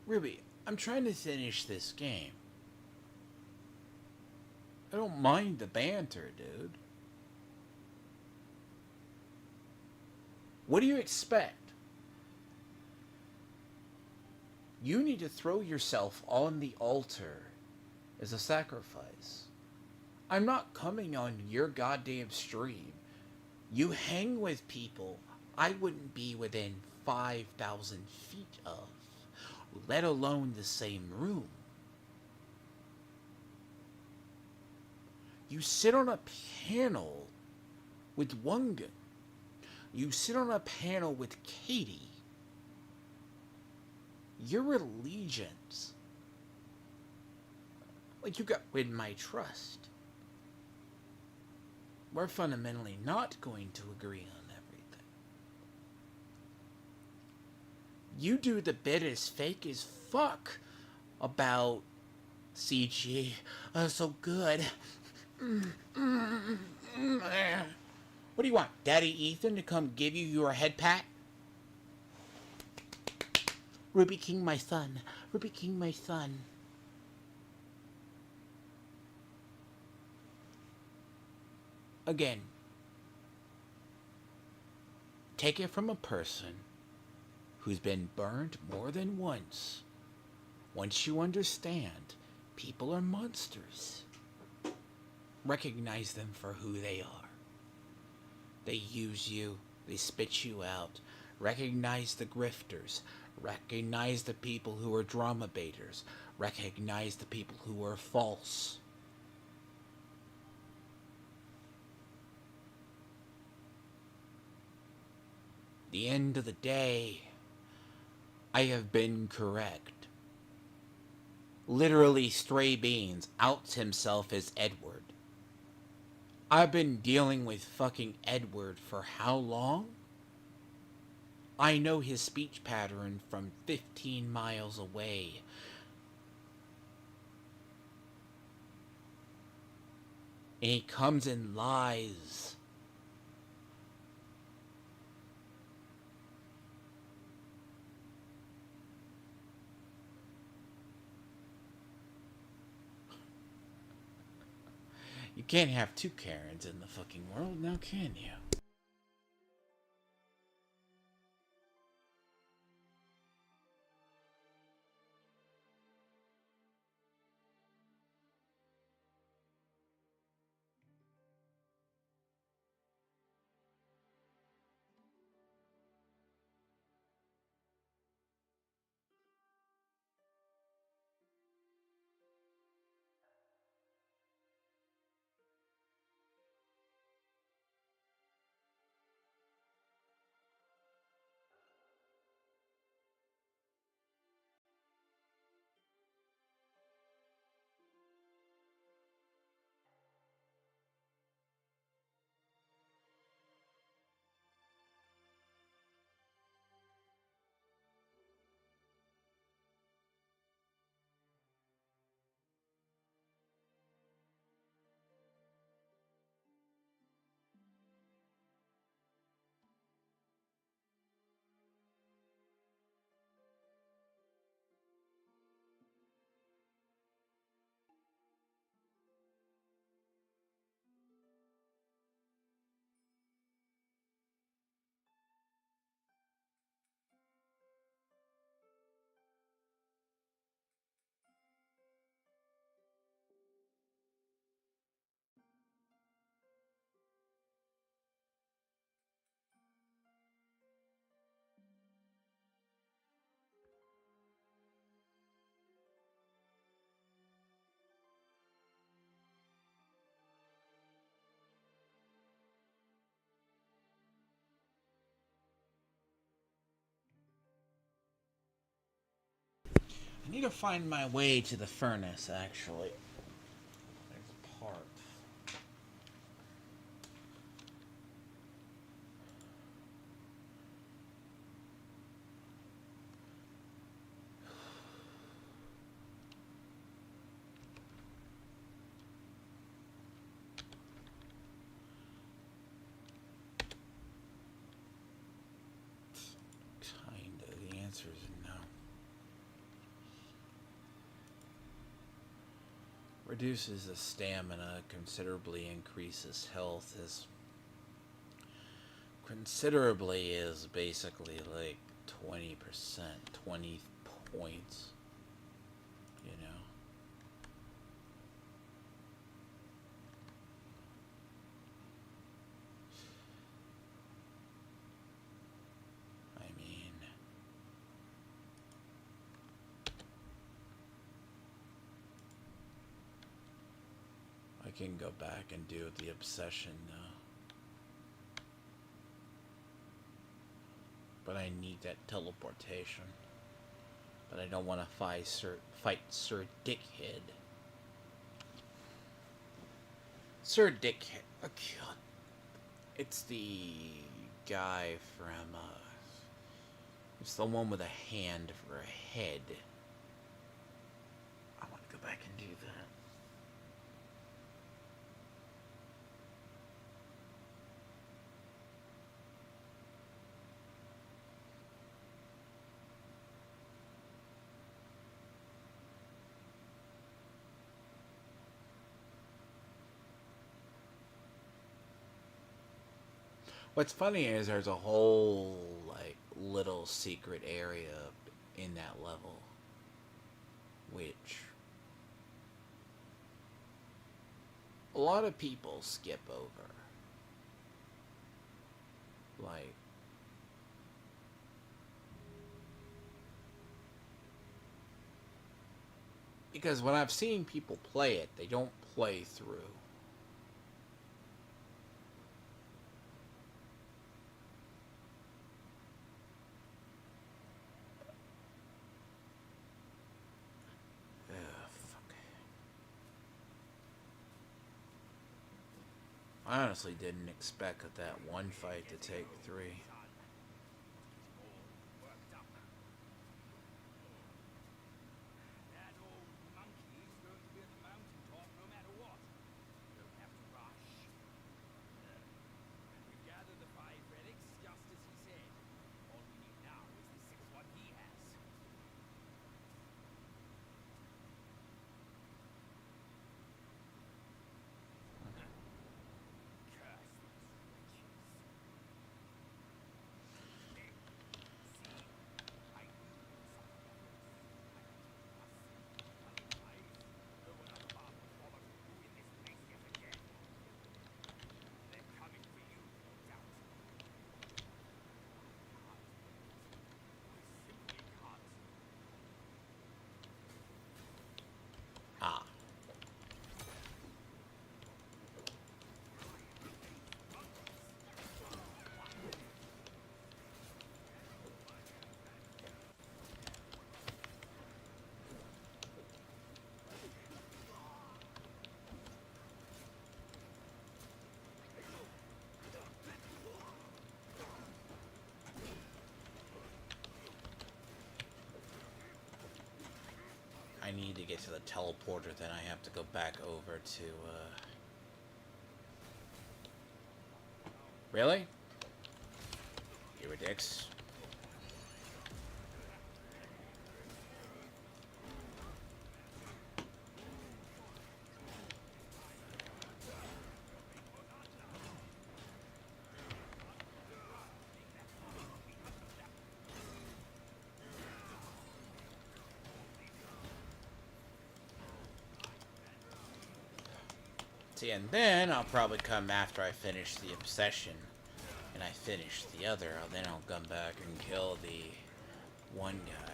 Ruby, I'm trying to finish this game. I don't mind the banter, dude. What do you expect? You need to throw yourself on the altar as a sacrifice. I'm not coming on your goddamn stream. You hang with people I wouldn't be within 5,000 feet of, let alone the same room. You sit on a panel with Wukong. You sit on a panel with Katie. Your allegiance, like, you got win my trust. We're fundamentally not going to agree on everything. You do the bit as fake as fuck about CG. So good. What do you want? Daddy Ethan to come give you your head pat? Ruby King, my son. Ruby King, my son. Again, take it from a person who's been burned more than once. Once you understand, people are monsters. Recognize them for who they are. They use you, they spit you out. Recognize the grifters. Recognize the people who are drama baiters. Recognize the people who are false. The end of the day, I have been correct. Literally, Stray Beans outs himself as Edward. I've been dealing with fucking Edward for how long? I know his speech pattern from 15 miles away. And he comes and lies. You can't have two Karens in the fucking world, now can you? I need to find my way to the furnace, actually. There's a part. Kinda. The answer is no. Reduces the stamina, considerably increases health. Is considerably is basically like 20%, 20 points. You know. I mean, I can go back and do the obsession now. But I need that teleportation. But I don't want to fight Sir Dickhead. Sir Dickhead. Oh, God. It's the guy from, it's the one with a hand for a head. I want to go back and do that. What's funny is there's a whole, like, little secret area in that level, which a lot of people skip over. Like, Because when I've seen people play it, they don't play through. Ugh, fuck. I honestly didn't expect that one fight to take 3. That old monkey's going to be at the mountaintop no matter what. Don't have to rush. We gathered the 5 relics just as he said. All we need now is the 6th one he has. Curse these witches. I knew otherwise, no one other man would bother to ruin this place yet again. They're coming for you, no doubt. I simply can't. Ah. I need to get to the teleporter, then I have to go back over to, Really? You were dicks. See, and then I'll probably come after I finish the obsession and I finish the other, then I'll come back and kill the one guy.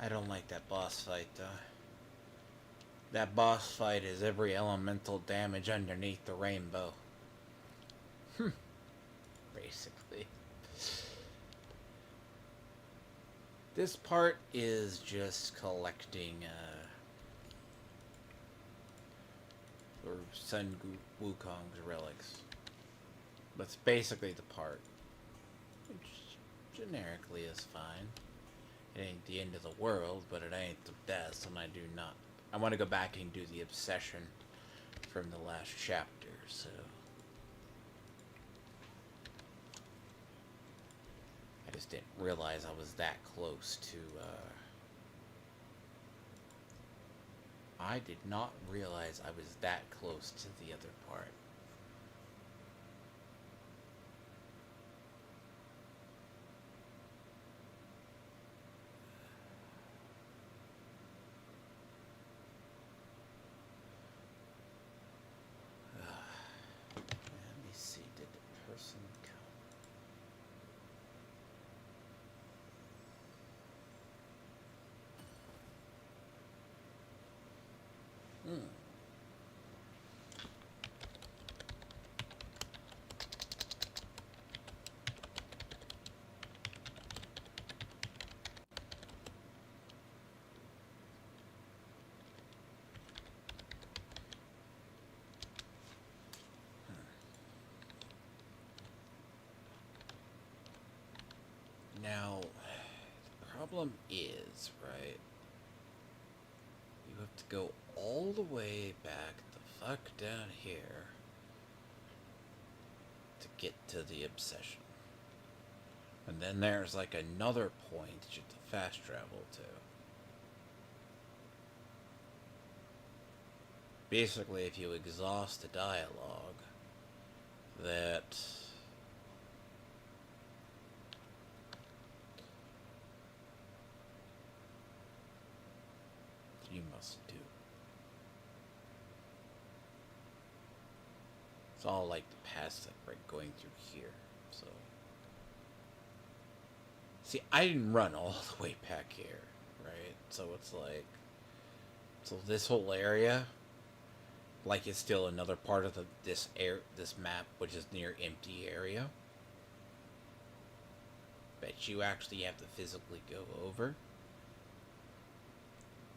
I don't like that boss fight, though. That boss fight is every elemental damage underneath the rainbow. Basically. This part is just collecting, or Sun Wukong's relics. That's basically the part. Which generically is fine. It ain't the end of the world, but it ain't the best, and I do not. I want to go back and do the obsession from the last chapter, so. I just didn't realize I was that close to, I did not realize I was that close to the other part. Let me see, did the person come? Now, the problem is, right? You have to go all the way back the fuck down here to get to the obsession. And then there's like another point that you have to fast travel to. Basically, if you exhaust the dialogue, that you must do. It's all like the past, like right going through here. So, see, I didn't run all the way back here, right? So it's like, so this whole area, like, it's still another part of this map, which is near empty area, that you actually have to physically go over.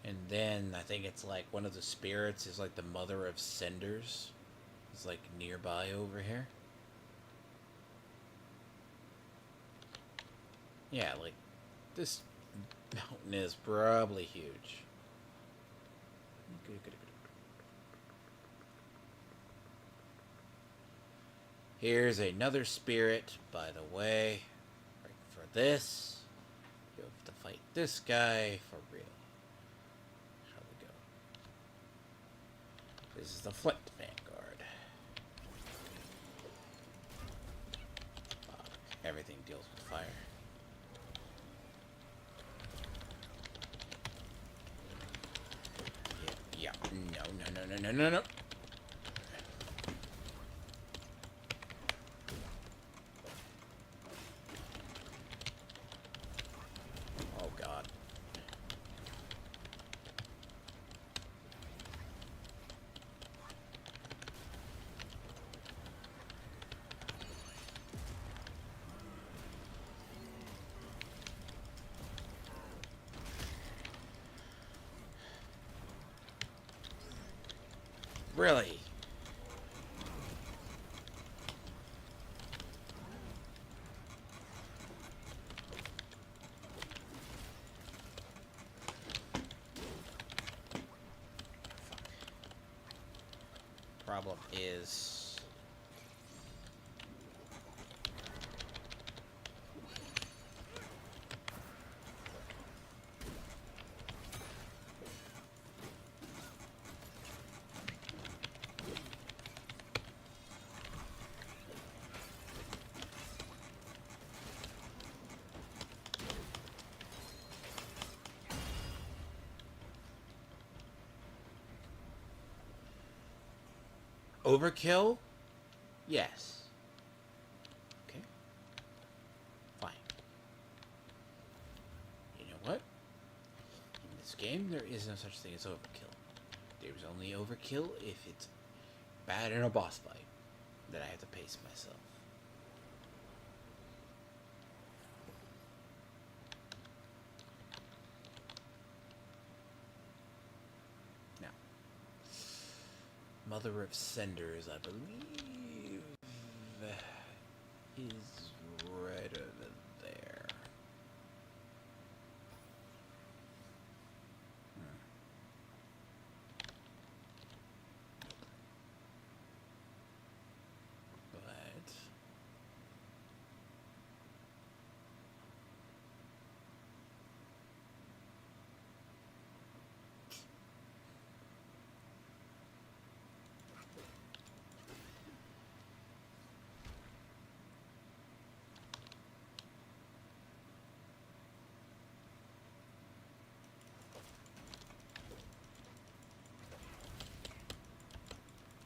And then I think it's like one of the spirits is like the mother of cinders. It's like nearby over here. Yeah, like this mountain is probably huge. Here's another spirit, by the way. Right, for this, you have to fight this guy for real. How we go? This is the Flint Vanguard. Everything deals with fire. Yeah. No. Oh god. Really? Problem is, overkill? Yes. Okay. Fine. You know what? In this game, there is no such thing as overkill. There's only overkill if it's bad in a boss fight. Then I have to pace myself. Now, Mother of Cinders, I believe, is right over there. But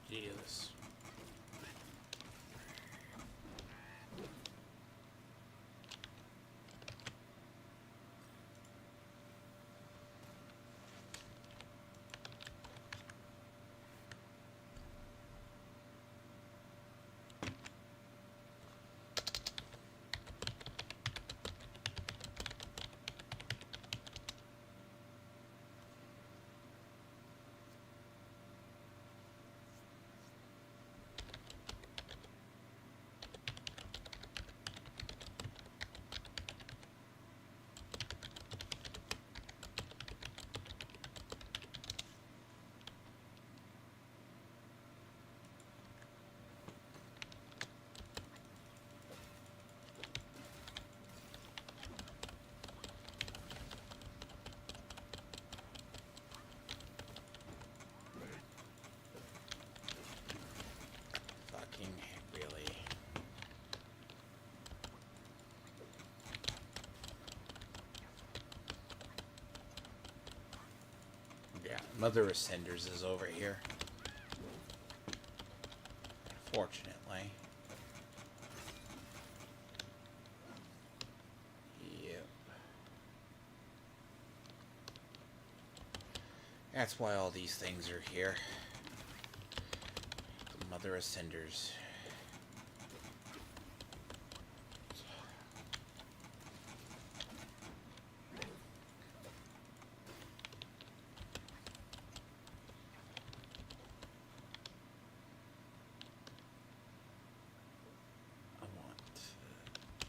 Jesus. Mother Ascenders is over here. Fortunately. Yep. That's why all these things are here. The Mother Ascenders.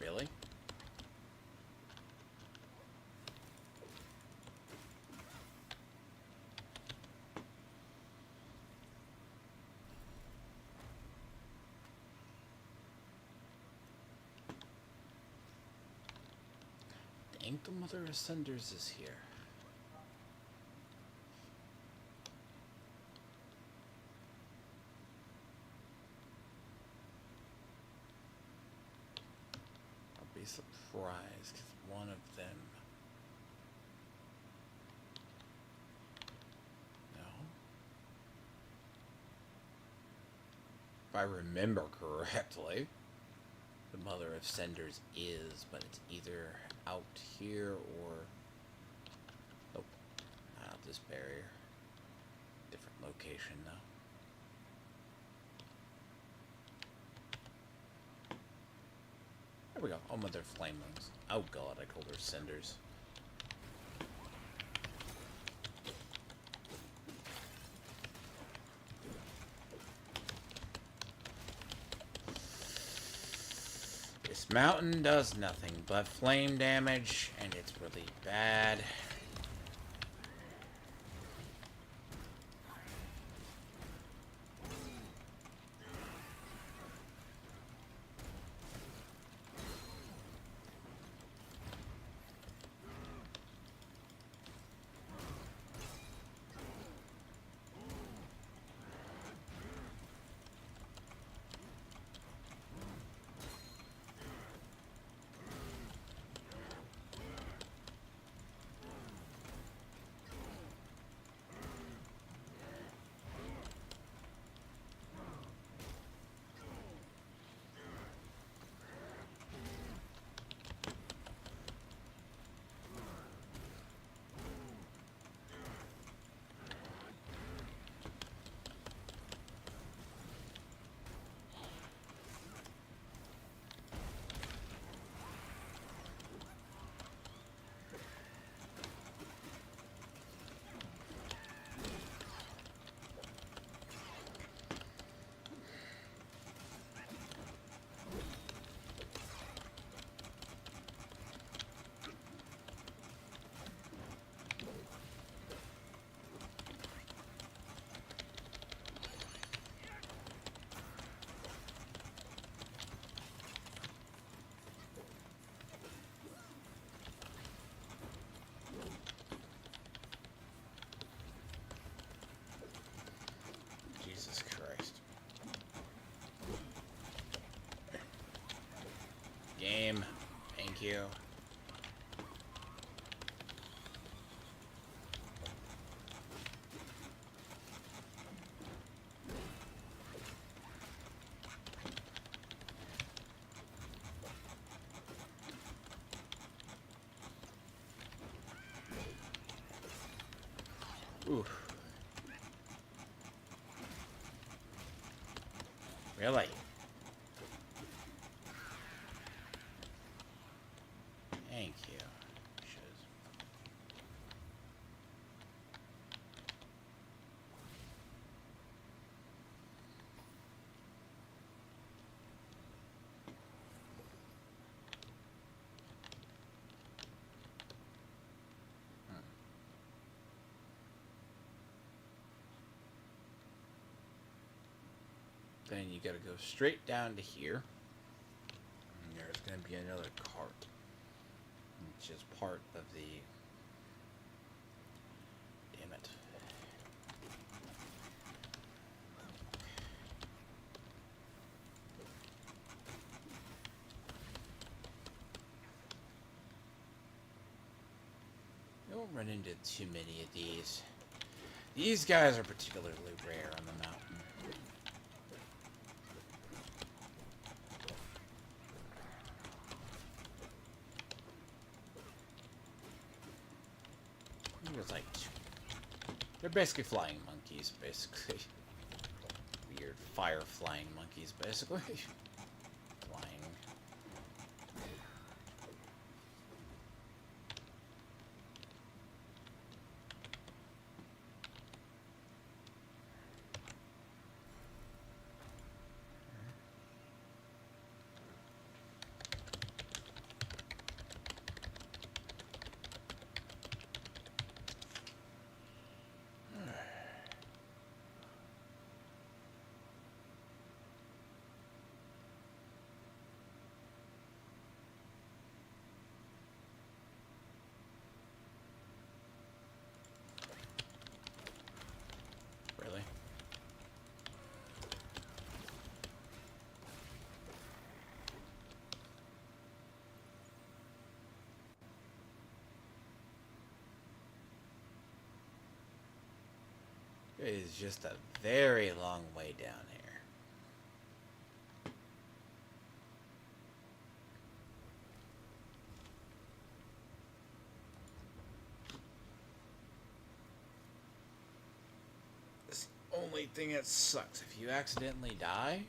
Really? Dang, the Mother Ascenders is here. I'll be surprised because one of them. No. If I remember correctly, the Mother of Ascenders is, but it's either out here or. Nope. Not out this barrier. Different location though. There we go. Oh, Mother Flamelings. Oh god, I called her Cinders. This mountain does nothing but flame damage, and it's really bad. Jesus Christ. Game. Thank you. Oof. Really? Thank you. Shiz. Then you gotta go straight down to here. And there's gonna be another cart. Which is part of the... Damn it. You don't run into too many of these. These guys are particularly rare on the mountain. I think it's like they're basically flying monkeys, basically. Weird fire flying monkeys, basically. Flying. Really? It is just a very long way down here. It's the only thing that sucks. If you accidentally die,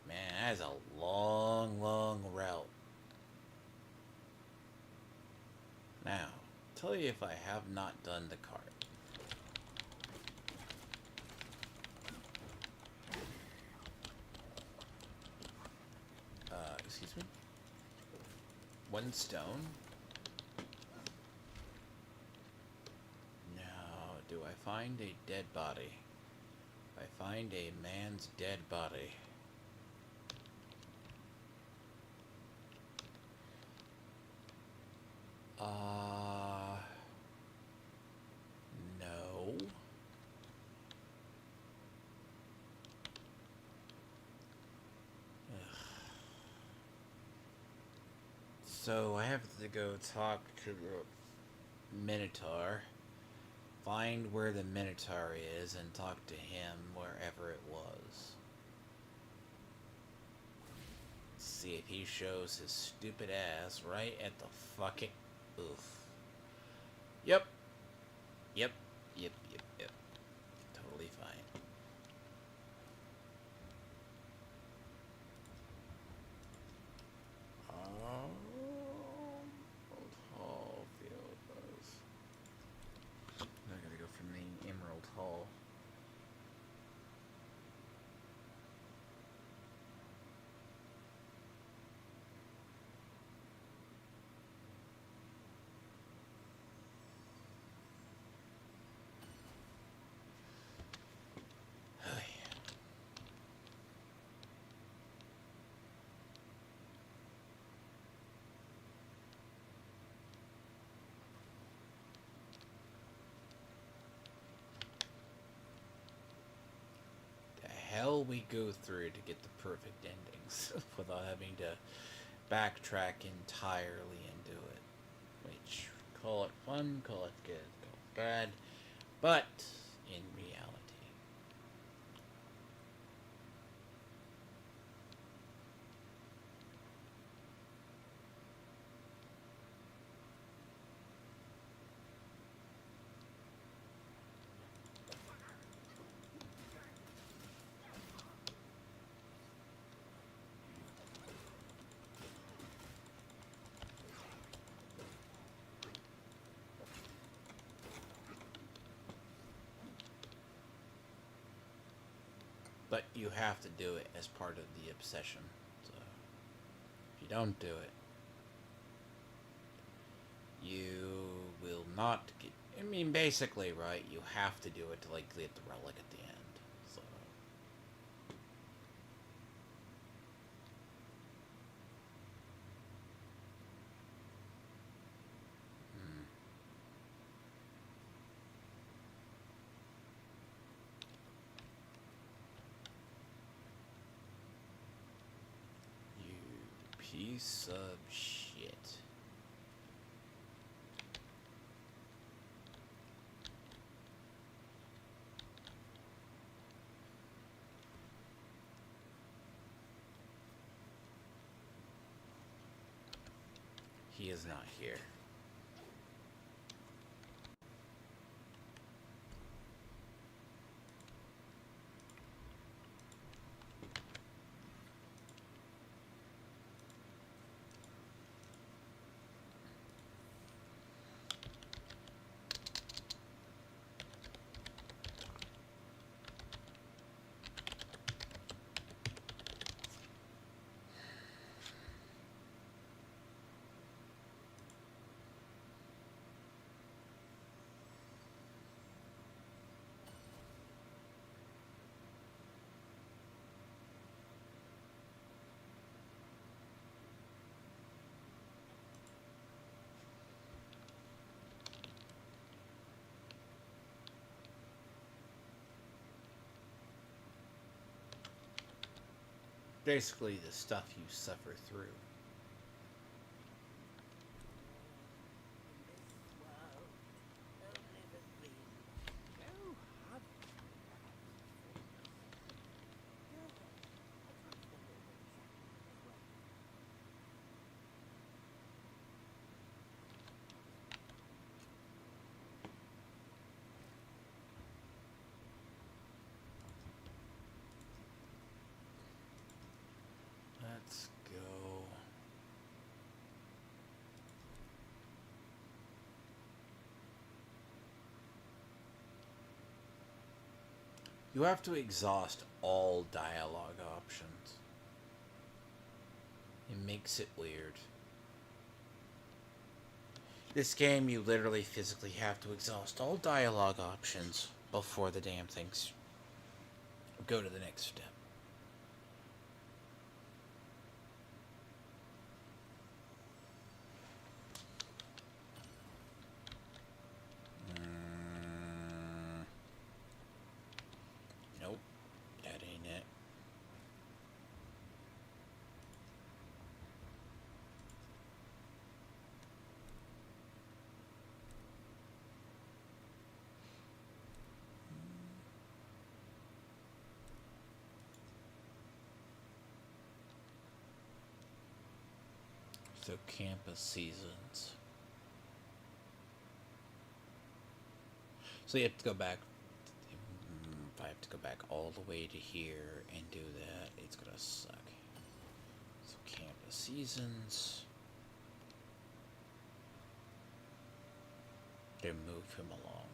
man, that is a long, long route. Now, tell you if I have not done the cart. Excuse me? One stone? Now, do I find a dead body? I find a man's dead body. No. Ugh. So I have to go talk to the Minotaur, find where the Minotaur is, and talk to him wherever it was. See if he shows his stupid ass right at the fucking... Oof. Yep. Yep. Yep. Yep. Yep. Totally fine. Hall field was. I gotta go from the Emerald Hall. Hell we go through to get the perfect endings without having to backtrack entirely and do it. Which, call it fun, call it good, call it bad, but in reality. But you have to do it as part of the obsession. So if you don't do it, you will not get... I mean, basically, right, you have to do it to, like, get the relic at the end. So... You piece of shit. he is not here. Basically, the stuff you suffer through. Let's go. You have to exhaust all dialogue options. It makes it weird. This game, you literally physically have to exhaust all dialogue options before the damn things go to the next step. Nope, that ain't it. So campus seasons. So you have to go back. If I have to go back all the way to here and do that, it's gonna suck. So campus seasons. Then move him along.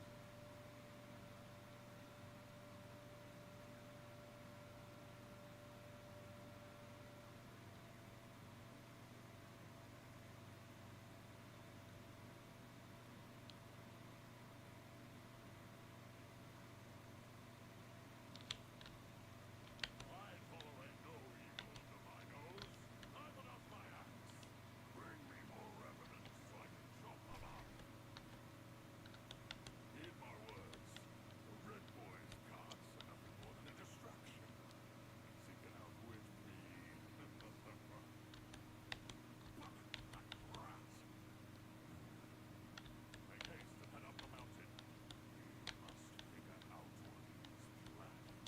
I tolerate no evil to my nose. I put out my axe. Bring me more evidence so I can chop them up. Heed my words. The Red Boy's cards are nothing more than a distraction. Easy can outwit me. Rat. Make haste and head up the mountain. We must figure out what he's planning.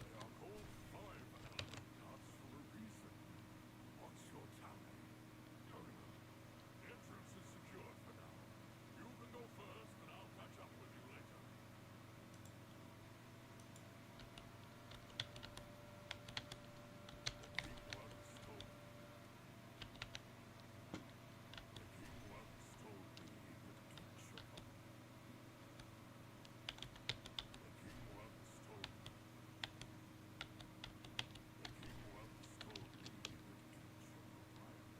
They are called 5-element cards for a reason. What's your tally? No. The entrance is secured for now. You can go first, and I'll catch up with you later. The king once told me. The king once told me he would eat your body. The king once told me. The king once told me he would eat your propriety.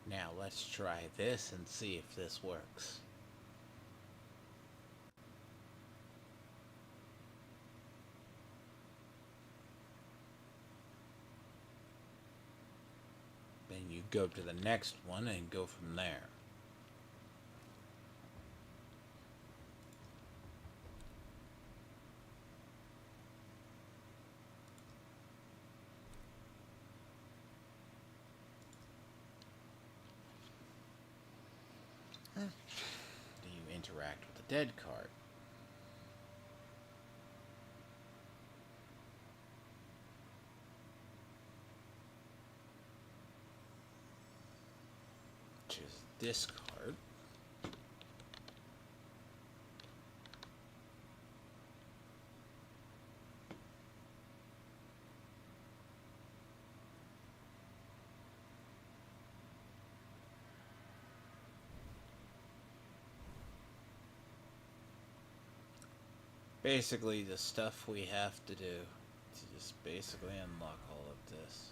Now let's try this and see if this works. Then you go to the next one and go from there. dead card. Which is this card. Basically the stuff we have to do to just basically unlock all of this.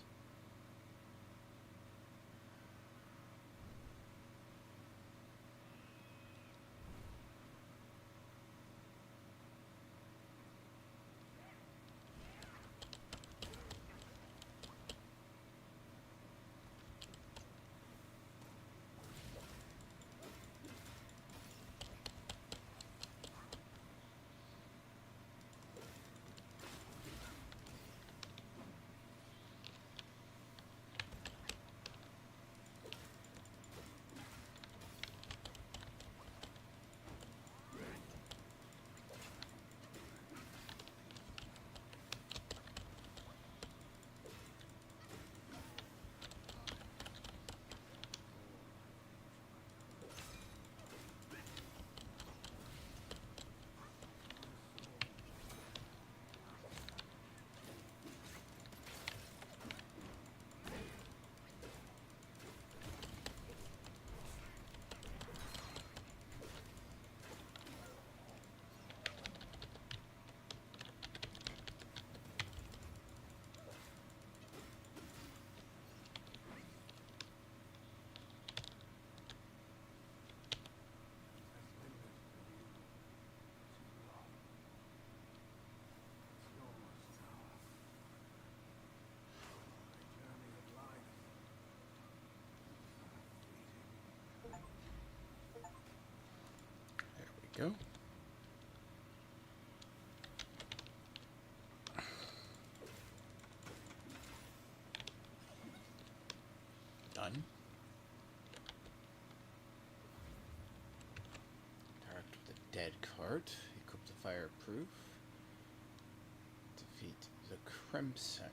There we go. Done. Interact with the dead card. Equip the fireproof. Defeat the Crimson.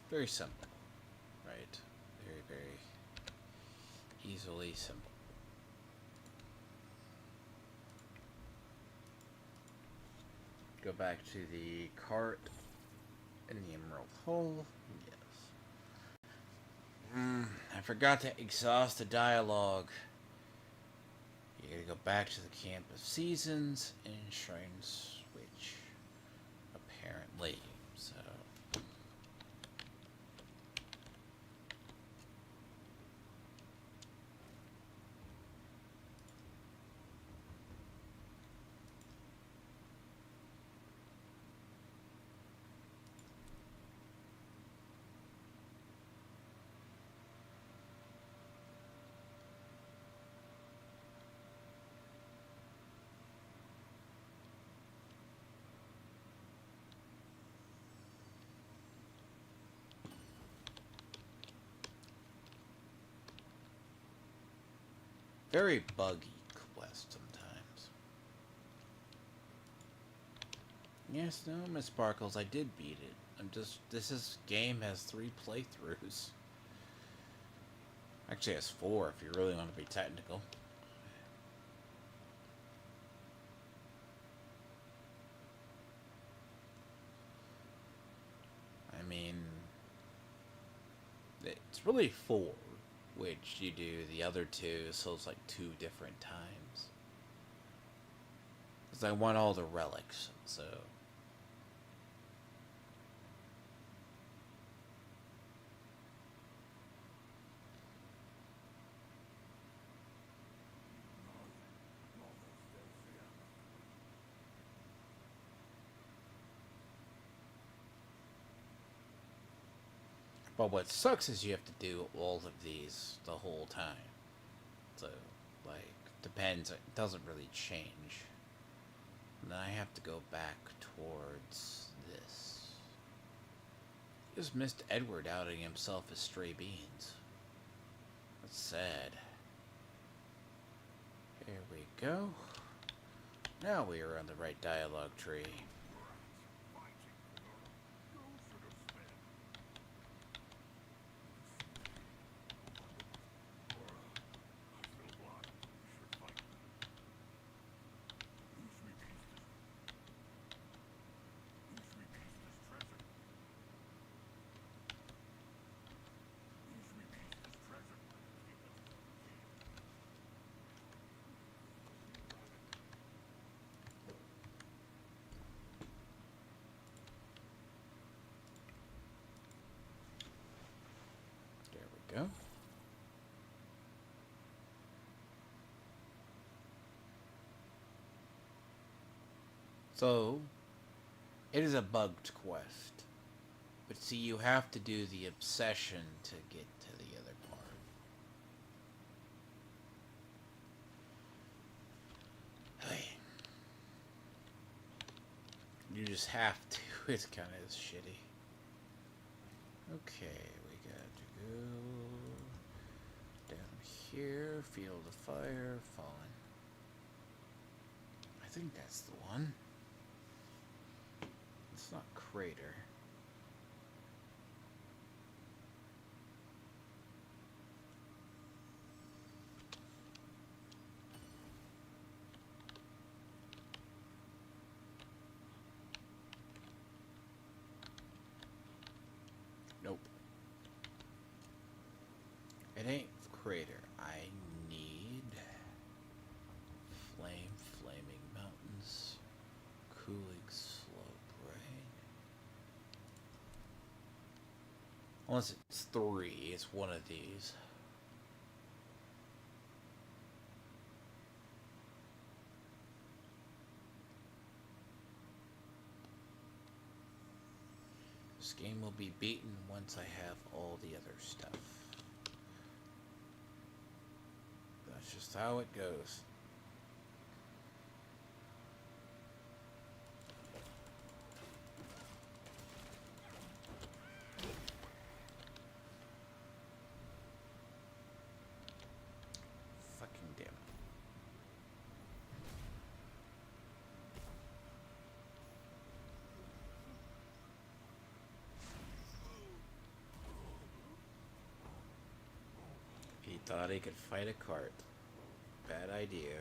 Very simple, right? Very, very easily simple. Go back to the cart in the Emerald Hole. Yes. I forgot to exhaust the dialogue. You gotta go back to the Camp of Seasons and Shrines Switch. Apparently. So. Very buggy quest sometimes. Yes, no, Miss Sparkles, I did beat it. Game has 3 playthroughs. Actually, it has 4 if you really want to be technical. I mean, it's really 4. Which you do the other 2, so it's like 2 different times. Because I want all the relics, so. But what sucks is you have to do all of these the whole time. So, like, depends. It doesn't really change. And then I have to go back towards this. Just missed Edward outing himself as stray beans. That's sad. Here we go. Now we are on the right dialogue tree. Go. So, it is a bugged quest. But see, you have to do the obsession to get to the other part. Hey. You just have to. It's kind of shitty. Okay, we got to go down here, field of fire, fallen. I think that's the one. It's not crater. Nope. It ain't crater. I need flaming mountains, cooling slope, right? Unless it's 3, it's one of these. This game will be beaten once I have all the other stuff. That's just how it goes. Fucking damn it. He thought he could fight a cart. Bad idea.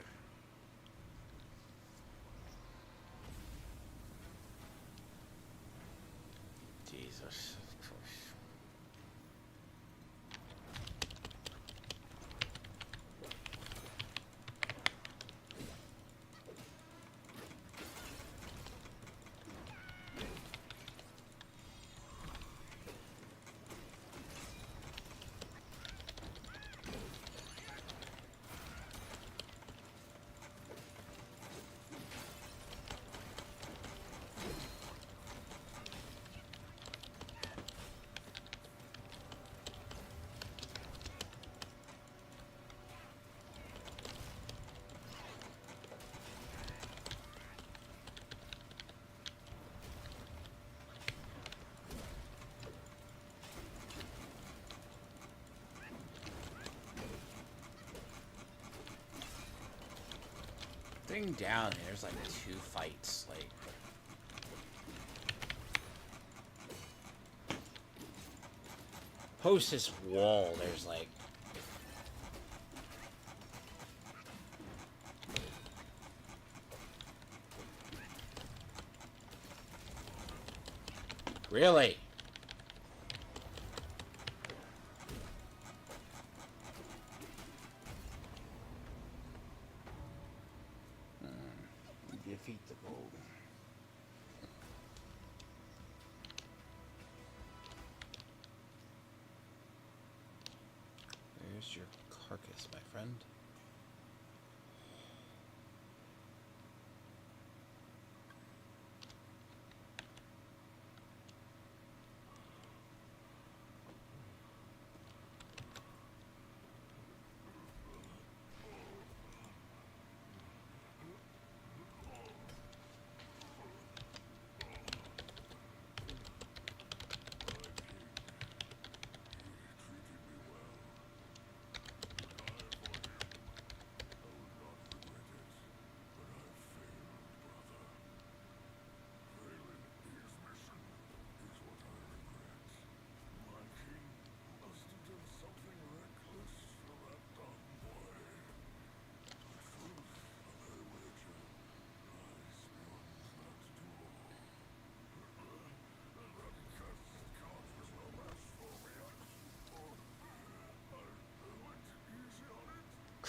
Jesus. Thing down, there's like 2 fights, like. Post this wall, there's like. Really? Defeat the gold. There's your carcass, my friend.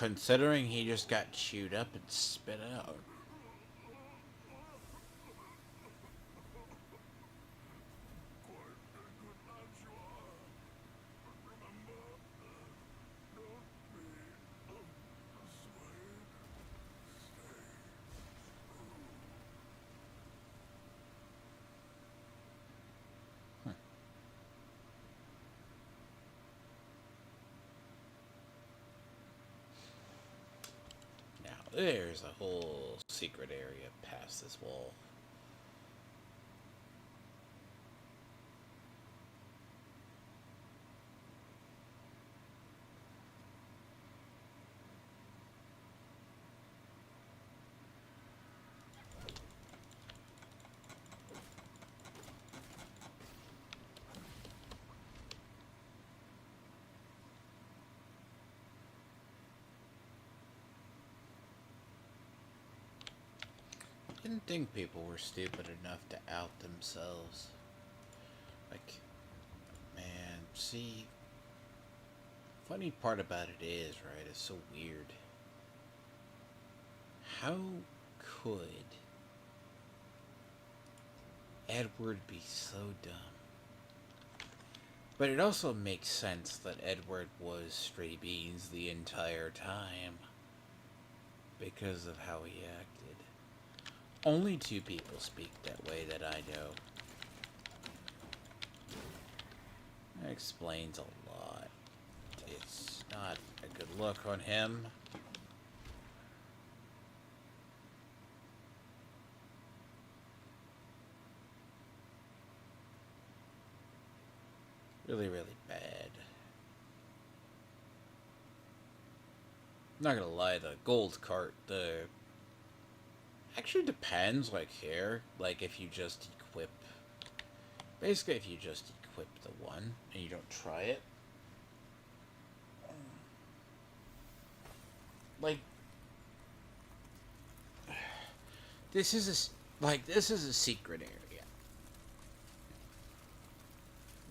considering he just got chewed up and spit out. Now, there's a whole secret area past this wall. Didn't think people were stupid enough to out themselves. Like, man, see, funny part about it is, right, it's so weird. How could Edward be so dumb? But it also makes sense that Edward was stray beans the entire time because of how he acted. Only 2 people speak that way that I know. That explains a lot. It's not a good look on him. Really, really bad. I'm not gonna lie, the gold cart, actually depends, like here. Like if you just equip... Basically, if you just equip the one and you don't try it. Like... This is a secret area.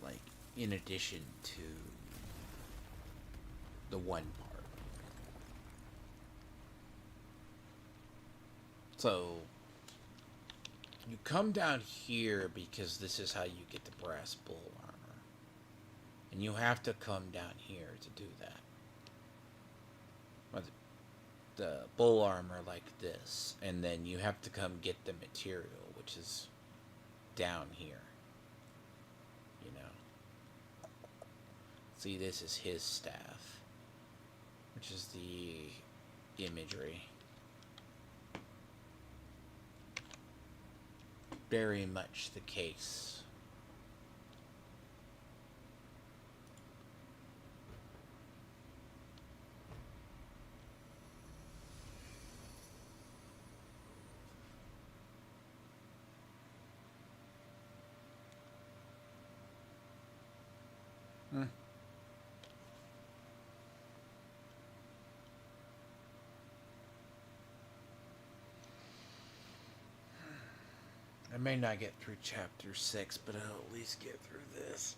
Like, in addition to the one part. So, you come down here because this is how you get the brass bull armor. And you have to come down here to do that. Or the bull armor like this. And then you have to come get the material, which is down here. You know. See, this is his staff. Which is the imagery. Very much the case. I may not get through chapter 6, but I'll at least get through this.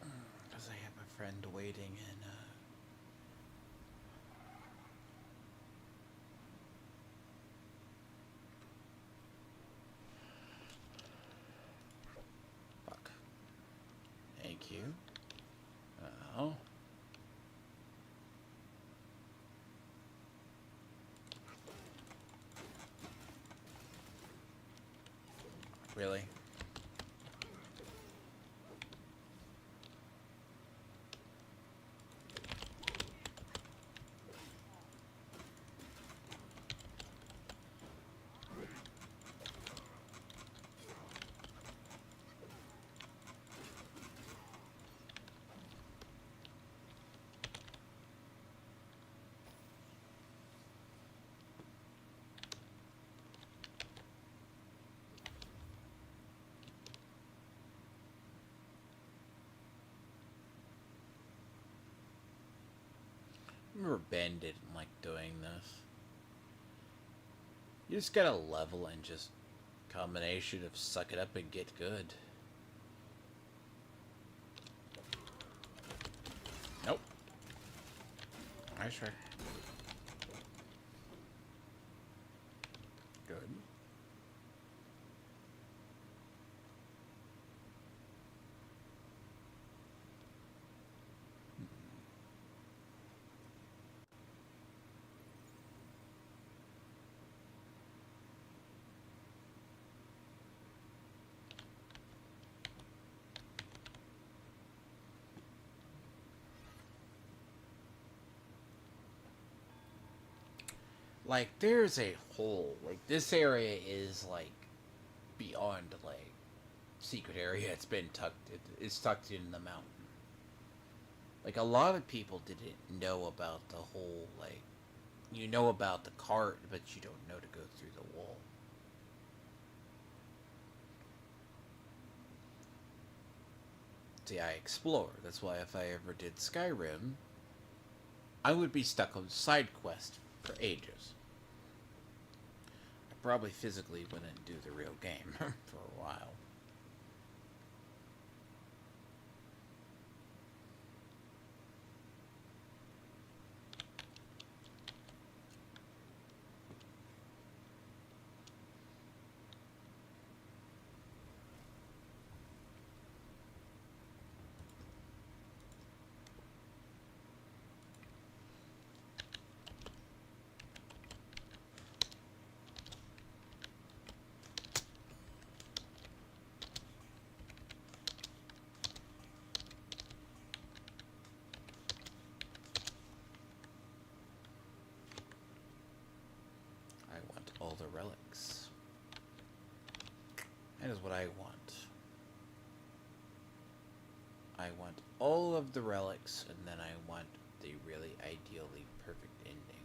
Because I have a friend waiting in, Fuck. Thank you. Oh. Really? I remember Ben didn't like doing this. You just gotta level and just combination of suck it up and get good. Nope. Nice try. Good. Like, there's a whole, like, this area is, like, beyond, like, secret area. It's tucked in the mountain. Like, a lot of people didn't know about the whole, like, you know about the cart, but you don't know to go through the wall. See, I explore. That's why if I ever did Skyrim, I would be stuck on side quest for ages. I probably physically wouldn't do the real game for a while. I want all the relics. That is what I want. I want all of the relics, and then I want the really ideally perfect ending.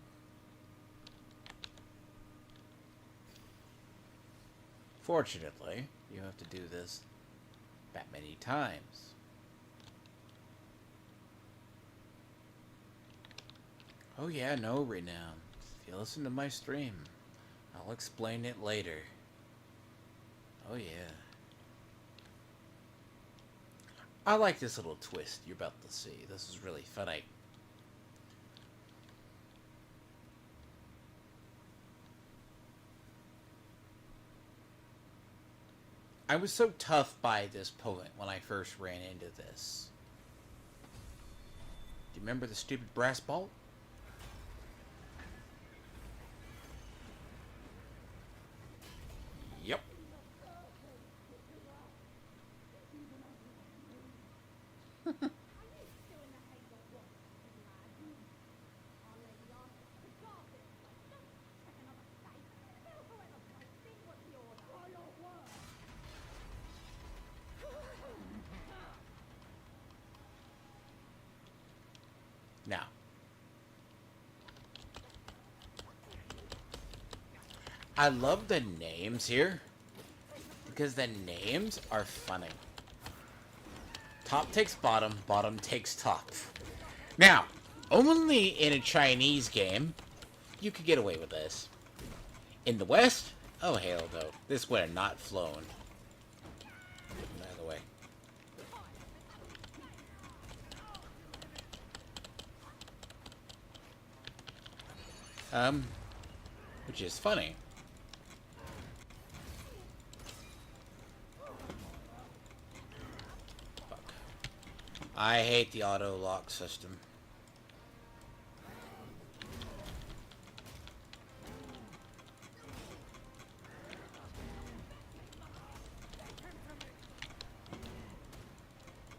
Fortunately, you have to do this that many times. Oh yeah, no, Renown. If you listen to my stream, I'll explain it later. Oh yeah. I like this little twist you're about to see. This is really funny. I was so tough by this point when I first ran into this. Do you remember the stupid brass ball? Yep. Now, I love the names here because the names are funny. Top takes bottom, bottom takes top. Now, only in a Chinese game you could get away with this. In the West, oh hell no, this would have not flown. By the way. Which is funny. Fuck. I hate the auto lock system.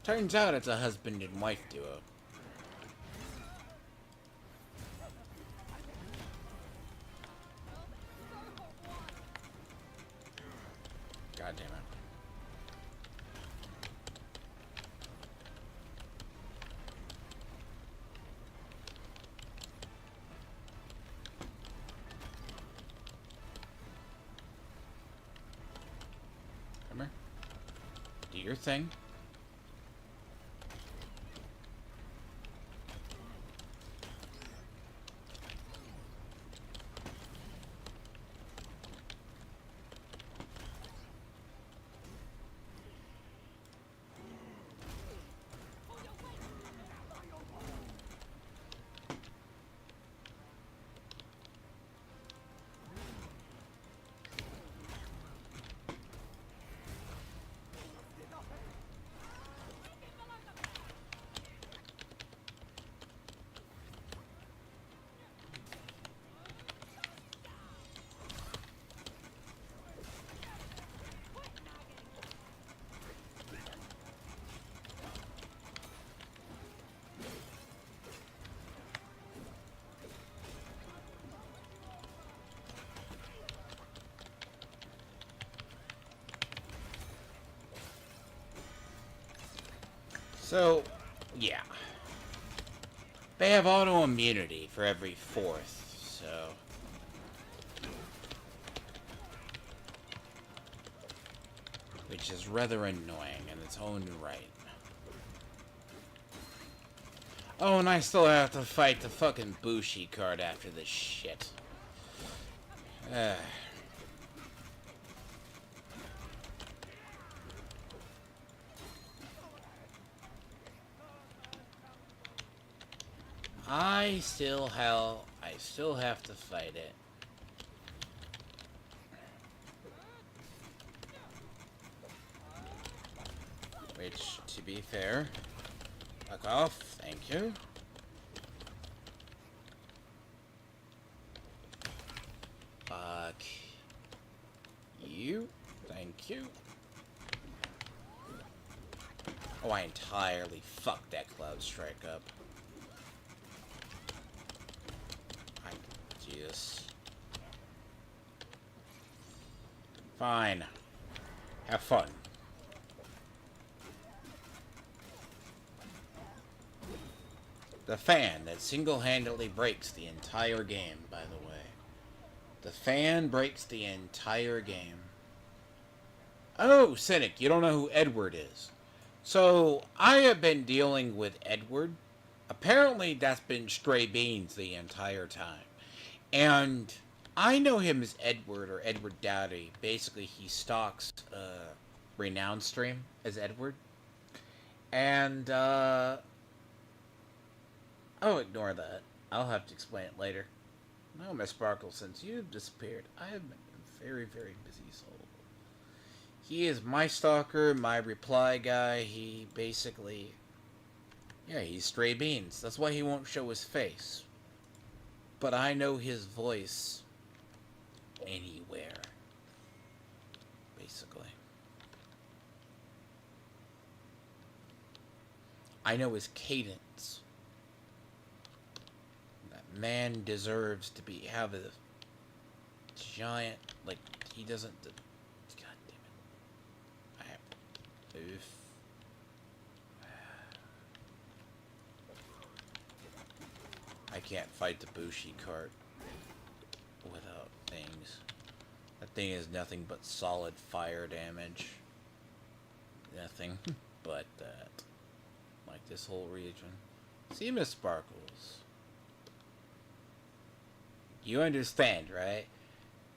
Turns out it's a husband and wife duo. God damn it. Come here. Do your thing. So, yeah. They have auto immunity for every 4th, so... which is rather annoying in its own right. Oh, and I still have to fight the fucking Bushi card after this shit. I still have to fight it. Which, to be fair, fuck off, thank you. Fuck you, thank you. Oh, I entirely fucked that Cloud Strike up. Jesus. Fine. Have fun. The fan that single-handedly breaks the entire game, by the way. The fan breaks the entire game. Oh, Cynic, you don't know who Edward is. So, I have been dealing with Edward. Apparently, that's been Stray Beans the entire time. And I know him as Edward, or Edward Dowdy. Basically, he stalks Renowned Stream as Edward. And, oh, ignore that. I'll have to explain it later. No, Miss Sparkle, since you've disappeared, I have been a very, very busy soul. He is my stalker, my reply guy. He basically... yeah, he's Stray Beans. That's why he won't show his face. But I know his voice anywhere. Basically. I know his cadence. That man deserves to have a giant, like, he doesn't... God damn it. I have... oof. I can't fight the Bushi cart without things. That thing is nothing but solid fire damage. Nothing but that. Like this whole region. See, Miss Sparkles. You understand, right?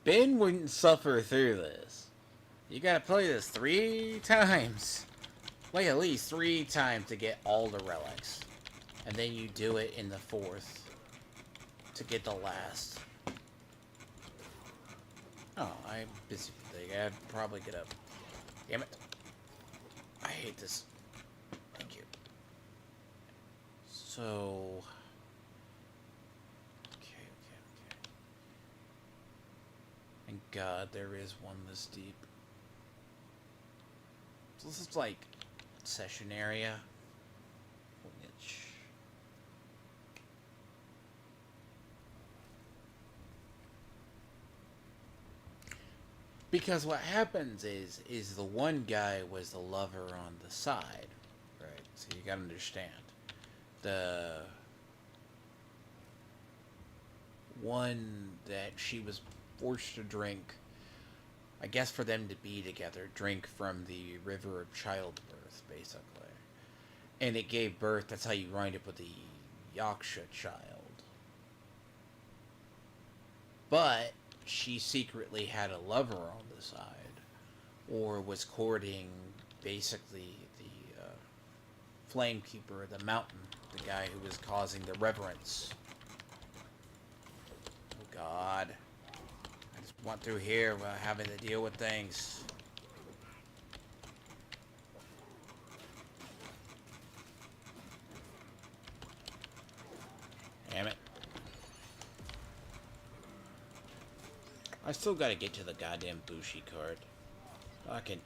Ben wouldn't suffer through this. You gotta play this 3 times. Play at least 3 times to get all the relics. And then you do it in the 4th. To get the last. Oh, I'm busy with the thing. I'd probably get up. Damn it. I hate this. Thank you. So... Okay. Thank God there is one this deep. So this is like... session area. Which... because what happens is the one guy was the lover on the side, right? So you gotta understand. The one that she was forced to drink, I guess for them to be together, drink from the river of childbirth, basically. And it gave birth, that's how you wind up with the Yaksha child. But she secretly had a lover on the side, or was courting basically the Flamekeeper of the mountain, the guy who was causing the reverence. Oh God. I just went through here without having to deal with things. Damn it. I still gotta get to the goddamn Bushi card. Fucking...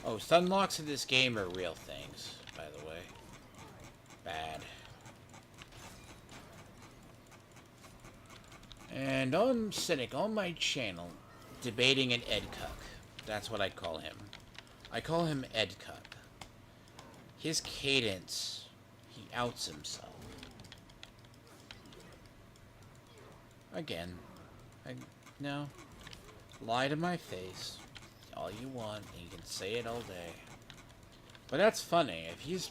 oh, stunlocks in this game are real things, by the way. Bad. And I'm Cynic on my channel, debating an Ed Cuck. That's what I call him. I call him Ed Cuck. his cadence, he outs himself. Again, no. Lie to my face all you want, and you can say it all day. But that's funny. If he's...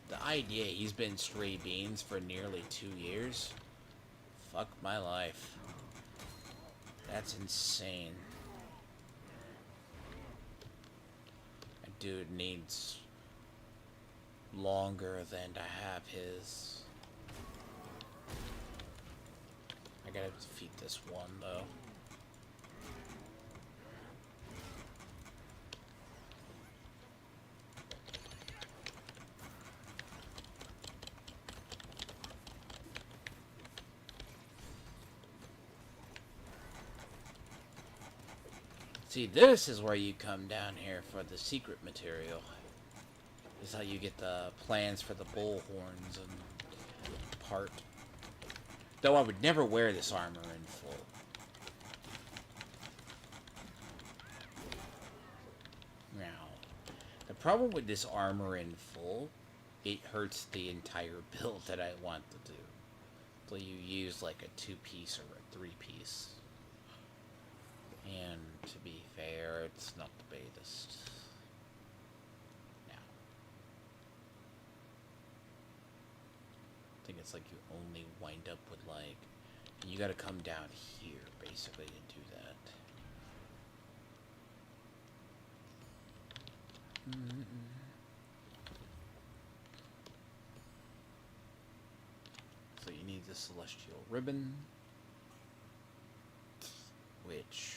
The idea he's been stray beans for nearly 2 years... Fuck my life. That's insane. That dude needs... longer than to have his... I gotta defeat this one, though. See, this is where you come down here for the secret material. This is how you get the plans for the bull horns and part. Though I would never wear this armor in full. Now, the problem with this armor in full, it hurts the entire build that I want to do. So you use like a 2-piece or a 3-piece. And to be fair, it's not the greatest. Now, I think it's like you only wind up with like, you gotta come down here basically to do that. So you need the celestial ribbon, which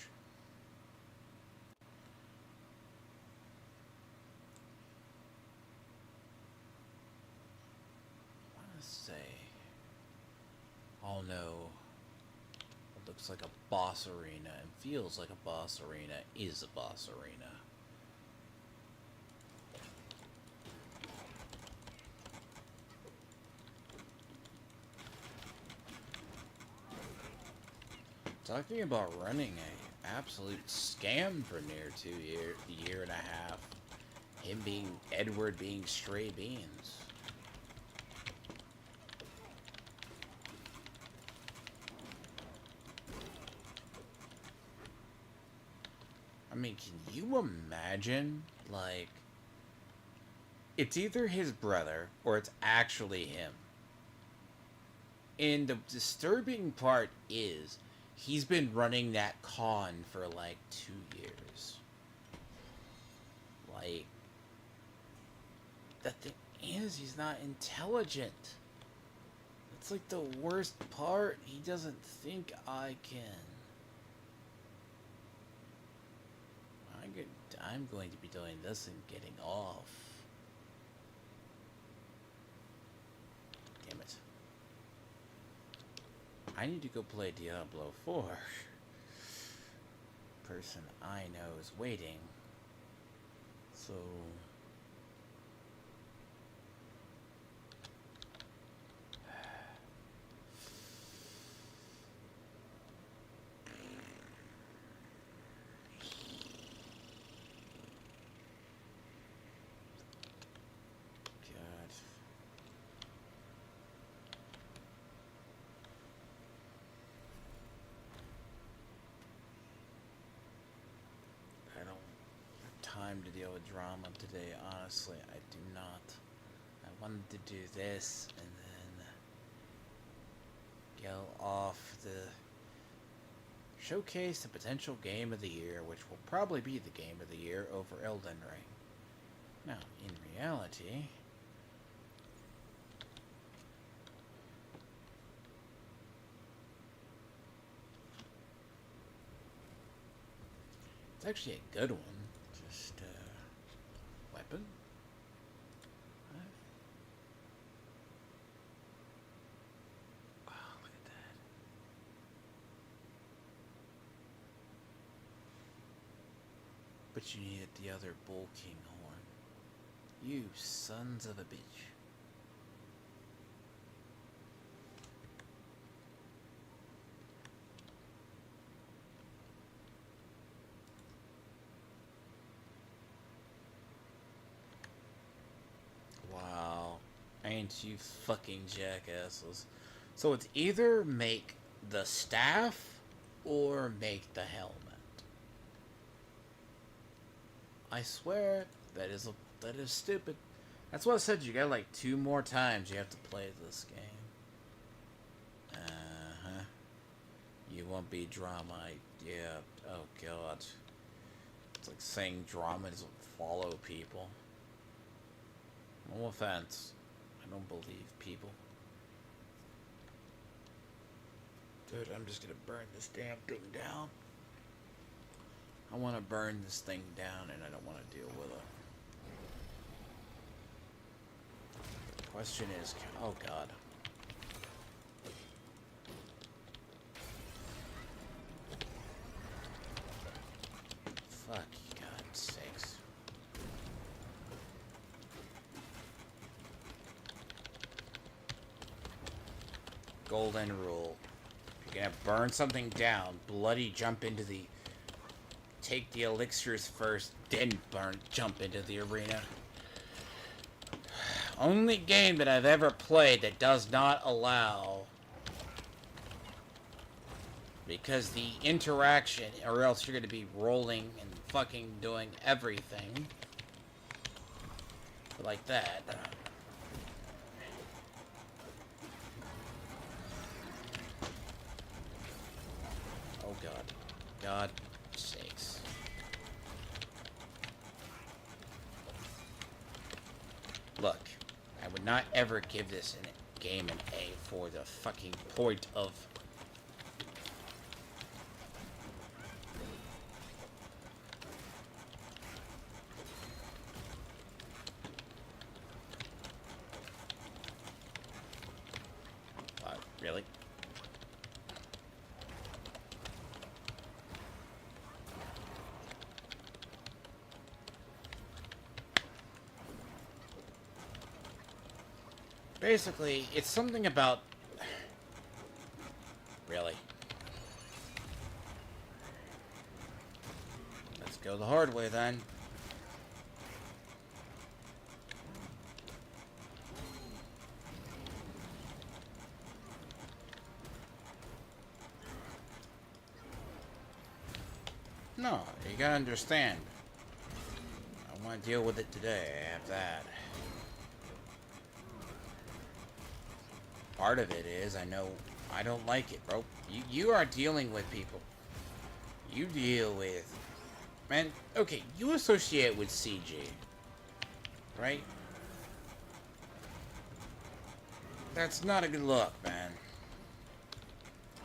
say, oh no, what looks like a boss arena and feels like a boss arena is a boss arena. Talking about running a absolute scam for near 2 years, a year and a half. Him being, Edward being stray beans. I mean, can you imagine, like, it's either his brother or it's actually him. And the disturbing part is, he's been running that con for like 2 years. Like, the thing is, he's not intelligent. That's like the worst part. He doesn't think I can. I'm going to be doing this and getting off. Damn it. I need to go play Diablo 4. Person I know is waiting. So... time to deal with drama today, honestly. I do not. I wanted to do this and then go off the showcase the potential game of the year, which will probably be the game of the year over Elden Ring. Now, in reality, it's actually a good one. Just, weapon? Wow, look at that. But you needed the other Bull King horn. You sons of a bitch. Wow. Ain't you fucking jackasses. So it's either make the staff or make the helmet. I swear that is stupid. That's what I said. You got like 2 more times you have to play this game. Uh-huh. You won't be drama. Yeah. Oh god. It's like saying drama doesn't follow people. No offense. I don't believe people. Dude, I'm just gonna burn this damn thing down. I want to burn this thing down and I don't want to deal with it. The question is, oh god. Fuck, God's sakes. Golden rule. If you're gonna burn something down, bloody jump into the... Take the elixirs first, then jump into the arena. Only game that I've ever played that does not allow... Because the interaction, or else you're gonna be rolling and fucking doing everything. Like that. Oh god. God sakes. Look, I would not ever give this game an A for the fucking point of... Really? Basically, it's something about... Really? Let's go the hard way, then. No, you gotta understand. I want to deal with it today. I have that. Part of it is, I know I don't like it, bro. You are dealing with people. You deal with... Man, okay, you associate with CG. Right? That's not a good look, man.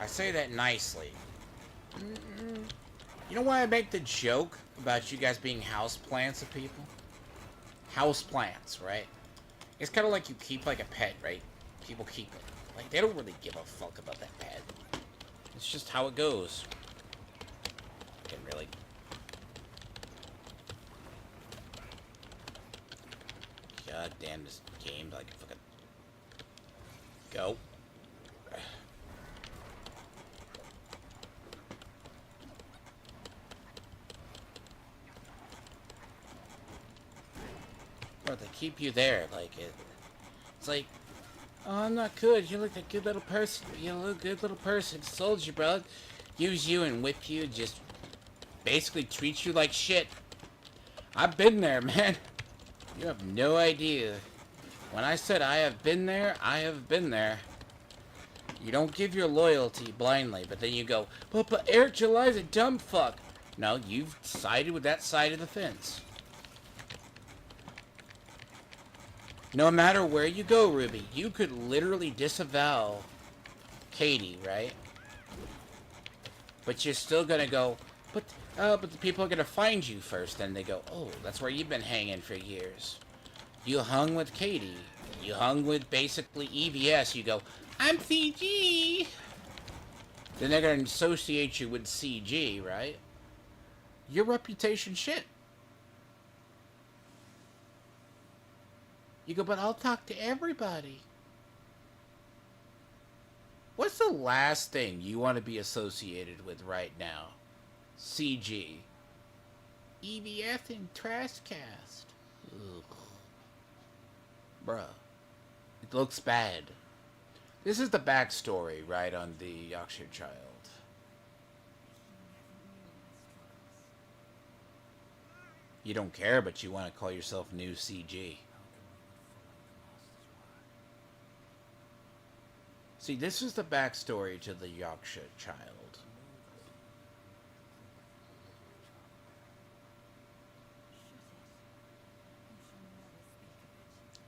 I say that nicely. You know why I make the joke about you guys being houseplants of people? Houseplants, right? It's kind of like you keep like a pet, right? People keep it. Like, they don't really give a fuck about that pet. It's just how it goes. Fucking really. God damn, this game, like, fucking... Go. Or they keep you there, like, it's like, oh, I'm not good, you look like a good little person, you look a good little person, sold you, bro, use you and whip you, just basically treat you like shit. I've been there, man. You have no idea. When I said I have been there, I have been there. You don't give your loyalty blindly, but then you go, but Eric July's a dumb fuck. No, you've sided with that side of the fence. No matter where you go, Ruby, you could literally disavow Katie, right? But you're still gonna go, but the people are gonna find you first. Then they go, oh, that's where you've been hanging for years. You hung with Katie. You hung with basically EVS. You go, I'm CG. Then they're gonna associate you with CG, right? Your reputation shit. You go, but I'll talk to everybody. What's the last thing you want to be associated with right now? CG. EVF and Trashcast. Ugh. Bruh. It looks bad. This is the backstory, right, on the Yorkshire Child. You don't care, but you want to call yourself New CG. See, this is the backstory to the Yorkshire Child.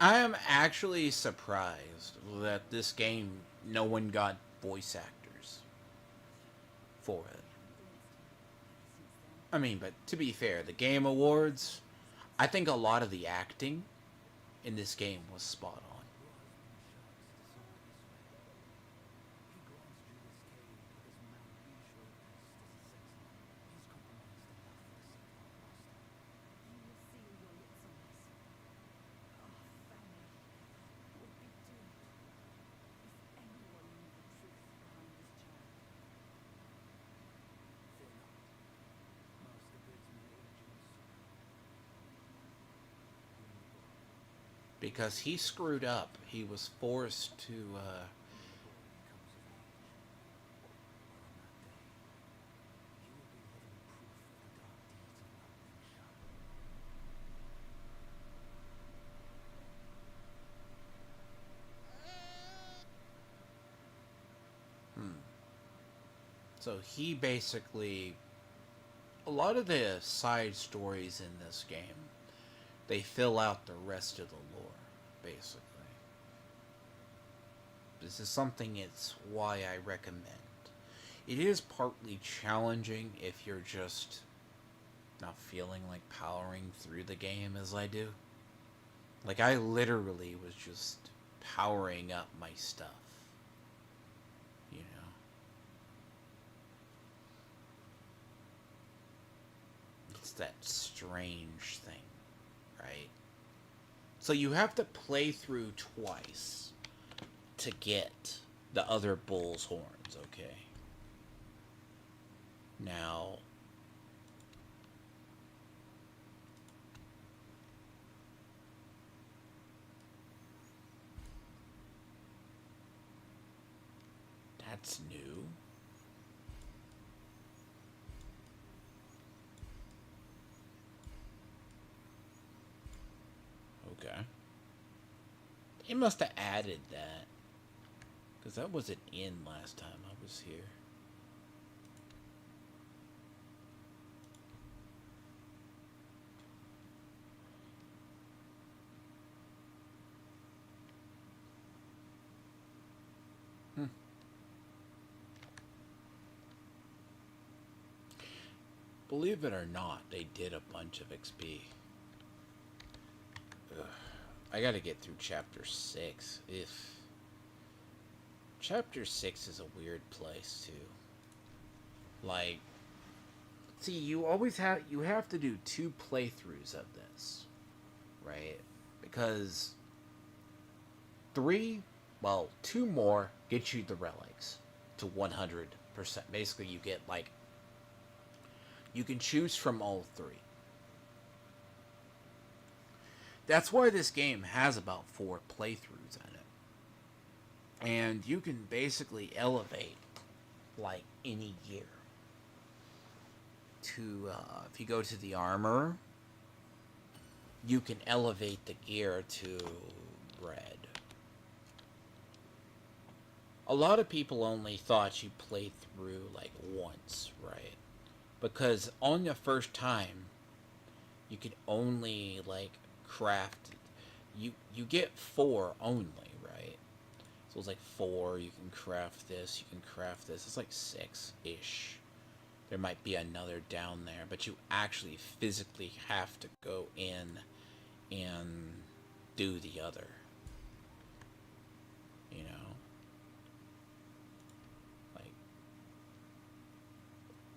I am actually surprised that this game, no one got voice actors for it. I mean, but to be fair, the Game Awards, I think a lot of the acting in this game was spot on. Because he screwed up. He was forced to, So he basically... A lot of the side stories in this game, they fill out the rest of the lore, basically. This is something, it's why I recommend. It is partly challenging if you're just not feeling like powering through the game as I do. Like, I literally was just powering up my stuff. You know? It's that strange thing, right? So you have to play through twice to get the other bull's horns, okay? Now... That's new. Okay. They must have added that. Because that wasn't in last time I was here. Believe it or not, they did a bunch of XP. Ugh. I gotta get through chapter 6. If chapter 6 is a weird place too. Like, see, you have to do 2 playthroughs of this, right? Because 2 more get you the relics to 100%. Basically, you get like, you can choose from all 3. That's why this game has about 4 playthroughs in it. And you can basically elevate, like, any gear. To, if you go to the armor, you can elevate the gear to red. A lot of people only thought you played through, like, once, right? Because on the first time, you could only, like, craft... You get 4 only, right? So it's like 4, you can craft this, you can craft this. It's like 6-ish. There might be another down there, but you actually physically have to go in and do the other. You know?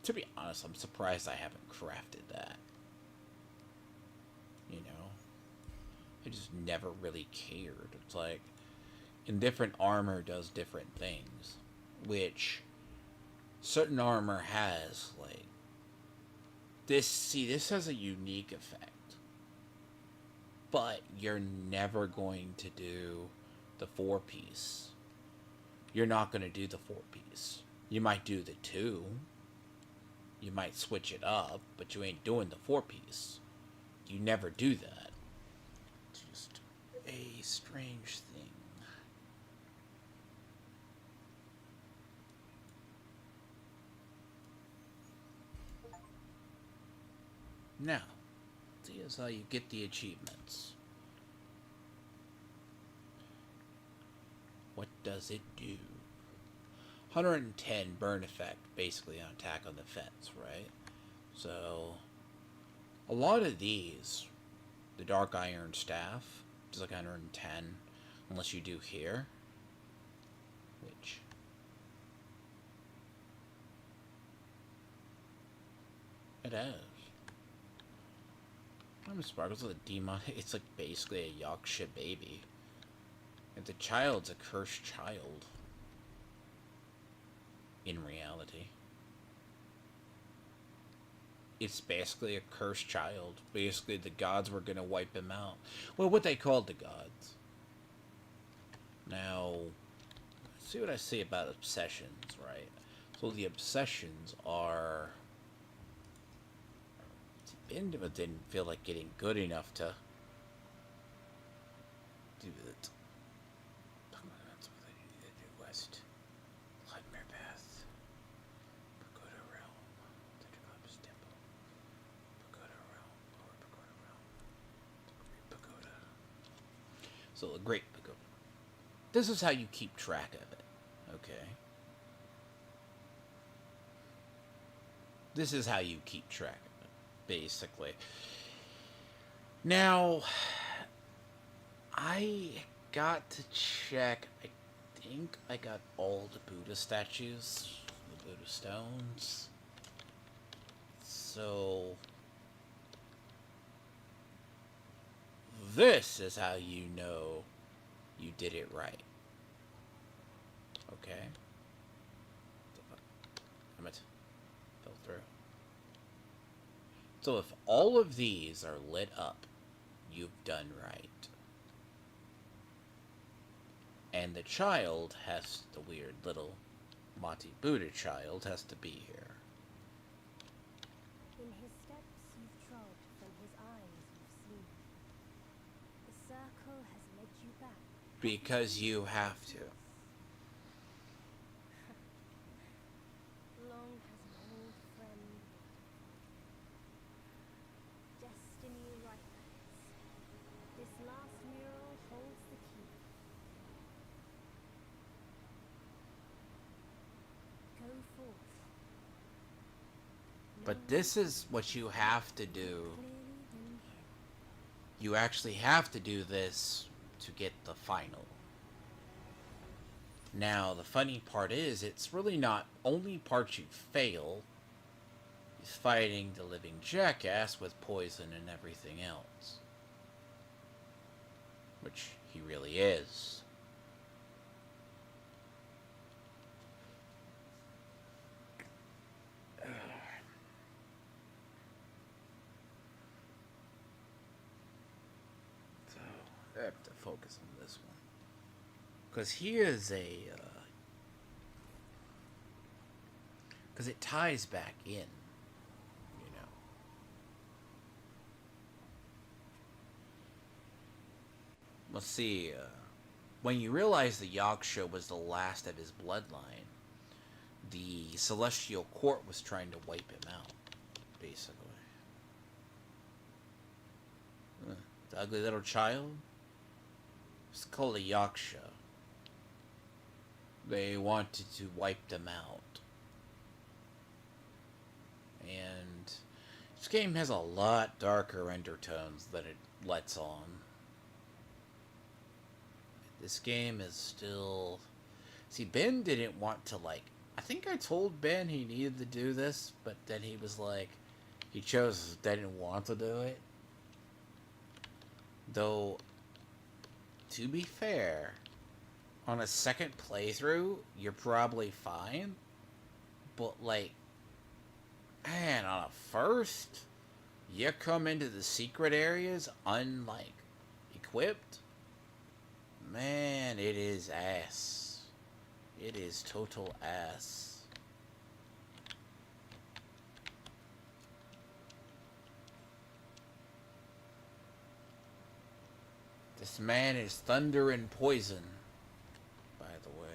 To be honest, I'm surprised I haven't crafted that. You know? I just never really cared. It's like, and different armor does different things. Which, certain armor has, like... This has a unique effect. But you're never going to do the 4-piece, you're not going to do the 4-piece. You might do the 2. You might switch it up, but you ain't doing the 4-piece. You never do that. It's just a strange thing. Now, here's how you get the achievements. What does it do? 110 burn effect, basically on attack on the fence, right? So, a lot of these, the Dark Iron Staff, is like 110, unless you do here, which... it is. I'm sparkles with a demon. It's like basically a Yorkshire baby. And the child's a cursed child. In reality. It's basically a cursed child. Basically the gods were gonna wipe him out. Well, what they called the gods. Now, let's see what I say about obsessions, right? So the obsessions are... didn't feel like getting good enough to do it. That's what I needed to do. West, Vladimir Path, Pagoda Realm, the Dragob's Temple, Pagoda Realm, Lower Pagoda Realm, the Great Pagoda. So the Great Pagoda. This is how you keep track of it, okay? This is how you keep track of it. Basically. Now, I got to check. I think I got all the Buddha statues, the Buddha stones. So, this is how you know you did it right. Okay? Damn it. Fell through. So if all of these are lit up, you've done right. And the child has, the weird little Mati Buddha child has to be here. In his steps you've trod, from his eyes you've seen. The circle has led you back. Because you have to. Long has an old friend waited. Destiny ripens. This last mural holds the key. Go forth. But this is what you have to do. Clearly than him. You actually have to do this to get the final. Now, the funny part is, it's really not only part you fail is fighting the living jackass with poison and everything else. Which he really is. So, I have to focus on this one. Because he is a... because it ties back in, you know. Let's see, when you realize the Yaksha was the last of his bloodline, the Celestial Court was trying to wipe him out, basically. The ugly little child? It's called a Yaksha. They wanted to wipe them out. And this game has a lot darker undertones than it lets on. This game is still... See, Ben didn't want to, like... I think I told Ben he needed to do this, but then he was like... He chose didn't want to do it. Though, to be fair, on a second playthrough, you're probably fine. But, like... Man, on a first, you come into the secret areas equipped. man, it is ass. It is total ass. This man is thunder and poison, by the way.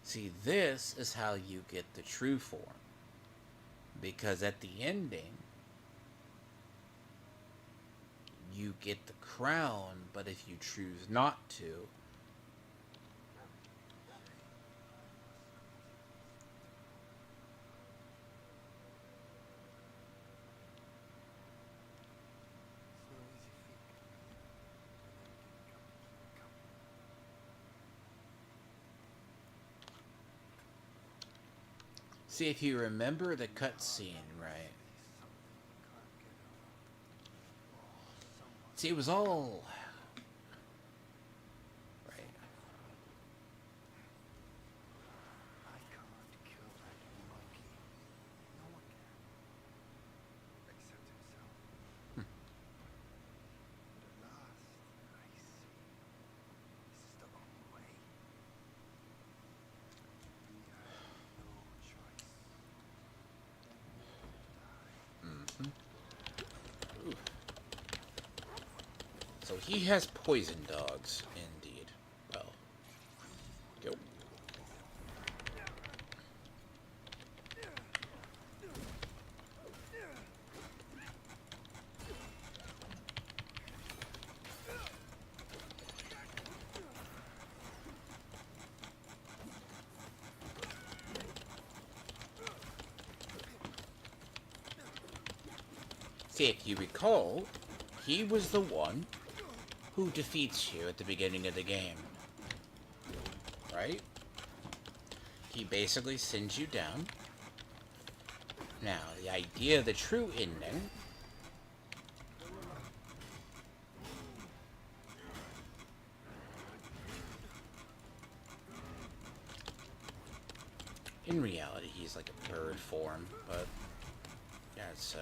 See, this is how you get the true form. Because at the ending, you get the crown, but if you choose not to, see, if you remember the cutscene, right? See, it was all... Right. I can't kill that monkey. No one can. Except himself. But at last, I see. This is the only way. We have no choice. So he has poison dogs, indeed. Well, go. See, if you recall, he was the one who defeats you at the beginning of the game. Right? He basically sends you down. Now, the idea of the true ending... In reality, he's like a bird form, but... Yeah, it's,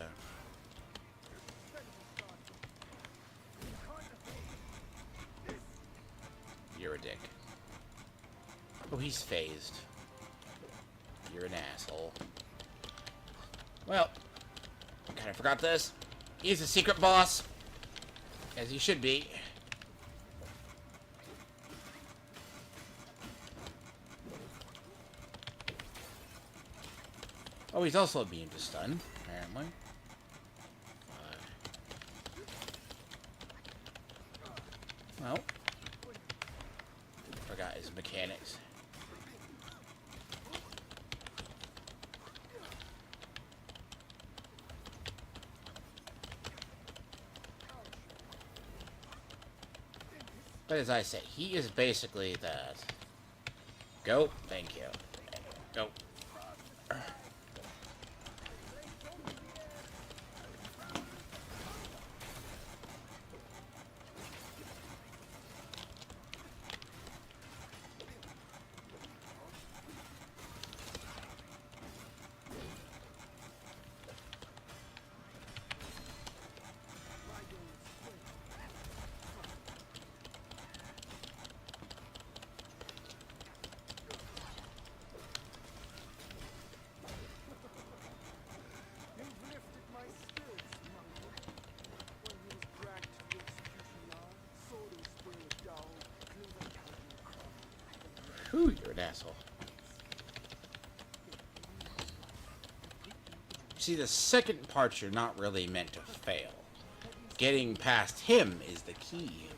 You're a dick. Oh, he's phased. You're an asshole. Well, I kind of forgot this. He's a secret boss. As he should be. Oh, he's also immune to stun, apparently. Well. Forgot his mechanics. But as I say, he is basically that. Go. Thank you. Go. Whew, you're an asshole. See, the second part you're not really meant to fail. Getting past him is the key.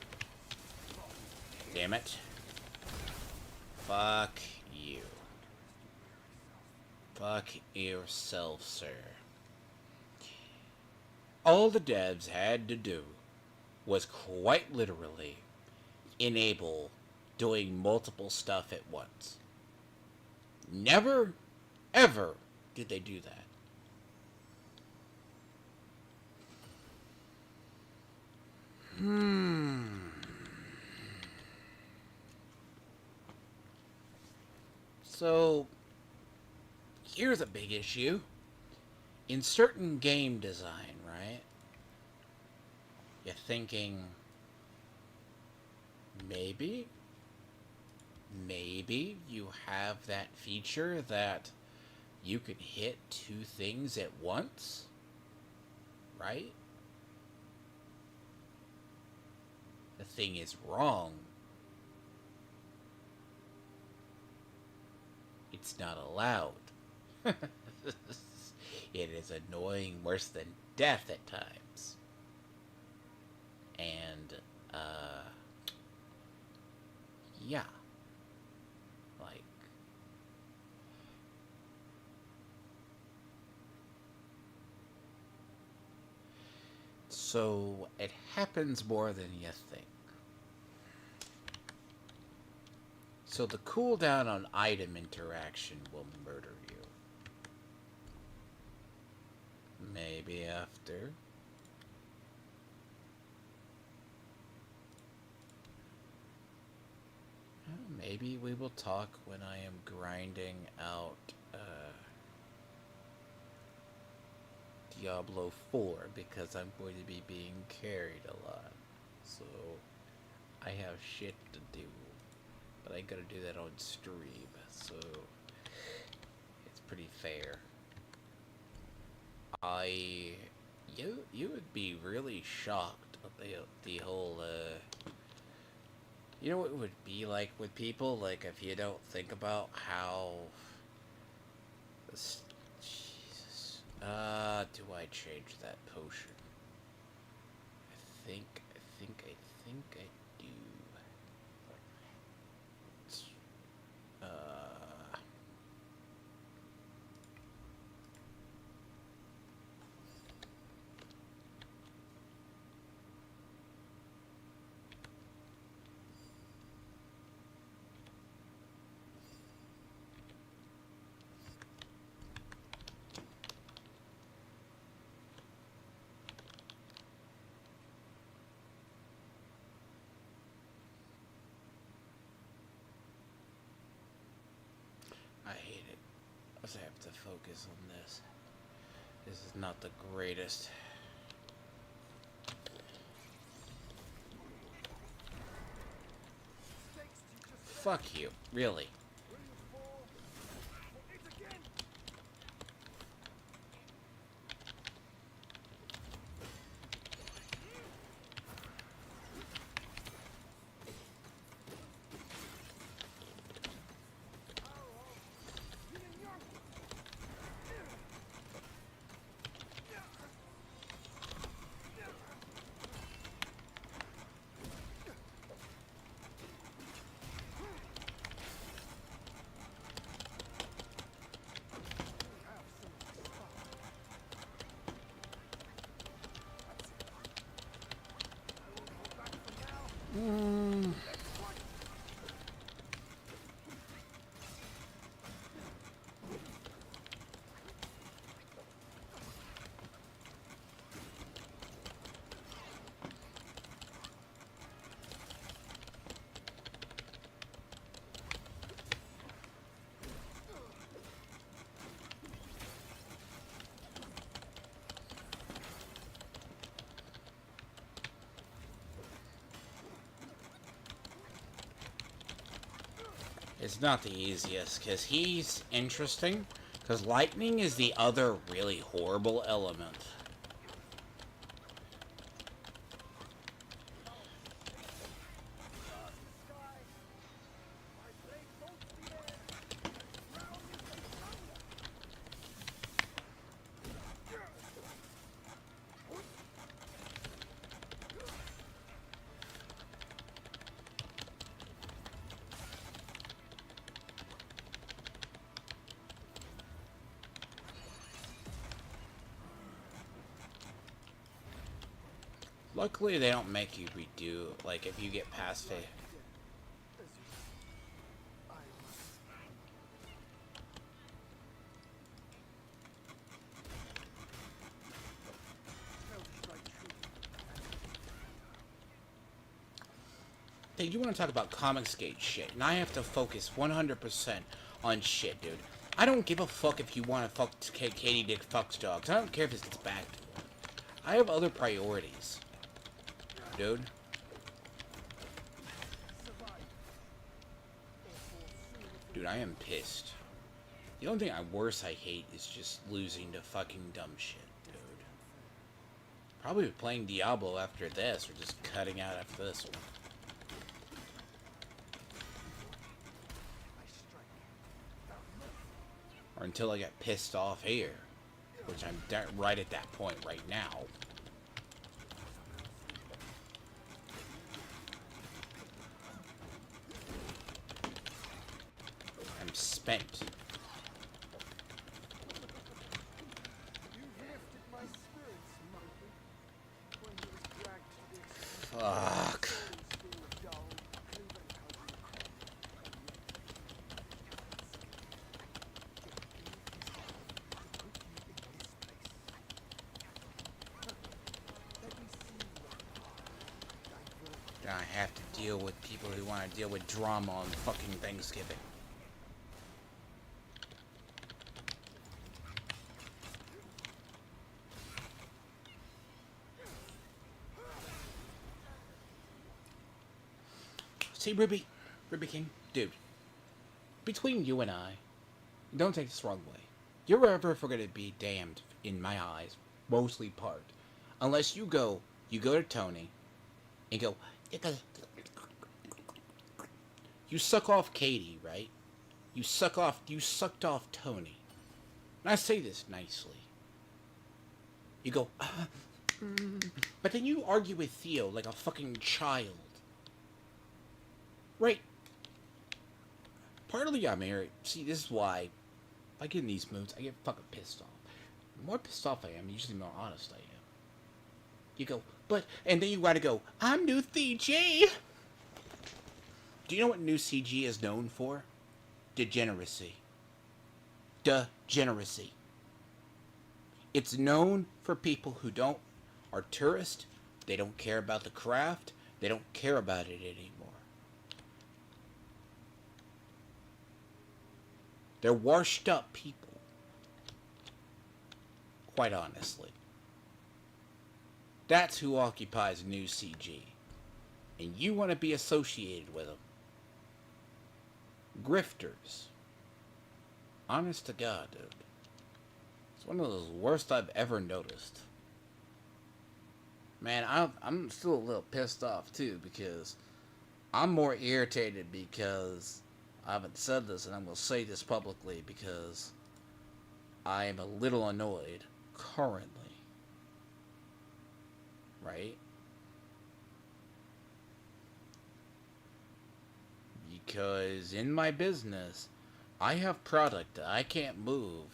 Damn it. Fuck you. Fuck yourself, sir. All the devs had to do was quite literally enable doing multiple stuff at once. Never, ever did they do that. So, here's a big issue. in certain game design, right? You're thinking, maybe you have that feature that you can hit two things at once, right? The thing is wrong. It's not allowed. It is annoying worse than death at times. And, yeah. Like, so it happens more than you think. So the cooldown on item interaction will murder you. Maybe after. Maybe we will talk when I am grinding out Diablo 4, because I'm going to be being carried a lot. So I have shit to do. But I gotta do that on stream, so it's pretty fair. You would be really shocked at the whole, you know what it would be like with people, like, if you don't think about how, Jesus, do I change that potion? I think I do. I hate it. I have to focus on this. This is not the greatest. Fuck you, really. It's not the easiest, because he's interesting, because lightning is the other really horrible element. Luckily, they don't make you redo, like, if you get past it. Hey, you want to talk about comic skate shit, and I have to focus 100% on shit, dude. I don't give a fuck if you want to fuck Katie Dick fucks dogs. I don't care if it gets back to her. I have other priorities. Dude. Dude, I am pissed. The only thing I hate is just losing to fucking dumb shit, dude. Probably playing Diablo after this, or just cutting out after this one. Or until I get pissed off here, which I'm right at that point right now. I'm spent. Fuck. I have to deal with people who want to deal with drama on fucking Thanksgiving. See, Ruby King, dude, between you and I, don't take this the wrong way. You're ever going to be damned, in my eyes, mostly part. Unless you go to Tony, and go, you suck off Katie, right? You sucked off Tony. And I say this nicely. You go, but then you argue with Theo like a fucking child. Right. Partly I'm married. See, this is why if I get in these moods, I get fucking pissed off. The more pissed off I am, usually the more honest I am. You go, but, and then you gotta go, I'm new CG! Do you know what new CG is known for? Degeneracy. Degeneracy. It's known for people who are tourists, they don't care about the craft, they don't care about it anymore. They're washed up people. Quite honestly. That's who occupies new CG. And you want to be associated with them. Grifters. Honest to God, dude. It's one of the worst I've ever noticed. Man, I'm still a little pissed off, too, because I'm more irritated because I haven't said this, and I'm going to say this publicly because I am a little annoyed currently. Right? Because in my business, I have product that I can't move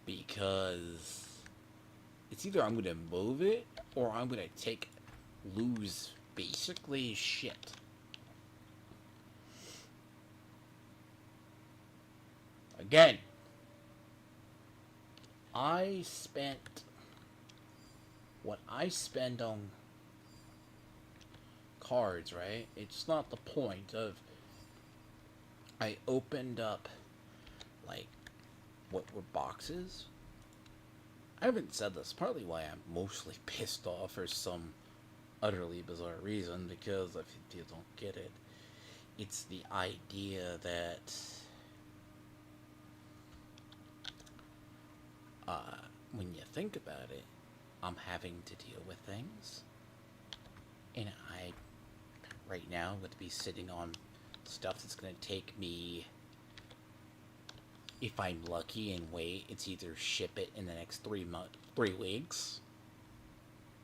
because it's either I'm going to move it or I'm going to lose basically shit. Again, I spent what I spend on cards, right? It's not the point of I opened up like what were boxes. I haven't said this, partly why I'm mostly pissed off for some utterly bizarre reason, because if you don't get it, it's the idea that when you think about it, I'm having to deal with things, and I right now would be sitting on stuff that's going to take me, if I'm lucky and wait, it's either ship it in the next 3 weeks,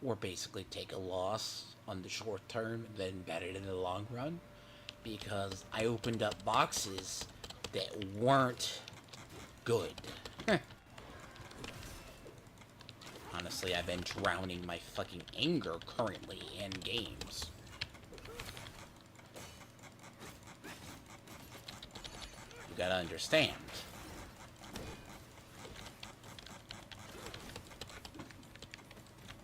or basically take a loss on the short term, then bet it in the long run, because I opened up boxes that weren't good. Honestly, I've been drowning my fucking anger currently in games. You gotta understand.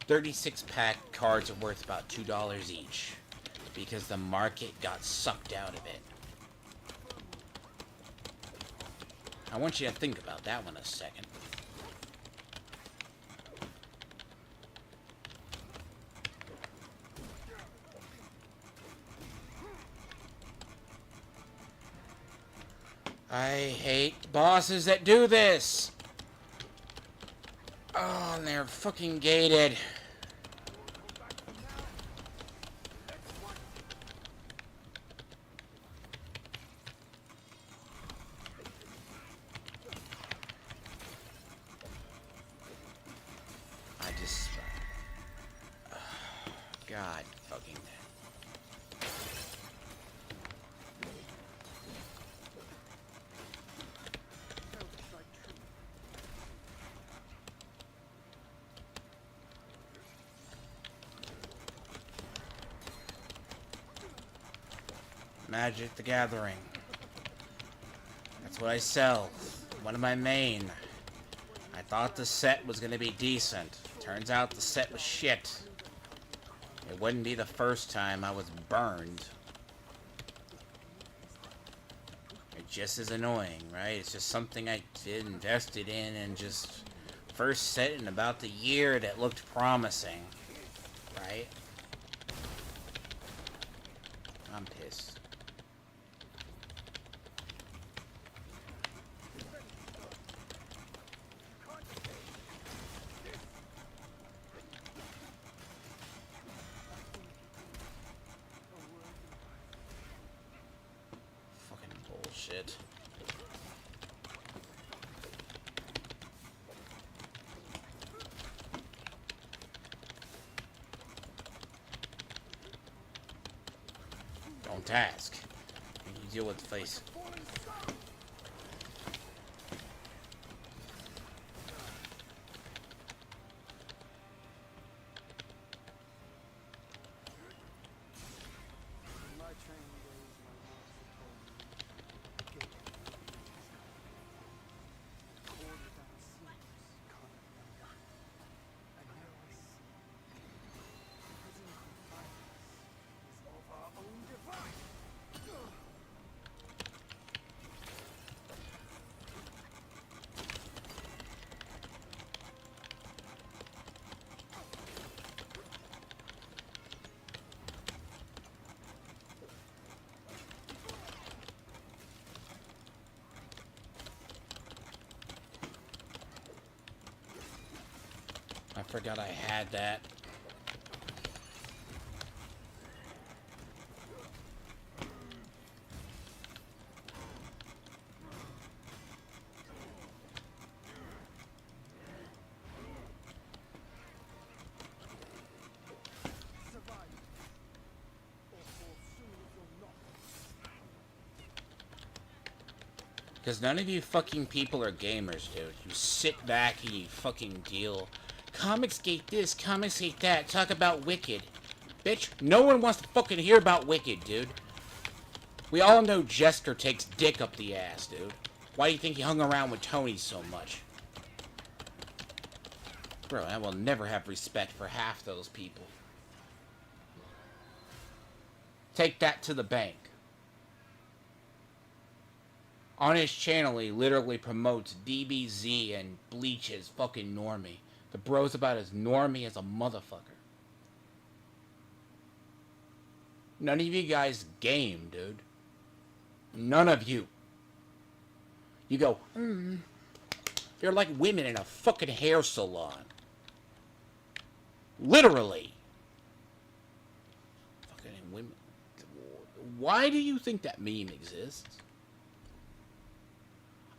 $36-pack cards are worth about $2 each because the market got sucked out of it. I want you to think about that one a second. I hate bosses that do this. Oh, and they're fucking gated. I just... God fucking... Magic the Gathering. That's what I sell. One of my main. I thought the set was gonna be decent. Turns out the set was shit. It wouldn't be the first time I was burned. It just is annoying, right? It's just something I invested in and just first set in about the year that looked promising, right? I'm pissed. Fucking bullshit. Don't ask. You deal with the face. I forgot I had that. Because none of you fucking people are gamers, dude. You sit back and you fucking deal. Comicsgate this, Comicsgate that. Talk about Wicked. Bitch, no one wants to fucking hear about Wicked, dude. We all know Jester takes dick up the ass, dude. Why do you think he hung around with Tony so much? Bro, I will never have respect for half those people. Take that to the bank. On his channel, he literally promotes DBZ and Bleach as fucking normie. The bro's about as normie as a motherfucker. None of you guys game, dude. None of you. You go, You're like women in a fucking hair salon. Literally. Fucking women. Why do you think that meme exists?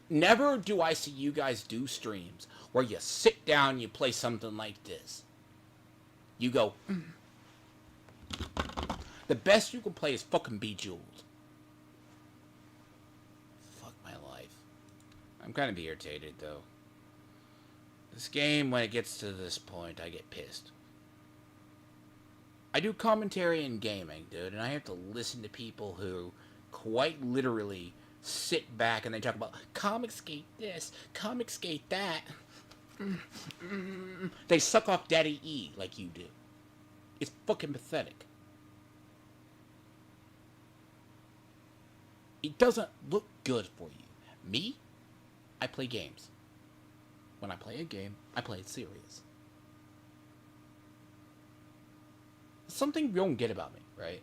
Never do I see you guys do streams where you sit down and you play something like this. You go, The best you can play is fucking Bejeweled. Fuck my life. I'm kind of irritated, though. This game, when it gets to this point, I get pissed. I do commentary in gaming, dude, and I have to listen to people who quite literally sit back and they talk about Comicsgate this, Comicsgate that. They suck off Daddy E like you do. It's fucking pathetic. It doesn't look good for you. Me? I play games. When I play a game, I play it serious. Something you don't get about me, right?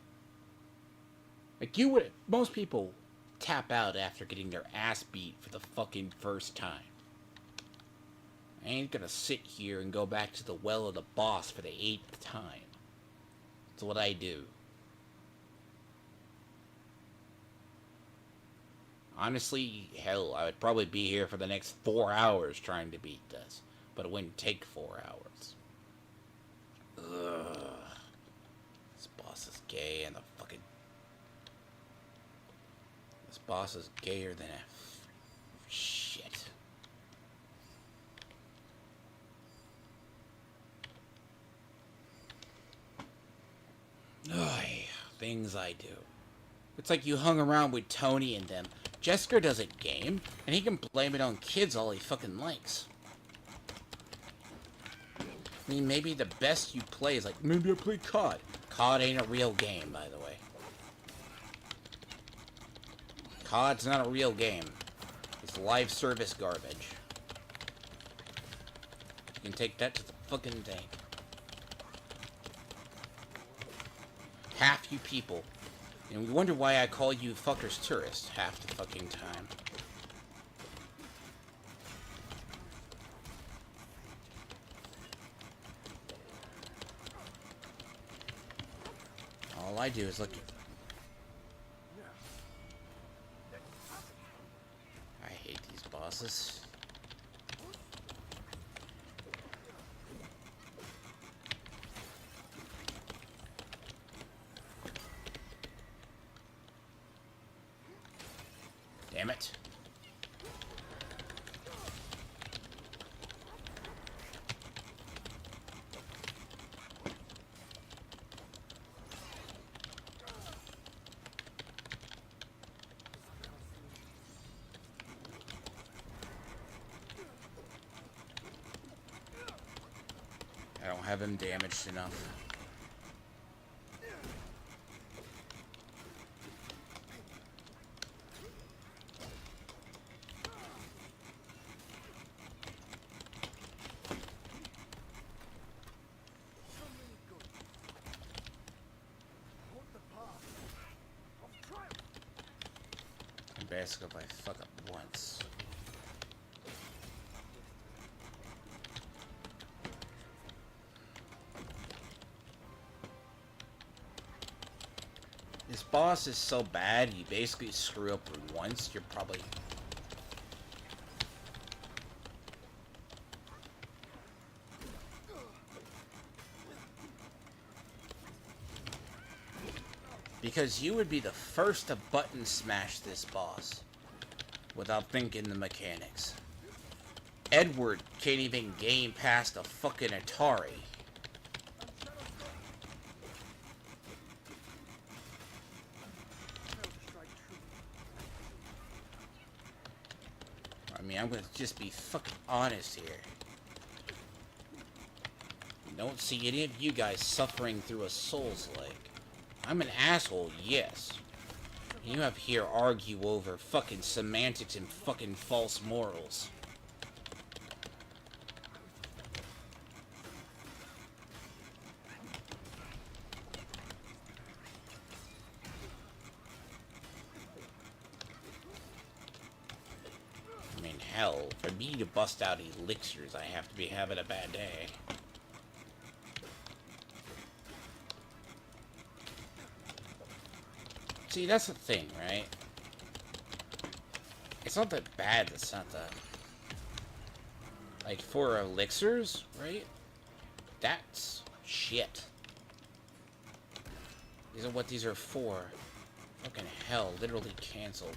Like, most people tap out after getting their ass beat for the fucking first time. I ain't gonna sit here and go back to the well of the boss for the 8th time. That's what I do. Honestly, hell, I would probably be here for the next 4 hours trying to beat this. But it wouldn't take 4 hours. Ugh. This boss is gay and the fucking... This boss is gayer than a... Shit. Ugh, things I do. It's like you hung around with Tony and them. Jesker doesn't game, and he can blame it on kids all he fucking likes. I mean, maybe the best you play is like, maybe I play COD. COD ain't a real game, by the way. COD's not a real game. It's live service garbage. You can take that to the fucking tank. Half you people. And we wonder why I call you fuckers tourists half the fucking time. All I do is look at... I hate these bosses. Damn it. I don't have him damaged enough. Basically, if I fuck up once. This boss is so bad, you basically screw up once, you're probably... Because you would be the first to button smash this boss without thinking the mechanics. Edward can't even game past a fucking Atari. I mean, I'm gonna just be fucking honest here. Don't see any of you guys suffering through a Souls-like. I'm an asshole, yes. You have here argue over fucking semantics and fucking false morals. I mean, hell, for me to bust out elixirs, I have to be having a bad day. See, that's the thing, right? It's not that bad, it's not that... Like, for elixirs, right? That's shit. These are what these are for. Fucking hell, literally canceled.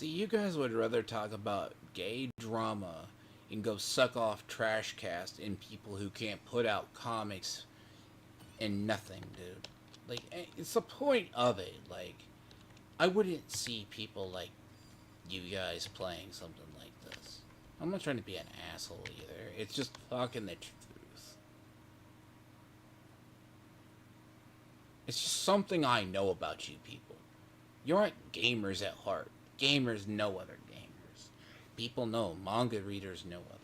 See, you guys would rather talk about gay drama and go suck off trash cast and people who can't put out comics and nothing, dude. Like, it's the point of it. Like, I wouldn't see people like you guys playing something like this. I'm not trying to be an asshole either. It's just fucking the truth. It's just something I know about you people. You aren't gamers at heart. Gamers know other gamers. People know. Manga readers know other.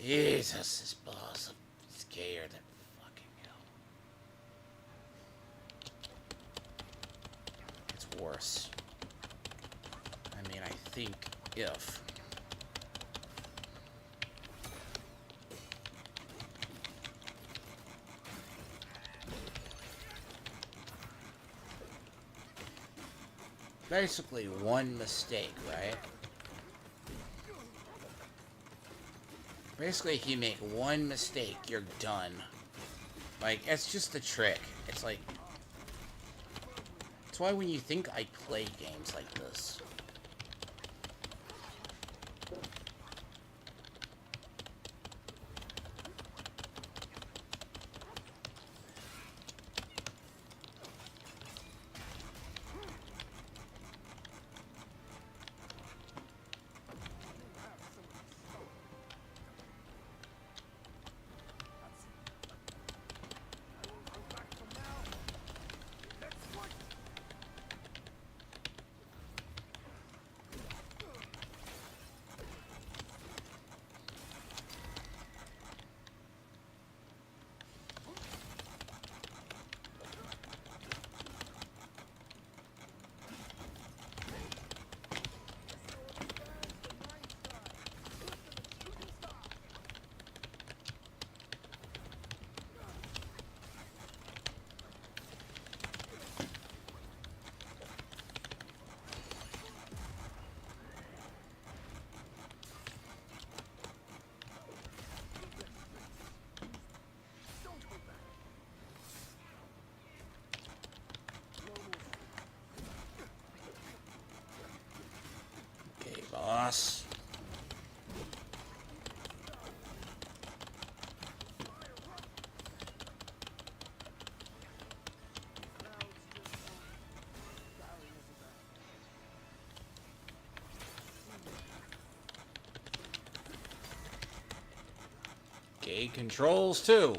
Jesus, this boss. I'm scared than fucking hell. It's worse. I mean, I think if... Basically, one mistake, right? Basically, if you make one mistake, you're done. Like, it's just the trick. It's like... That's why when you think I play games like this... Okay, boss. Okay, controls too.